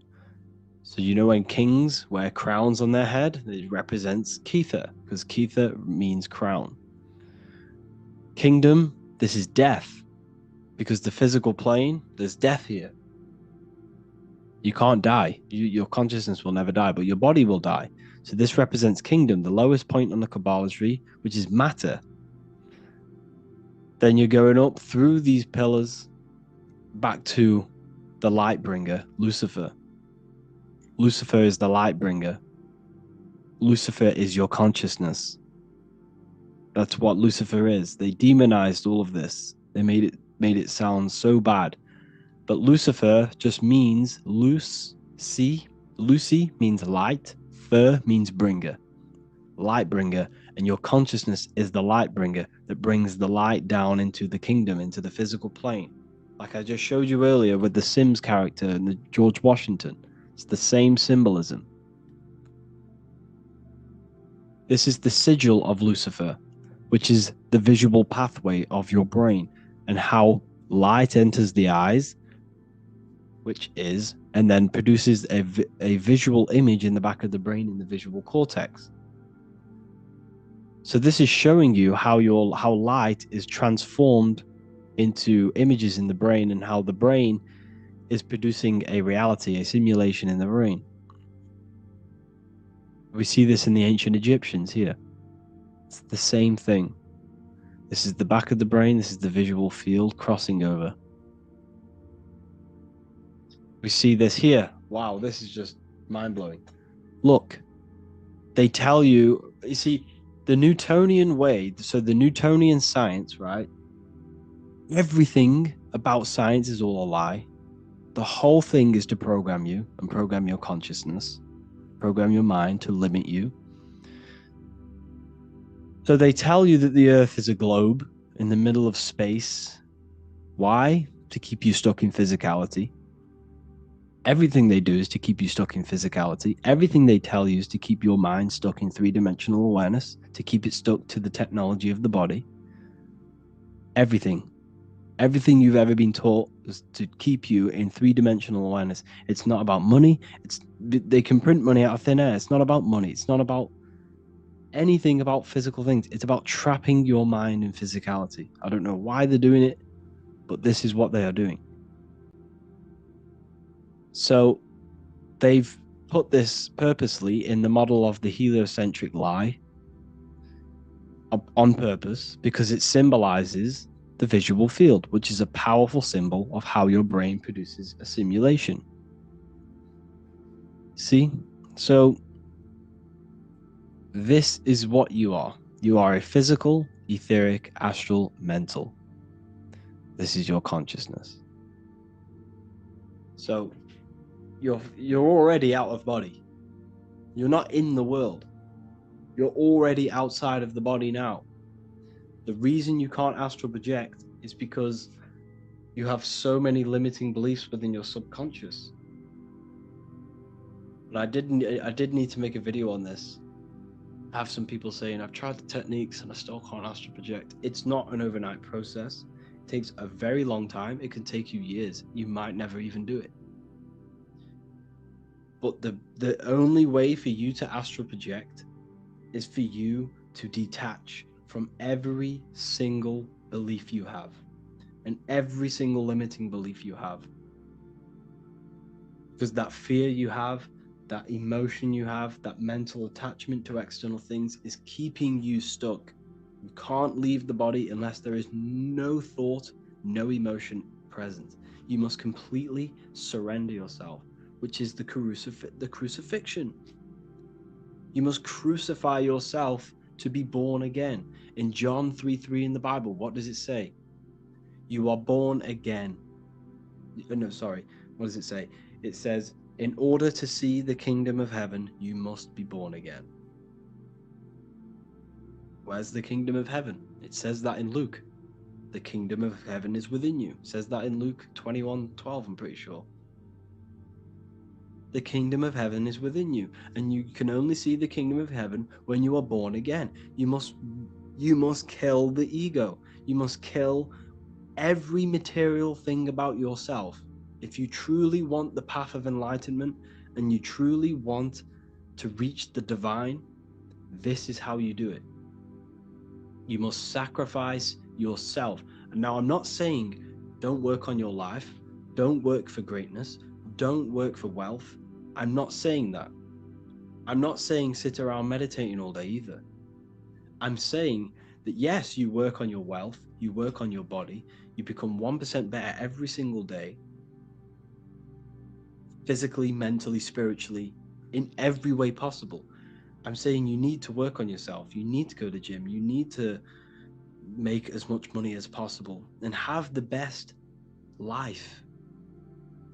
So you know when kings wear crowns on their head, it represents Kether, because Kether means crown. Kingdom, this is death, because the physical plane, there's death here. You can't die. Your consciousness will never die, but your body will die. So this represents kingdom, the lowest point on the Kabbalah tree, which is matter. Then you're going up through these pillars back to the light bringer, Lucifer. Lucifer is the light bringer. Lucifer is your consciousness. That's what Lucifer is. They demonized all of this. They made it sound so bad. But Lucifer just means loose, see? Lucy means light, fer means bringer. Light bringer, and your consciousness is the light bringer that brings the light down into the kingdom, into the physical plane. Like I just showed you earlier with the Sims character and the George Washington. It's the same symbolism. This is the sigil of Lucifer, which is the visual pathway of your brain and how light enters the eyes, which is, and then produces a visual image in the back of the brain in the visual cortex. So this is showing you how light is transformed into images in the brain and how the brain is producing a reality, a simulation in the brain. We see this in the ancient Egyptians here. It's the same thing. This is the back of the brain. This is the visual field crossing over. We see this here. Wow, this is just mind-blowing. Look, they tell you see, the Newtonian way, so the Newtonian science, right? Everything about science is all a lie. The whole thing is to program you and program your consciousness, program your mind to limit you. So they tell you that the Earth is a globe in the middle of space. Why? To keep you stuck in physicality. Everything they do is to keep you stuck in physicality. Everything they tell you is to keep your mind stuck in three-dimensional awareness, to keep it stuck to the technology of the body. Everything you've ever been taught is to keep you in three-dimensional awareness. It's not about money. They can print money out of thin air. It's not about money. It's not about anything about physical things. It's about trapping your mind in physicality. I don't know why they're doing it, but this is what they are doing. So they've put this purposely in the model of the heliocentric lie on purpose because it symbolizes the visual field, which is a powerful symbol of how your brain produces a simulation. See? So this is what you are. You are a physical, etheric, astral, mental. This is your consciousness. So you're already out of body. You're not in the world. You're already outside of the body now. The reason you can't astral project is because you have so many limiting beliefs within your subconscious. And I did need to make a video on this. I have some people saying, I've tried the techniques and I still can't astral project. It's not an overnight process. It takes a very long time. It can take you years. You might never even do it. But the only way for you to astral project is for you to detach from every single belief you have and every single limiting belief you have. Because that fear you have, that emotion you have, that mental attachment to external things is keeping you stuck. You can't leave the body unless there is no thought, no emotion present. You must completely surrender yourself, which is the crucifixion. You must crucify yourself to be born again. In John 3:3 in the Bible, what does it say? You are born again. No, sorry. What does it say? It says, In order to see the kingdom of heaven, you must be born again. Where's the kingdom of heaven? It says that in Luke. The kingdom of heaven is within you. It says that in Luke 21:12, I'm pretty sure. The kingdom of heaven is within you, and you can only see the kingdom of heaven when you are born again. You must kill the ego. You must kill every material thing about yourself. If you truly want the path of enlightenment and you truly want to reach the divine, this is how you do it. You must sacrifice yourself. And now, I'm not saying don't work on your life, don't work for greatness, don't work for wealth. I'm not saying that. I'm not saying sit around meditating all day either. I'm saying that yes, you work on your wealth, you work on your body, you become 1% better every single day, physically, mentally, spiritually, in every way possible. I'm saying you need to work on yourself. You need to go to the gym. You need to make as much money as possible and have the best life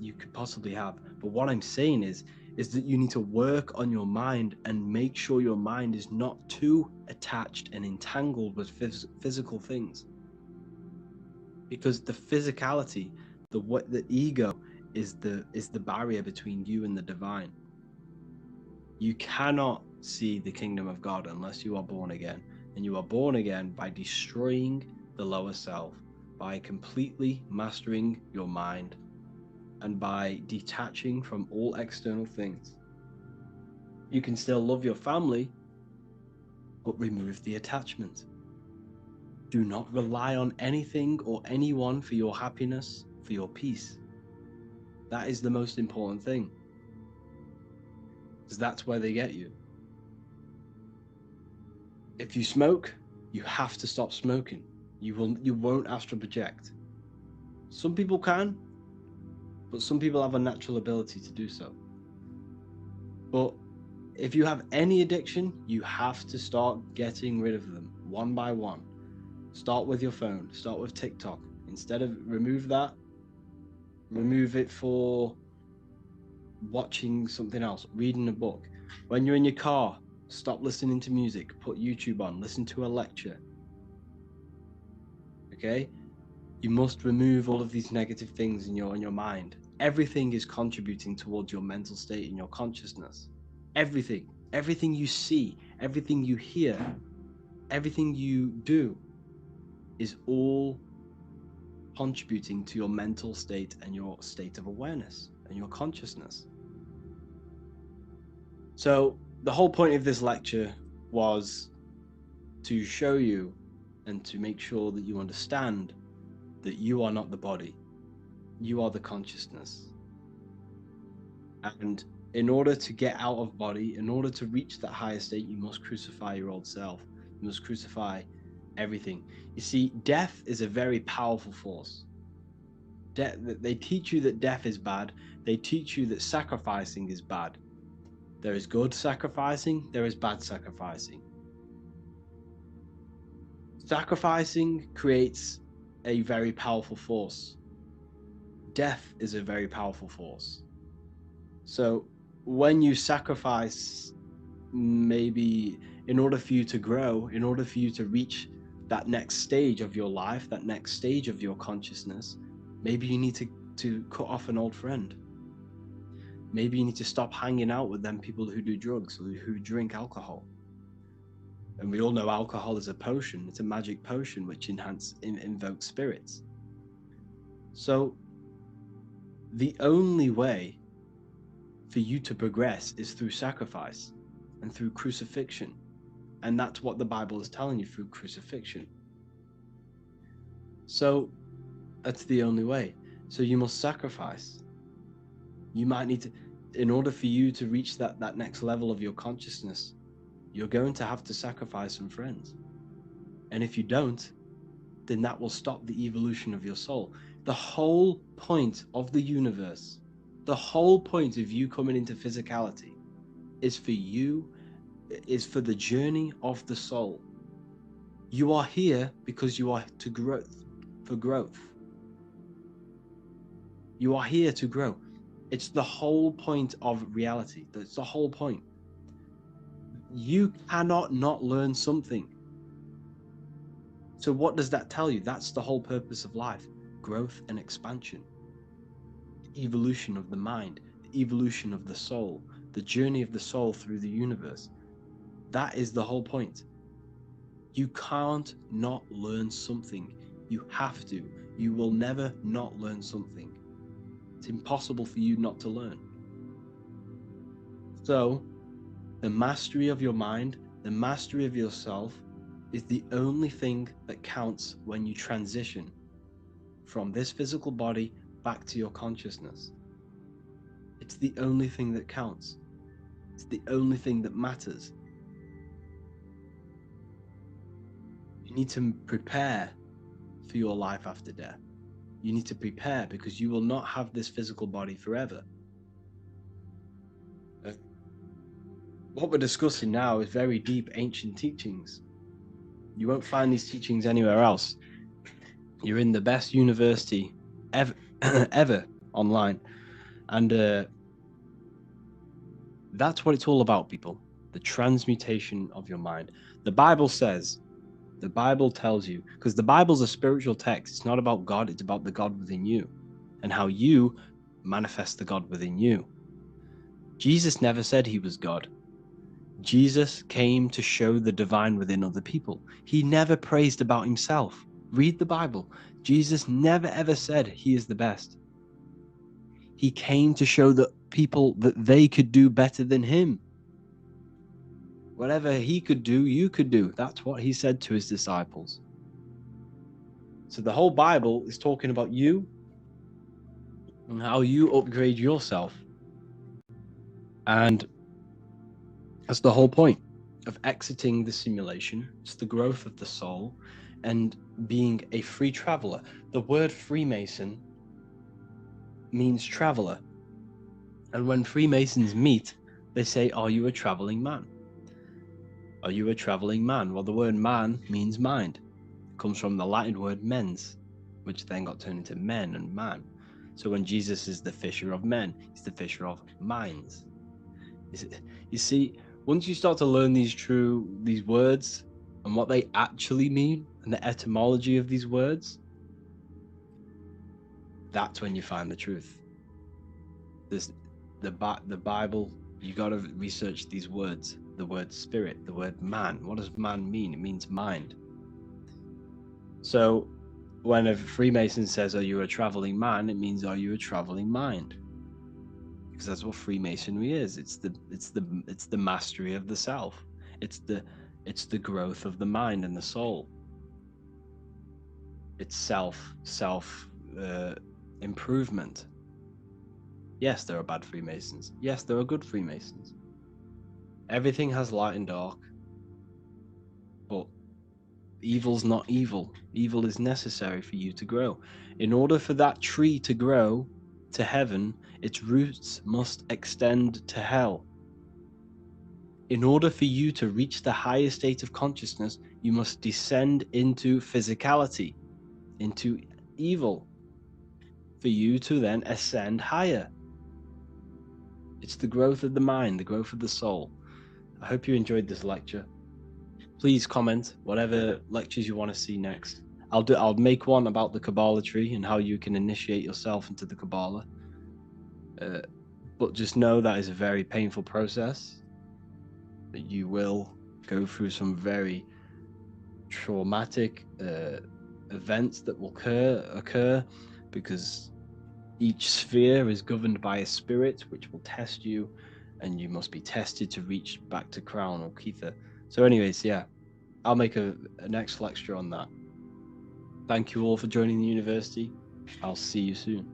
you could possibly have. But what I'm saying is that you need to work on your mind and make sure your mind is not too attached and entangled with physical things. Because the physicality, the ego is the barrier between you and the divine. You cannot see the kingdom of God unless you are born again. And you are born again by destroying the lower self, by completely mastering your mind, and by detaching from all external things. You can still love your family, but remove the attachment. Do not rely on anything or anyone for your happiness, for your peace. That is the most important thing, because that's where they get you. If you smoke, you have to stop smoking. You won't astral project. Some people can, but some people have a natural ability to do so. But if you have any addiction, you have to start getting rid of them one by one. Start with your phone, start with TikTok. Instead of remove it for watching something else, reading a book. When you're in your car, stop listening to music, put YouTube on, listen to a lecture. Okay? You must remove all of these negative things in your mind. Everything is contributing towards your mental state and your consciousness. Everything you see, everything you hear, everything you do is all contributing to your mental state and your state of awareness and your consciousness. So the whole point of this lecture was to show you and to make sure that you understand that you are not the body, you are the consciousness. And in order to get out of body, in order to reach that higher state, you must crucify your old self. You must crucify everything. You see, death is a very powerful force. They teach you that death is bad. They teach you that sacrificing is bad. There is good sacrificing, there is bad sacrificing. Sacrificing creates a very powerful force. Death is a very powerful force. So when you sacrifice, maybe in order for you to grow, in order for you to reach that next stage of your life, that next stage of your consciousness, maybe you need to cut off an old friend. Maybe you need to stop hanging out with them people who do drugs, or who drink alcohol. And we all know alcohol is a potion. It's a magic potion which invokes spirits. So the only way for you to progress is through sacrifice and through crucifixion. And that's what the Bible is telling you, through crucifixion. So that's the only way. So you must sacrifice. You might need to, in order for you to reach that next level of your consciousness, you're going to have to sacrifice some friends. And if you don't, then that will stop the evolution of your soul. The whole point of the universe, the whole point of you coming into physicality is for the journey of the soul. You are here because you are for growth. You are here to grow. It's the whole point of reality. That's the whole point. You cannot not learn something. So what does that tell you? That's the whole purpose of life: growth and expansion, the evolution of the mind, the evolution of the soul, the journey of the soul through the universe. That is the whole point. You can't not learn something. You have to. You will never not learn something. It's impossible for you not to learn. So, the mastery of your mind, the mastery of yourself, is the only thing that counts when you transition from this physical body back to your consciousness. It's the only thing that counts. It's the only thing that matters. You need to prepare for your life after death. You need to prepare because you will not have this physical body forever. What we're discussing now is very deep ancient teachings. You won't find these teachings anywhere else. You're in the best university ever, ever online. And that's what it's all about, people. The transmutation of your mind. The Bible says, the Bible tells you, because the Bible's a spiritual text. It's not about God. It's about the God within you and how you manifest the God within you. Jesus never said he was God. Jesus came to show the divine within other people. He never praised about himself. Read the Bible. Jesus never ever said he is the best. He came to show that people that they could do better than him. Whatever he could do, you could do. That's what he said to his disciples. So the whole Bible is talking about you and how you upgrade yourself. And that's the whole point of exiting the simulation. It's the growth of the soul and being a free traveler. The word Freemason means traveler. And when Freemasons meet, they say, "Are you a traveling man? Are you a traveling man?" Well, the word man means mind. It comes from the Latin word mens, which then got turned into men and man. So when Jesus is the fisher of men, he's the fisher of minds. You see, once you start to learn these words and what they actually mean and the etymology of these words, that's when you find the truth. The Bible, you got to research these words. The word spirit, the word man. What does man mean? It means mind. So when a Freemason says, "Are you a traveling man?" it means, "Are you a traveling mind?" Because that's what Freemasonry is. It's the mastery of the self. It's the growth of the mind and the soul. It's self improvement. Yes, there are bad Freemasons. Yes, there are good Freemasons. Everything has light and dark, but evil's not evil. Evil is necessary for you to grow. In order for that tree to grow to heaven, its roots must extend to hell. In order for you to reach the higher state of consciousness, you must descend into physicality, into evil, for you to then ascend higher. It's the growth of the mind, the growth of the soul. I hope you enjoyed this lecture. Please comment whatever lectures you want to see next. I'll make one about the Kabbalah tree and how you can initiate yourself into the Kabbalah. But just know that is a very painful process. That you will go through some very traumatic events that will occur because each sphere is governed by a spirit which will test you, and you must be tested to reach back to Crown or Kether. So anyways, yeah, I'll make a next lecture on that. Thank you all for joining the university. I'll see you soon.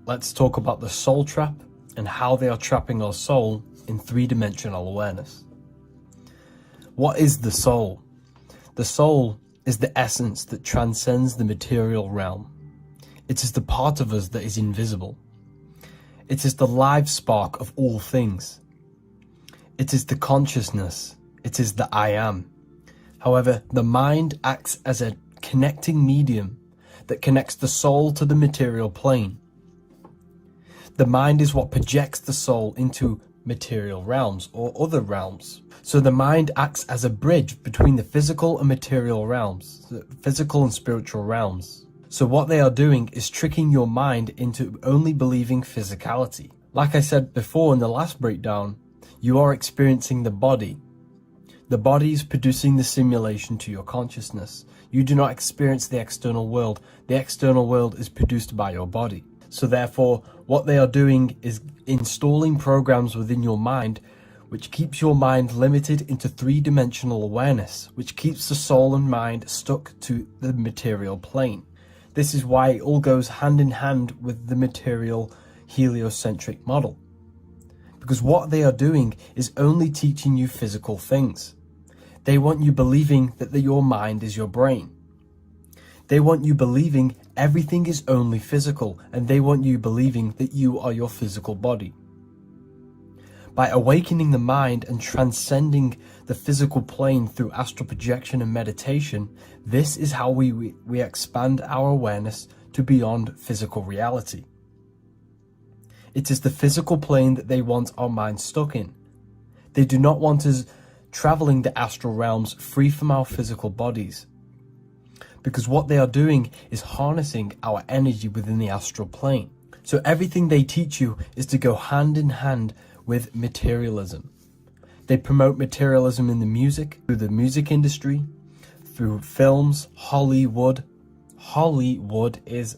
Let's talk about the soul trap and how they are trapping our soul in three-dimensional awareness. What is the soul? The soul is the essence that transcends the material realm. It is the part of us that is invisible. It is the live spark of all things. It is the consciousness. It is the I am. However, the mind acts as a connecting medium that connects the soul to the material plane. The mind is what projects the soul into material realms or other realms. So the mind acts as a bridge between the physical and material realms, the physical and spiritual realms. So what they are doing is tricking your mind into only believing physicality. Like I said before in the last breakdown, you are experiencing the body. The body is producing the simulation to your consciousness. You do not experience the external world. The external world is produced by your body. So therefore, what they are doing is installing programs within your mind which keeps your mind limited into three-dimensional awareness, which keeps the soul and mind stuck to the material plane. This is why it all goes hand in hand with the material heliocentric model. Because what they are doing is only teaching you physical things. They want you believing that your mind is your brain. They want you believing everything is only physical, and they want you believing that you are your physical body. By awakening the mind and transcending the physical plane through astral projection and meditation, this is how we expand our awareness to beyond physical reality. It is the physical plane that they want our mind stuck in. They do not want us traveling the astral realms free from our physical bodies. Because what they are doing is harnessing our energy within the astral plane. So everything they teach you is to go hand in hand with materialism. They promote materialism in the music, through the music industry, through films, Hollywood. Hollywood is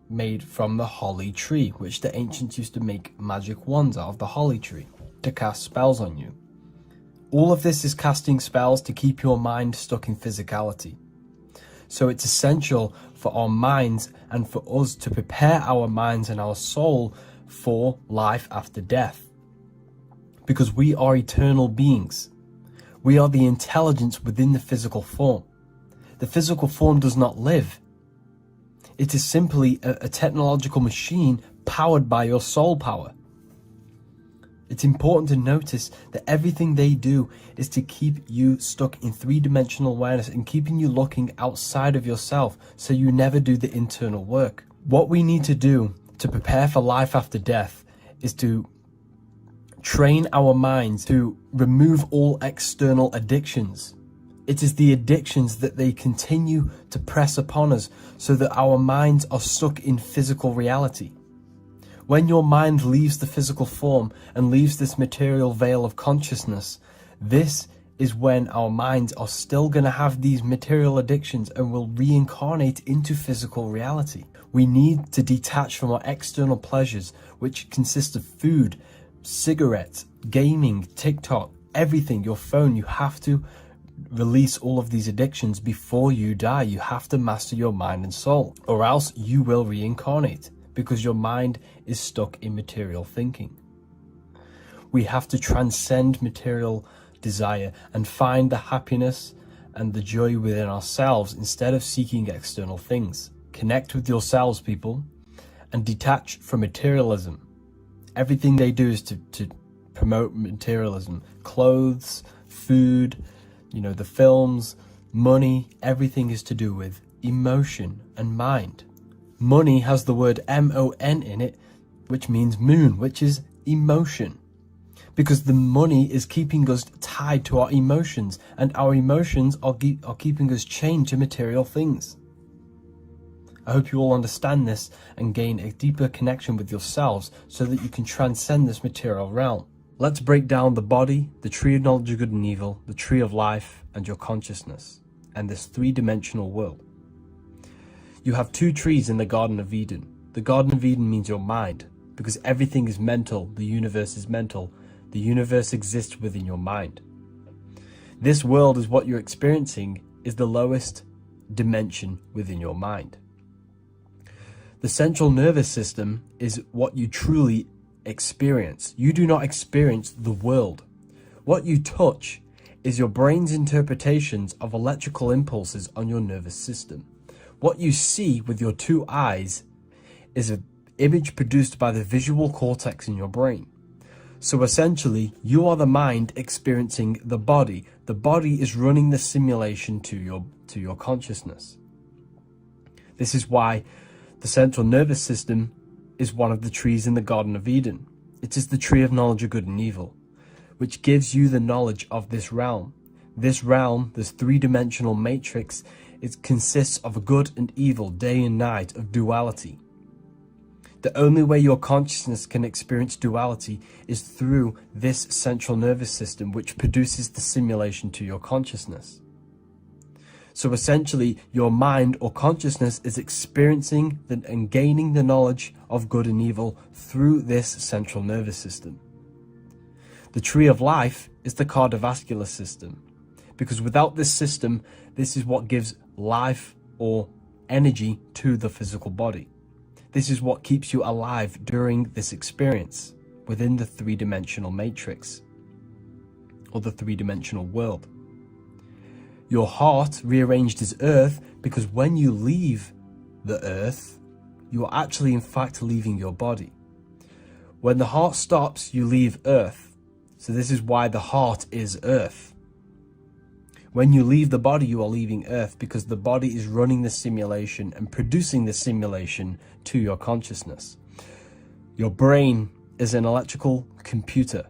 made from the holly tree, which the ancients used to make magic wands out of the holly tree to cast spells on you. All of this is casting spells to keep your mind stuck in physicality. So it's essential for our minds and for us to prepare our minds and our soul for life after death. Because we are eternal beings. We are the intelligence within the physical form. The physical form does not live. It is simply a technological machine powered by your soul power. It's important to notice that everything they do is to keep you stuck in three-dimensional awareness and keeping you looking outside of yourself so you never do the internal work. What we need to do to prepare for life after death is to train our minds to remove all external addictions. It is the addictions that they continue to press upon us so that our minds are stuck in physical reality. When your mind leaves the physical form and leaves this material veil of consciousness, this is when our minds are still going to have these material addictions and will reincarnate into physical reality. We need to detach from our external pleasures, which consist of food, cigarettes, gaming, TikTok, everything, your phone. You have to release all of these addictions before you die. You have to master your mind and soul, or else you will reincarnate, because your mind is stuck in material thinking. We have to transcend material desire and find the happiness and the joy within ourselves instead of seeking external things. Connect with yourselves, people, and detach from materialism. Everything they do is to promote materialism. Clothes, food, the films, money, everything is to do with emotion and mind. Money has the word M-O-N in it, which means moon, which is emotion. Because the money is keeping us tied to our emotions, and our emotions are keeping us chained to material things. I hope you all understand this and gain a deeper connection with yourselves so that you can transcend this material realm. Let's break down the body, the tree of knowledge of good and evil, the tree of life, and your consciousness, and this three-dimensional world. You have two trees in the Garden of Eden. The Garden of Eden means your mind, because everything is mental, the universe is mental, the universe exists within your mind. This world is what you're experiencing, is the lowest dimension within your mind. The central nervous system is what you truly experience. You do not experience the world. What you touch is your brain's interpretations of electrical impulses on your nervous system. What you see with your two eyes is an image produced by the visual cortex in your brain. So essentially, you are the mind experiencing the body. The body is running the simulation to your consciousness. This is why the central nervous system is one of the trees in the Garden of Eden. It is the tree of knowledge of good and evil, which gives you the knowledge of this realm. This realm, this three-dimensional matrix, it consists of a good and evil, day and night, of duality. The only way your consciousness can experience duality is through this central nervous system, which produces the simulation to your consciousness. So essentially, your mind or consciousness is experiencing and gaining the knowledge of good and evil through this central nervous system. The tree of life is the cardiovascular system, because without this system, this is what gives life or energy to the physical body. This is what keeps you alive during this experience within the three-dimensional matrix or the three-dimensional world. Your heart, rearranged as earth, because when you leave the earth, you are actually in fact leaving your body. When the heart stops, you leave earth. So this is why the heart is earth. When you leave the body, you are leaving earth, because the body is running the simulation and producing the simulation to your consciousness. Your brain is an electrical computer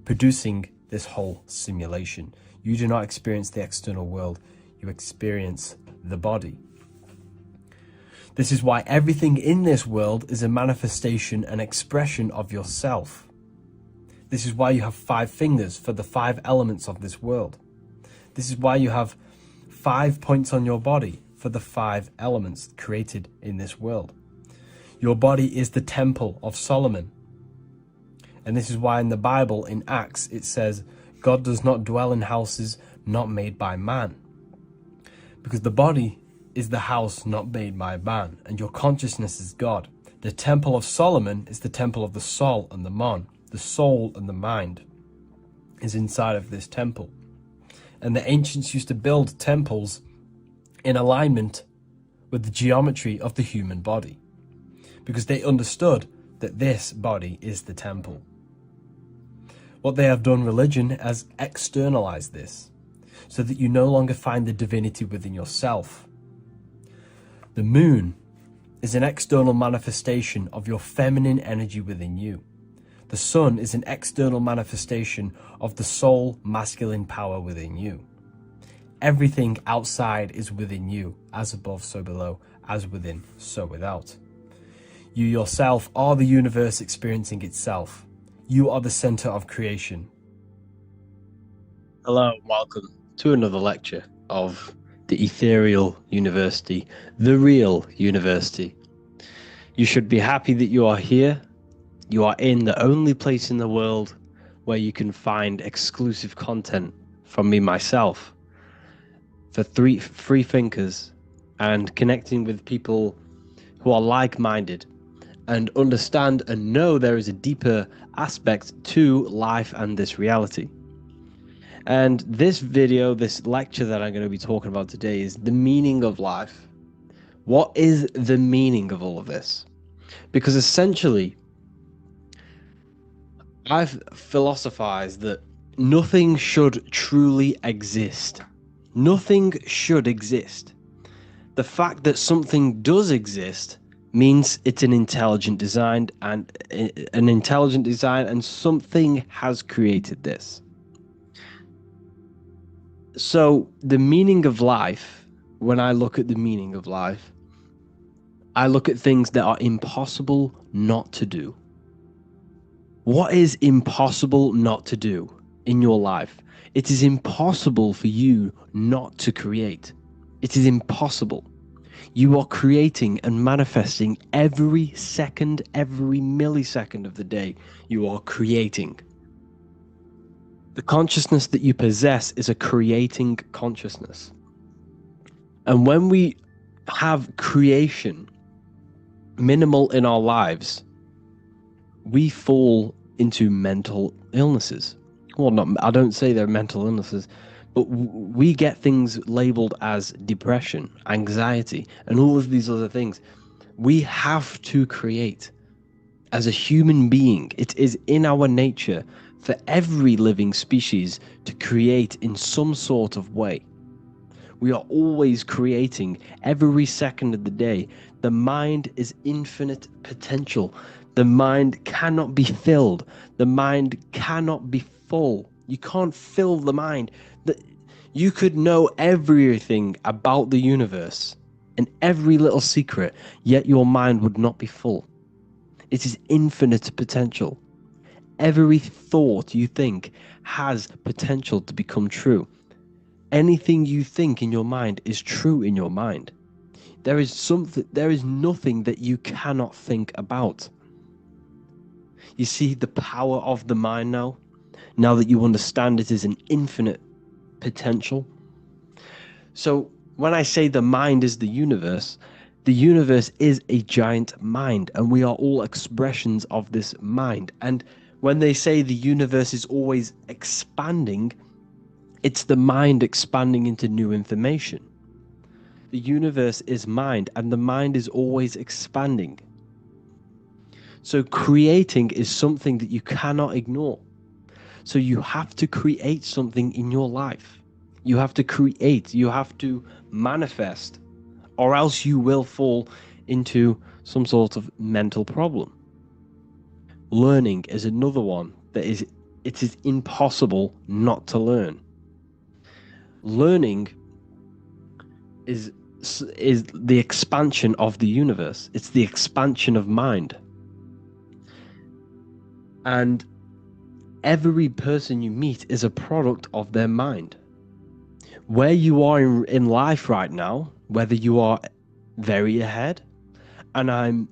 producing this whole simulation. You do not experience the external world, you experience the body. This is why everything in this world is a manifestation and expression of yourself. This is why you have 5 fingers for the 5 elements of this world. This is why you have 5 points on your body for the 5 elements created in this world. Your body is the temple of Solomon. And this is why in the Bible, in Acts, it says, God does not dwell in houses not made by man. Because the body is the house not made by man, and your consciousness is God. The temple of Solomon is the temple of the soul and the mon. The soul and the mind is inside of this temple. And the ancients used to build temples in alignment with the geometry of the human body, because they understood that this body is the temple. What they have done, religion, has externalized this, so that you no longer find the divinity within yourself. The moon is an external manifestation of your feminine energy within you. The sun is an external manifestation of the soul masculine power within you. Everything outside is within you, as above, so below, as within, so without. You yourself are the universe experiencing itself. You are the center of creation. Hello and welcome to another lecture of the Ethereal University, the real university. You should be happy that you are here. You are in the only place in the world where you can find exclusive content from me myself for free thinkers and connecting with people who are like-minded and understand and know there is a deeper aspect to life and this reality. And this video, this lecture that I'm going to be talking about today is the meaning of life. What is the meaning of all of this? Because essentially, I've philosophized that nothing should truly exist. Nothing should exist. The fact that something does exist means it's an intelligent design, and something has created this. So the meaning of life, when I look at the meaning of life, I look at things that are impossible not to do. What is impossible not to do in your life? It is impossible for you not to create. It is impossible. You are creating and manifesting every second, every millisecond of the day. You are creating. The consciousness that you possess is a creating consciousness. And when we have creation minimal in our lives, we fall into mental illnesses. Well, I don't say they're mental illnesses, but we get things labeled as depression, anxiety, and all of these other things. We have to create. As a human being, it is in our nature for every living species to create in some sort of way. We are always creating every second of the day. The mind is infinite potential. The mind cannot be filled. The mind cannot be full. You can't fill the mind. You could know everything about the universe and every little secret, yet your mind would not be full. It is infinite potential. Every thought you think has potential to become true. Anything you think in your mind is true in your mind. There is nothing that you cannot think about. You see the power of the mind now that you understand it is an infinite potential. So when I say the mind is the universe is a giant mind, and we are all expressions of this mind. And when they say the universe is always expanding, it's the mind expanding into new information. The universe is mind, and the mind is always expanding. So creating is something that you cannot ignore. So you have to create something in your life. You have to create, you have to manifest, or else you will fall into some sort of mental problem. Learning is another one that it is impossible not to learn. Learning is the expansion of the universe. It's the expansion of mind. And every person you meet is a product of their mind. Where you are in life right now, whether you are very ahead, and I'm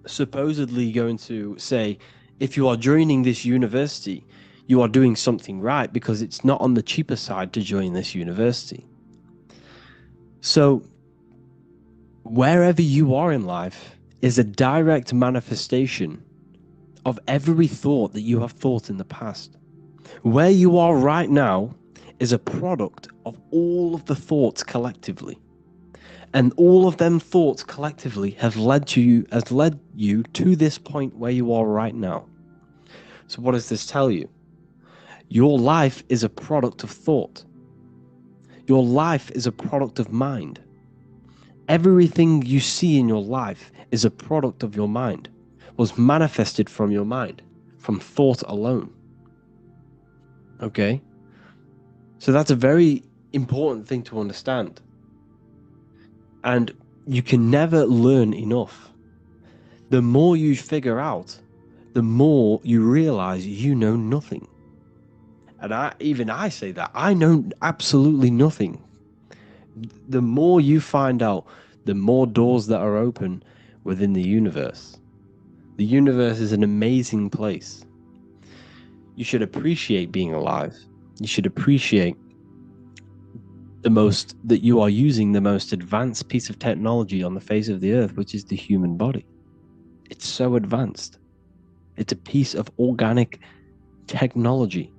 supposedly going to say, if you are joining this university, you are doing something right, because it's not on the cheaper side to join this university. So wherever you are in life is a direct manifestation of every thought that you have thought in the past. Where you are right now is a product of all of the thoughts collectively. And all of them thoughts collectively has led you to this point where you are right now. So what does this tell you? Your life is a product of thought. Your life is a product of mind. Everything you see in your life is a product of your mind, was manifested from your mind, from thought alone. Okay? So that's a very important thing to understand. And you can never learn enough. The more you figure out, the more you realize you know nothing. And I say that. I know absolutely nothing. The more you find out, the more doors that are open within the universe. The universe is an amazing place. You should appreciate being alive. You should appreciate that you are using the most advanced piece of technology on the face of the earth, which is the human body. It's so advanced. It's a piece of organic technology.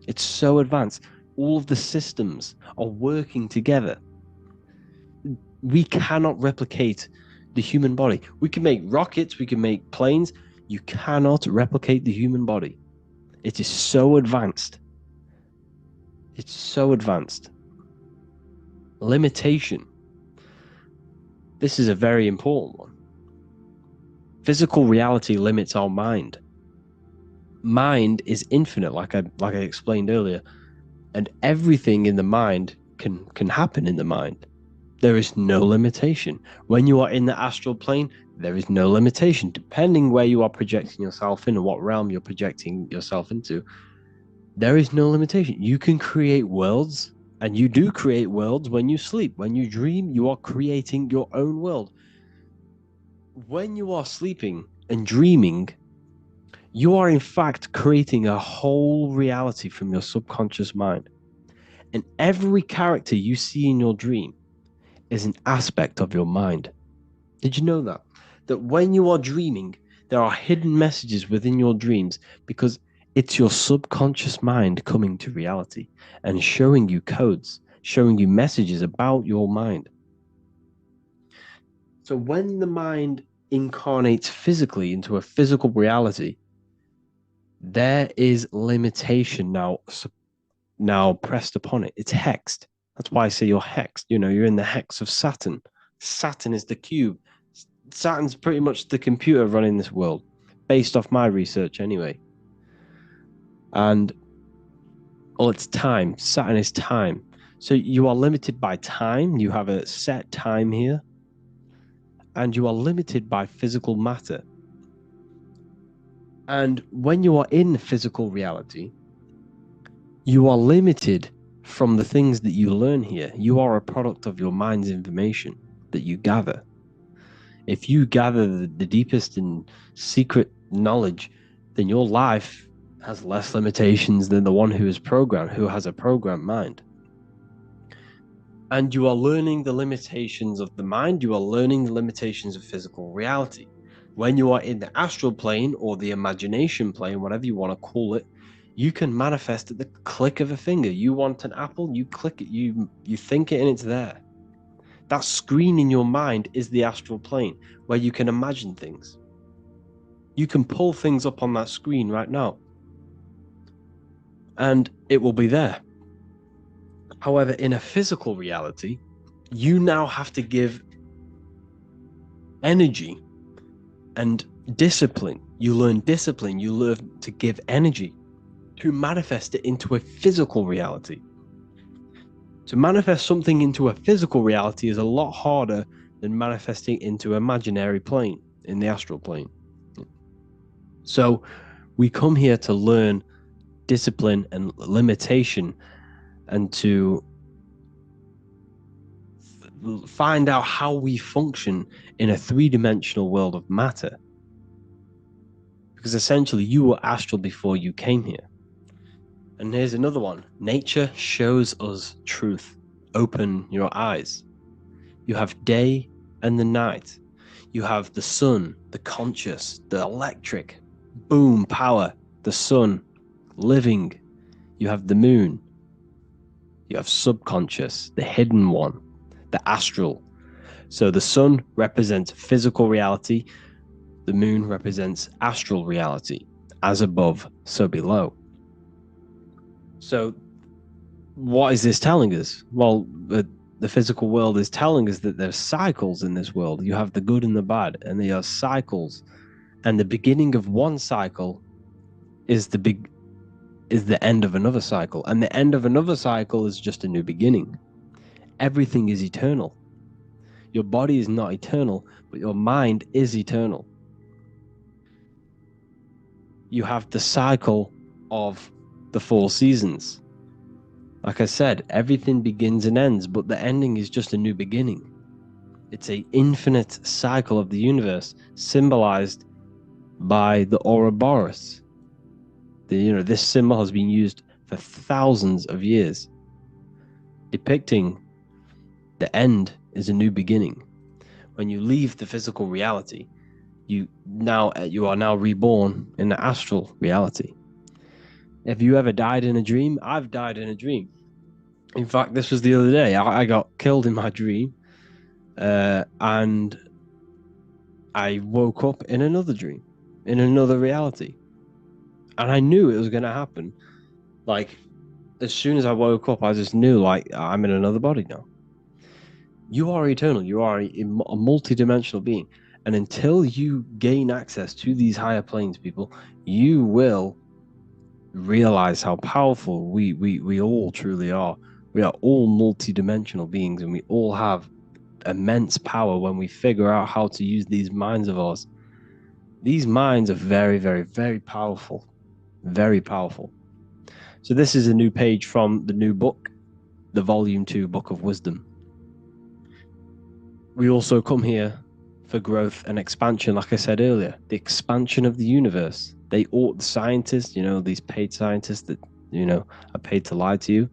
It's so advanced. All of the systems are working together. We cannot replicate the human body. We can make rockets, we can make planes. You cannot replicate the human body. It is so advanced. It's so advanced. Limitation. This is a very important one. Physical reality limits our mind. Mind is infinite, like I explained earlier, and everything in the mind can happen in the mind. There is no limitation. When you are in the astral plane, there is no limitation. Depending where you are projecting yourself in and what realm you're projecting yourself into, there is no limitation. You can create worlds, and you do create worlds when you sleep. When you dream, you are creating your own world. When you are sleeping and dreaming, you are in fact creating a whole reality from your subconscious mind. And every character you see in your dream is an aspect of your mind. Did you know that? That when you are dreaming, there are hidden messages within your dreams, because it's your subconscious mind coming to reality and showing you codes, showing you messages about your mind. So when the mind incarnates physically into a physical reality, there is limitation now pressed upon it. It's hexed. That's why I say you're hexed. You're in the hex of Saturn. Saturn is the cube. Saturn's pretty much the computer running this world, based off my research anyway. And it's time. Saturn is time. So you are limited by time. You have a set time here. And you are limited by physical matter. And when you are in physical reality, you are limited from the things that you learn here. You are a product of your mind's information that you gather. If you gather the deepest and secret knowledge, then your life has less limitations than the one who is programmed, who has a programmed mind. And you are learning the limitations of the mind. You are learning the limitations of physical reality. When you are in the astral plane or the imagination plane, whatever you want to call it, you can manifest at the click of a finger. You want an apple, you click it, you think it, and it's there. That screen in your mind is the astral plane, where you can imagine things. You can pull things up on that screen right now, and it will be there. However, in a physical reality, you now have to give energy and discipline. You learn discipline, you learn to give energy to manifest it into a physical reality. To manifest something into a physical reality is a lot harder than manifesting into an imaginary plane, in the astral plane. So we come here to learn discipline and limitation, and to find out how we function in a three-dimensional world of matter. Because essentially you were astral before you came here. And here's another one. Nature shows us truth. Open your eyes. You have day and the night. You have the sun, the conscious, the electric, boom, power, the sun, living. You have the moon. You have subconscious, the hidden one, the astral. So the sun represents physical reality. The moon represents astral reality. As above, so below. So what is this telling us? Well, the physical world is telling us that there's cycles in this world. You have the good and the bad, and they are cycles. And the beginning of one cycle is the end of another cycle. And the end of another cycle is just a new beginning. Everything is eternal. Your body is not eternal, but your mind is eternal. You have the cycle of the 4 seasons. Like I said, everything begins and ends, but the ending is just a new beginning. It's an infinite cycle of the universe, symbolized by the Ouroboros. This symbol has been used for thousands of years, depicting the end is a new beginning. When you leave the physical reality, you are now reborn in the astral reality. Have you ever died in a dream? I've died in a dream. In fact, this was the other day. I got killed in my dream, and I woke up in another dream, in another reality. And I knew it was going to happen. Like, as soon as I woke up, I just knew, like, I'm in another body now. You are eternal. You are a multi-dimensional being. And until you gain access to these higher planes, people, you will realize how powerful we all truly are. We are all multi-dimensional beings, and we all have immense power when we figure out how to use these minds of ours. These minds are very, very, very powerful. Very powerful. So this is a new page from the new book, the Volume 2 Book of Wisdom. We also come here for growth and expansion, like I said earlier, the expansion of the universe. The scientists, these paid scientists that, are paid to lie to you,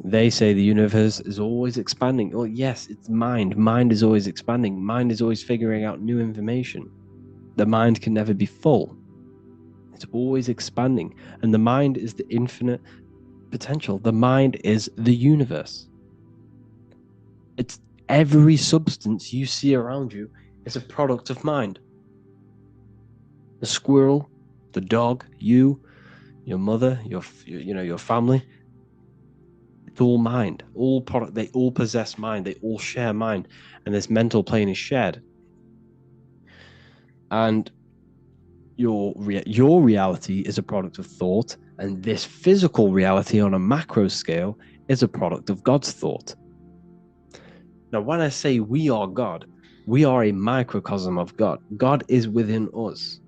they say the universe is always expanding. Oh, yes, it's mind. Mind is always expanding. Mind is always figuring out new information. The mind can never be full. It's always expanding. And the mind is the infinite potential. The mind is the universe. It's every substance you see around you is a product of mind. The squirrel, the dog, you, your mother, your family. It's all mind, all product. They all possess mind. They all share mind, and this mental plane is shared. And your reality is a product of thought, and this physical reality on a macro scale is a product of God's thought. Now, when I say we are God, we are a microcosm of God. God is within us.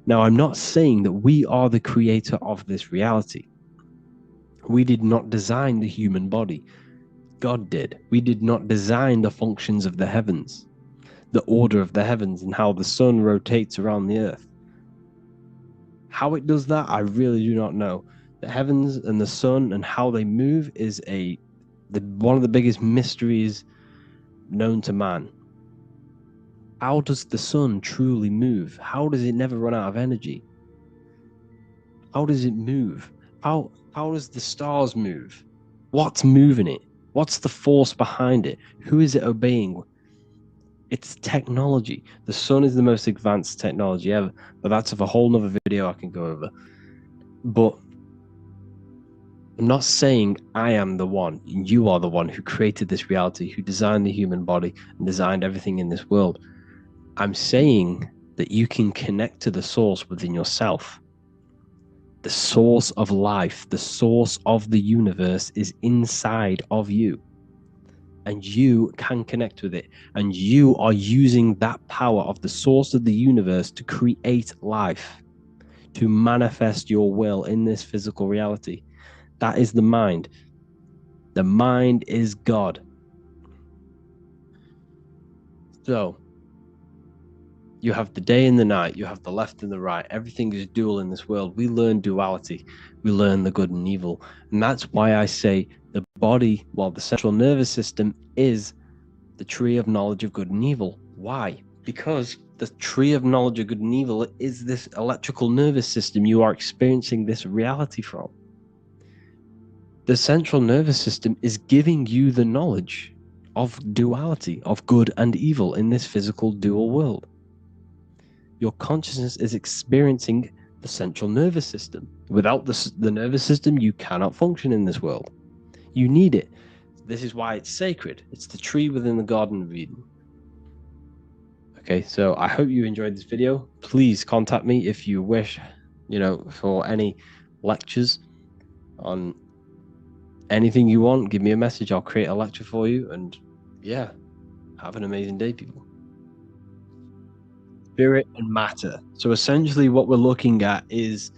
Now, I'm not saying that we are the creator of this reality. We did not design the human body. God did. We did not design the functions of the heavens, the order of the heavens, and how the sun rotates around the earth. How it does that, I really do not know. The heavens and the sun and how they move is one of the biggest mysteries known to man. How does the sun truly move? How does it never run out of energy? How does it move? How does the stars move? What's moving it? What's the force behind it? Who is it obeying? It's technology. The sun is the most advanced technology ever, but that's of a whole nother video I can go over. But I'm not saying I am the one, you are the one who created this reality, who designed the human body and designed everything in this world. I'm saying that you can connect to the source within yourself. The source of life, the source of the universe is inside of you. And you can connect with it. And you are using that power of the source of the universe to create life, to manifest your will in this physical reality. That is the mind. The mind is God. So, you have the day and the night, you have the left and the right. Everything is dual in this world. We learn duality. We learn the good and evil. And that's why I say the body, while the central nervous system is the tree of knowledge of good and evil. Why? Because the tree of knowledge of good and evil is this electrical nervous system you are experiencing this reality from. The central nervous system is giving you the knowledge of duality, of good and evil in this physical dual world. Your consciousness is experiencing the central nervous system. Without the nervous system, you cannot function in this world. You need it. This is why it's sacred. It's the tree within the Garden of Eden. Okay, so I hope you enjoyed this video. Please contact me if you wish, for any lectures on anything you want. Give me a message. I'll create a lecture for you. And yeah, have an amazing day, people. Spirit and matter. So essentially what we're looking at is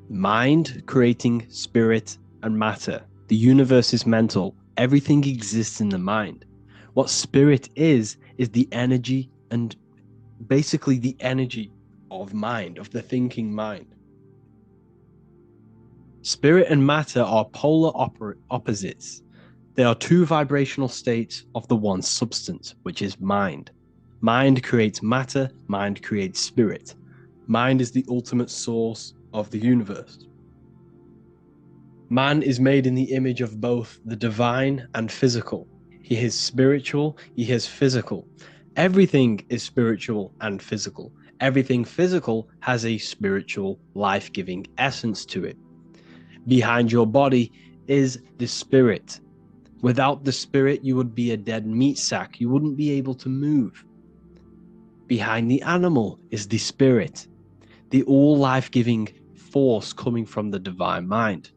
mind creating spirit and matter. The universe is mental. Everything exists in the mind. What spirit is the energy, and basically the energy of mind, of the thinking mind. Spirit and matter are polar opposites. They are two vibrational states of the one substance, which is mind. Mind creates matter, mind creates spirit. Mind is the ultimate source of the universe. Man is made in the image of both the divine and physical. He is spiritual, he is physical. Everything is spiritual and physical. Everything physical has a spiritual, life-giving essence to it. Behind your body is the spirit. Without the spirit, you would be a dead meat sack. You wouldn't be able to move. Behind the animal is the spirit, the all life-giving force coming from the divine mind.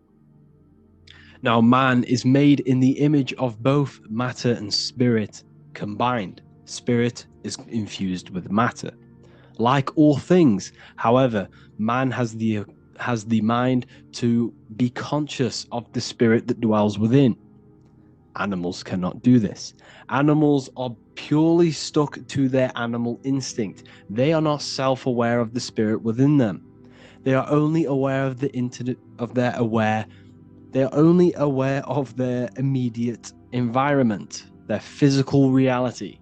Now, man is made in the image of both matter and spirit combined. Spirit is infused with matter. Like all things, however, man has the mind to be conscious of the spirit that dwells within. Animals cannot do this. Animals are purely stuck to their animal instinct. They are not self-aware of the spirit within them. They are only aware of They are only aware of their immediate environment, their physical reality.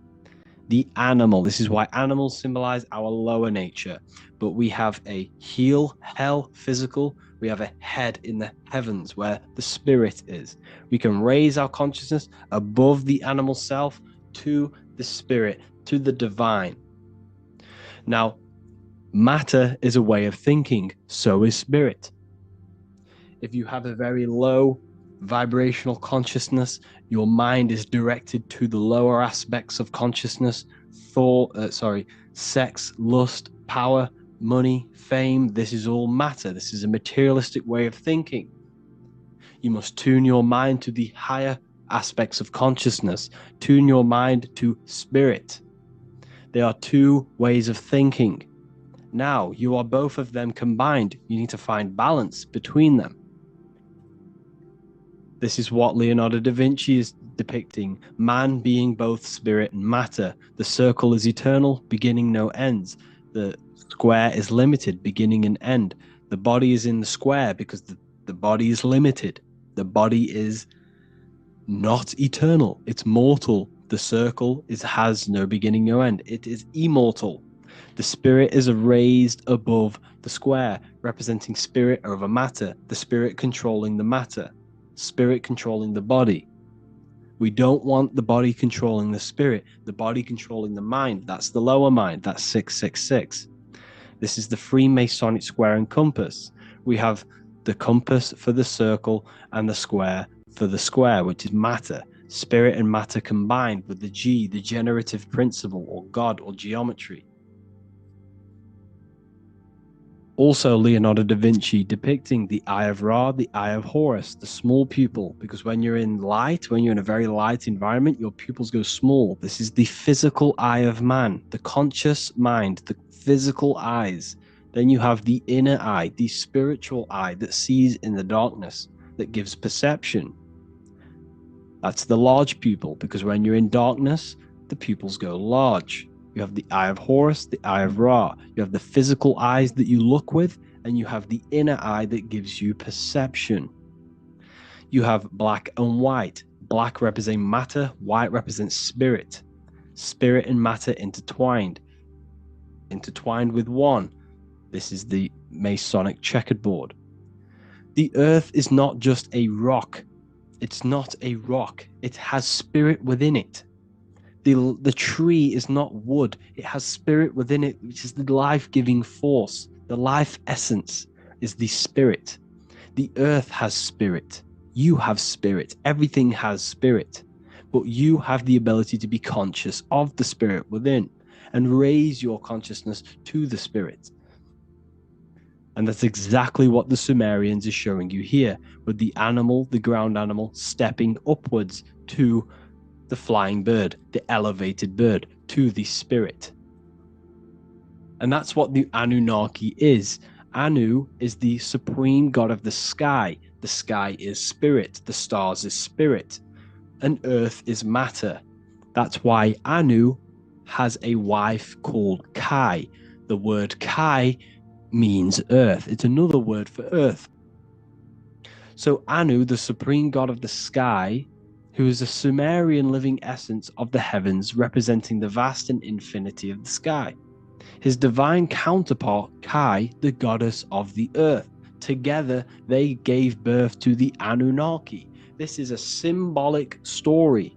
The animal. This is why animals symbolize our lower nature. But we have a hell, physical. We have a head in the heavens where the spirit is. We can raise our consciousness above the animal self to the spirit, to the divine. Now, matter is a way of thinking, so is spirit. If you have a very low Vibrational consciousness, your mind is directed to the lower aspects of consciousness, sex, lust, power, money, fame. This is all matter. This is a materialistic way of thinking. You must tune your mind to the higher aspects of consciousness. Tune your mind to spirit. There are two ways of thinking. Now, you are both of them combined. You need to find balance between them. This is what Leonardo da Vinci is depicting. Man being both spirit and matter. The circle is eternal, beginning no ends. The square is limited, beginning and end. The body is in the square because the body is limited. The body is not eternal. It's mortal. The circle has no beginning, no end. It is immortal. The spirit is raised above the square, representing spirit over matter. The spirit controlling the matter. Spirit controlling the body. We don't want the body controlling the spirit, the body controlling the mind. That's the lower mind. That's 666. This is the Freemasonic square and compass. We have the compass for the circle and the square for the square, which is matter. Spirit and matter combined with the G, the generative principle, or God, or geometry. Also, Leonardo da Vinci depicting the Eye of Ra, the Eye of Horus, the small pupil, because when you're in light, when you're in a very light environment, your pupils go small. This is the physical eye of man, the conscious mind, the physical eyes. Then you have the inner eye, the spiritual eye that sees in the darkness, that gives perception. That's the large pupil, because when you're in darkness, the pupils go large. You have the Eye of Horus, the Eye of Ra. You have the physical eyes that you look with, and you have the inner eye that gives you perception. You have black and white. Black represents matter, white represents spirit. Spirit and matter intertwined with one. This is the Masonic checkerboard. The earth is not just a rock. It's not a rock. It has spirit within it. The tree is not wood. It has spirit within it, which is the life-giving force. The life essence is the spirit. The earth has spirit. You have spirit. Everything has spirit. But you have the ability to be conscious of the spirit within and raise your consciousness to the spirit. And that's exactly what the Sumerians is showing you here, with the animal, the ground animal, stepping upwards to the flying bird, the elevated bird, to the spirit. And that's what the Anunnaki is. Anu is the supreme god of the sky. The sky is spirit. The stars is spirit. And earth is matter. That's why Anu has a wife called Kai. The word Kai means earth. It's another word for earth. So Anu, the supreme god of the sky, who is a Sumerian living essence of the heavens, representing the vast and infinity of the sky. His divine counterpart, Kai, the goddess of the earth. Together, they gave birth to the Anunnaki. This is a symbolic story.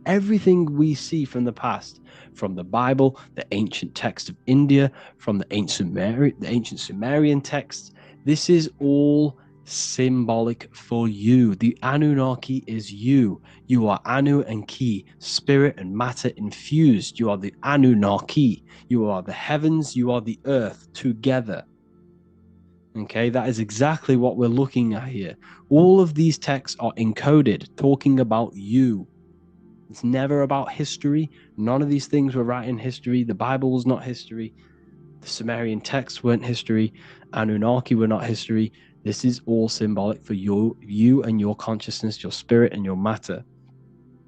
Everything we see from the past, from the Bible, the ancient text of India, from the ancient Sumerian texts, this is all symbolic for you. The Anunnaki is you. You are Anu and Ki, spirit and matter infused. You are the Anunnaki. You are the heavens. You are the earth together. Okay, that is exactly what we're looking at here. All of these texts are encoded, talking about you. It's never about history. None of these things were right in history. The Bible was not history. The Sumerian texts weren't history. Anunnaki were not history. This is all symbolic for you and your consciousness, your spirit and your matter,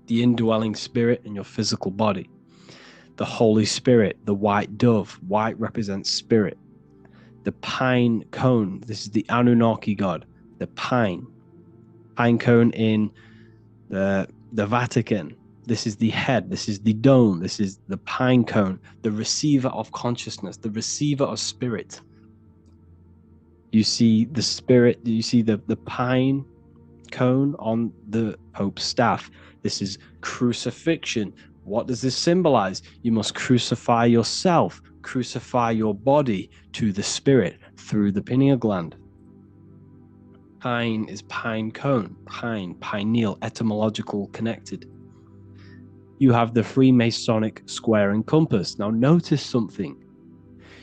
the indwelling spirit and your physical body. The Holy Spirit, the white dove, white represents spirit. The pine cone, this is the Anunnaki god, the pine cone in the Vatican. This is the head, this is the dome, this is the pine cone, the receiver of consciousness, the receiver of spirit. You see the spirit, you see the pine cone on the Pope's staff. This is crucifixion. What does this symbolize? You must crucify yourself, crucify your body to the spirit through the pineal gland. Pine is pine cone, pine, pineal, etymological connected. You have the Freemasonic square and compass. Now notice something.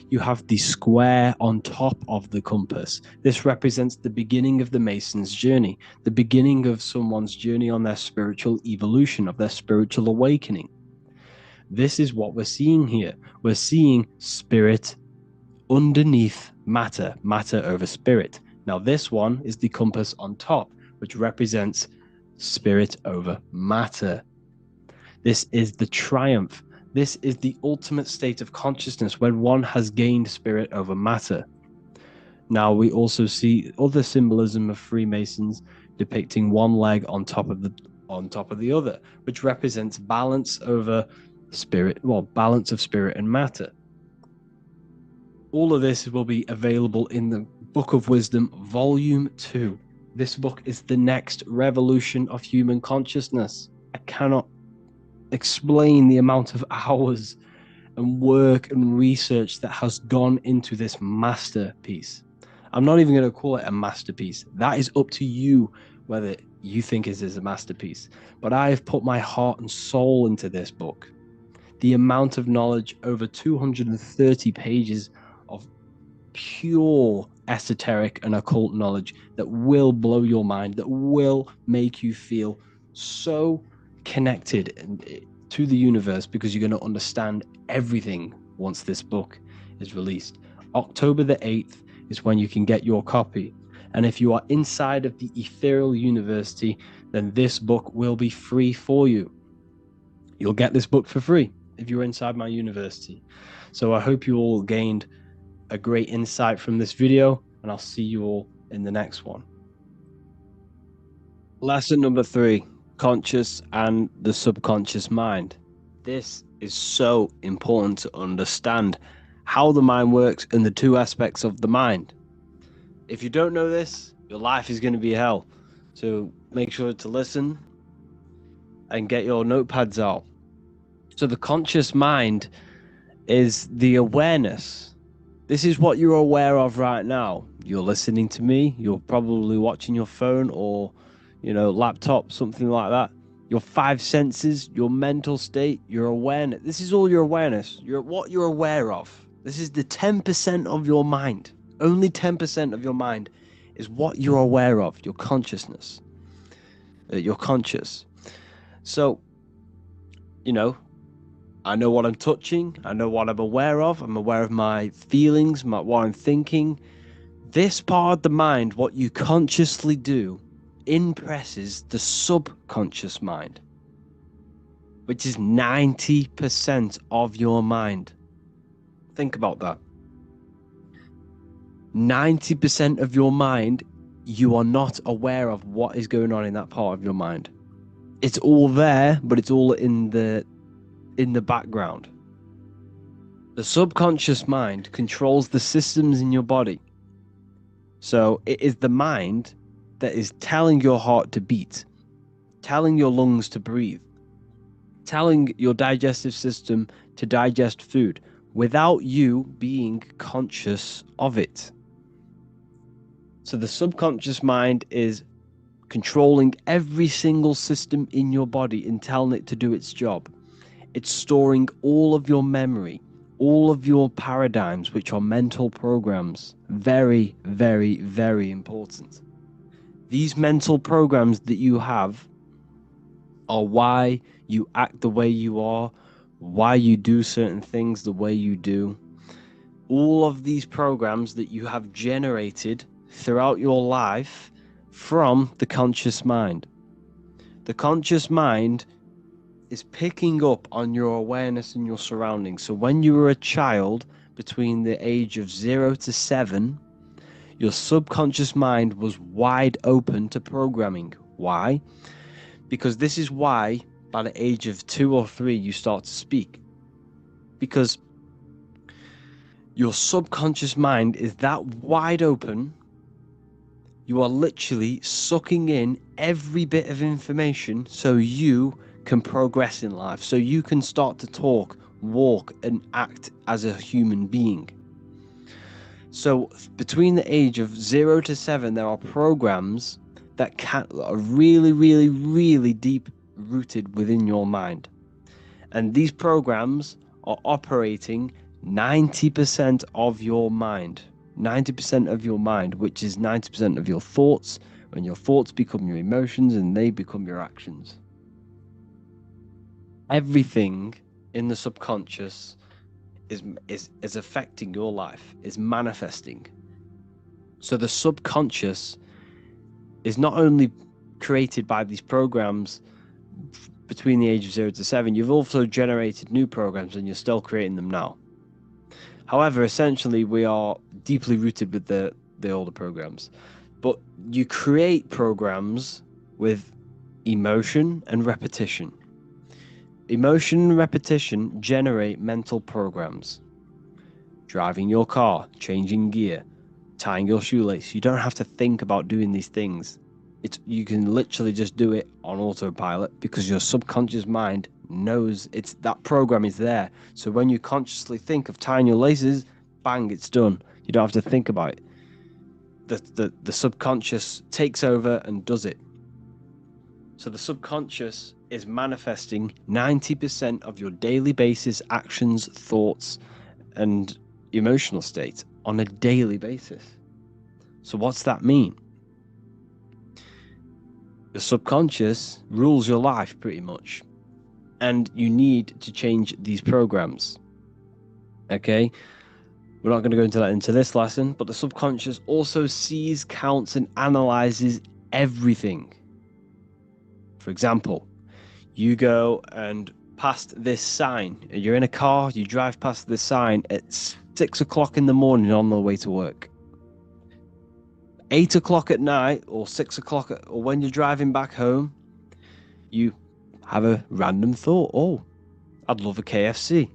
You have the square on top of the compass. This represents the beginning of the Mason's journey, the beginning of someone's journey on their spiritual evolution, of their spiritual awakening. This is what we're seeing here. We're seeing spirit underneath matter, matter over spirit. Now this one is the compass on top, which represents spirit over matter. This is the triumph. This is the ultimate state of consciousness when one has gained spirit over matter. Now we also see other symbolism of Freemasons depicting one leg on top of the other, which represents balance over spirit, well, balance of spirit and matter. All of this will be available in the Book of Wisdom, Volume 2. This book is the next revolution of human consciousness. I cannot explain the amount of hours and work and research that has gone into this masterpiece. I'm not even going to call it a masterpiece. That is up to you whether you think it is a masterpiece. But I have put my heart and soul into this book. The amount of knowledge, over 230 pages of pure esoteric and occult knowledge that will blow your mind, that will make you feel so connected to the universe, because you're going to understand everything once this book is released. October the 8th is when you can get your copy. And if you are inside of the Ethereal University, then this book will be free for you. You'll get this book for free if you're inside my university. So I hope you all gained a great insight from this video, and I'll see you all in the next one. Lesson number 3, conscious and the subconscious mind. This is so important to understand how the mind works and the two aspects of the mind. If you don't know this, your life is going to be hell. So make sure to listen and get your notepads out. So the conscious mind is the awareness. This is what you're aware of right now. You're listening to me. You're probably watching your phone or, laptop, something like that. Your 5 senses, your mental state, your awareness. This is all your awareness. What you're aware of. This is the 10% of your mind. Only 10% of your mind is what you're aware of, your consciousness. You're conscious. So, I know what I'm touching. I know what I'm aware of. I'm aware of my feelings, what I'm thinking. This part of the mind, what you consciously do, impresses the subconscious mind, which is 90% of your mind. Think about that. 90% of your mind, you are not aware of what is going on in that part of your mind. It's all there, but it's all in the background. The subconscious mind controls the systems in your body. So it is the mind that is telling your heart to beat, telling your lungs to breathe, telling your digestive system to digest food without you being conscious of it. So the subconscious mind is controlling every single system in your body and telling it to do its job. It's storing all of your memory, all of your paradigms, which are mental programs. Very, very, very important. These mental programs that you have are why you act the way you are, why you do certain things the way you do. All of these programs that you have generated throughout your life from the conscious mind. The conscious mind is picking up on your awareness and your surroundings. So when you were a child, between the age of 0 to 7, your subconscious mind was wide open to programming. Why? Because this is why by the age of 2 or 3 you start to speak. Because your subconscious mind is that wide open. You are literally sucking in every bit of information so you can progress in life, so you can start to talk, walk, and act as a human being. So between the age of 0 to 7, there are programs that are really, really, really deep rooted within your mind. And these programs are operating 90% of your mind. 90% of your mind, which is 90% of your thoughts, and your thoughts become your emotions and they become your actions. Everything in the subconscious is affecting your life, is manifesting. So the subconscious is not only created by these programs between the age of 0 to 7, you've also generated new programs and you're still creating them now. However, essentially, we are deeply rooted with the older programs. But you create programs with emotion and repetition. Emotion and repetition generate mental programs. Driving your car, changing gear, tying your shoelace. You don't have to think about doing these things. You can literally just do it on autopilot because your subconscious mind knows that program is there. So when you consciously think of tying your laces, bang, it's done. You don't have to think about it. The subconscious takes over and does it. So the subconscious is manifesting 90% of your daily basis actions, thoughts, and emotional state on a daily basis. So what's that mean? The subconscious rules your life pretty much, and you need to change these programs. Okay, we're not going to go into this lesson, but the subconscious also sees, counts, and analyzes everything. For example, you go and past this sign. You're in a car, you drive past this sign at 6 o'clock in the morning on the way to work. 8 o'clock at night or 6 o'clock or when you're driving back home, you have a random thought. Oh, I'd love a KFC.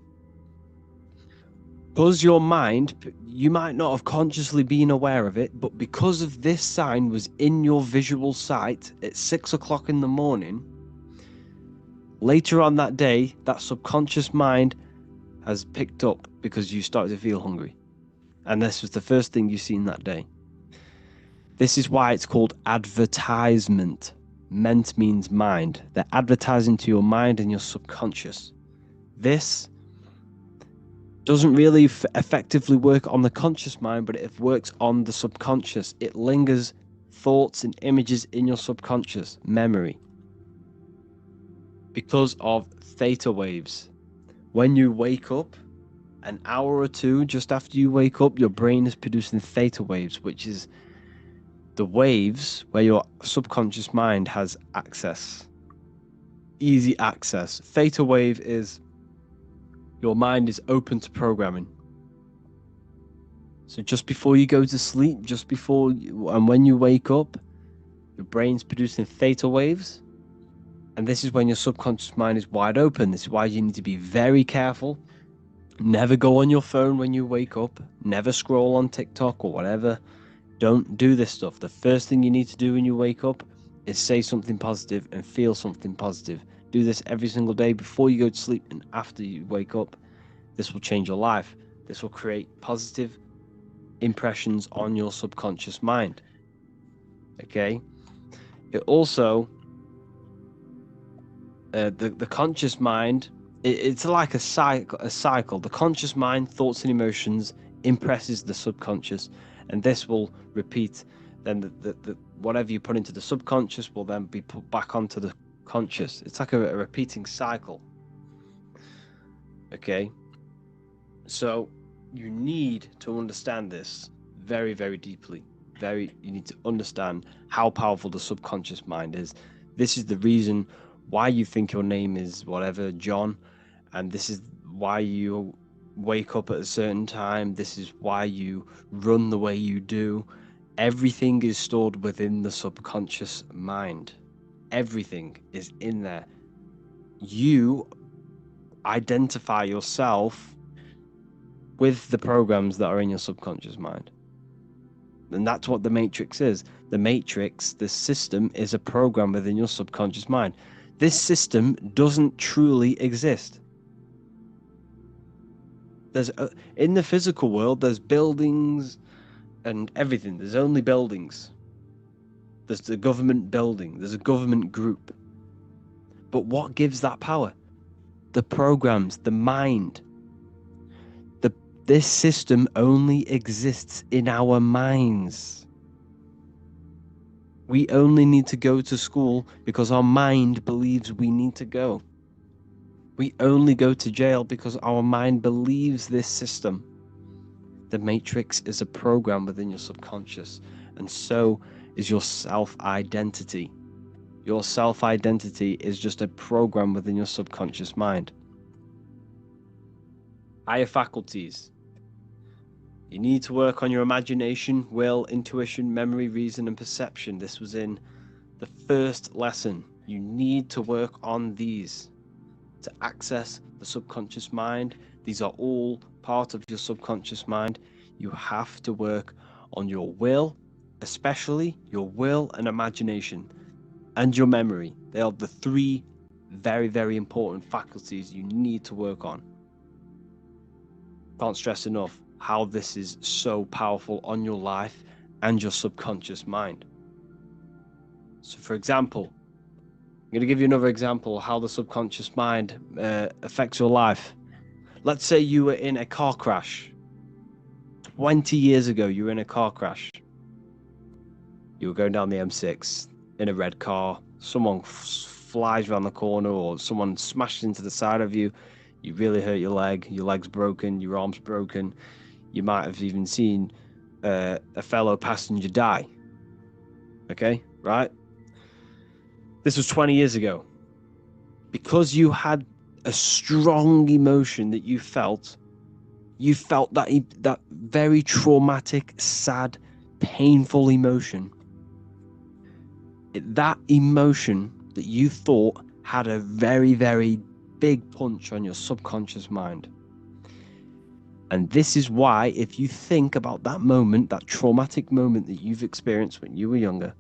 Because your mind, you might not have consciously been aware of it, but because of this sign was in your visual sight at 6 o'clock in the morning, later on that day, that subconscious mind has picked up because you started to feel hungry. And this was the first thing you seen that day. This is why it's called advertisement. Ment means mind. They're advertising to your mind and your subconscious. This doesn't really effectively work on the conscious mind, but it works on the subconscious. It lingers thoughts and images in your subconscious memory because of theta waves. When you wake up, an hour or two just after you wake up, your brain is producing theta waves, which is the waves where your subconscious mind has access, easy access. Theta wave is your mind is open to programming. So just before you go to sleep, and when you wake up, your brain's producing theta waves. And this is when your subconscious mind is wide open. This is why you need to be very careful. Never go on your phone when you wake up. Never scroll on TikTok or whatever. Don't do this stuff. The first thing you need to do when you wake up is say something positive and feel something positive. Do this every single day before you go to sleep and after you wake up. This will change your life. This will create positive impressions on your subconscious mind. Okay? It also, the conscious mind, it's like a cycle. The conscious mind, thoughts and emotions impresses the subconscious, and this will repeat. Then the whatever you put into the subconscious will then be put back onto the conscious. It's like a repeating cycle. Okay, so you need to understand this very, very deeply. You need to understand how powerful the subconscious mind is. This is the reason why you think your name is whatever, John, and this is why you wake up at a certain time. This is why you run the way you do. Everything is stored within the subconscious mind. Everything is in there. You identify yourself with the programs that are in your subconscious mind. And that's what the Matrix is. The Matrix, the system, is a program within your subconscious mind. This system doesn't truly exist. In the physical world, there's buildings, and everything. There's only buildings. There's the government building. There's a government group. But what gives that power? The programs, the mind. This system only exists in our minds. We only need to go to school because our mind believes we need to go. We only go to jail because our mind believes this system. The Matrix is a program within your subconscious, and so is your self-identity. Your self-identity is just a program within your subconscious mind. Higher faculties. You need to work on your imagination, will, intuition, memory, reason, and perception. This was in the first lesson. You need to work on these to access the subconscious mind. These are all part of your subconscious mind. You have to work on your will, especially your will and imagination, and your memory. They are the three very, very important faculties you need to work on. Can't stress enough how this is so powerful on your life and your subconscious mind. So for example, I'm going to give you another example of how the subconscious mind affects your life. Let's say you were in a car crash. 20 years ago, you were in a car crash. You were going down the M6 in a red car. Someone flies around the corner, or someone smashes into the side of you. You really hurt your leg. Your leg's broken. Your arm's broken. You might have even seen a fellow passenger die. Okay, right? This was 20 years ago. Because you had a strong emotion that you felt that very traumatic, sad, painful emotion. That emotion that you thought had a very, very big punch on your subconscious mind. And this is why, if you think about that moment, that traumatic moment that you've experienced when you were younger,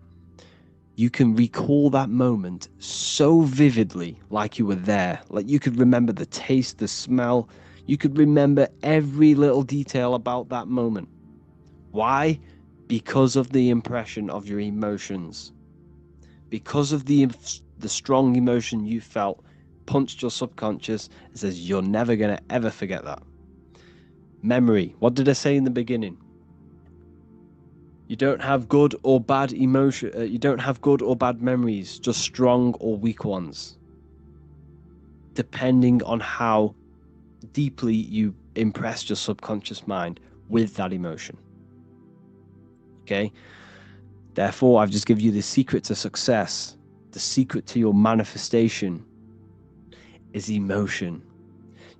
you can recall that moment so vividly, like you were there. Like you could remember the taste, the smell. You could remember every little detail about that moment. Why? Because of the impression of your emotions. Because of the strong emotion you felt punched your subconscious. It says you're never going to ever forget that. Memory. What did I say in the beginning? You don't have good or bad emotion. You don't have good or bad memories, just strong or weak ones, depending on how deeply you impressed your subconscious mind with that emotion. Okay? Therefore, I've just given you the secret to success. The secret to your manifestation is emotion.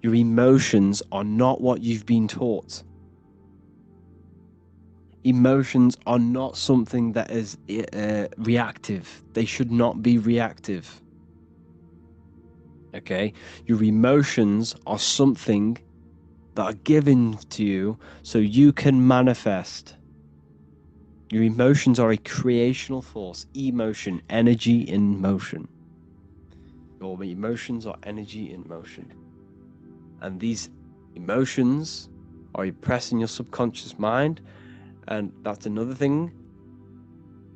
Your emotions are not what you've been taught. Emotions are not something that is reactive. They should not be reactive. Okay? Your emotions are something that are given to you so you can manifest. Your emotions are a creational force. Emotion, energy in motion. Your emotions are energy in motion. And these emotions are impressed in your subconscious mind. And that's another thing.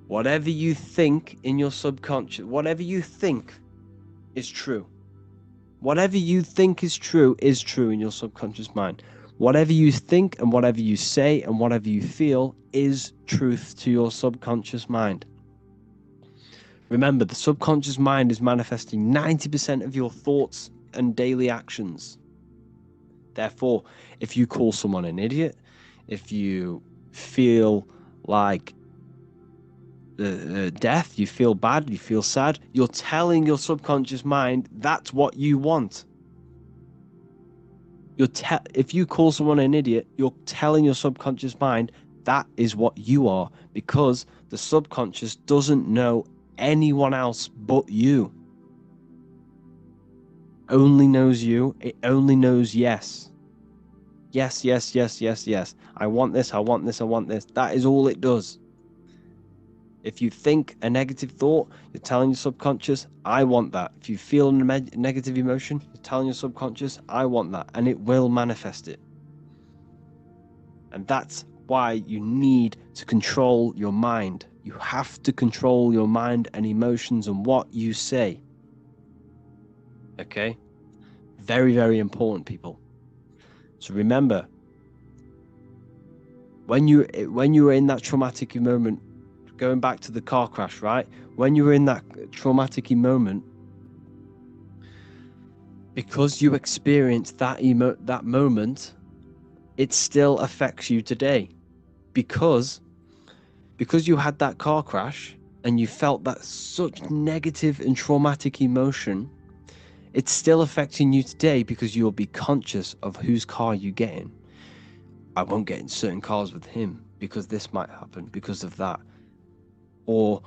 Whatever you think in your subconscious, whatever you think is true. Whatever you think is true in your subconscious mind. Whatever you think and whatever you say and whatever you feel is truth to your subconscious mind. Remember, the subconscious mind is manifesting 90% of your thoughts and daily actions. Therefore, if you call someone an idiot, if you feel like death, you feel bad, you feel sad, you're telling your subconscious mind that's what you want. If you call someone an idiot, you're telling your subconscious mind that is what you are, because the subconscious doesn't know anyone else but you. Only knows you. It only knows yes. Yes, yes, yes, yes, yes. I want this, I want this, I want this. That is all it does. If you think a negative thought, you're telling your subconscious, I want that. If you feel a negative emotion, you're telling your subconscious, I want that. And it will manifest it. And that's why you need to control your mind. You have to control your mind and emotions and what you say. Okay? Very, very important, people. So remember, when you were in that traumatic moment, going back to the car crash, right? When you were in that traumatic moment, because you experienced that moment, it still affects you today. Because you had that car crash and you felt that such negative and traumatic emotion, it's still affecting you today because you'll be conscious of whose car you get in. I won't get in certain cars with him because this might happen because of that. Or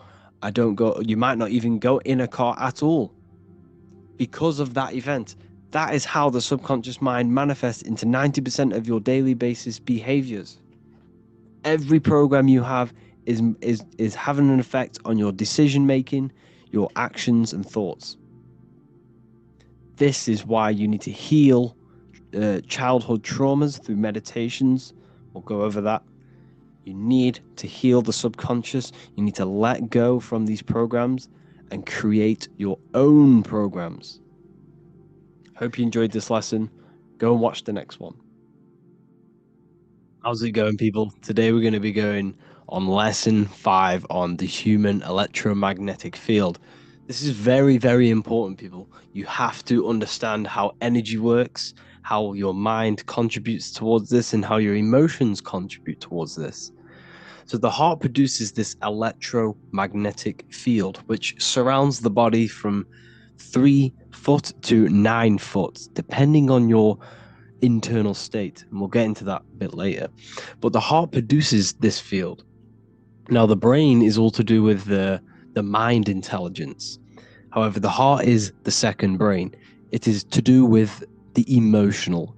you might not even go in a car at all because of that event. That is how the subconscious mind manifests into 90% of your daily basis behaviors. Every program you have is having an effect on your decision making, your actions and thoughts. This is why you need to heal childhood traumas through meditations. We'll go over that. You need to heal the subconscious. You need to let go from these programs and create your own programs. Hope you enjoyed this lesson. Go and watch the next one. How's it going, people? Today we're going to be going on lesson 5 on the human electromagnetic field. This is very, very important, people. You have to understand how energy works, how your mind contributes towards this, and how your emotions contribute towards this. So the heart produces this electromagnetic field, which surrounds the body from 3 foot to 9 foot, depending on your internal state, and we'll get into that a bit later. But the heart produces this field. Now the brain is all to do with the mind intelligence. However, the heart is the second brain. It is to do with the emotional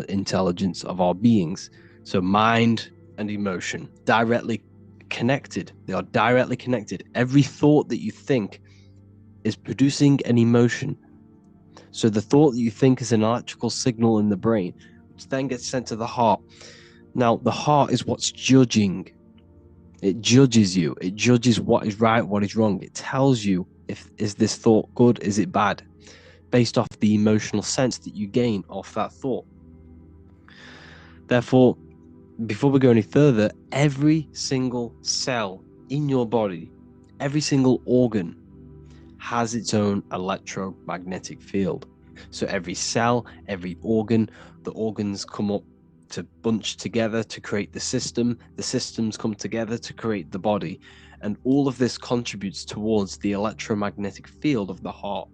intelligence of our beings. So mind and emotion directly connected. They are directly connected. Every thought that you think is producing an emotion. So the thought that you think is an electrical signal in the brain, which then gets sent to the heart. Now, the heart is what's judging. It judges you. It judges what is right, what is wrong. It tells you is this thought good, is it bad, based off the emotional sense that you gain off that thought. Therefore, before we go any further, every single cell in your body, every single organ has its own electromagnetic field. So every cell, every organ, the organs come up to bunch together to create the system. The systems come together to create the body. And all of this contributes towards the electromagnetic field of the heart.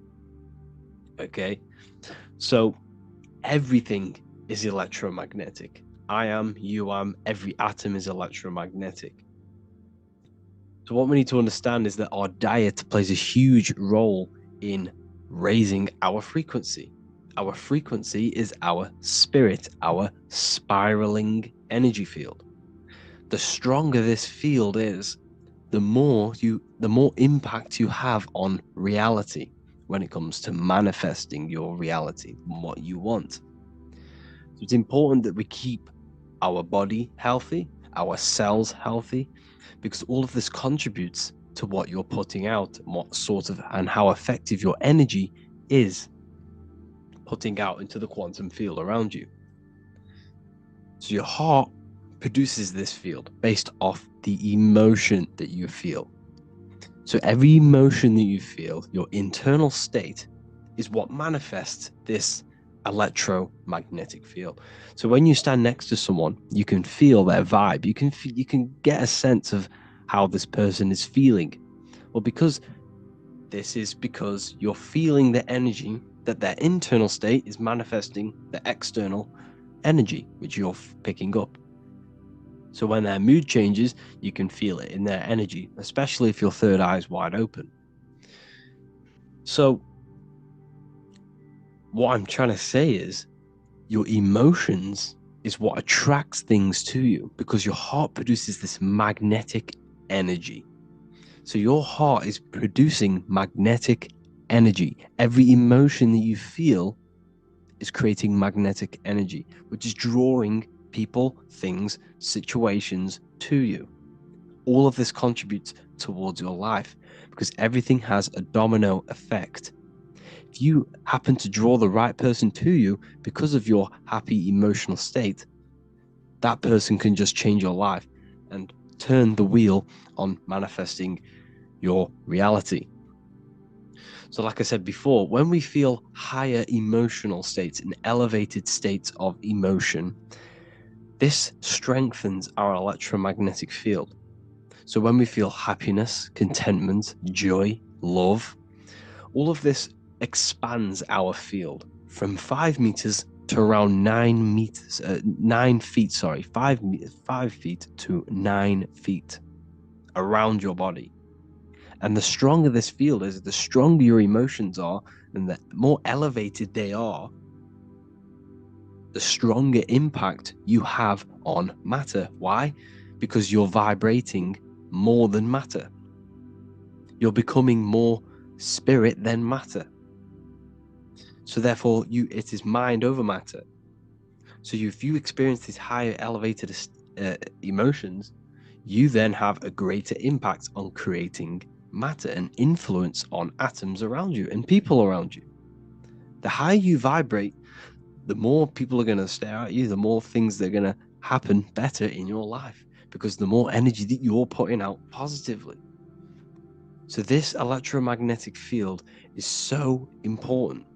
Okay? So everything is electromagnetic. I am, you am, every atom is electromagnetic. So what we need to understand is that our diet plays a huge role in raising our frequency. Our frequency is our spirit, our spiraling energy field. The stronger this field is, the more impact you have on reality when it comes to manifesting your reality and what you want. So it's important that we keep our body healthy, our cells healthy, because all of this contributes to what you're putting out and what sort of and how effective your energy is putting out into the quantum field around you. So your heart produces this field based off the emotion that you feel. So every emotion that you feel, your internal state, is what manifests this electromagnetic field. So when you stand next to someone, you can feel their vibe. You can get a sense of how this person is feeling. Well, because you're feeling the energy that their internal state is manifesting the external energy, which you're picking up. So when their mood changes, you can feel it in their energy, especially if your third eye is wide open. So what I'm trying to say is your emotions is what attracts things to you, because your heart produces this magnetic energy. So your heart is producing magnetic energy. Every emotion that you feel is creating magnetic energy, which is drawing people, things, situations to you. All of this contributes towards your life because everything has a domino effect. If you happen to draw the right person to you because of your happy emotional state, that person can just change your life and turn the wheel on manifesting your reality. So like I said before, when we feel higher emotional states and elevated states of emotion, this strengthens our electromagnetic field. So when we feel happiness, contentment, joy, love, all of this expands our field from 5 meters to around 9 feet, 5 feet to 9 feet around your body. And the stronger this field is, the stronger your emotions are, and the more elevated they are, the stronger impact you have on matter. Why? Because you're vibrating more than matter. You're becoming more spirit than matter. So therefore, it is mind over matter. So if you experience these higher elevated emotions, you then have a greater impact on creating matter and influence on atoms around you and people around you. The higher you vibrate, the more people are going to stare at you, the more things that are going to happen better in your life, because the more energy that you're putting out positively. So this electromagnetic field is so important,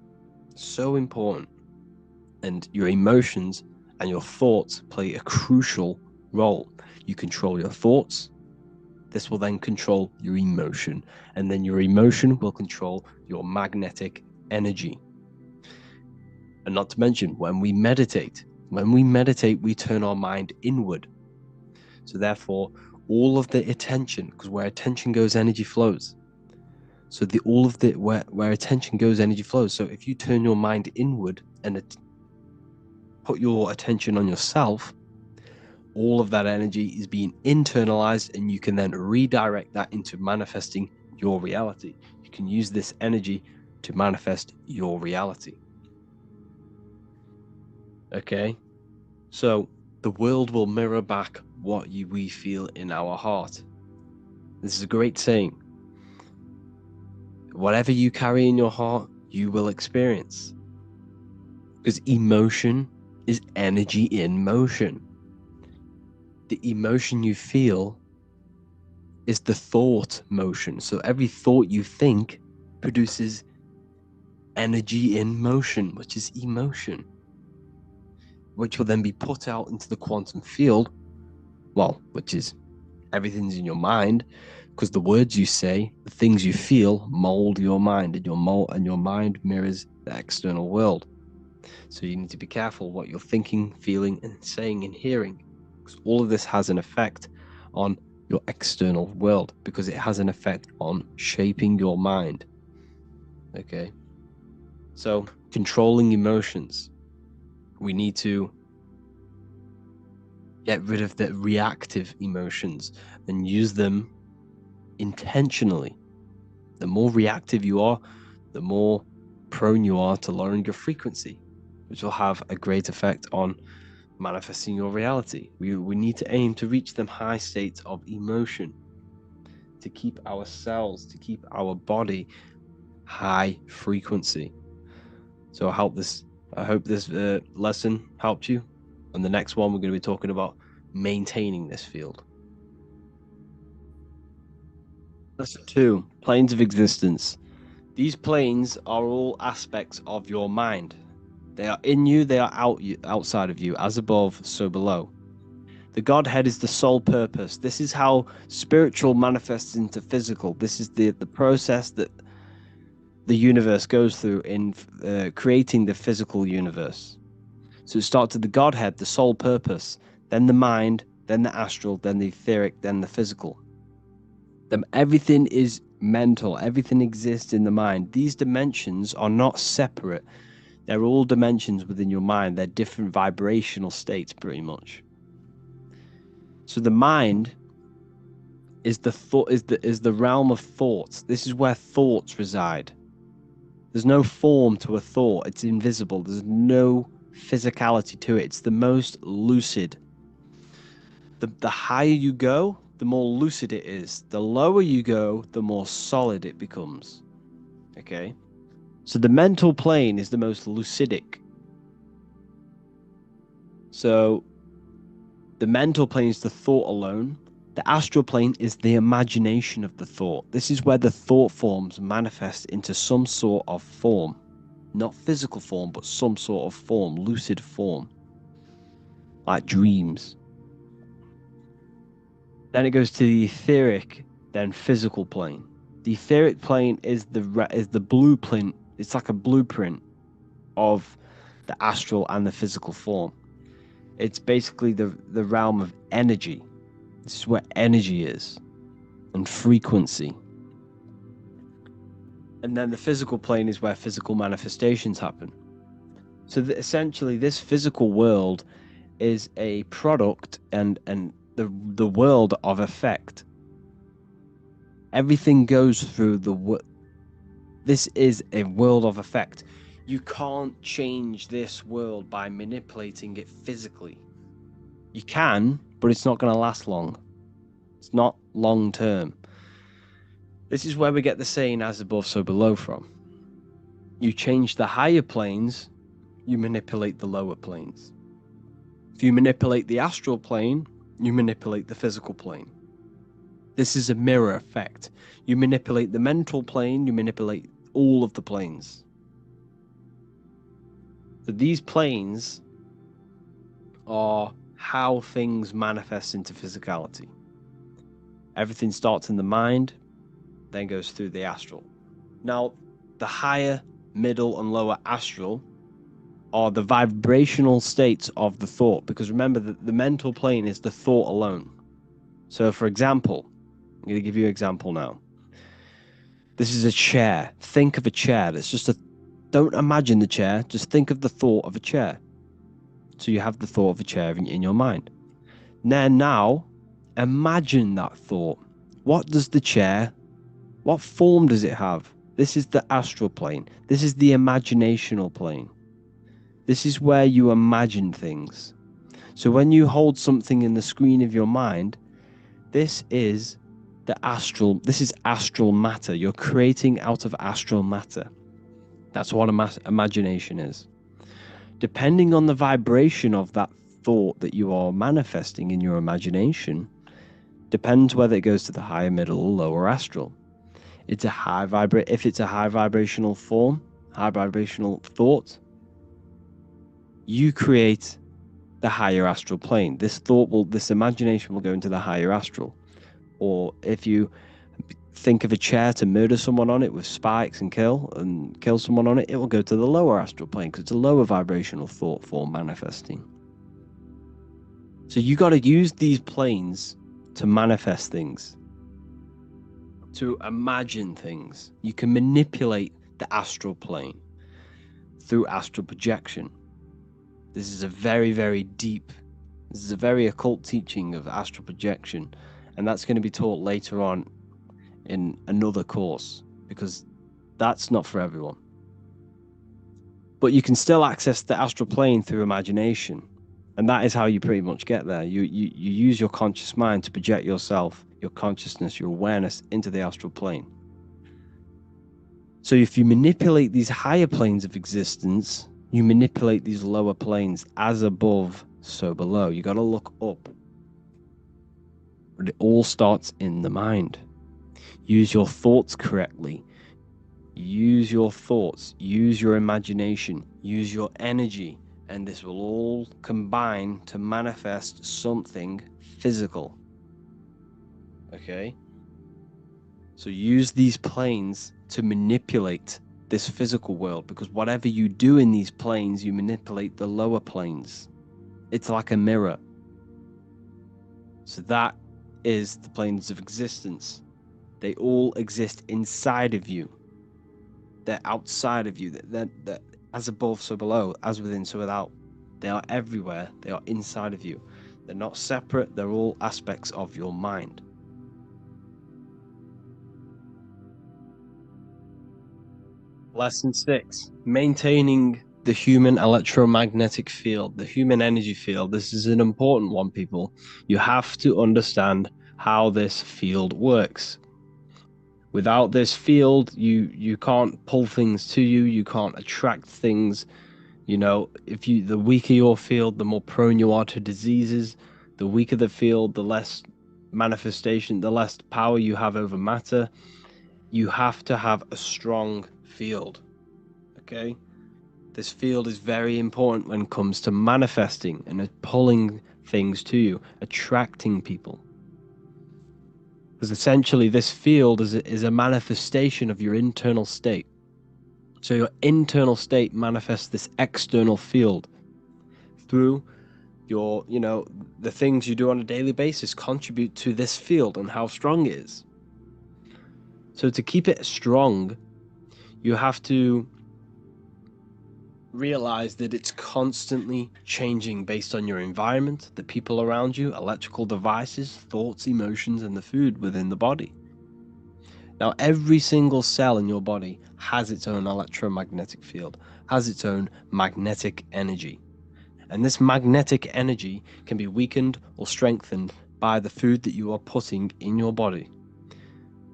and your emotions and your thoughts play a crucial role. You control your thoughts. This will then control your emotion, and then your emotion will control your magnetic energy. And not to mention, when we meditate, we turn our mind inward. So therefore, all of the attention, because where attention goes, energy flows. So where attention goes, energy flows. So if you turn your mind inward and put your attention on yourself, all of that energy is being internalized, and you can then redirect that into manifesting your reality. You can use this energy to manifest your reality. Okay, so the world will mirror back what we feel in our heart. This is a great saying. Whatever you carry in your heart, you will experience. Because emotion is energy in motion. The emotion you feel is the thought motion. So every thought you think produces energy in motion, which is emotion, which will then be put out into the quantum field, which is everything's in your mind, because the words you say, the things you feel, mold your mind, and your mind mirrors the external world. So you need to be careful what you're thinking, feeling, and saying and hearing, because all of this has an effect on your external world, because it has an effect on shaping your mind. Okay, so controlling emotions, we need to get rid of the reactive emotions and use them intentionally. The more reactive you are, the more prone you are to lowering your frequency, which will have a great effect on manifesting your reality. We need to aim to reach them high states of emotion, to keep our cells, to keep our body high frequency. So I hope this lesson helped you. On the next one, we're going to be talking about maintaining this field. Lesson 2, planes of existence. These planes are all aspects of your mind. They are in you, they are outside of you, as above, so below. The Godhead is the sole purpose. This is how spiritual manifests into physical. This is the process that the universe goes through in creating the physical universe. So it starts with the Godhead, the sole purpose, then the mind, then the astral, then the etheric, then the physical. Everything is mental. Everything exists in the mind. These dimensions are not separate. They're all dimensions within your mind. They're different vibrational states, pretty much. So the mind is the realm of thoughts. This is where thoughts reside. There's no form to a thought. It's invisible. There's no physicality to it. It's the most lucid. The higher you go, the more lucid it is. The lower you go, the more solid it becomes. Okay? So the mental plane is the most lucidic. So the mental plane is the thought alone. The astral plane is the imagination of the thought. This is where the thought forms manifest into some sort of form. Not physical form, but some sort of form, lucid form. Like dreams. Then it goes to the etheric, then physical plane. The etheric plane is the blueprint. It's like a blueprint of the astral and the physical form. It's basically the realm of energy. This is where energy is and frequency. And then the physical plane is where physical manifestations happen. So essentially, this physical world is a product and the world of effect. Everything goes through this is a world of effect. You can't change this world by manipulating it physically. You can, but it's not going to last long. It's not long term. This is where we get the saying as above, so below from. You change the higher planes, you manipulate the lower planes. If you manipulate the astral plane, you manipulate the physical plane. This is a mirror effect. You manipulate the mental plane, you manipulate all of the planes. So these planes are how things manifest into physicality. Everything starts in the mind, then goes through the astral. Now, the higher, middle, and lower astral are the vibrational states of the thought, because remember that the mental plane is the thought alone. So, for example, I'm going to give you an example now. This is a chair. Think of a chair. Don't imagine the chair. Just think of the thought of a chair. So you have the thought of a chair in your mind. Now, imagine that thought. What form does it have? This is the astral plane. This is the imaginational plane. This is where you imagine things. So when you hold something in the screen of your mind, this is astral matter. You're creating out of astral matter. That's what imagination is. Depending on the vibration of that thought that you are manifesting in your imagination, depends whether it goes to the higher, middle, or lower astral. If it's a high vibrational form, high vibrational thought, you create the higher astral plane. This imagination will go into the higher astral. Or if you think of a chair to murder someone on it with spikes and kill someone on it, it will go to the lower astral plane because it's a lower vibrational thought form manifesting. So you got to use these planes to manifest things, to imagine things. You can manipulate the astral plane through astral projection. This is a very, very occult teaching of astral projection, and that's going to be taught later on in another course, because that's not for everyone. But you can still access the astral plane through imagination, and that is how you pretty much get there. You use your conscious mind to project yourself, your consciousness, your awareness into the astral plane. So if you manipulate these higher planes of existence, you manipulate these lower planes. As above, so below. You got to look up. But it all starts in the mind. Use your thoughts correctly. Use your thoughts. Use your imagination. Use your energy. And this will all combine to manifest something physical. Okay? So use these planes to manipulate this physical world, because whatever you do in these planes, you manipulate the lower planes. It's like a mirror. So that is the planes of existence. They all exist inside of you. They're outside of you. They're as above, so below. As within, so without. They are everywhere. They are inside of you. They're not separate. They're all aspects of your mind. Lesson 6. Maintaining the human electromagnetic field, the human energy field. This is an important one, people. You have to understand how this field works. Without this field, you can't pull things to you, you can't attract things. You know, the weaker your field, the more prone you are to diseases. The weaker the field, the less manifestation, the less power you have over matter. You have to have a strong field. Okay? This field is very important when it comes to manifesting and pulling things to you, attracting people. Because essentially this field is a manifestation of your internal state. So your internal state manifests this external field through your, the things you do on a daily basis contribute to this field and how strong it is. So to keep it strong, you have to realize that it's constantly changing based on your environment, the people around you, electrical devices, thoughts, emotions, and the food within the body. Now, every single cell in your body has its own electromagnetic field, has its own magnetic energy. And this magnetic energy can be weakened or strengthened by the food that you are putting in your body.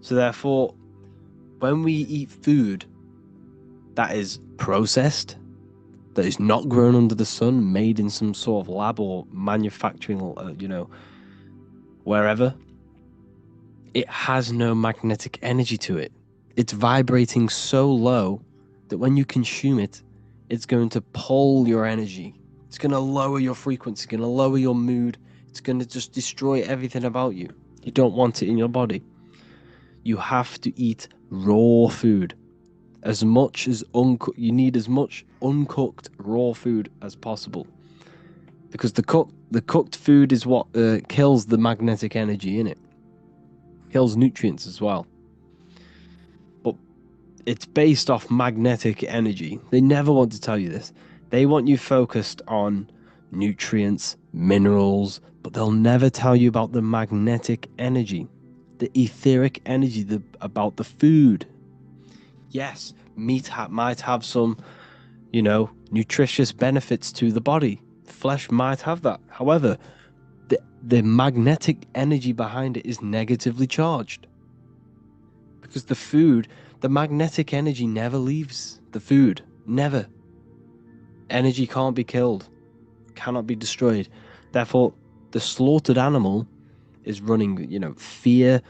So therefore, when we eat food that is processed, that is not grown under the sun, made in some sort of lab or manufacturing, wherever, it has no magnetic energy to it. It's vibrating so low that when you consume it, it's going to pull your energy. It's going to lower your frequency, it's going to lower your mood. It's going to just destroy everything about you. You don't want it in your body. You have to eat raw food. As much as you need as much uncooked raw food as possible, because the cooked food is what kills the magnetic energy in it. Kills nutrients as well. But it's based off magnetic energy. They never want to tell you this. They want you focused on nutrients, minerals, but they'll never tell you about the magnetic energy, the etheric energy, about the food. Yes, meat might have some, nutritious benefits to the body. Flesh might have that. However, the magnetic energy behind it is negatively charged. Because the magnetic energy never leaves the food. Never. Energy can't be killed, cannot be destroyed. Therefore, the slaughtered animal is running, fear,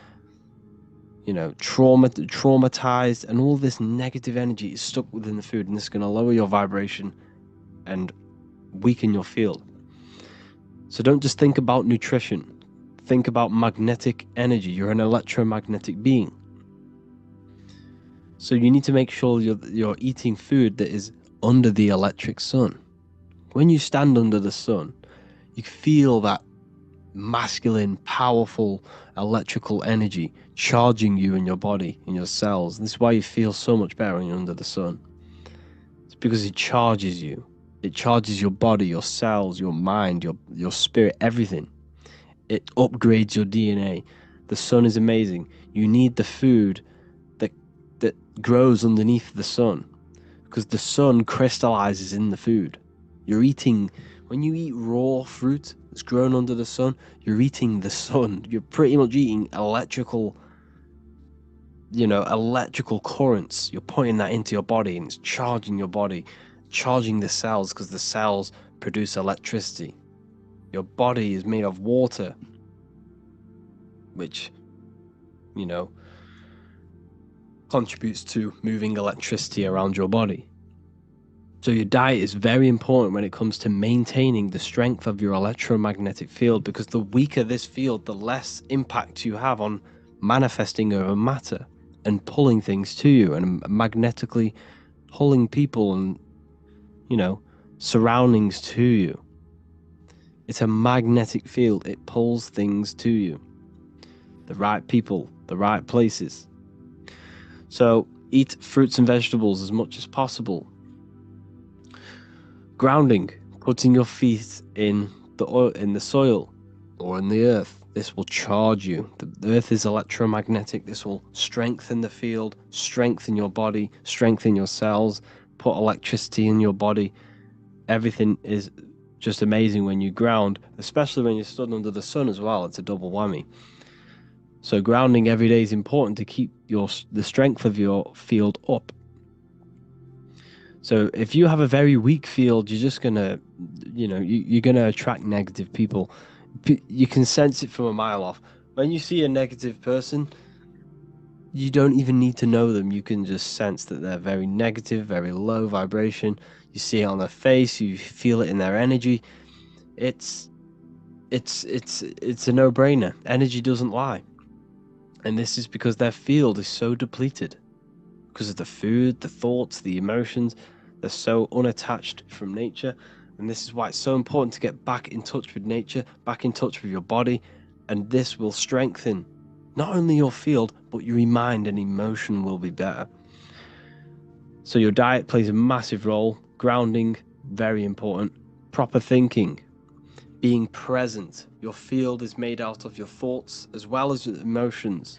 traumatized, and all this negative energy is stuck within the food, and this is going to lower your vibration and weaken your field. So don't just think about nutrition. Think about magnetic energy. You're an electromagnetic being. So you need to make sure you're eating food that is under the electric sun. When you stand under the sun, you feel that masculine, powerful electrical energy charging you in your body, in your cells. This is why you feel so much better when you're under the sun. It's because it charges you. It charges your body, your cells, your mind, your spirit, everything. It upgrades your DNA. The sun is amazing. You need the food that grows underneath the sun, because the sun crystallizes in the food. When you eat raw fruit that's grown under the sun, you're eating the sun. You're pretty much eating electrical currents. You're putting that into your body, and it's charging your body, charging the cells, because the cells produce electricity. Your body is made of water, which, contributes to moving electricity around your body. So your diet is very important when it comes to maintaining the strength of your electromagnetic field, because the weaker this field, the less impact you have on manifesting over matter and pulling things to you, and magnetically pulling people and, surroundings to you. It's a magnetic field. It pulls things to you. The right people, the right places. So eat fruits and vegetables as much as possible. Grounding, putting your feet in the soil or in the earth. This will charge you. The earth is electromagnetic. This will strengthen the field, strengthen your body, strengthen your cells, put electricity in your body. Everything is just amazing when you ground, especially when you're stood under the sun as well. It's a double whammy. So grounding every day is important to keep the strength of your field up. So if you have a very weak field, you're just gonna, you're gonna attract negative people. You can sense it from a mile off. When you see a negative person, you don't even need to know them. You can just sense that they're very negative, very low vibration. You see it on their face. You feel it in their energy. It's a no-brainer. Energy doesn't lie, and this is because their field is so depleted because of the food, the thoughts, the emotions. They're so unattached from nature, and this is why it's so important to get back in touch with nature, back in touch with your body, and this will strengthen not only your field, but your mind and emotion will be better. So your diet plays a massive role. Grounding, very important. Proper thinking, being present. Your field is made out of your thoughts as well as emotions.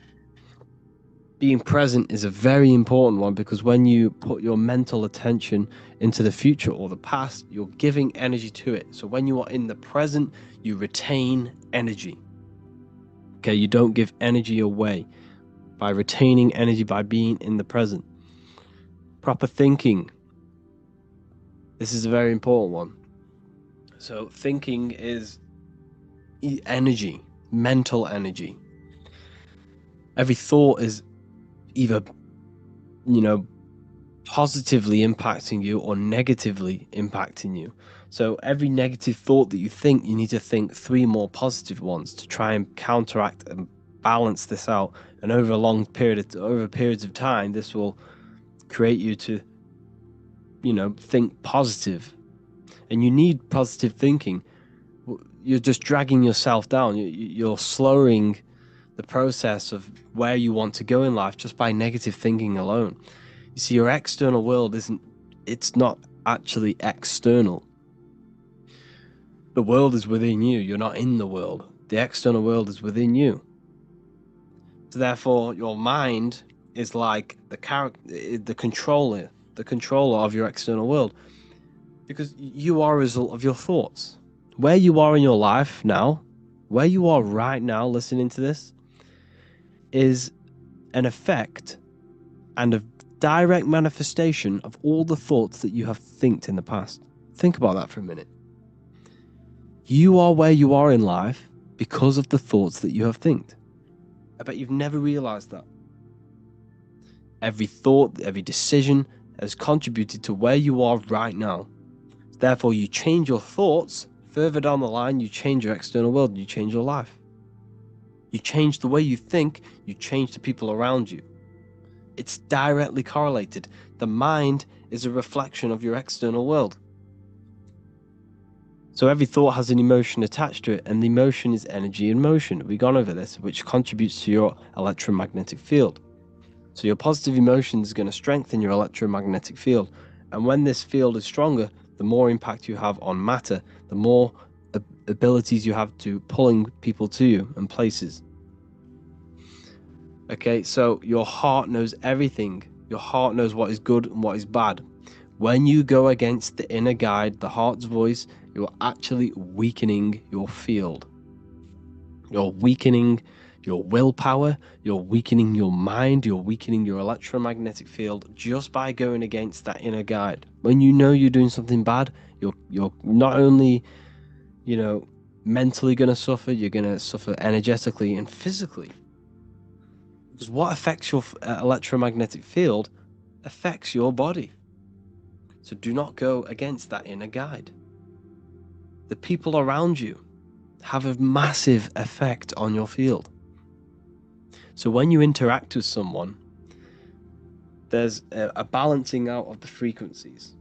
Being present is a very important one, because when you put your mental attention into the future or the past, you're giving energy to it. So when you are in the present, you retain energy. Okay, you don't give energy away by retaining energy by being in the present. Proper thinking. This is a very important one. So thinking is energy, mental energy. Every thought is either, positively impacting you or negatively impacting you. So every negative thought that you think, you need to think 3 more positive ones to try and counteract and balance this out. And over periods of time, this will create you to, think positive. And you need positive thinking. You're just dragging yourself down. You're slowing the process of where you want to go in life just by negative thinking alone. You see, your external world it's not actually external. The world is within you. You're not in the world. The external world is within you. So therefore, your mind is like the controller of your external world, because you are a result of your thoughts. Where you are in your life now, where you are right now listening to this, is an effect and a direct manifestation of all the thoughts that you have thinked in the past. Think about that for a minute. You are where you are in life because of the thoughts that you have thinked. I bet you've never realized that. Every thought, every decision has contributed to where you are right now. Therefore, you change your thoughts, further down the line, you change your external world, you change your life. You change the way you think, you change the people around you. It's directly correlated. The mind is a reflection of your external world. So every thought has an emotion attached to it, and the emotion is energy in motion. We've gone over this, which contributes to your electromagnetic field. So your positive emotion is going to strengthen your electromagnetic field. And when this field is stronger, the more impact you have on matter, the more abilities you have to pulling people to you and places. Okay, so your heart knows everything. Your heart knows what is good and what is bad. When you go against the inner guide, the heart's voice, you're actually weakening your field. You're weakening your willpower, you're weakening your mind, you're weakening your electromagnetic field just by going against that inner guide. When you know you're doing something bad, you're not only, mentally going to suffer, you're going to suffer energetically and physically. Because what affects your electromagnetic field affects your body. So do not go against that inner guide. The people around you have a massive effect on your field. So when you interact with someone, there's a balancing out of the frequencies.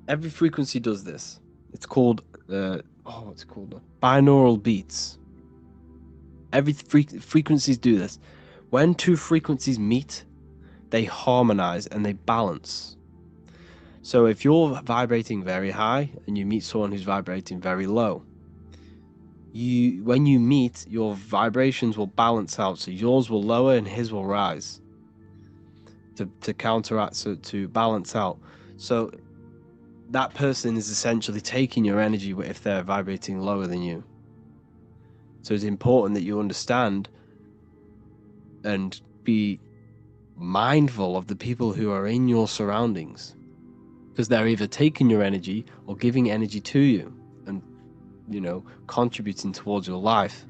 Every frequency does this. It's called binaural beats. Every frequencies do this. When 2 frequencies meet, they harmonize and they balance. So if you're vibrating very high and you meet someone who's vibrating very low, when you meet, your vibrations will balance out. So yours will lower and his will rise to counteract, so to balance out. So that person is essentially taking your energy if they're vibrating lower than you. So it's important that you understand and be mindful of the people who are in your surroundings, because they're either taking your energy or giving energy to you and, you know, contributing towards your life.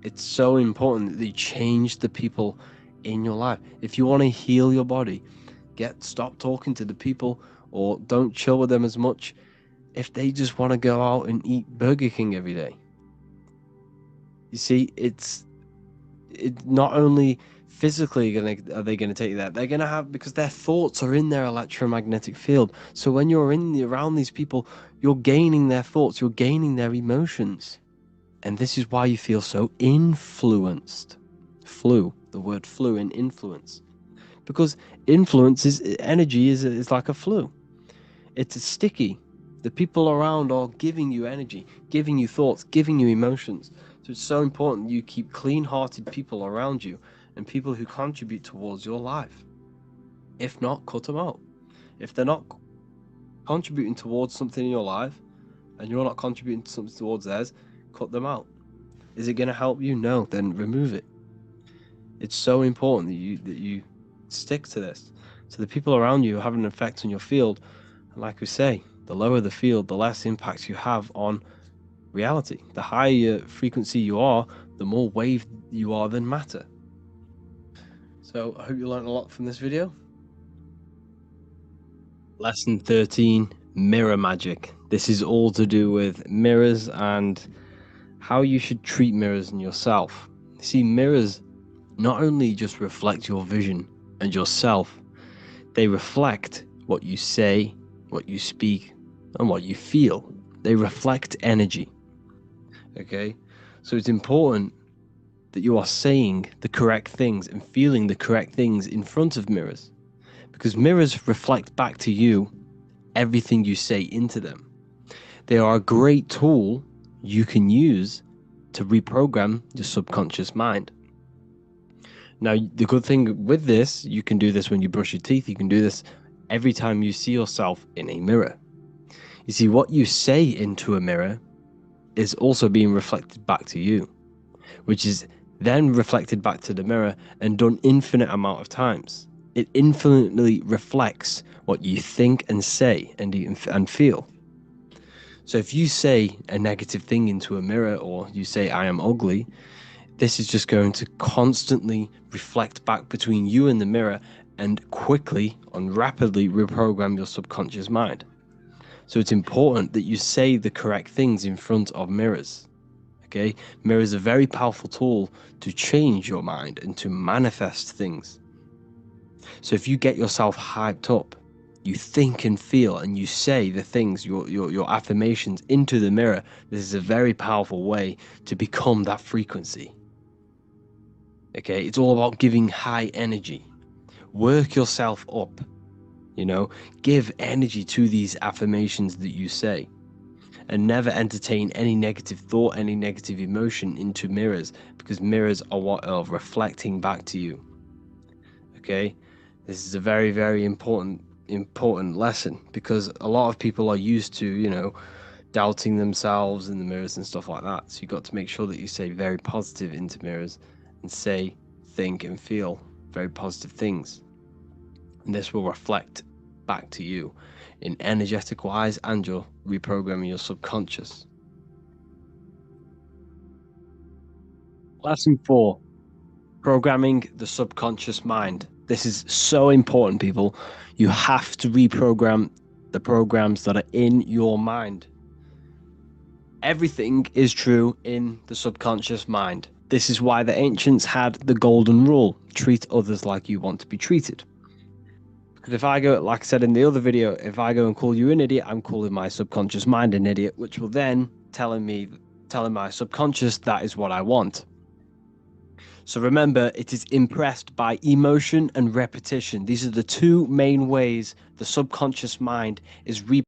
It's so important that you change the people in your life. If you want to heal your body, stop talking to the people or don't chill with them as much if they just want to go out and eat Burger King every day. You see, it's not only physically are they going to take that, they're going to have, because their thoughts are in their electromagnetic field. So when you're around these people, you're gaining their thoughts, you're gaining their emotions. And this is why you feel so influenced. The word flu in influence. Because influence energy is like a flu. It's sticky. The people around are giving you energy, giving you thoughts, giving you emotions. So it's so important you keep clean-hearted people around you and people who contribute towards your life. If not, cut them out. If they're not contributing towards something in your life and you're not contributing something towards theirs, cut them out. Is it going to help you? No, then remove it. It's so important that you stick to this. So the people around you have an effect on your field. And like we say, the lower the field, the less impact you have on reality. The higher frequency you are, the more wave you are than matter. So I hope you learned a lot from this video. Lesson 13, mirror magic. This is all to do with mirrors and how you should treat mirrors in yourself. See, mirrors not only just reflect your vision and yourself, they reflect what you say, what you speak, and what you feel. They reflect energy. Okay? So it's important that you are saying the correct things and feeling the correct things in front of mirrors, because mirrors reflect back to you everything you say into them. They are a great tool you can use to reprogram your subconscious mind. Now, the good thing with this, you can do this when you brush your teeth. You can do this every time you see yourself in a mirror. You see, what you say into a mirror is also being reflected back to you, which is then reflected back to the mirror and done infinite amount of times. It infinitely reflects what you think and say and feel. So if you say a negative thing into a mirror, or you say, I am ugly, this is just going to constantly reflect back between you and the mirror and quickly and rapidly reprogram your subconscious mind. So it's important that you say the correct things in front of mirrors. Okay? Mirrors are a very powerful tool to change your mind and to manifest things. So if you get yourself hyped up, you think and feel and you say the things, your affirmations into the mirror, this is a very powerful way to become that frequency. Okay? It's all about giving high energy. Work yourself up. You know, give energy to these affirmations that you say. And never entertain any negative thought, any negative emotion into mirrors, because mirrors are what are reflecting back to you. Okay? This is a very, very important lesson, because a lot of people are used to, you know, doubting themselves in the mirrors and stuff like that. So you've got to make sure that you say very positive into mirrors and say, think and feel very positive things. And this will reflect back to you in energetic wise, and you're reprogramming your subconscious. Lesson 4, programming the subconscious mind. This is so important, people. You have to reprogram the programs that are in your mind. Everything is true in the subconscious mind. This is why the ancients had the golden rule: treat others like you want to be treated. Because if I go, like I said in the other video, if I go and call you an idiot, I'm calling my subconscious mind an idiot, which will then telling my subconscious that is what I want. So remember, it is impressed by emotion and repetition. These are the two main ways the subconscious mind is